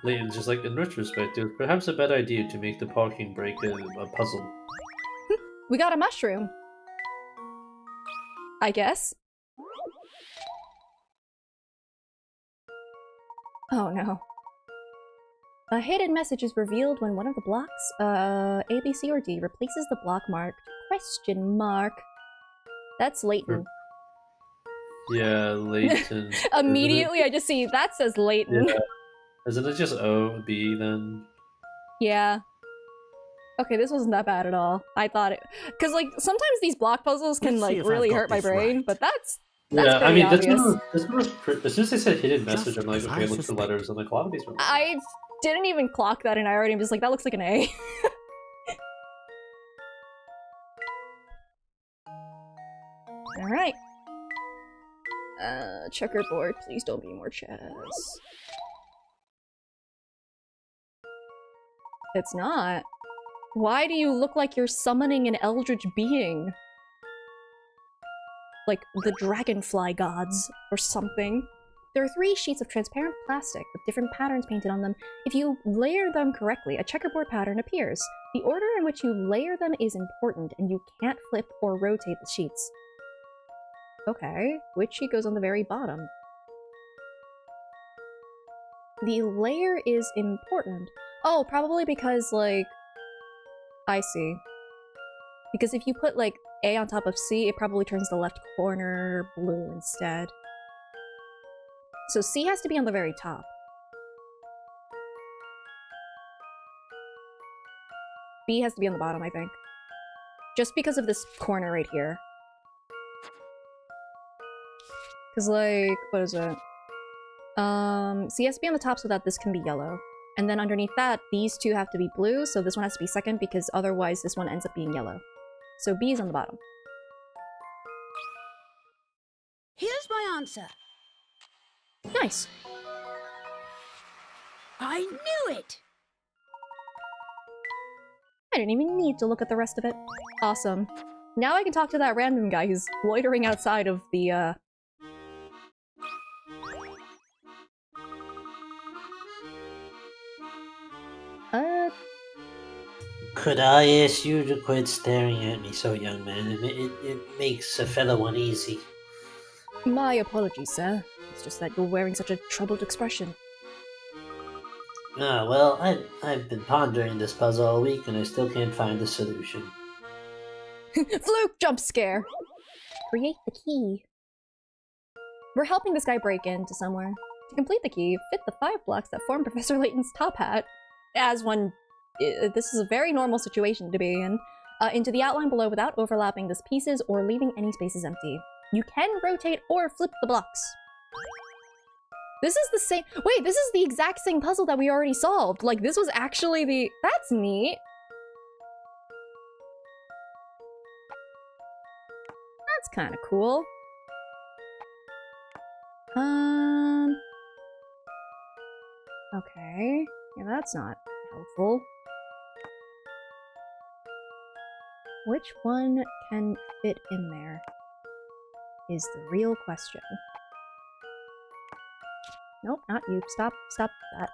Speaker 6: Leighton's just like, in retrospect, it was perhaps a bad idea to make the parking brake a puzzle.
Speaker 3: We got a mushroom. I guess. Oh no. A hidden message is revealed when one of the blocks, A, B, C, or D, replaces the block marked question mark. That's Leighton.
Speaker 6: Yeah, Leighton.
Speaker 3: Immediately I just see, that says Leighton.
Speaker 6: Yeah. Isn't it just O, B, then?
Speaker 3: Yeah. Okay, this wasn't that bad at all. I thought it... Because, like, sometimes these block puzzles can, like, really hurt my brain, but that's
Speaker 6: yeah, I mean,
Speaker 3: obvious.
Speaker 6: this one was as soon as they said hidden message, I'm like, okay, look for letters, and like, a lot of these were...
Speaker 3: I didn't even clock that, and I already was like, that looks like an A. Alright. Checkerboard, please don't be more chess. It's not. Why do you look like you're summoning an eldritch being? Like the dragonfly gods or something. There are 3 sheets of transparent plastic with different patterns painted on them. If you layer them correctly, a checkerboard pattern appears. The order in which you layer them is important, and you can't flip or rotate the sheets. Okay, which sheet goes on the very bottom? The layer is important. Oh, probably because, like... I see. Because if you put, like, A on top of C, it probably turns the left corner blue instead. So C has to be on the very top. B has to be on the bottom, I think. Just because of this corner right here. Because, like, what is it? C has to be on the top so that this can be yellow. And then underneath that, these 2 have to be blue, so this one has to be second because otherwise this one ends up being yellow. So B is on the bottom.
Speaker 10: Here's my answer.
Speaker 3: Nice.
Speaker 10: I knew it!
Speaker 3: I didn't even need to look at the rest of it. Awesome. Now I can talk to that random guy who's loitering outside of the,
Speaker 5: Could I ask you to quit staring at me so, young man? It makes a fellow uneasy.
Speaker 3: My apologies, sir. It's just that you're wearing such a troubled expression.
Speaker 5: Ah, well, I've been pondering this puzzle all week and I still can't find a solution.
Speaker 3: Fluke jump scare! Create the key. We're helping this guy break into somewhere. To complete the key, fit the 5 blocks that form Professor Layton's top hat, as one... this is a very normal situation to be in, into the outline below without overlapping the pieces or leaving any spaces empty. You can rotate or flip the blocks. This is the same- wait, this is the exact same puzzle that we already solved! Like, this was actually the- that's neat! That's kinda cool. Okay. Yeah, that's not helpful. Which one can fit in there is the real question. Nope, not you. Stop that.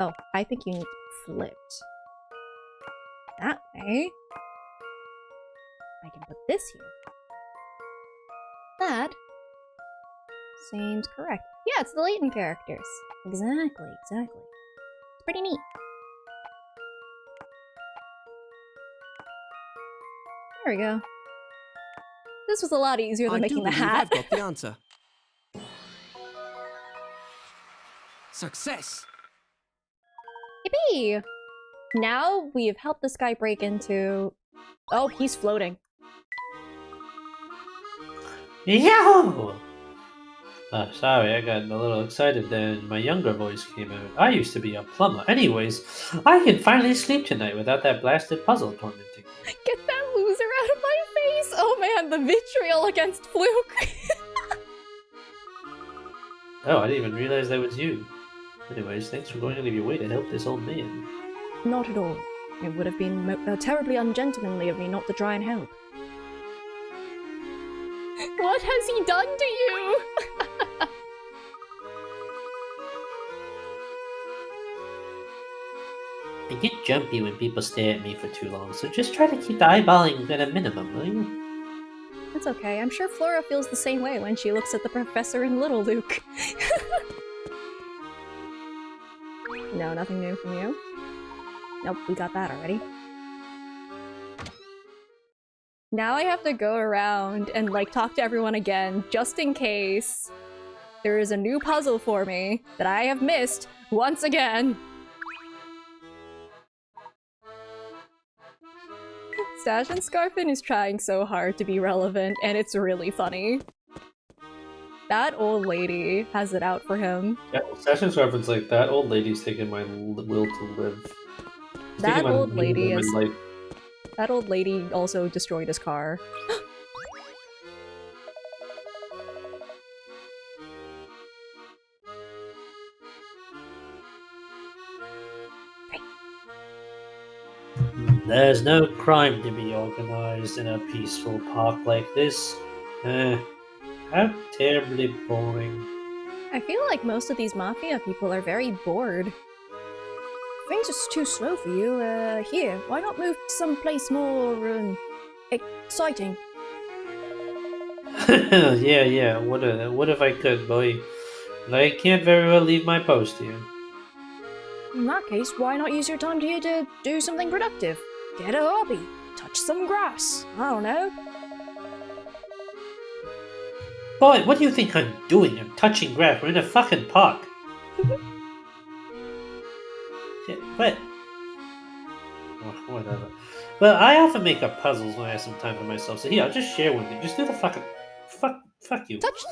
Speaker 3: Oh, I think you need flipped. That way. I can put this here. That seems correct. Yeah, it's the Layton characters. Exactly. It's pretty neat. There we go. This was a lot easier than making the hat.
Speaker 12: I've got the answer. Success!
Speaker 3: Yippee! Now we've helped this guy break into... Oh, he's floating.
Speaker 6: Yahoo! Sorry, I got a little excited then my younger voice came out. I used to be a plumber. Anyways, I can finally sleep tonight without that blasted puzzle tormenting me.
Speaker 3: Get that loser out of my face! Oh man, the vitriol against Fluke!
Speaker 6: Oh, I didn't even realize that was you. Anyways, thanks for going out of your way to help this old man.
Speaker 3: Not at all. It would have been terribly ungentlemanly of me not to try and help. What has he done to you?
Speaker 5: I get jumpy when people stare at me for too long, so just try to keep the eyeballing at a minimum, will you?
Speaker 3: It's okay. I'm sure Flora feels the same way when she looks at the professor in Little Luke. No, nothing new from you. Nope, we got that already. Now I have to go around and, like, talk to everyone again, just in case there is a new puzzle for me that I have missed once again. Stash and Scarfin is trying so hard to be relevant, and it's really funny. That old lady has it out for him.
Speaker 6: Yeah, Stash and Scarfin's like, that old lady's taking my will to live.
Speaker 3: That old lady is... That old lady also destroyed his car.
Speaker 5: There's no crime to be organized in a peaceful park like this. How terribly boring.
Speaker 3: I feel like most of these Mafia people are very bored. Things are too slow for you. Here, why not move to someplace more, exciting?
Speaker 6: Yeah, what if I could, boy? But I can't very well leave my post here.
Speaker 3: In that case, why not use your time here to do something productive? Get a hobby. Touch some grass. I don't know.
Speaker 5: Boy, what do you think I'm doing? I'm touching grass. We're in a fucking park. What? Whatever. Well, I often make up puzzles when I have some time for myself, so here, I'll just share one. Just do the fucking... Fuck you.
Speaker 3: Touch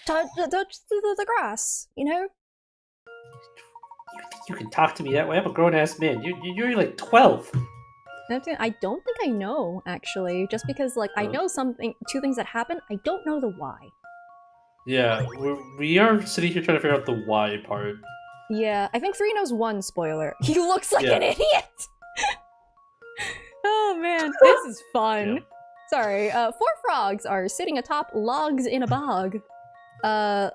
Speaker 3: the grass, you know?
Speaker 5: You think you can talk to me that way? I'm a grown-ass man. You're like 12.
Speaker 3: I don't think I know, actually. Just because, like, I know two things that happen, I don't know the why.
Speaker 6: Yeah, we are sitting here trying to figure out the why part.
Speaker 3: Yeah, I think 3 knows one spoiler. He looks like an idiot! Oh man, this is fun. Yeah. Sorry, 4 frogs are sitting atop logs in a bog.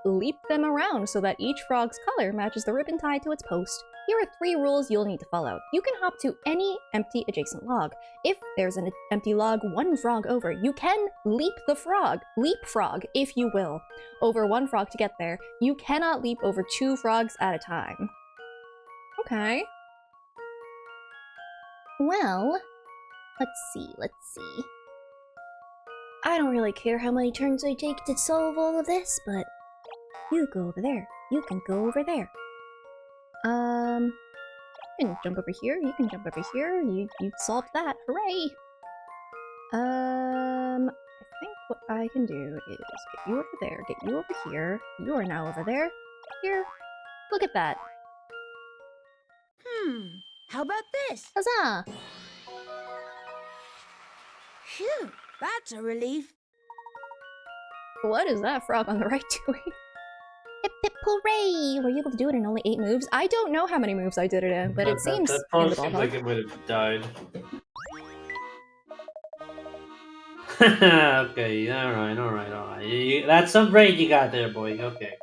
Speaker 3: Leap them around so that each frog's color matches the ribbon tied to its post. Here are 3 rules you'll need to follow. You can hop to any empty adjacent log. If there's an empty log 1 frog over, you can leap the frog. Leapfrog, if you will, over 1 frog to get there. You cannot leap over 2 frogs at a time. Okay. Well, let's see. I don't really care how many turns I take to solve all of this, but you go over there. You can go over there. You can jump over here. You can jump over here. You solved that. Hooray! I think what I can do is get you over there, get you over here. You are now over there. Here. Look at that.
Speaker 10: How about this?
Speaker 3: Huzzah!
Speaker 10: Phew, that's a relief.
Speaker 3: What is that frog on the right doing? Hip hip hooray! Were you able to do it in only 8 moves? I don't know how many moves I did it in, but it seems...
Speaker 6: That probably seems like it might have died. Okay, alright. That's some brain you got there, boy. Okay.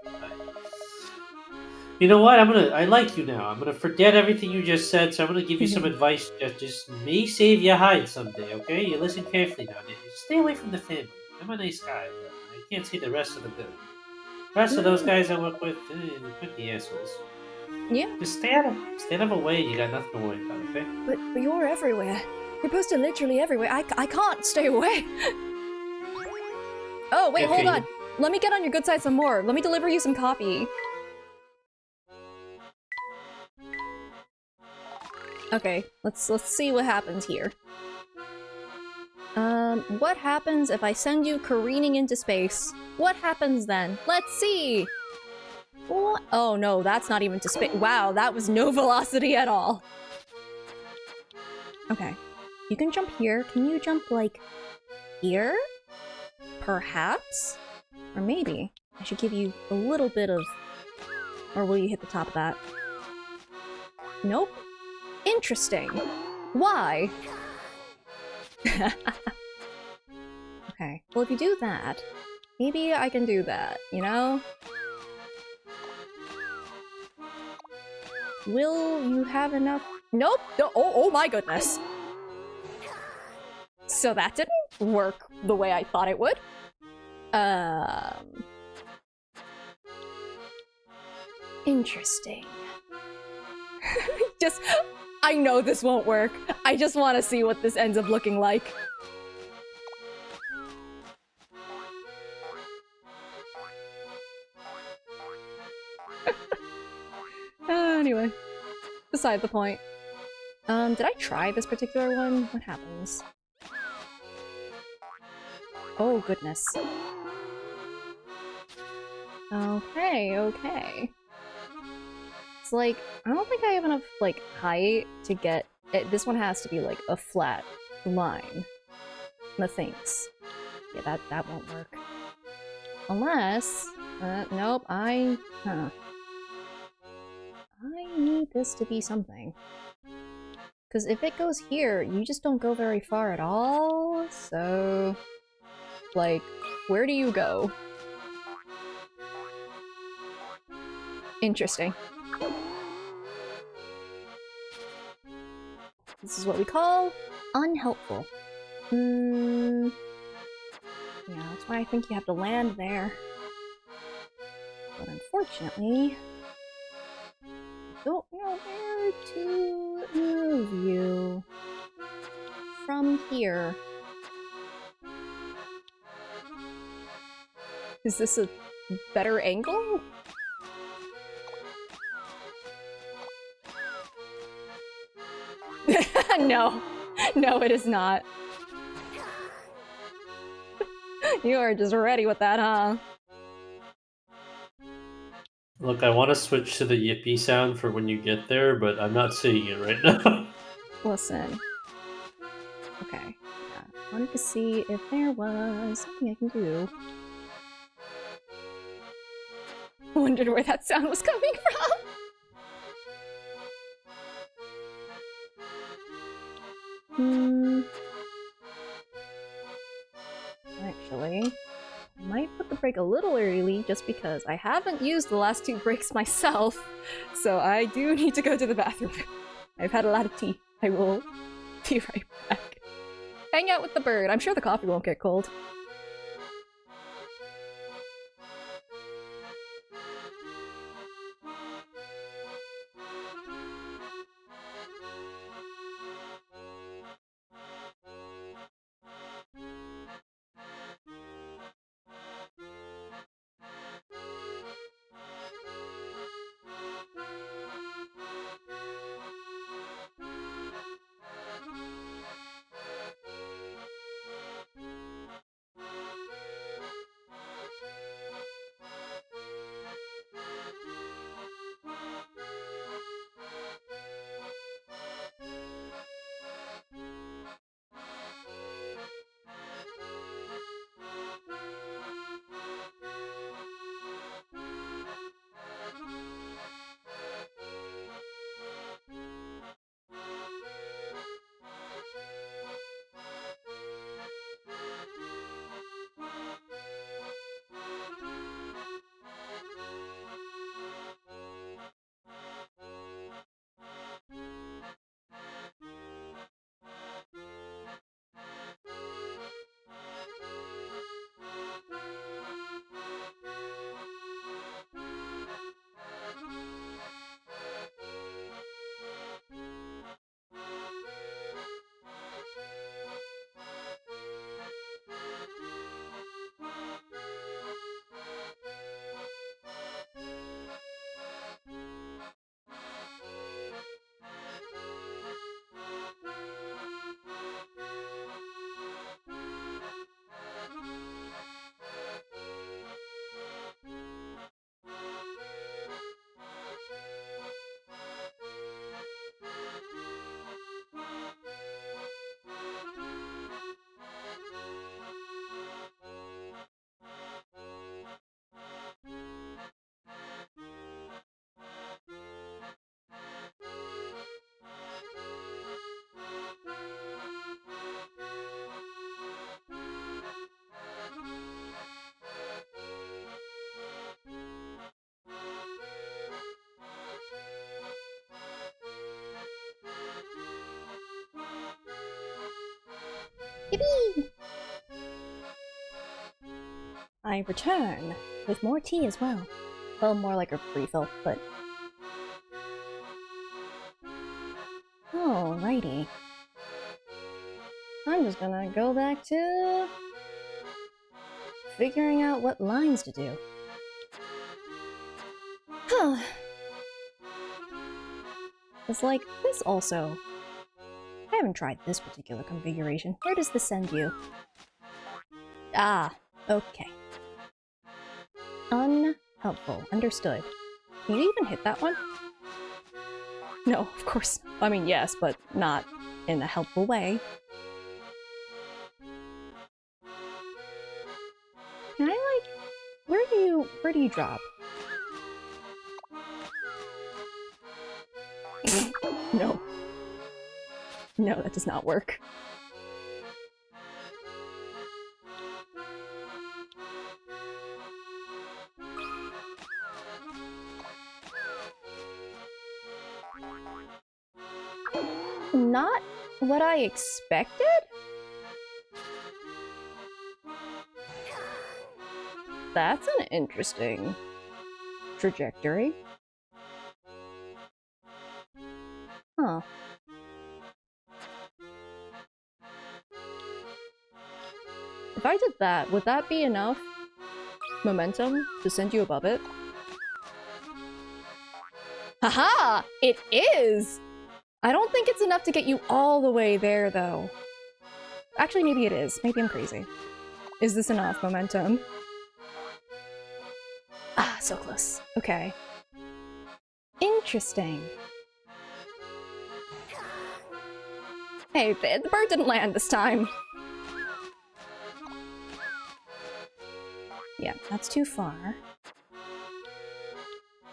Speaker 6: You know what? I like you now. I'm gonna forget everything you just said, so I'm gonna give you some advice that just may save your hide someday, okay? You listen carefully now. Stay away from the family. I'm a nice guy, but I can't see the rest of the those guys I work with, they're pretty assholes.
Speaker 3: Yeah.
Speaker 6: Just stay out of the way, you got nothing to worry about, okay?
Speaker 3: But you're everywhere. You're posted literally everywhere. I can't stay away. Oh, wait, hold on. Let me get on your good side some more. Let me deliver you some coffee. Okay, let's see what happens here. What happens if I send you careening into space? What happens then? Let's see! What? Oh no, that's not even to space. Wow, that was no velocity at all. Okay, you can jump here. Can you jump, like, here? Perhaps? Or maybe I should give you a little bit of... Or will you hit the top of that? Nope. Interesting. Why? Okay, well if you do that, maybe I can do that, you know? Will you have enough? Nope! Oh my goodness! So that didn't work the way I thought it would. Interesting. I know this won't work. I just want to see what this ends up looking like. Anyway, beside the point. Did I try this particular one? What happens? Oh, goodness. Okay. It's like, I don't think I have enough, like, height to get it. This one has to be, like, a flat line. Methinks. Yeah, that won't work. Unless... nope, I need this to be something. Because if it goes here, you just don't go very far at all, so... Like, where do you go? Interesting. This is what we call unhelpful. Yeah, that's why I think you have to land there. But unfortunately, I don't know where to move you from here. Is this a better angle? No, it is not. You are just ready with that, huh?
Speaker 6: Look, I want to switch to the yippee sound for when you get there, but I'm not seeing it right now.
Speaker 3: Listen. Okay. Yeah. I wanted to see if there was something I can do. I wondered where that sound was coming from. Actually, I might put the break a little early just because I haven't used the last 2 breaks myself, so I do need to go to the bathroom. I've had a lot of tea. I will be right back. Hang out with the bird. I'm sure the coffee won't get cold.
Speaker 8: Yippee!
Speaker 3: I return with more tea as well. Well, more like a refill, but... Alrighty. I'm just gonna go back to... figuring out what lines to do. It's like this also. I haven't tried this particular configuration. Where does this send you? Ah, okay. Unhelpful. Understood. Can you even hit that one? No, of course. I mean, yes, but not in a helpful way. Can I, like... Where do you drop? No. No, that does not work. Not what I expected? That's an interesting trajectory. Huh. If I did that, would that be enough momentum to send you above it? Haha! It is! I don't think it's enough to get you all the way there, though. Actually, maybe it is. Maybe I'm crazy. Is this enough momentum? Ah, so close. Okay. Interesting. Hey, the bird didn't land this time. Yeah, that's too far.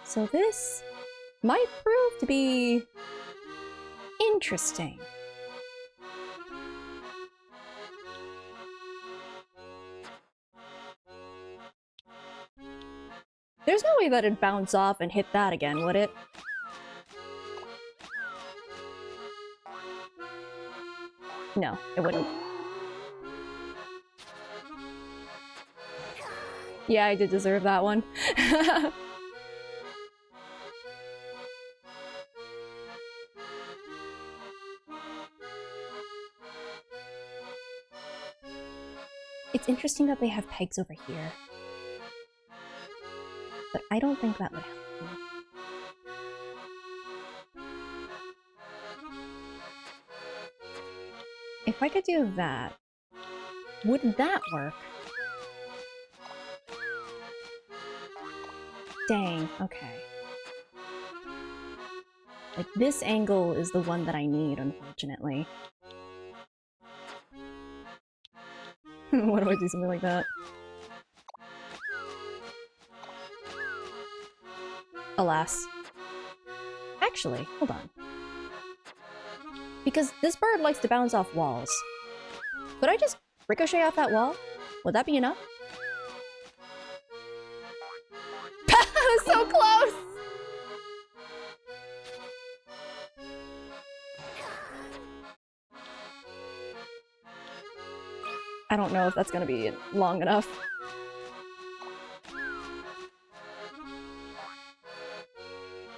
Speaker 3: So this might prove to be interesting. There's no way that it'd bounce off and hit that again, would it? No, it wouldn't. Yeah, I did deserve that one. It's interesting that they have pegs over here. But I don't think that would help me. If I could do that, would that work? Dang, okay. Like, this angle is the one that I need, unfortunately. What do I do something like that? Alas. Actually, hold on. Because this bird likes to bounce off walls. Could I just ricochet off that wall? Would that be enough? So close! I don't know if that's gonna be long enough.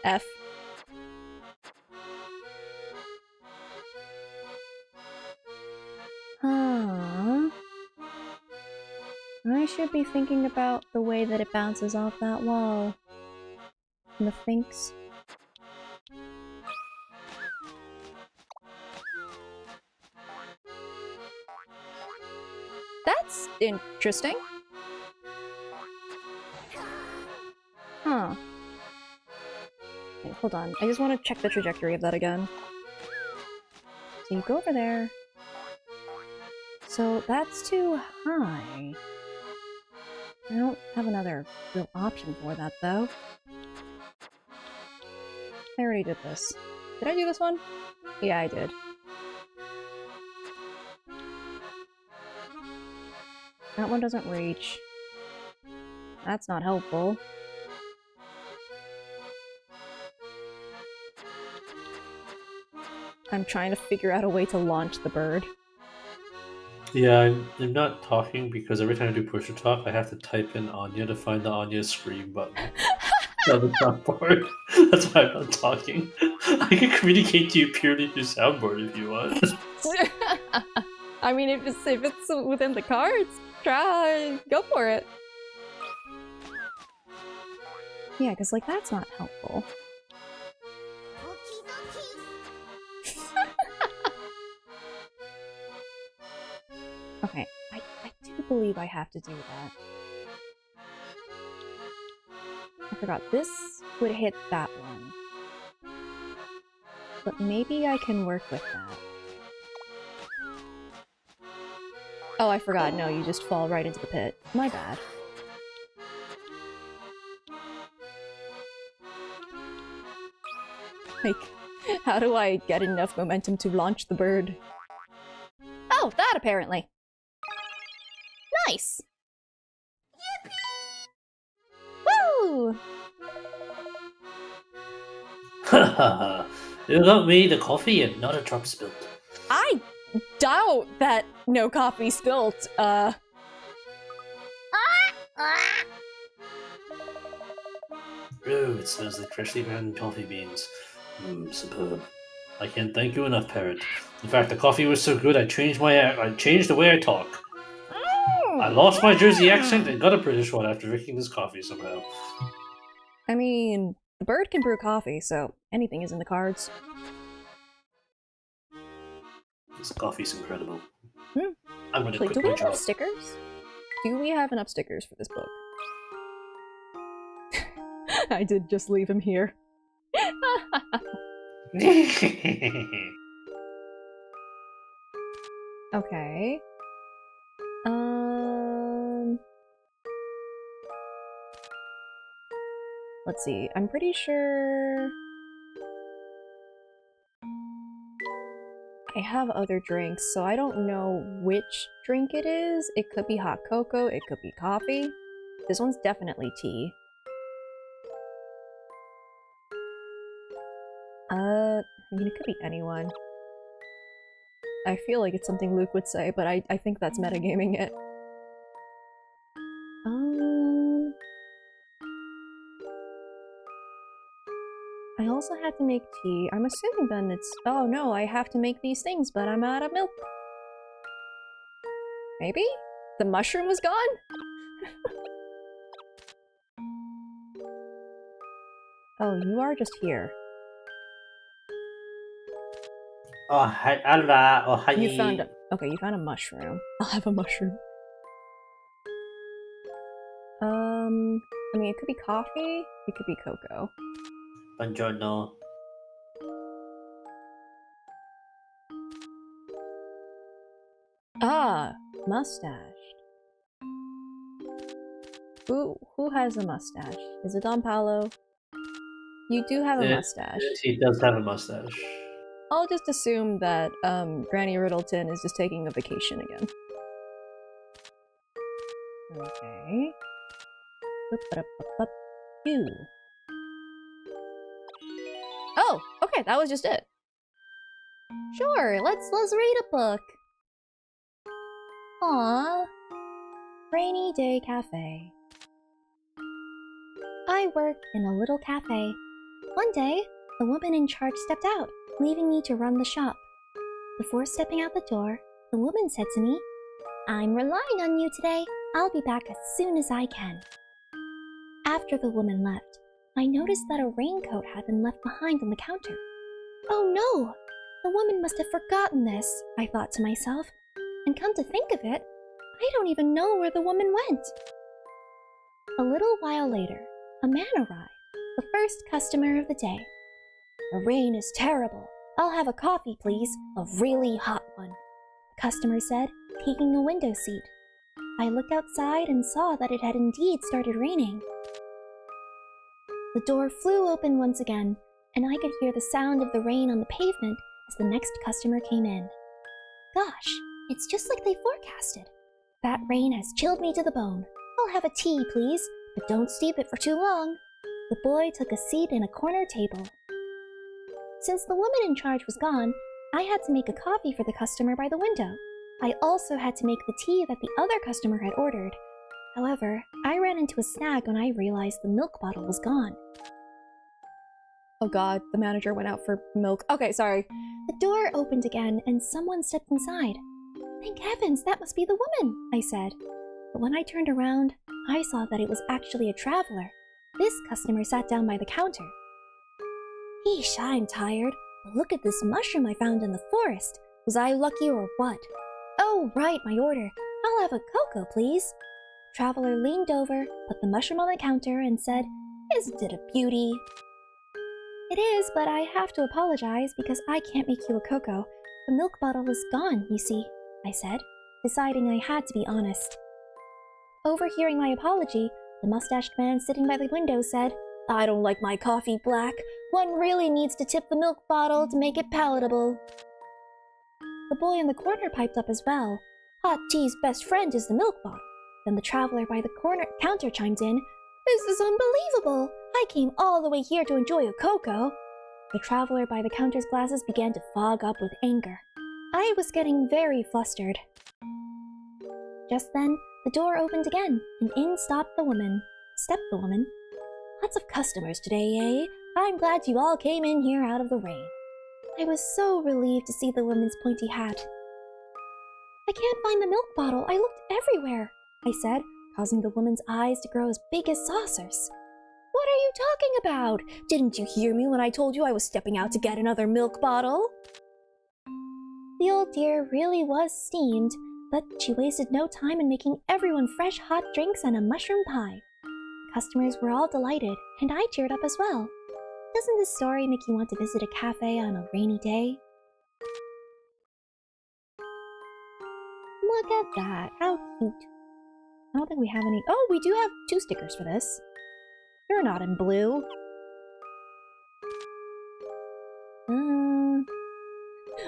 Speaker 3: F. I should be thinking about the way that it bounces off that wall. Methinks. That's interesting. Huh. Wait, hold on. I just want to check the trajectory of that again. So you go over there. So that's too high. I don't have another real option for that, though. I already did this. Did I do this one? Yeah, I did. That one doesn't reach. That's not helpful. I'm trying to figure out a way to launch the bird.
Speaker 6: Yeah, I'm not talking because every time I do push-to-talk, I have to type in Anya to find the Anya scream button. On the soundboard. That's why I'm not talking. I can communicate to you purely through soundboard if you want.
Speaker 3: I mean, if it's within the cards, try, go for it. Yeah, because like that's not helpful. Okay, I do believe I have to do that. I forgot, this would hit that one. But maybe I can work with that. Oh, I forgot, no, you just fall right into the pit. My bad. Like, how do I get enough momentum to launch the bird? Oh, that apparently! Nice! Woo!
Speaker 5: Haha, you got me the coffee and not a drop spilled.
Speaker 3: I doubt that no coffee spilt,
Speaker 5: Ooh, it smells like freshly ground coffee beans. Superb. I can't thank you enough, Parrot. In fact, the coffee was so good I changed the way I talk. I lost my Jersey accent and got a British one after drinking this coffee somehow.
Speaker 3: I mean, the bird can brew coffee, so anything is in the cards.
Speaker 5: This coffee's incredible.
Speaker 3: Hmm.
Speaker 5: I'm gonna
Speaker 3: Actually,
Speaker 5: quit
Speaker 3: do we
Speaker 5: my
Speaker 3: have
Speaker 5: job.
Speaker 3: enough stickers? Do we have enough stickers for this book? I did just leave him here. Okay. Let's see. I'm pretty sure I have other drinks, so I don't know which drink it is. It could be hot cocoa, it could be coffee. This one's definitely tea. I mean, it could be anyone. I feel like it's something Luke would say, but I think that's metagaming it. I also had to make tea. I'm assuming then it's... Oh no, I have to make these things, but I'm out of milk. Maybe? The mushroom was gone? Oh, you are just here.
Speaker 5: Oh, hi, Allah, oh, hi.
Speaker 3: You found a... Okay, you found a mushroom. I'll have a mushroom. I mean, it could be coffee, it could be cocoa.
Speaker 5: Buongiorno.
Speaker 3: Ah, mustached. Who has a mustache? Is it Don Paolo? You do have a mustache.
Speaker 6: He does have a mustache.
Speaker 3: I'll just assume that Granny Riddleton is just taking a vacation again. Okay. You. Oh, okay, that was just it. Sure, let's read a book. Aww. Rainy Day Cafe.
Speaker 8: I work in a little cafe. One day, the woman in charge stepped out, leaving me to run the shop. Before stepping out the door, the woman said to me, "I'm relying on you today. I'll be back as soon as I can." After the woman left, I noticed that a raincoat had been left behind on the counter. Oh no! The woman must have forgotten this, I thought to myself. And come to think of it, I don't even know where the woman went. A little while later, a man arrived, the first customer of the day. "The rain is terrible. I'll have a coffee, please, a really hot one," the customer said, taking a window seat. I looked outside and saw that it had indeed started raining. The door flew open once again, and I could hear the sound of the rain on the pavement as the next customer came in. Gosh, it's just like they forecasted. That rain has chilled me to the bone. "I'll have a tea, please, but don't steep it for too long." The boy took a seat in a corner table. Since the woman in charge was gone, I had to make a coffee for the customer by the window. I also had to make the tea that the other customer had ordered. However, I ran into a snag when I realized the milk bottle was gone.
Speaker 3: Oh god, the manager went out for milk. Okay, sorry.
Speaker 8: The door opened again and someone stepped inside. "Thank heavens, that must be the woman," I said. But when I turned around, I saw that it was actually a traveler. This customer sat down by the counter. "Yeesh, I'm tired, but look at this mushroom I found in the forest. Was I lucky or what? Oh, right, my order. I'll have a cocoa, please." Traveler leaned over, put the mushroom on the counter, and said, "Isn't it a beauty?" "It is, but I have to apologize because I can't make you a cocoa. The milk bottle is gone, you see," I said, deciding I had to be honest. Overhearing my apology, the mustached man sitting by the window said, "I don't like my coffee black. One really needs to tip the milk bottle to make it palatable." The boy in the corner piped up as well. "Hot tea's best friend is the milk bottle." Then the traveler by the counter chimed in, "This is unbelievable! I came all the way here to enjoy a cocoa." The traveler by the counter's glasses began to fog up with anger. I was getting very flustered. Just then, the door opened again, and in stepped the woman. "Lots of customers today, eh? I'm glad you all came in here out of the rain." I was so relieved to see the woman's pointy hat. "I can't find the milk bottle. I looked everywhere," I said, causing the woman's eyes to grow as big as saucers. "What are you talking about? Didn't you hear me when I told you I was stepping out to get another milk bottle?" The old dear really was steamed, but she wasted no time in making everyone fresh hot drinks and a mushroom pie. The customers were all delighted, and I cheered up as well. Doesn't this story make you want to visit a cafe on a rainy day? Look at that, how cute. I don't think we have any... Oh, we do have 2 stickers for this. You're not in blue.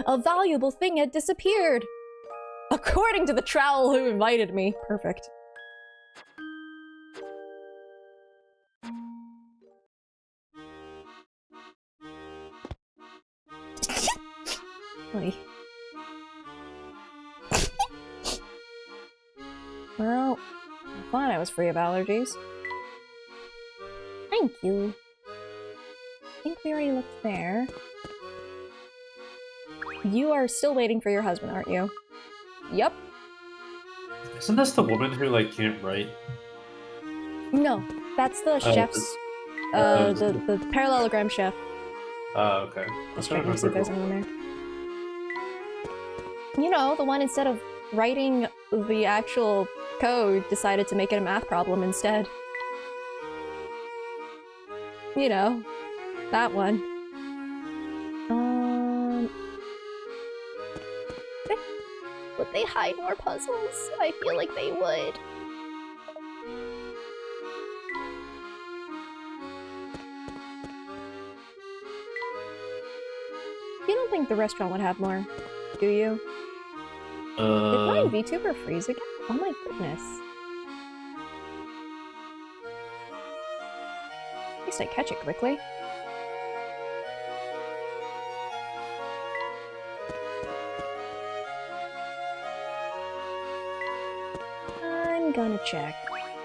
Speaker 8: A valuable thing had disappeared! According to the trowel who invited me. Perfect.
Speaker 3: Oy. Well, I thought I was free of allergies.
Speaker 8: Thank you.
Speaker 3: I think we already looked there. You are still waiting for your husband, aren't you? Yep.
Speaker 6: Isn't this the woman who, like, can't write?
Speaker 3: No, that's the chef's... the parallelogram chef.
Speaker 6: Oh, okay.
Speaker 3: Let's check and see if there's anyone there. You know, the one, instead of writing the actual code, decided to make it a math problem instead. You know, that one.
Speaker 8: Would they hide more puzzles? I feel like they would.
Speaker 3: You don't think the restaurant would have more, do you? Did my VTuber freeze again? Oh my goodness. At least I catch it quickly. I'm gonna check.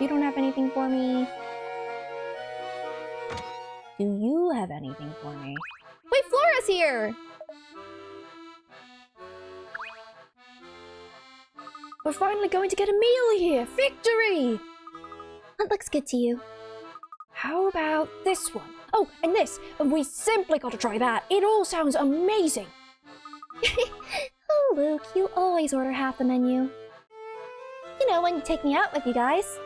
Speaker 3: You don't have anything for me? Do you have anything for me? Wait, Flora's here! We're finally going to get a meal here! Victory!
Speaker 8: That looks good to you.
Speaker 3: How about this one? Oh, and this! We simply got to try that! It all sounds amazing!
Speaker 8: Oh, Luke, you always order half the menu. You know, when you take me out with you guys.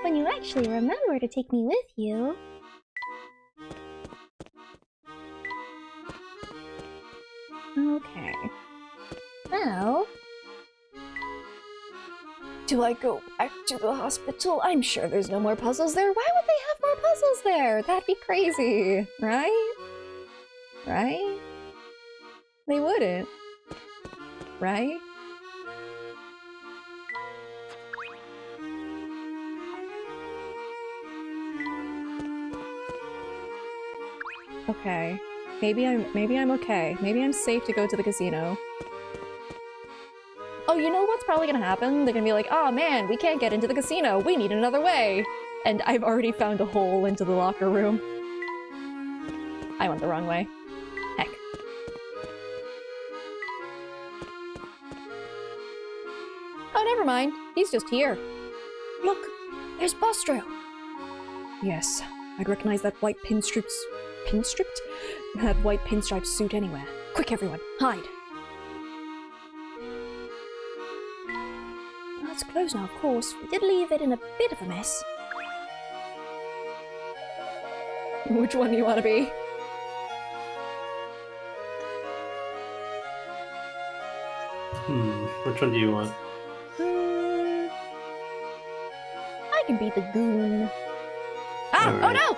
Speaker 8: When you actually remember to take me with you.
Speaker 3: Okay.
Speaker 8: Well...
Speaker 3: Do I go back to the hospital? I'm sure there's no more puzzles there. Why would they have more puzzles there? That'd be crazy, right? Right? They wouldn't. Right? Okay. Maybe I'm okay. Maybe I'm safe to go to the casino. Oh, you know what's probably gonna happen? They're gonna be like, oh man, we can't get into the casino. We need another way. And I've already found a hole into the locker room. I went the wrong way. Heck. Oh, never mind. He's just here. Look, there's Bostro. Yes, I'd recognize that white pinstriped that white pinstripe suit anywhere. Quick, everyone, hide.
Speaker 8: Well, it's closed now, of course. We did leave it in a bit of a mess.
Speaker 3: Which one do you want to be?
Speaker 6: Which one do you want?
Speaker 8: I can be the goon.
Speaker 3: Ah! Right. Oh no!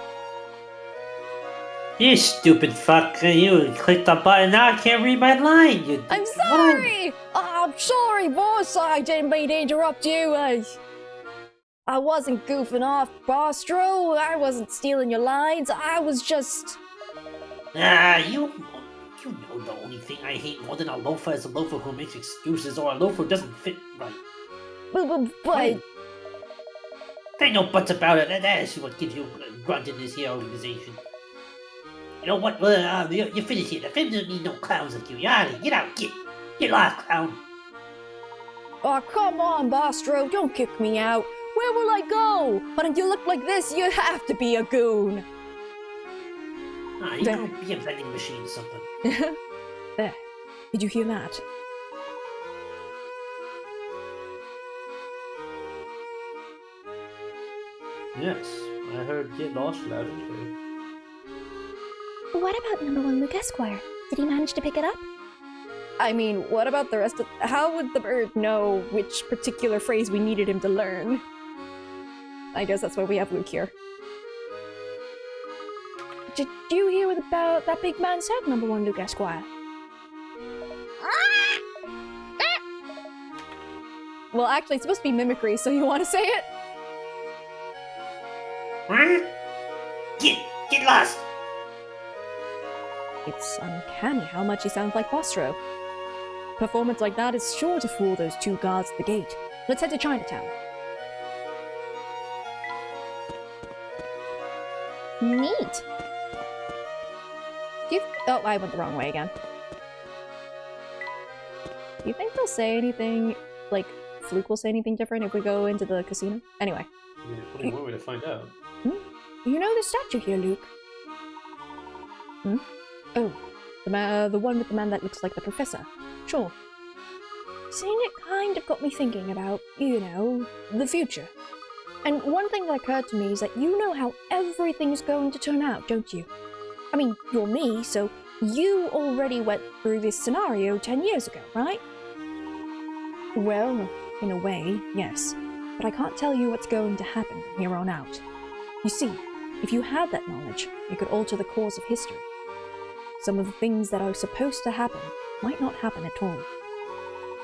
Speaker 5: You stupid fuck! You clicked the button. Now I can't read my line.
Speaker 3: I'm sorry. Oh, I'm sorry, boss. I didn't mean to interrupt you. I wasn't goofing off, Bostro. I wasn't stealing your lines. I was just.
Speaker 5: You know the only thing I hate more than a loafer is a loafer who makes excuses or a loafer who doesn't fit right.
Speaker 3: But.
Speaker 5: There ain't no buts about it. That is what gives you a grunt in this here organization. You know what? You finish here. The film doesn't need no clowns like you. You're out of here. Get out. Get lost, clown.
Speaker 3: Oh, come on, Bostro. Don't kick me out. Where will I go? But if you look like this, you have to be a goon.
Speaker 5: You don't be a vending machine or something.
Speaker 3: There. Did you hear that?
Speaker 6: Yes, I heard get lost loud and clear.
Speaker 8: What about number 1 Luke Esquire? Did he manage to pick it up?
Speaker 3: I mean, what about the rest of... How would the bird know which particular phrase we needed him to learn? I guess that's why we have Luke here. Did you hear about that big man said, number 1 Luke Esquire? Well, actually, it's supposed to be mimicry, so you want to say it?
Speaker 5: lost!
Speaker 3: It's uncanny how much he sounds like Bostro. Performance like that is sure to fool those two guards at the gate. Let's head to Chinatown. Neat. Do you... Oh, I went the wrong way again. Do you think they'll say anything, like, Fluke will say anything different if we go into the casino? Anyway.
Speaker 6: Yeah, only one way to find out.
Speaker 11: You know the statue here, Luke?
Speaker 3: Oh, the one with the man that looks like the professor. Sure.
Speaker 11: Seeing it kind of got me thinking about, you know, the future. And one thing that occurred to me is that you know how everything's going to turn out, don't you? I mean, you're me, so you already went through this scenario 10 years ago, right?
Speaker 3: Well, in a way, yes. But I can't tell you what's going to happen from here on out. You see, if you had that knowledge, you could alter the course of history. Some of the things that are supposed to happen might not happen at all.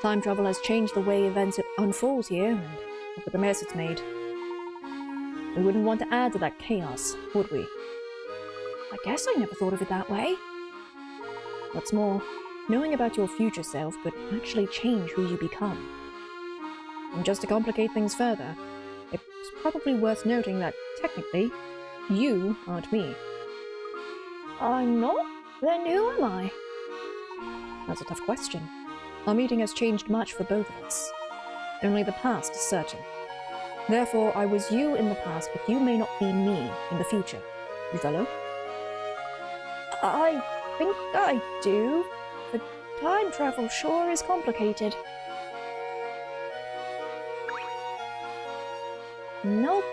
Speaker 3: Time travel has changed the way events unfold here, and look at the mess it's made. We wouldn't want to add to that chaos, would we?
Speaker 11: I guess I never thought of it that way.
Speaker 3: What's more, knowing about your future self could actually change who you become. And just to complicate things further, it's probably worth noting that, technically, you aren't me.
Speaker 11: I'm not? Then who am I?
Speaker 3: That's a tough question. Our meeting has changed much for both of us. Only the past is certain. Therefore, I was you in the past, but you may not be me in the future. You follow?
Speaker 11: I think I do. The time travel sure is complicated.
Speaker 3: Nope.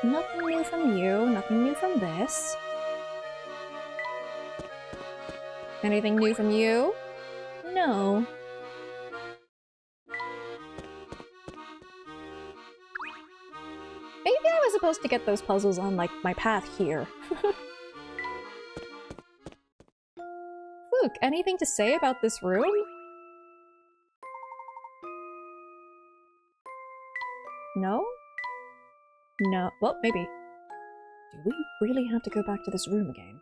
Speaker 3: Nothing new from you, nothing new from this. Anything new from you? No. Maybe I was supposed to get those puzzles on, like, my path here. Look, anything to say about this room? No? No. Well, maybe. Do we really have to go back to this room again?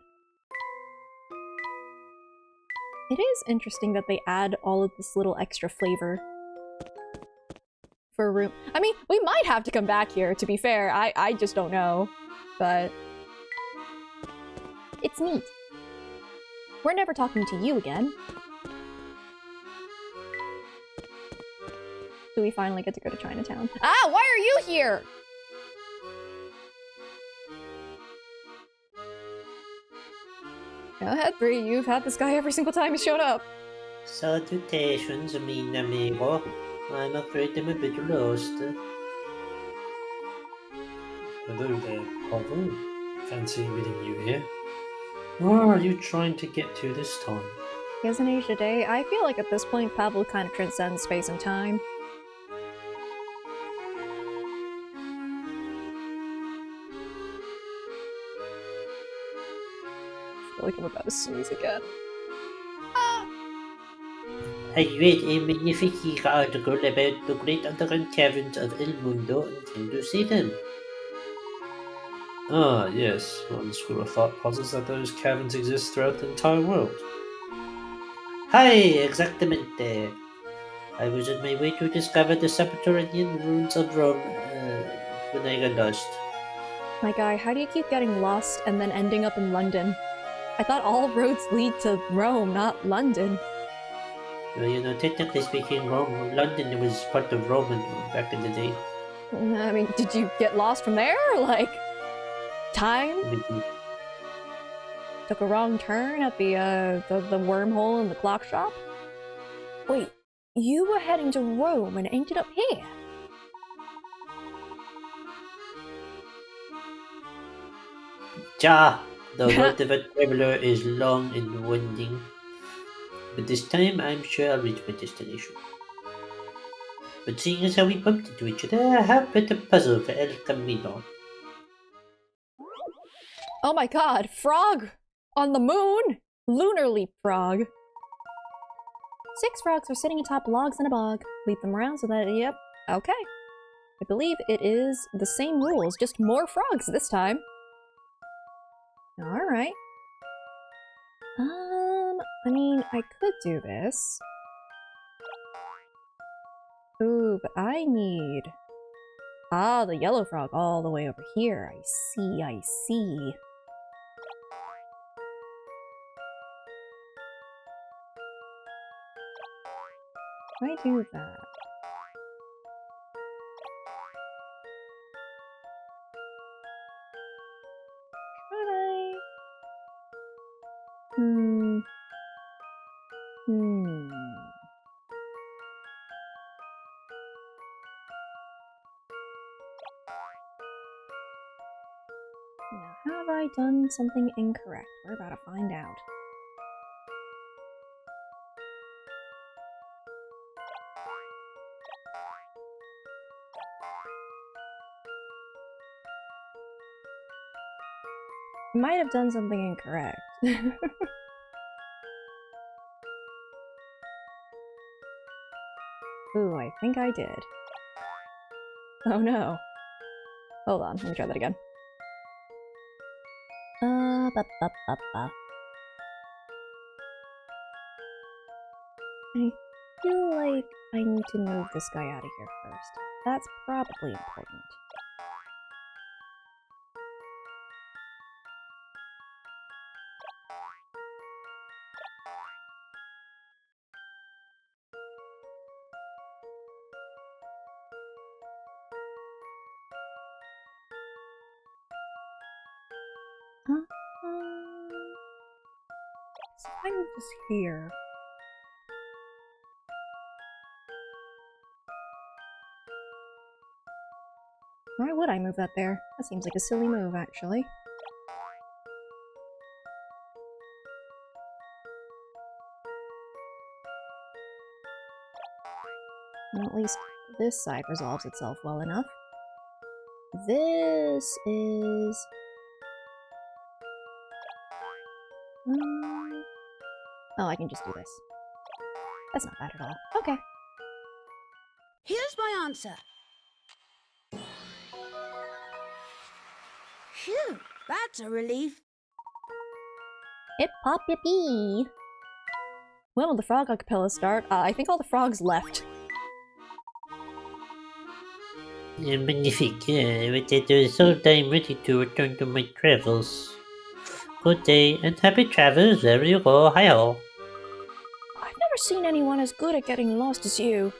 Speaker 3: It is interesting that they add all of this little extra flavor for a room. I mean, we might have to come back here, to be fair. I just don't know. But it's neat. We're never talking to you again. Do we finally get to go to Chinatown? Ah, why are you here? Go ahead, Bree. You've had this guy every single time he showed up.
Speaker 5: Salutations, mean amigo. I'm afraid I'm a bit lost.
Speaker 6: Hello there, Pavel. Fancy meeting you here. Where are you trying to get to this time?
Speaker 3: He hasn't aged a day. I feel like at this point, Pavel kind of transcends space and time. I feel like I'm about to sneeze again.
Speaker 5: I read a magnificent article about the great underground caverns of El Mundo and intend to see them.
Speaker 6: Ah, yes. One school of thought posits that those caverns exist throughout the entire world.
Speaker 5: Hi, exactamente. I was on my way to discover the subterranean ruins of Rome when I got lost.
Speaker 3: My guy, how do you keep getting lost and then ending up in London? I thought all roads lead to Rome, not London.
Speaker 5: Well, you know, technically speaking, London was part of Rome back in the day.
Speaker 3: I mean, did you get lost from there? Like, time? Took a wrong turn at the wormhole in the clock shop?
Speaker 11: Wait, you were heading to Rome and ended up here?
Speaker 5: Ja, the road of a traveler is long and winding. But this time, I'm sure I'll reach my destination. But seeing as how we bumped into each other, how about a puzzle for El Camino?
Speaker 3: Oh my god, frog! On the moon! Lunar leap frog. 6 frogs are sitting atop logs in a bog. Leap them around so that, yep, okay. I believe it is the same rules, just more frogs this time. Alright. I mean, I could do this. Ooh, but I need... Ah, the yellow frog all the way over here. I see, I see. If I do that... Should I? Now, have I done something incorrect? We're about to find out. I might have done something incorrect. Ooh, I think I did. Oh no. Hold on, let me try that again. I feel like I need to move this guy out of here first. That's probably important. So I move this here. Why would I move that there? That seems like a silly move, actually. Well, at least this side resolves itself well enough. This is... Oh, I can just do this. That's not bad at all. Okay.
Speaker 10: Here's my answer. Phew, that's a relief.
Speaker 3: Hip hop yippee! When will the frog acapella start? I think all the frogs left.
Speaker 5: Magnifique. It is so I'm ready to return to my travels. Good day and happy travels, there you go. Hi-ho.
Speaker 3: I've never seen anyone as good at getting lost as you.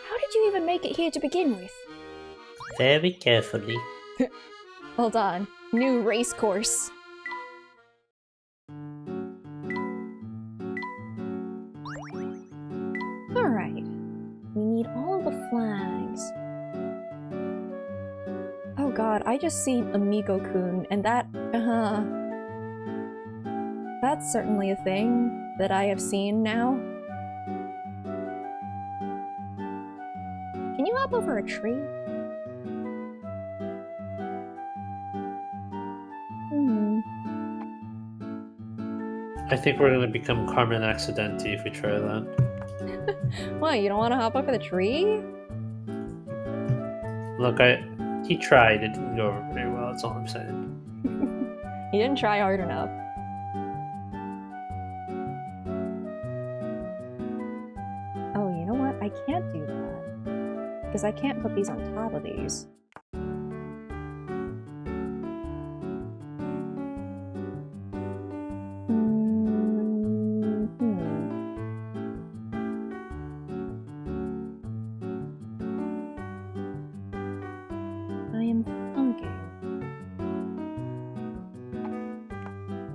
Speaker 3: How did you even make it here to begin with?
Speaker 5: Very carefully.
Speaker 3: Hold on. New race course. Alright. We need all the flags. Oh god, I just see Amigo-kun, and that... that's certainly a thing that I have seen now. Can you hop over a tree?
Speaker 9: I think we're gonna become Carmen Accidenti if we try that.
Speaker 3: What, you don't want to hop over the tree?
Speaker 9: Look, he tried. It didn't go over very well. That's all I'm saying.
Speaker 3: He didn't try hard enough. Oh, you know what? I can't do that. Because I can't put these on top of these.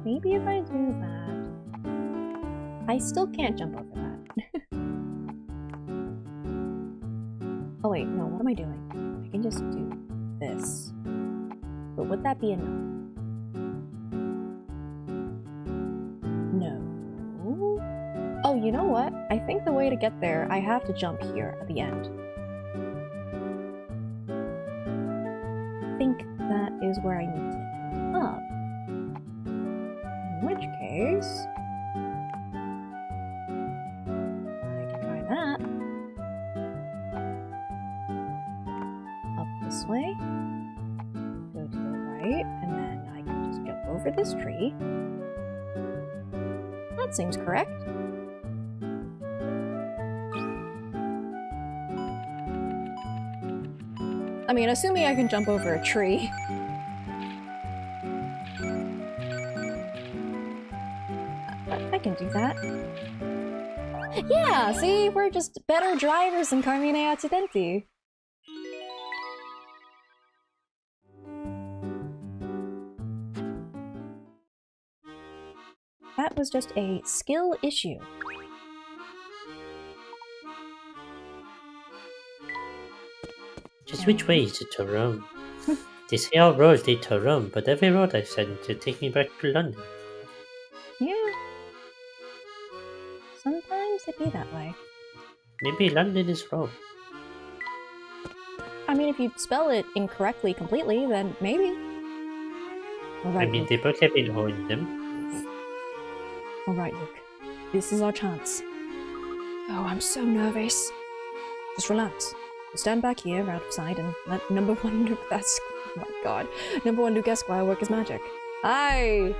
Speaker 3: Maybe if I do that... I still can't jump over that. Oh wait, no, what am I doing? I can just do this. But would that be enough? No. Oh, you know what? I think the way to get there, I have to jump here at the end. I think that is where I need to end up. In which case... I can try that. Up this way. Go to the right, and then I can just jump over over this tree. That seems correct. I mean, assuming I can jump over a tree. I can do that. Yeah, see? We're just better drivers than Carmine Accidenti. That was just a skill issue.
Speaker 5: Just which way is it to Rome? They say all roads lead to Rome, but every road I've said to take me back to London.
Speaker 3: Yeah. Sometimes it be that way.
Speaker 5: Maybe London is Rome.
Speaker 3: I mean, if you spell it incorrectly completely, then maybe. Alright,
Speaker 5: I mean, they both have been owning them.
Speaker 3: Alright, Luke. This is our chance. Oh, I'm so nervous. Just relax. We'll stand back here, out of sight, and let number one Luke oh my god. Number one Luke Esquire work his magic. I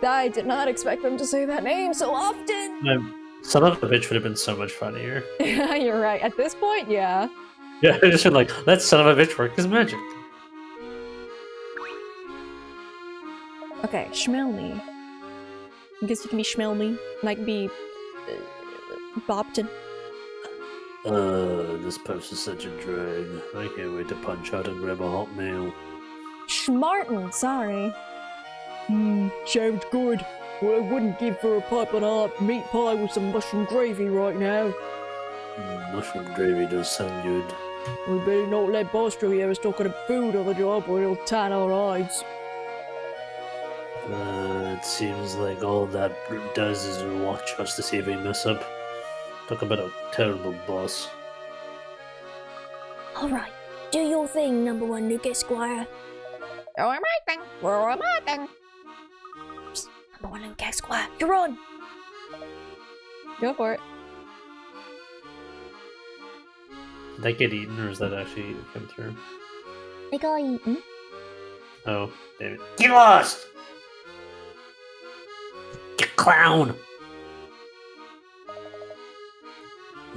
Speaker 3: did not expect them to say that name so often!
Speaker 9: Son of a bitch would have been so much funnier.
Speaker 3: Yeah, you're right. At this point, yeah.
Speaker 9: Yeah, I just been like, let son of a bitch work his magic.
Speaker 3: Okay, smell me. I guess you can be smell me. And I can be Bobton.
Speaker 9: This post is such a drag. I can't wait to punch out and grab a hot meal.
Speaker 3: Schmartin, sorry.
Speaker 7: Sounds good. Well, I wouldn't give for a pipe and a meat pie with some mushroom gravy right now.
Speaker 9: Mushroom gravy does sound good.
Speaker 7: We better not let Bostro hear us talking about food on the job or he'll tan our eyes.
Speaker 9: It seems like all that does is watch us to see if we mess up. Talk about a terrible boss.
Speaker 8: Alright, do your thing, number one Luke Esquire.
Speaker 3: Oh, am I then? Where am I then?
Speaker 8: Psst, number one Luke Esquire, you're on!
Speaker 3: Go for it.
Speaker 9: Did that get eaten, or is that actually come through?
Speaker 8: They got eaten.
Speaker 9: Oh, damn it.
Speaker 5: Get lost! You clown!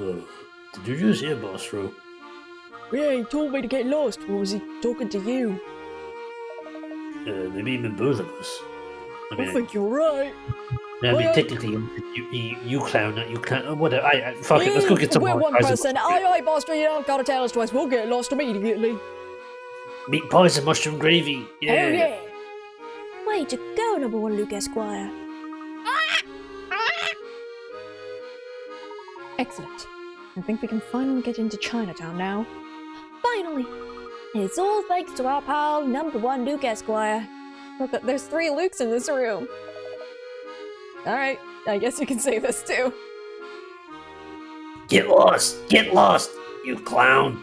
Speaker 9: Oh, did you just hear Bostro?
Speaker 7: Yeah, he told me to get lost, or was he talking to you?
Speaker 9: Maybe even both of us.
Speaker 7: I think you're right.
Speaker 9: I mean, technically, you clown, not you clown. Whatever. Fuck it. Let's go get some
Speaker 7: We're
Speaker 9: more
Speaker 7: one person. Aye, Bostro, you don't gotta tell us twice. We'll get lost immediately.
Speaker 9: Meat pies and mushroom gravy. Yeah.
Speaker 7: Oh yeah.
Speaker 8: Way to go, number one Luke Esquire.
Speaker 3: Excellent. I think we can finally get into Chinatown now.
Speaker 8: Finally! It's all thanks to our pal, number one Luke Esquire.
Speaker 3: Look, there's 3 Lukes in this room. Alright, I guess you can say this too.
Speaker 5: Get lost! Get lost! You clown!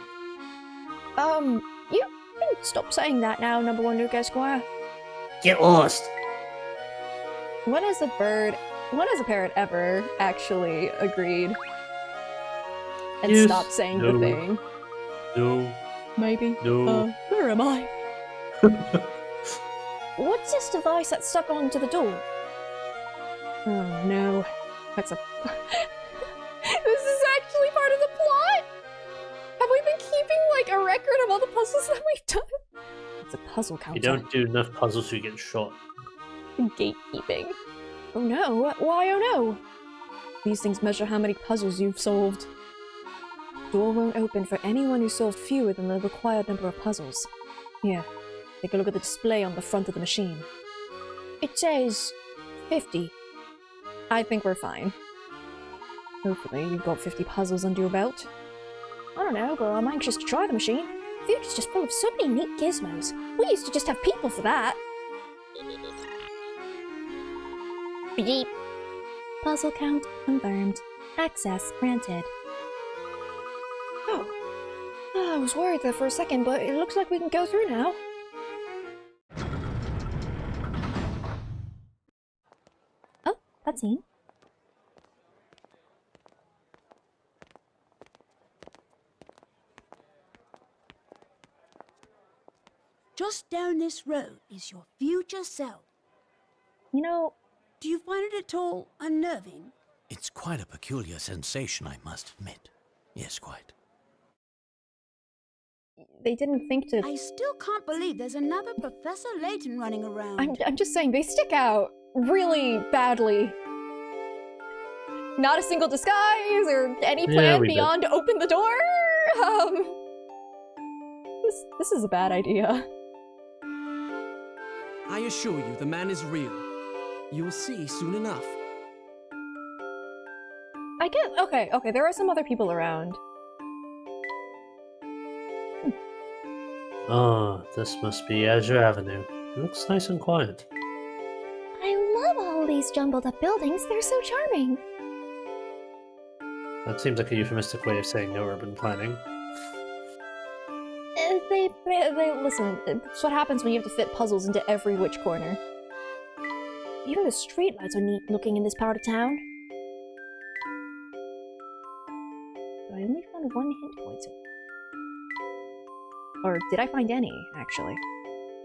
Speaker 8: You can stop saying that now, number one Luke Esquire.
Speaker 5: Get lost!
Speaker 3: When has a parrot ever actually agreed and stopped saying the thing?
Speaker 9: No.
Speaker 3: Maybe.
Speaker 9: No.
Speaker 3: Where am I? What's this device that's stuck onto the door? Oh no. That's a... This is actually part of the plot? Have we been keeping, like, a record of all the puzzles that we've done? It's a puzzle counter.
Speaker 9: You don't do enough puzzles to get shot.
Speaker 3: Gatekeeping. Oh no. Why oh no? These things measure how many puzzles you've solved. Door won't open for anyone who solved fewer than the required number of puzzles. Here, take a look at the display on the front of the machine. It says 50. I think we're fine. Hopefully you've got 50 puzzles under your belt.
Speaker 8: I don't know, but I'm anxious to try the machine. The future's just full of so many neat gizmos. We used to just have people for that. Beep.
Speaker 3: Puzzle count confirmed. Access granted. Oh. I was worried there for a second, but it looks like we can go through now. Oh, cutscene.
Speaker 10: Just down this road is your future self.
Speaker 8: You know...
Speaker 10: Do you find it at all unnerving?
Speaker 12: It's quite a peculiar sensation, I must admit. Yes, quite.
Speaker 3: They didn't think to...
Speaker 10: I still can't believe there's another Professor Layton running around.
Speaker 3: I'm just saying, they stick out really badly. Not a single disguise or any plan beyond to open the door. This is a bad idea.
Speaker 14: I assure you, the man is real. You'll see soon enough.
Speaker 3: I guess, okay, there are some other people around.
Speaker 6: Ah, this must be Azure Avenue. It looks nice and quiet.
Speaker 8: I love all these jumbled up buildings. They're so charming.
Speaker 6: That seems like a euphemistic way of saying no urban planning.
Speaker 3: Listen, it's what happens when you have to fit puzzles into every which corner.
Speaker 8: Even the streetlights are neat looking in this part of town.
Speaker 3: I only found one hint point so far. Or did I find any, actually?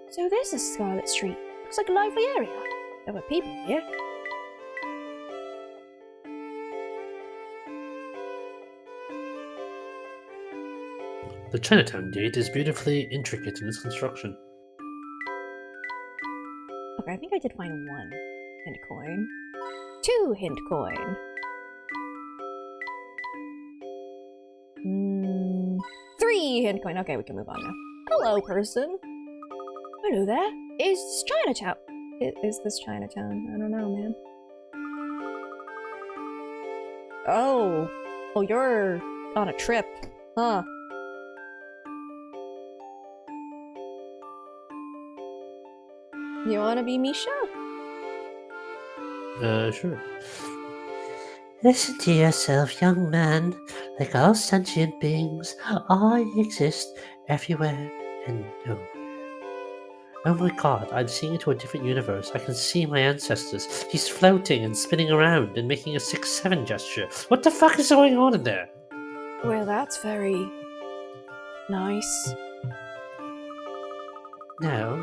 Speaker 8: So this is Scarlet Street. Looks like a lively area. There were people here.
Speaker 6: The Chinatown gate is beautifully intricate in its construction.
Speaker 3: Okay, I think I did find one hint coin. 2 hint coin. 3 hint coin. Okay, we can move on now. Hello, person.
Speaker 8: Hello there.
Speaker 3: Is this Chinatown? Is this Chinatown? I don't know, man. Oh, you're on a trip, huh? You wanna be Misha?
Speaker 6: Sure.
Speaker 15: Listen to yourself, young man. Like all sentient beings, I exist everywhere and nowhere. Oh my god, I'm seeing into a different universe. I can see my ancestors. He's floating and spinning around and making a 6-7 gesture. What the fuck is going on in there?
Speaker 3: Well, that's very nice.
Speaker 15: Now,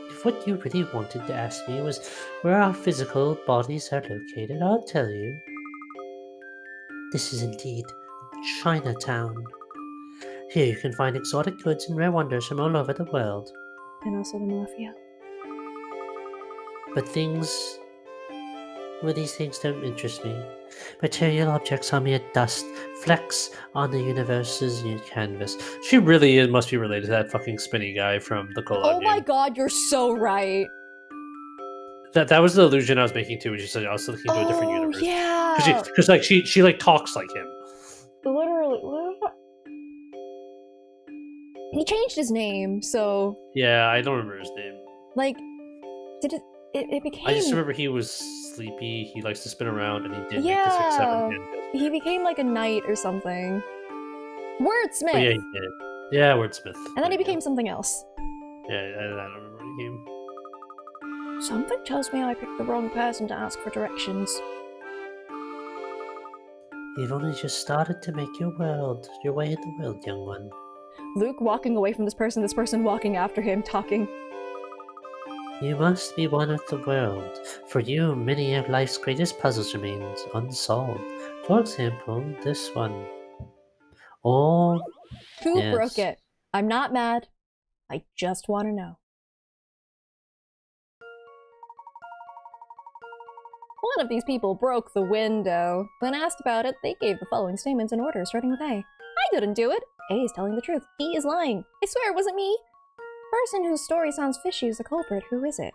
Speaker 15: if what you really wanted to ask me was where our physical bodies are located, I'll tell you. This is indeed Chinatown. Here you can find exotic goods and rare wonders from all over the world.
Speaker 3: And also the Mafia.
Speaker 15: But these things don't interest me. Material objects are mere dust, flecks on the universe's canvas.
Speaker 6: She really must be related to that fucking spinny guy from the Collab game.
Speaker 3: My god, you're so right.
Speaker 6: That was the illusion I was making too, when she said I was looking into a different universe.
Speaker 3: Yeah.
Speaker 6: Because like she like talks like him.
Speaker 3: Literally. He changed his name, so...
Speaker 6: Yeah, I don't remember his name.
Speaker 3: Like, it became...
Speaker 6: I just remember he was sleepy, he likes to spin around, and he did make the 6-7
Speaker 3: he became like a knight or something. Wordsmith!
Speaker 6: Oh, yeah, he did. Yeah, Wordsmith.
Speaker 3: And then he became something else.
Speaker 6: Yeah, I don't remember what he became.
Speaker 3: Something tells me I picked the wrong person to ask for directions.
Speaker 15: You've only just started to make your way in the world, young one.
Speaker 3: Luke walking away from this person walking after him, talking.
Speaker 15: You must be one with the world. For you, many of life's greatest puzzles remains unsolved. For example, this one. Oh,
Speaker 3: Who
Speaker 15: yes.
Speaker 3: broke it? I'm not mad. I just want to know. One of these people broke the window. When asked about it, they gave the following statements in order, starting with A. I didn't do it. A is telling the truth. B is lying. I swear it wasn't me. Person whose story sounds fishy is the culprit. Who is it?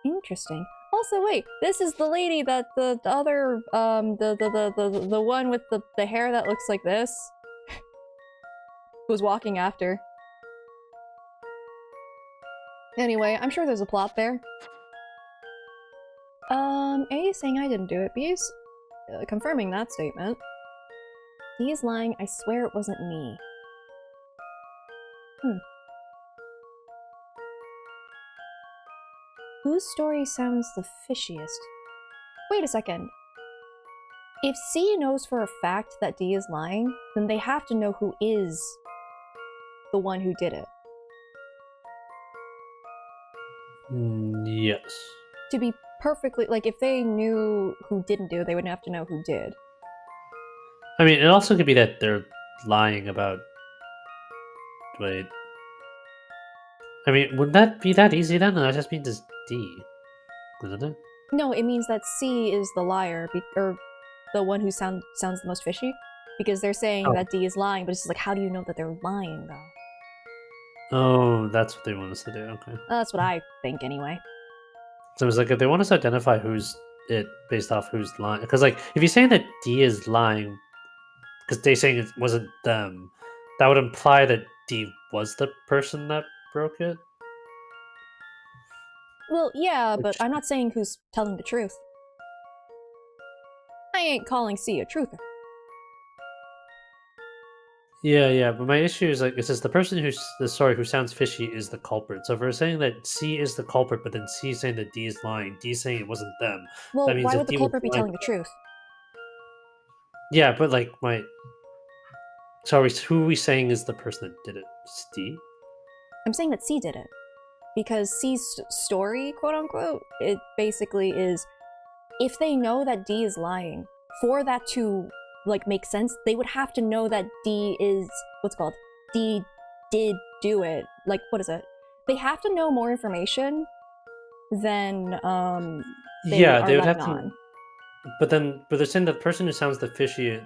Speaker 3: Interesting. Also, wait, this is the lady that the other, the one with the hair that looks like this was walking after. Anyway, I'm sure there's a plot there. A is saying I didn't do it. B is confirming that statement. D is lying. I swear it wasn't me. Whose story sounds the fishiest? Wait a second. If C knows for a fact that D is lying, then they have to know who is the one who did it.
Speaker 6: Yes.
Speaker 3: To be perfectly, like, if they knew who didn't do it, they wouldn't have to know who did.
Speaker 9: I mean, it also could be that they're lying about. Wait. I mean, would that be that easy then? That just means it's D, isn't it?
Speaker 3: No, it means that C is the liar, or the one who sounds the most fishy, because they're saying that D is lying, but it's just like, how do you know that they're lying though?
Speaker 9: Oh, that's what they want us to do. Okay.
Speaker 3: That's what I think anyway.
Speaker 9: So it's like if they want us to identify who's it based off who's lying, because like if you're saying that D is lying, because they're saying it wasn't them, that would imply that D was the person that broke it.
Speaker 3: Well, yeah, but I'm not saying who's telling the truth. I ain't calling C a truther.
Speaker 9: Yeah, but my issue is like it says the person who sounds fishy is the culprit. So if we're saying that C is the culprit, but then C is saying that D is lying, D is saying it wasn't them.
Speaker 3: Well,
Speaker 9: that means
Speaker 3: why
Speaker 9: that
Speaker 3: would the
Speaker 9: D
Speaker 3: culprit be
Speaker 9: was
Speaker 3: telling the truth?
Speaker 9: Yeah, but like who are we saying is the person that did it? D?
Speaker 3: I'm saying that C did it. Because C's story, quote unquote, it basically is, if they know that D is lying, for that to, like, make sense, they would have to know that D is, D did do it. Like, what is it? They have to know more information than, they would have to.
Speaker 9: But they're saying that the person who sounds the fishy,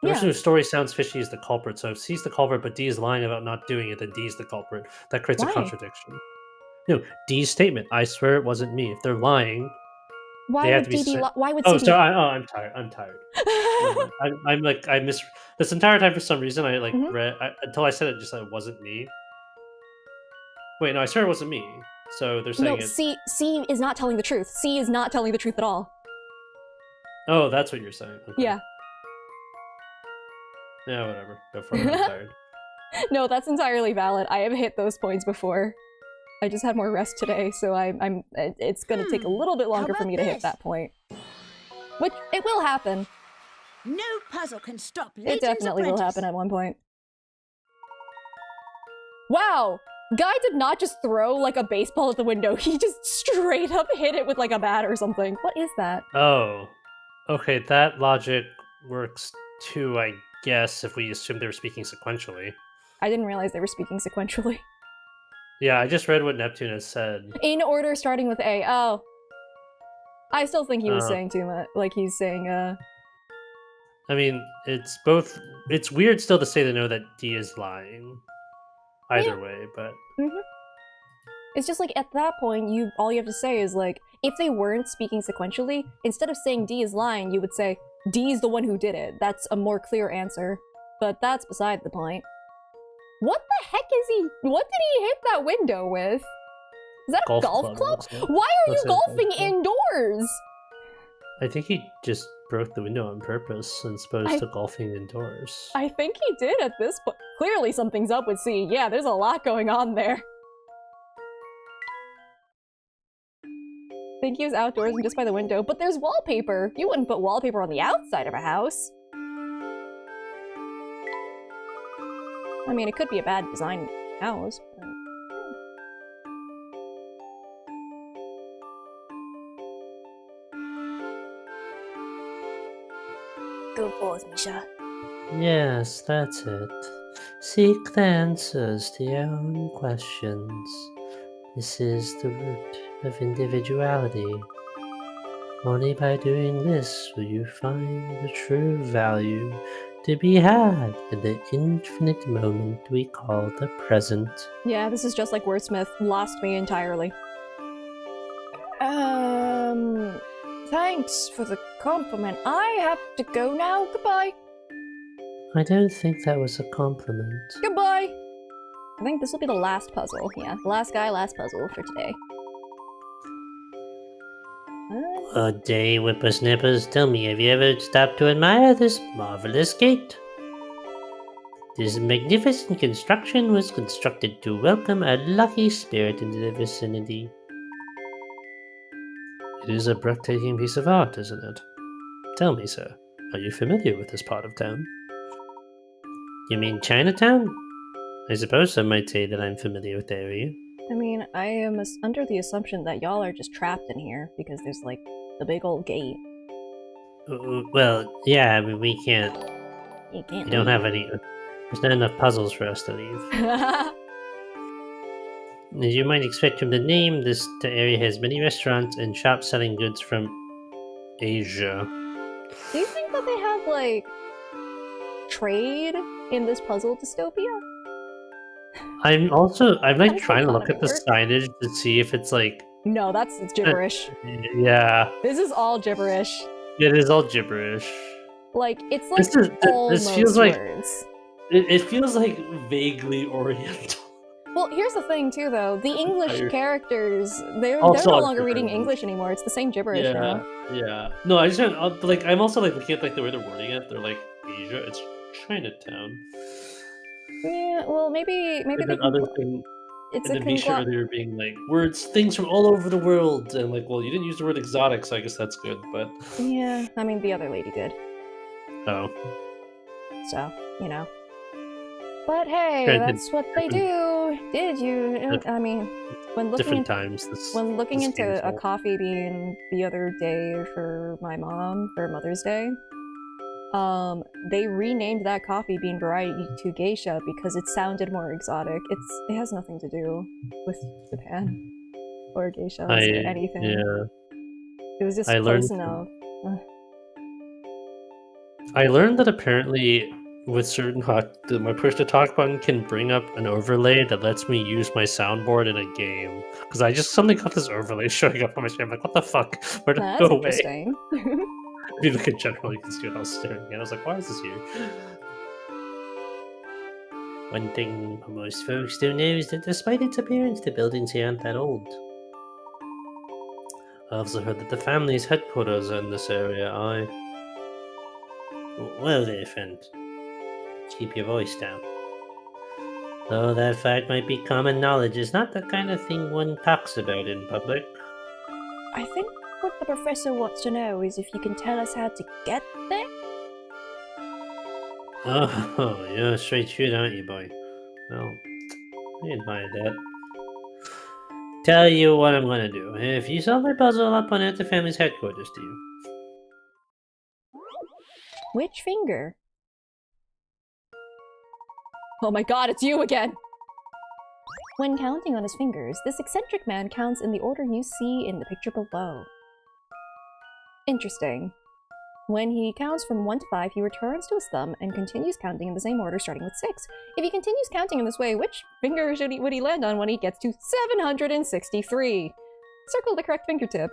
Speaker 9: the person whose story sounds fishy is the culprit. So if C's the culprit, but D is lying about not doing it, then D is the culprit. That creates a contradiction. No, D's statement. I swear it wasn't me. If they're lying,
Speaker 3: why
Speaker 9: they have
Speaker 3: would
Speaker 9: to be.
Speaker 3: D be? Why would
Speaker 9: Oh,
Speaker 3: C
Speaker 9: so
Speaker 3: be?
Speaker 9: I'm tired. I'm tired. I'm like I miss this entire time for some reason. I like read until I said it. Just that it wasn't me. Wait, no, I swear it wasn't me. So they're saying
Speaker 3: no, C is not telling the truth. C is not telling the truth at all.
Speaker 9: Oh, that's what you're saying. Okay.
Speaker 3: Yeah.
Speaker 9: Yeah, whatever. Go for it. I'm tired.
Speaker 3: No, that's entirely valid. I have hit those points before. I just had more rest today, so it's gonna take a little bit longer for me to hit that point. Which, it will happen.
Speaker 10: No puzzle can stop
Speaker 3: It definitely will happen at one point. Wow! Guy did not just throw, like, a baseball at the window. He just straight up hit it with, like, a bat or something. What is that?
Speaker 9: Oh. Okay, that logic works too, I guess, if we assume they were speaking sequentially.
Speaker 3: I didn't realize they were speaking sequentially.
Speaker 9: Yeah, I just read what Neptune has said.
Speaker 3: In order, starting with A. Oh. I still think he was saying too much. Like, he's saying,
Speaker 9: I mean, it's both... It's weird still to say they know that D is lying. Either way, but...
Speaker 3: It's just like, at that point, all you have to say is, like, if they weren't speaking sequentially, instead of saying D is lying, you would say, D is the one who did it. That's a more clear answer. But that's beside the point. What the heck is he? What did he hit that window with? Is that a golf club? Why are you golfing indoors?
Speaker 9: I think he just broke the window on purpose as opposed to golfing indoors.
Speaker 3: I think he did at this point. Clearly something's up with C. Yeah, there's a lot going on there. I think he was outdoors and just by the window, but there's wallpaper. You wouldn't put wallpaper on the outside of a house. I mean, it could be a bad design house, but...
Speaker 8: Go forth, Misha.
Speaker 15: Yes, that's it. Seek the answers to your own questions. This is the root of individuality. Only by doing this will you find the true value to be had in the infinite moment we call the present.
Speaker 3: Yeah, this is just like Wordsmith. Lost me entirely. Thanks for the compliment. I have to go now. Goodbye.
Speaker 15: I don't think that was a compliment.
Speaker 3: Goodbye. I think this will be the last puzzle. Yeah, last guy, last puzzle for today.
Speaker 15: Good day, whippersnippers. Tell me, have you ever stopped to admire this marvelous gate? This magnificent construction was constructed to welcome a lucky spirit into the vicinity.
Speaker 9: It is a breathtaking piece of art, isn't it? Tell me, sir, are you familiar with this part of town?
Speaker 15: You mean Chinatown? I suppose some might say that I'm familiar with the area.
Speaker 3: I mean, I am under the assumption that y'all are just trapped in here because there's like the big old gate.
Speaker 15: Well, yeah, I mean, we can't.
Speaker 3: You can't.
Speaker 15: We don't have any. There's not enough puzzles for us to leave. As you might expect from the name, the area has many restaurants and shops selling goods from Asia.
Speaker 3: Do you think that they have like trade in this puzzle dystopia?
Speaker 15: I'm like trying to look at the signage to see if it's like.
Speaker 3: No, it's gibberish.
Speaker 15: Yeah.
Speaker 3: This is all gibberish.
Speaker 15: It is all gibberish.
Speaker 3: Like it's like almost
Speaker 15: this feels like
Speaker 3: words.
Speaker 15: It feels like vaguely Oriental.
Speaker 3: Well, here's the thing too, though. The English characters, they're no longer reading English anymore. It's the same gibberish now.
Speaker 15: Yeah. No, I just like I'm also like looking at the way they're wording it. They're like Asia. It's Chinatown.
Speaker 3: Yeah. Well, maybe they
Speaker 15: other thing.
Speaker 3: It's
Speaker 15: and then be sure they were being like things from all over the world, and like, well, you didn't use the word exotic, so I guess that's good. But
Speaker 3: yeah, I mean, the other lady did.
Speaker 15: Oh.
Speaker 3: So But hey, that's what they do. Did you? I mean, when looking into a coffee bean the other day for my mom for Mother's Day, they renamed that coffee bean variety to geisha because it sounded more exotic. It has nothing to do with Japan or geishas or anything.
Speaker 15: Yeah.
Speaker 3: It was just close enough.
Speaker 15: I learned that apparently with certain my push to talk button can bring up an overlay that lets me use my soundboard in a game. Because I just suddenly got this overlay showing up on my screen. I'm like, what the fuck? Where'd it go away?
Speaker 3: Interesting.
Speaker 15: If you look at general, you can see what I was staring at. I was like, why is this here? One thing most folks don't know is that despite its appearance, the buildings here aren't that old. I also heard that the family's headquarters are in this area. Well there, friend. Keep your voice down. Though that fact might be common knowledge, is not the kind of thing one talks about in public.
Speaker 3: I think what the professor wants to know is if you can tell us how to get there?
Speaker 15: Oh, you're a straight shooter, aren't you, boy? Well, I admire that. Tell you what I'm gonna do. If you solve my puzzle, I'll point out the family's headquarters to you.
Speaker 3: Which finger? Oh my god, it's you again! When counting on his fingers, this eccentric man counts in the order you see in the picture below. Interesting. When he counts from 1 to 5, he returns to his thumb and continues counting in the same order starting with 6. If he continues counting in this way, which finger would he land on when he gets to 763? Circle the correct fingertip.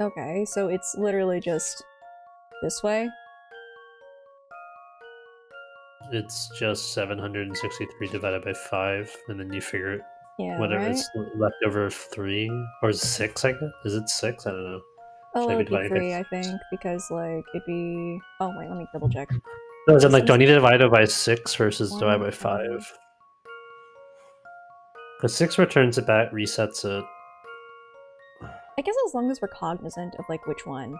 Speaker 3: Okay, so it's literally just this way?
Speaker 15: It's just 763 divided by 5, and then you figure it.
Speaker 3: Yeah,
Speaker 15: whatever
Speaker 3: right?
Speaker 15: it's left over of 3 or 6, I guess. Is it 6? I don't know.
Speaker 3: Oh, it'd be 3, I think, because like it'd be. Oh wait, let me double check.
Speaker 15: No, is it like do I need to divide it by 6 versus divide by 5? Because 6 returns it back, resets it.
Speaker 3: I guess as long as we're cognizant of like which one.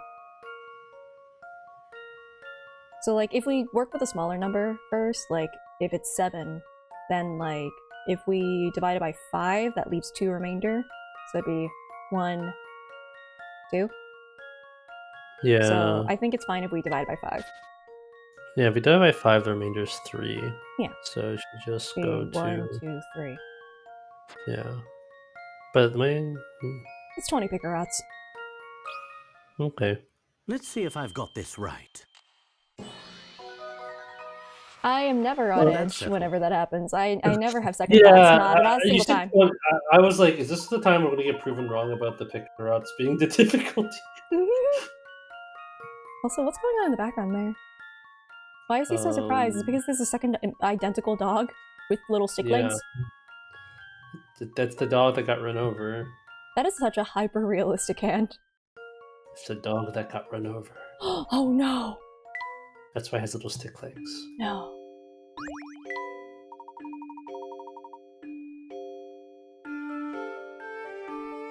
Speaker 3: So like if we work with a smaller number first, like if it's 7, then like if we divide it by 5, that leaves 2 remainder. So it'd be 1, 2.
Speaker 15: Yeah.
Speaker 3: So I think it's fine if we divide it by 5.
Speaker 15: Yeah, if we divide by 5, the remainder is 3.
Speaker 3: Yeah.
Speaker 15: So it should just
Speaker 3: Be
Speaker 15: go
Speaker 3: 1,
Speaker 15: to
Speaker 3: 2, 3.
Speaker 15: Yeah. But
Speaker 3: it's 20 picarots.
Speaker 15: Okay.
Speaker 12: Let's see if I've got this right.
Speaker 3: I am never on edge whenever that happens. I never have second thoughts, not a single time.
Speaker 6: I was like, is this the time we're going to get proven wrong about the picarots being the difficulty?
Speaker 3: Also, what's going on in the background there? Why is he so surprised? Is it because there's a second identical dog with little stick legs?
Speaker 6: That's the dog that got run over.
Speaker 3: That is such a hyper-realistic hand.
Speaker 6: It's the dog that got run over.
Speaker 3: Oh no!
Speaker 6: That's why it has little stick legs.
Speaker 3: No.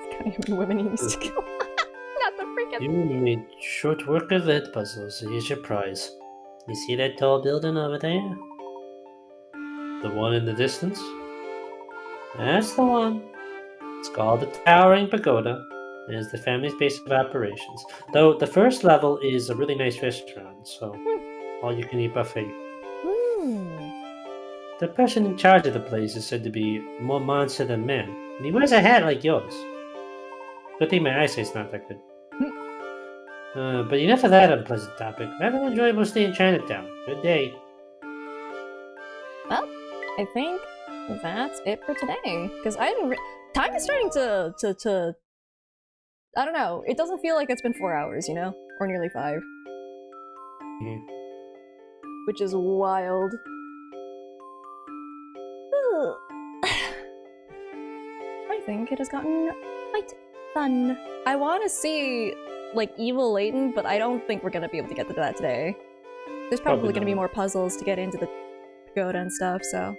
Speaker 3: It's kind of women he needs to kill. Not the freaking.
Speaker 15: You made short work of that puzzle, so here's your prize. You see that tall building over there?
Speaker 6: The one in the distance? That's the one. It's called the Towering Pagoda. It is the family's base of operations. Though the first level is a really nice restaurant, so all you can eat buffet. The person in charge of the place is said to be more monster than man, and he wears a hat like yours. Good thing my eyesight's not that good. But enough of that unpleasant topic. Have an enjoyable stay in Chinatown. Good day.
Speaker 3: Well, I think that's it for today. Because I didn't. Time is starting to. I don't know. It doesn't feel like it's been 4 hours, you know, or nearly 5. Which is wild. I think it has gotten quite fun. I want to see, like, Evil Layton, but I don't think we're going to be able to get to that today. There's probably going to be more puzzles to get into the pagoda and stuff, so...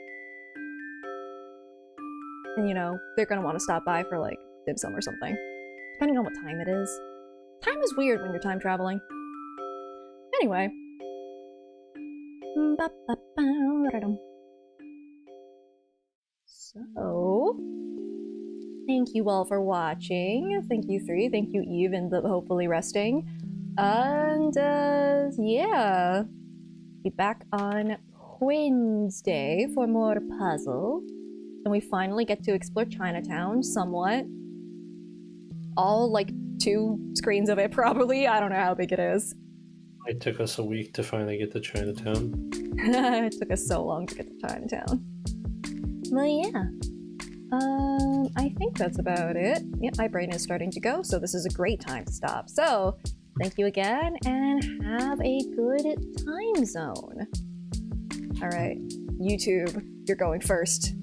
Speaker 3: And, you know, they're going to want to stop by for, like, dim sum or something. Depending on what time it is. Time is weird when you're time traveling. Anyway. So, thank you all for watching. Thank you 3, thank you Eve, and the hopefully resting. And, yeah. Be back on Wednesday for more puzzle. And we finally get to explore Chinatown somewhat. All, like, 2 screens of it, probably. I don't know how big it is.
Speaker 6: It took us a week to finally get to Chinatown.
Speaker 3: It took us so long to get to Chinatown. Well, yeah. I think that's about it. Yep, my brain is starting to go, so this is a great time to stop. So, thank you again, and have a good time zone. Alright, YouTube, you're going first.